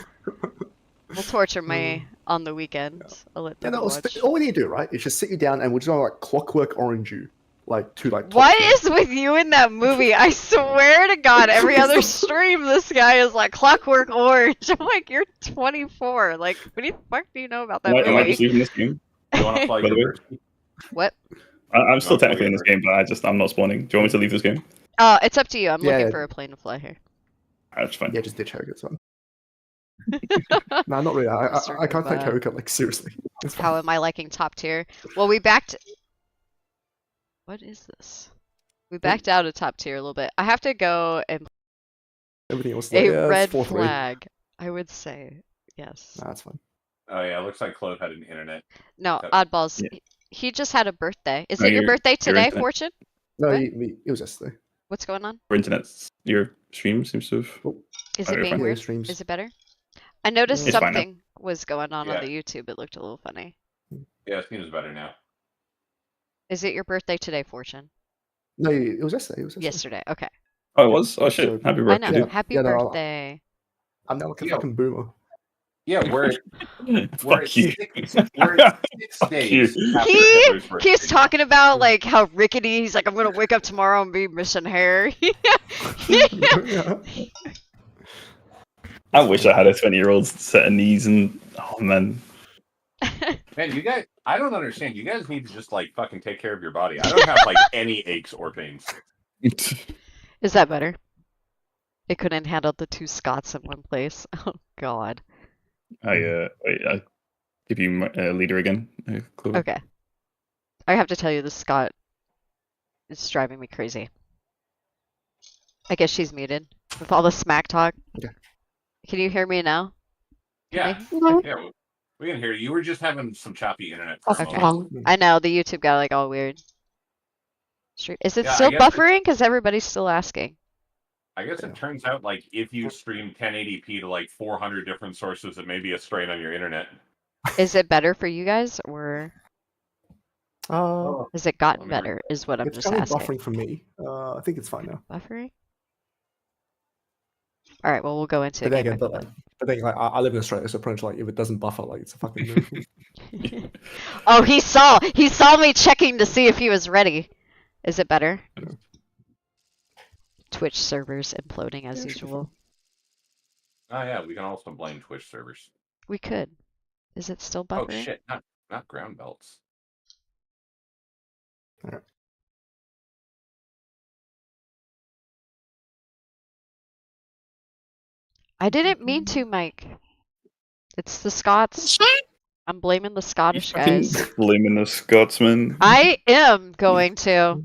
We'll torture me on the weekend. I'll let Yeah, them no, watch. all we need to do, right, is just sit you down and we're just gonna like clockwork orange you. Like to like top What tier. is with you in that movie? I swear to God, every other stream, this guy is like Clockwork Orange. I'm like, you're 24. Like, what the fuck do you know about that Am I just movie? leaving this game? You want to fly By the way. University? What? I'm still technically in this game, but I'm not spawning. Do you want me to leave this game? It's up to you. I'm Yeah, looking yeah. for a plane to fly here. That's fine. Yeah, just ditch Harrogate, son. No, not really. I can't take Harrogate, like, seriously. It's fine. How am I liking top tier? Well, we backed. What is this? We backed out of top tier a little bit. I have to go and Everything else is a like, yeah, red it's 4-3. flag. I would say yes. Nah, that's fine. Oh yeah, it looks like Clove had an internet. No, Okay. Oddballs. Yeah. He just had a birthday. Is No, it your you're- birthday you're today, right there. Fortune? No, What? it was yesterday. What's going on? Your stream seems to have. Is Oh, it you're being fine. Yeah, weird? streams. Is it better? I noticed It's fine now. something was going on Yeah. the YouTube. It looked a little funny. Yeah, it seems better now. Is it your birthday today, Fortune? No, it was yesterday. It was yesterday. Yesterday. Okay. Oh, it was. Oh shit! So- Happy I birthday, know. dude. Happy Yeah, no, birthday. I'm now like a Yeah. fucking boomer. Yeah, we're Fuck you. we're at 6 Fuck days you. after He Hitler's birthday. keeps talking about like how rickety. He's like, I'm gonna wake up tomorrow and be missing hair. Yeah. I wish I had a 20-year-old set of knees and oh man. Man, you guys, I don't understand. You guys need to just like fucking take care of your body. I don't have like any aches or pains. Is that better? It couldn't handle the 2 Scots in one place. Oh God. I give you my leader again. Clover. Okay. I have to tell you, the Scot is driving me crazy. I guess she's muted with all the smack talk. Okay. Can you hear me now? Yeah, No. yeah, we can hear you. You were just having some choppy internet. For a Okay. moment. I know the YouTube got like all weird. Is it Yeah, I still guess it's- buffering? Because everybody's still asking. I guess it turns out like if you stream 1080p to like 400 different sources, it may be a strain on your internet. Is it better for you guys, or Oh, has it gotten Let me read better? Is what I'm it's just kind of asking. buffering for me. I think it's fine now. Buffering? All right. Well, we'll go into But it. then game again, by but then like I live in Australia, so pretty much like if it doesn't buffer, like it's a fucking miracle. game. Oh, he saw me checking to see if he was ready. Is it better? No. Twitch servers imploding as Yeah, it should be usual. Oh yeah, we can also blame Twitch servers. We could. Is it still Oh buffering? shit, not ground belts. Alright. I didn't mean to, Mike. It's the Scots. I'm blaming the Scottish Fucking guys. blaming the Scotsman. I am going to.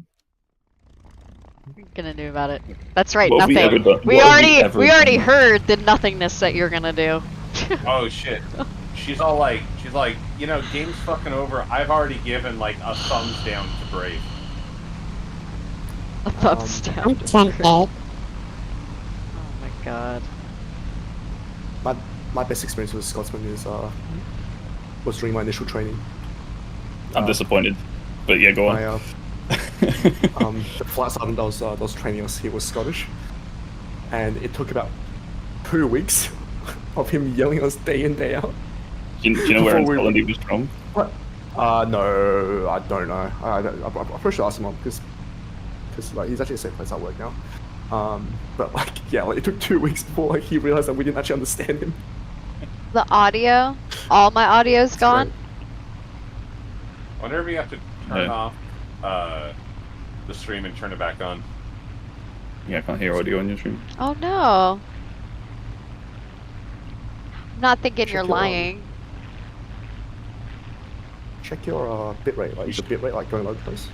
What are you gonna do about it? That's right, What have we nothing. ever done? We What have ever already done? heard the nothingness that you're gonna do. Oh shit. She's like, you know, game's fucking over. I've already given like a thumbs down to Brave. A thumbs down. I'm tempted. Oh my god. My best experience with Scotsman is was during my initial training. I'm disappointed, but yeah, go on. My the flight sergeant that was training us, he was Scottish, and it took about 2 weeks of him yelling at us day in day out. Do you know where in Before we- Scotland he was from? What? No, I don't know. I'm pretty sure I asked him because like he's actually the same place I work now. But like yeah, like it took 2 weeks before like he realized that we didn't actually understand him. The audio, all my audio's gone. Whenever you have to turn Yeah. off the stream and turn it back on. Yeah, I can't hear audio on your stream. Oh no. I'm not thinking Check you're your, lying. Check your bitrate. Like is the bitrate like going low close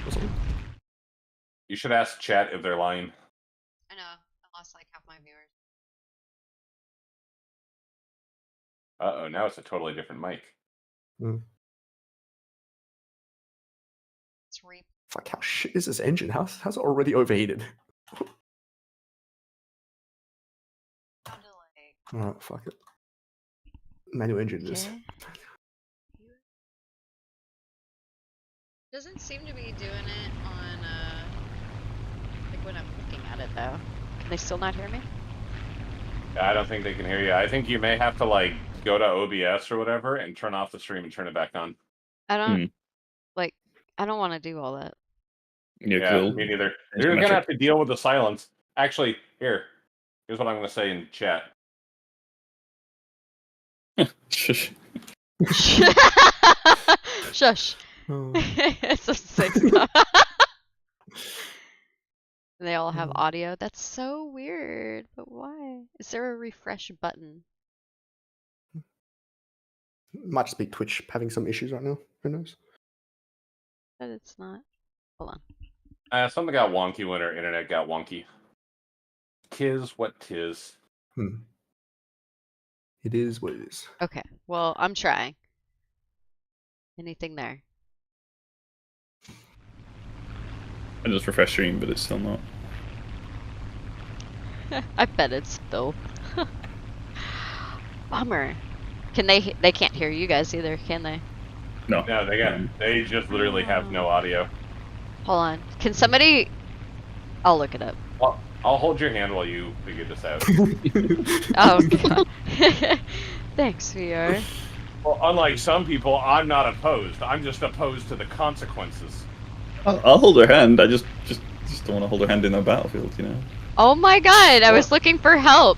or something? You should ask chat if they're lying. I know. I lost like half my viewers. Uh-oh, now it's a totally different mic. It's Fuck, how shit is this engine? How's it already overheated? Alright, fuck it. Manual engine this. Okay. Doesn't seem to be doing it on like when I'm looking at it though. Can they still not hear me? I don't think they can hear you. I think you may have to like go to OBS or whatever and turn off the stream and turn it back on. I don't like I don't want to do all that. Yeah, Yeah, cool. me neither. There's You're the gonna metric. have to deal with the silence. Actually, here's what I'm gonna say in chat. Shush. Shush. Oh. It's a 6. They all have audio. That's so weird. But why? Is there a refresh button? Might just be Twitch having some issues right now. Who knows? But it's not. Hold on. Something got wonky when our internet got wonky. Tis what tis. It is what it is. Okay. Well, I'm trying. Anything there? I just refresh stream, but it's still not. I bet it's Bill. Bummer. They can't hear you guys either, can they? No. No, they just literally have no audio. Hold on. Can somebody... I'll look it up. I'll hold your hand while you figure this out. Oh, God. Thanks, VR. Well, unlike some people, I'm not opposed. I'm just opposed to the consequences. I'll hold her hand. I just don't want to hold her hand in a battlefield, you know. Oh my God, I was looking for help.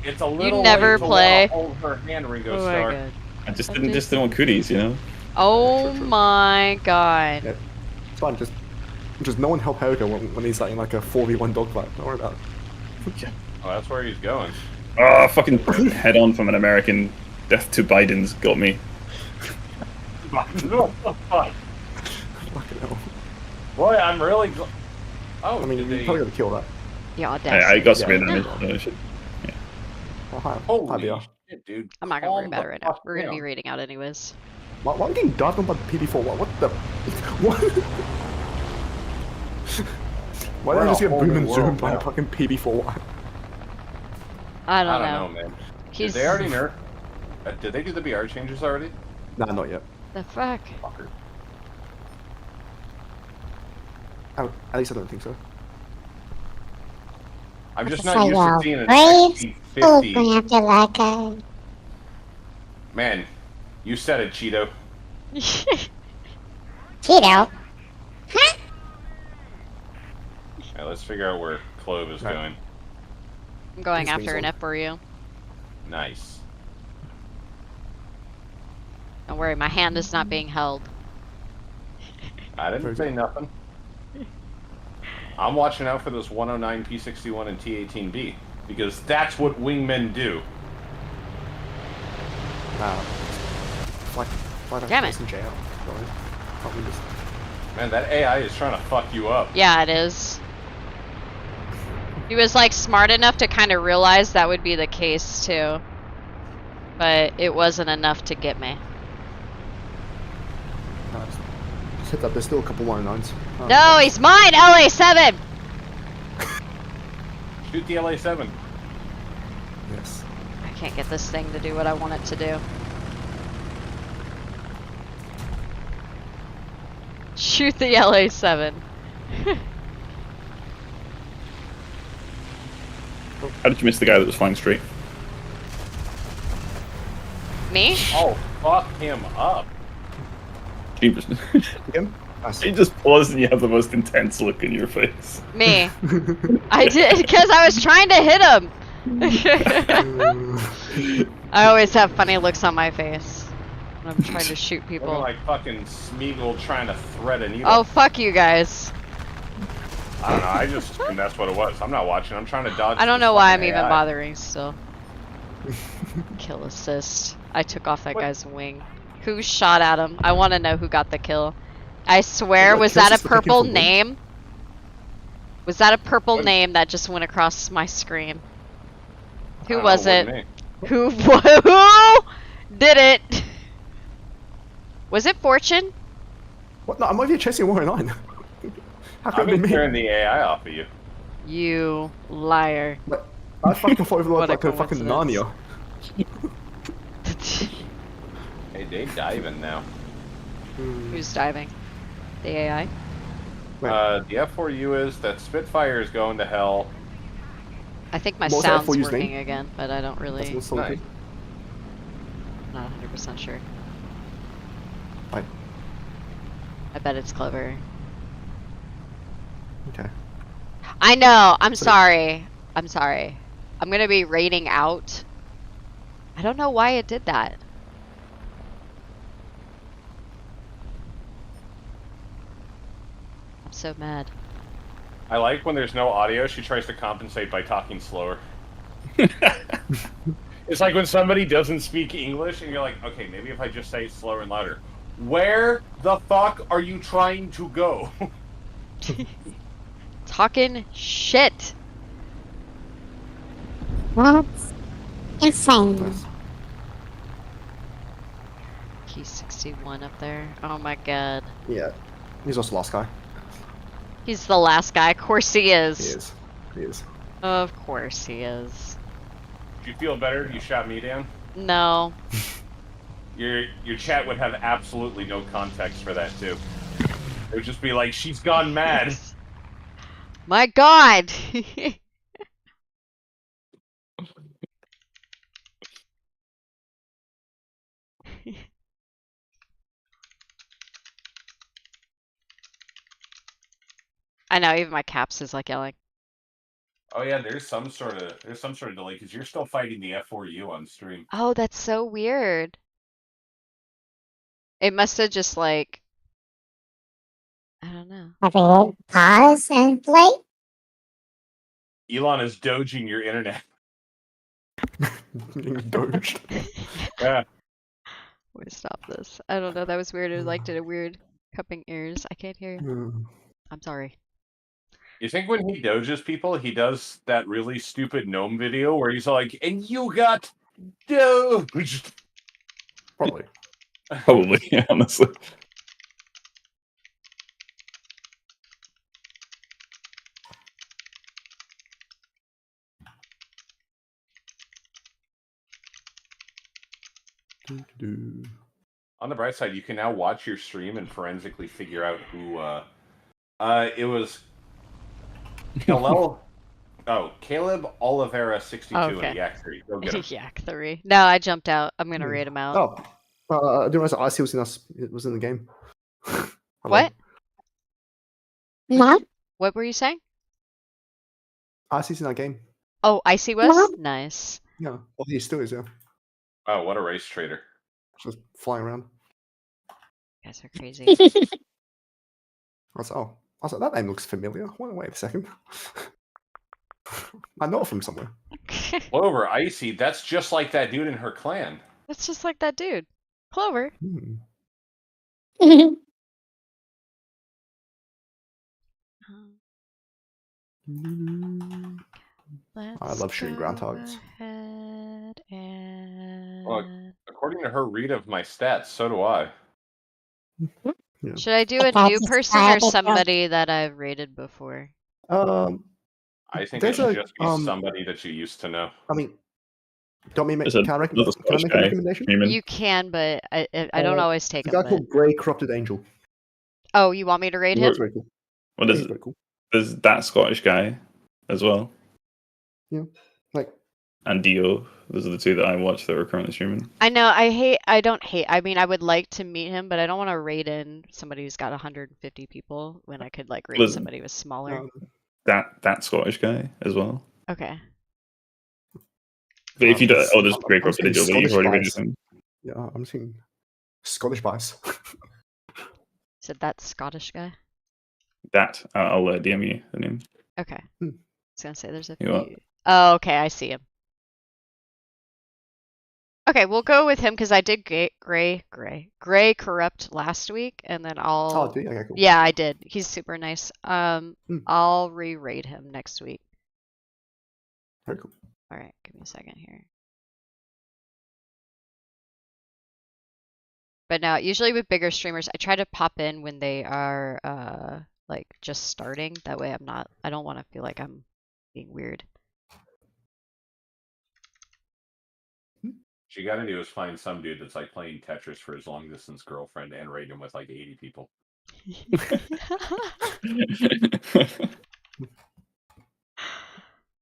It's a little never late to play. hold her hand, Ringo Oh my Starr. God. I just didn't want cooties, you know. Oh my God. Yeah. It's fine. Just no one help Helga when he's like in like a 4v1 dogfight. Don't worry about it. Oh, that's where he's going. Oh, fucking head on from an American. Death to Biden's got me. What the fuck? Fucking hell. Boy, I'm really. Oh, I mean, did you they... probably gotta kill that. The I audacity. got some Yeah. damage. No. So I should- Oh, hi. Hi, Holy VR. shit, dude. I'm not gonna worry Calm about the it right now. fuck We're gonna be down. raiding out anyways. Why am I getting dived on by the PB4? What the? What? Why We're did I in just a get whole boom new and zoomed world by now. a fucking PB4? I I don't don't know. know, man. He's... Did they already nerf? Did they do the BR changes already? Nah, not yet. The fuck? Fucker. At least I don't think so. I'm just So not used to well, seeing an brave XP50. going after like a Man, you said it, Cheeto. Cheeto. Yeah, let's figure out where Clove is Right. going. I'm going These after an things F for you. Nice. Don't worry, my hand is not being held. I didn't Very say nothing. I'm watching out for this 109 P61 and T18B because that's what wingmen do. Fly Damn it. in jail. Sorry. Can't win this. Man, that AI is trying to fuck you up. Yeah, it is. He was like smart enough to kind of realize that would be the case too. But it wasn't enough to get me. Just heads up, there's still a couple 109s. No, he's mine! LA7! Shoot the LA7. Yes. I can't get this thing to do what I want it to do. Shoot the LA7. How did you miss the guy that was flying straight? Me? Oh, fuck him up. Jeepers. Again? Nice. You just paused and you have the most intense look in your face. Me. I did, because I was trying to hit him. I always have funny looks on my face when I'm trying to shoot Looking people. like fucking Smeagol trying to thread a needle. Oh, fuck you guys. I don't know, I just assumed that's what it was. I'm not watching, I'm trying to dodge I don't this know why I'm fucking even AI. bothering still. Kill assist. I took off that What? guy's wing. Who shot at him? I want to know who got the kill. I swear, What was kills that a us for picking purple for win? name? Was that a purple What? name that just went across my screen? I Who don't was know, it? what name? Who did it? Was it Fortune? What? No, I'm over here chasing 109. How I've could it been be me? tearing the AI off of you. You liar. But I fucking thought it What was a like a fucking coincidence. Narnia. Hey, they diving now. Who's diving? The AI? Wait. The F4U is that Spitfire is going to hell. I think my What was that sound's F4U's working name? again, but I don't That's really, what's so Nice. good. not 100% sure. Fine. I bet it's clever. Okay. I know. I'm sorry. I'm sorry. I'm gonna be raiding out. I don't know why it did that. I'm so mad. I like when there's no audio, she tries to compensate by talking slower. It's like when somebody doesn't speak English and you're like, okay, maybe if I just say it slower and louder. Where the fuck are you trying to go? Talking shit. That's insane. Nice. Key 61 up there. Oh my god. Yeah. He's also last guy. He's the last guy. Of course he He is. is. He is. Of course he is. Do you feel better? You shot me down. No. Your chat would have absolutely no context for that too. It would just be like, she's gone mad. My God. I know, even my caps is like yelling. Oh yeah, there's some sort of delay because you're still fighting the F4U on stream. Oh, that's so weird. It must have just like, I don't know. Okay, pause and play. Elon is doging your internet. Doged. Yeah. Wait, stop this. I don't know. That was weird. It like did a weird cupping ears. I can't hear you. Mm. I'm sorry. You think when he doges people, he does that really stupid gnome video where he's like, and you got doged. Probably. Probably, yeah, honestly. Do. On the bright side, you can now watch your stream and forensically figure out who it was Caleb Oliveira 62 Okay. in Yak 3. Go get him. Yak 3. No, I jumped out. I'm gonna raid him out. Oh, I didn't realize IC was in us. It was in the game. Hello. What? No, What were you saying? IC's in our game. Oh, Icy was? Nice. Yeah. Well, he still is. Yeah. Oh, what a race traitor. Just flying around. You guys are crazy. I was like, that name looks familiar. Wait a second. I know it from somewhere. Clover, Icy, that's just like that dude in her clan. That's just like that dude. Clover. Hmm. I love shooting ground targets. Ahead and... Well, according to her read of my stats, so do I. Yeah. Should I do a That's new just person how or it goes. somebody that I've rated before? I think it There's should a, just be somebody that you used to know. I mean, got me make, There's can I another can I Scottish make a guy, recommendation? Human. You can, but I don't always take The them. guy called Grey Corrupted Angel. Oh, you want me to raid him? That's very cool. What Yeah, is he's it? very cool. There's that Scottish guy as well. Like, And Dio. Those are the two that I watch that are currently streaming. I know, I mean, I would like to meet him, but I don't want to raid in somebody who's got 150 people when I could like raid Listen. somebody who's smaller. That Scottish guy as well. Okay. But if you don't, it's- oh, there's I'm Great Corrupted seeing Angel, but you've Scottish already rated bias. him. yeah, I'm seeing Scottish bias. Said that Scottish guy? That I'll DM you the name. Okay. I Hmm. was gonna say there's a You what? few. Oh, okay, I see him. Okay, we'll go with him because I did Gray Corrupt last week, and then Oh, do you? Okay, cool. yeah, I did. He's super nice. Hmm. I'll re-raid him next week. Very cool. All right, give me a second here. But now, usually with bigger streamers, I try to pop in when they are like just starting. That way I don't want to feel like I'm being weird. What you gotta do is find some dude that's like playing Tetris for his long distance girlfriend and raid him with like 80 people.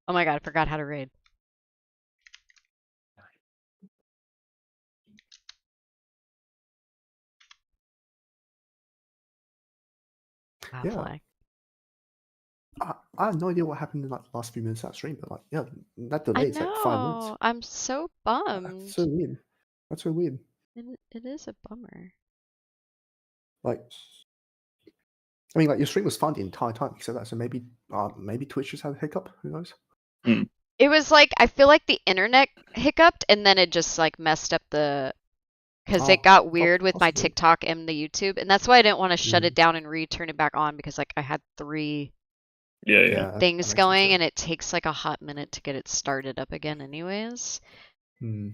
Oh my god, I forgot how to raid. Wow, Yeah. flag. I have no idea what happened in like the last few minutes of that stream, but like, yeah, that I delay is like 5 know. minutes. I'm so bummed. That's so weird. That's so weird. It is a bummer. Like, I mean, like your stream was fine the entire time, except that. So maybe Twitch just had a hiccup. Who knows? It was like, I feel like the internet hiccuped and then it just like messed up because it got weird with my possibly. TikTok and the YouTube. And that's why I didn't want to shut Mm. it down and turn it back on because like I had 3 yeah. that things makes sense, going yeah. and it takes like a hot minute to get it started up again anyways. Hmm.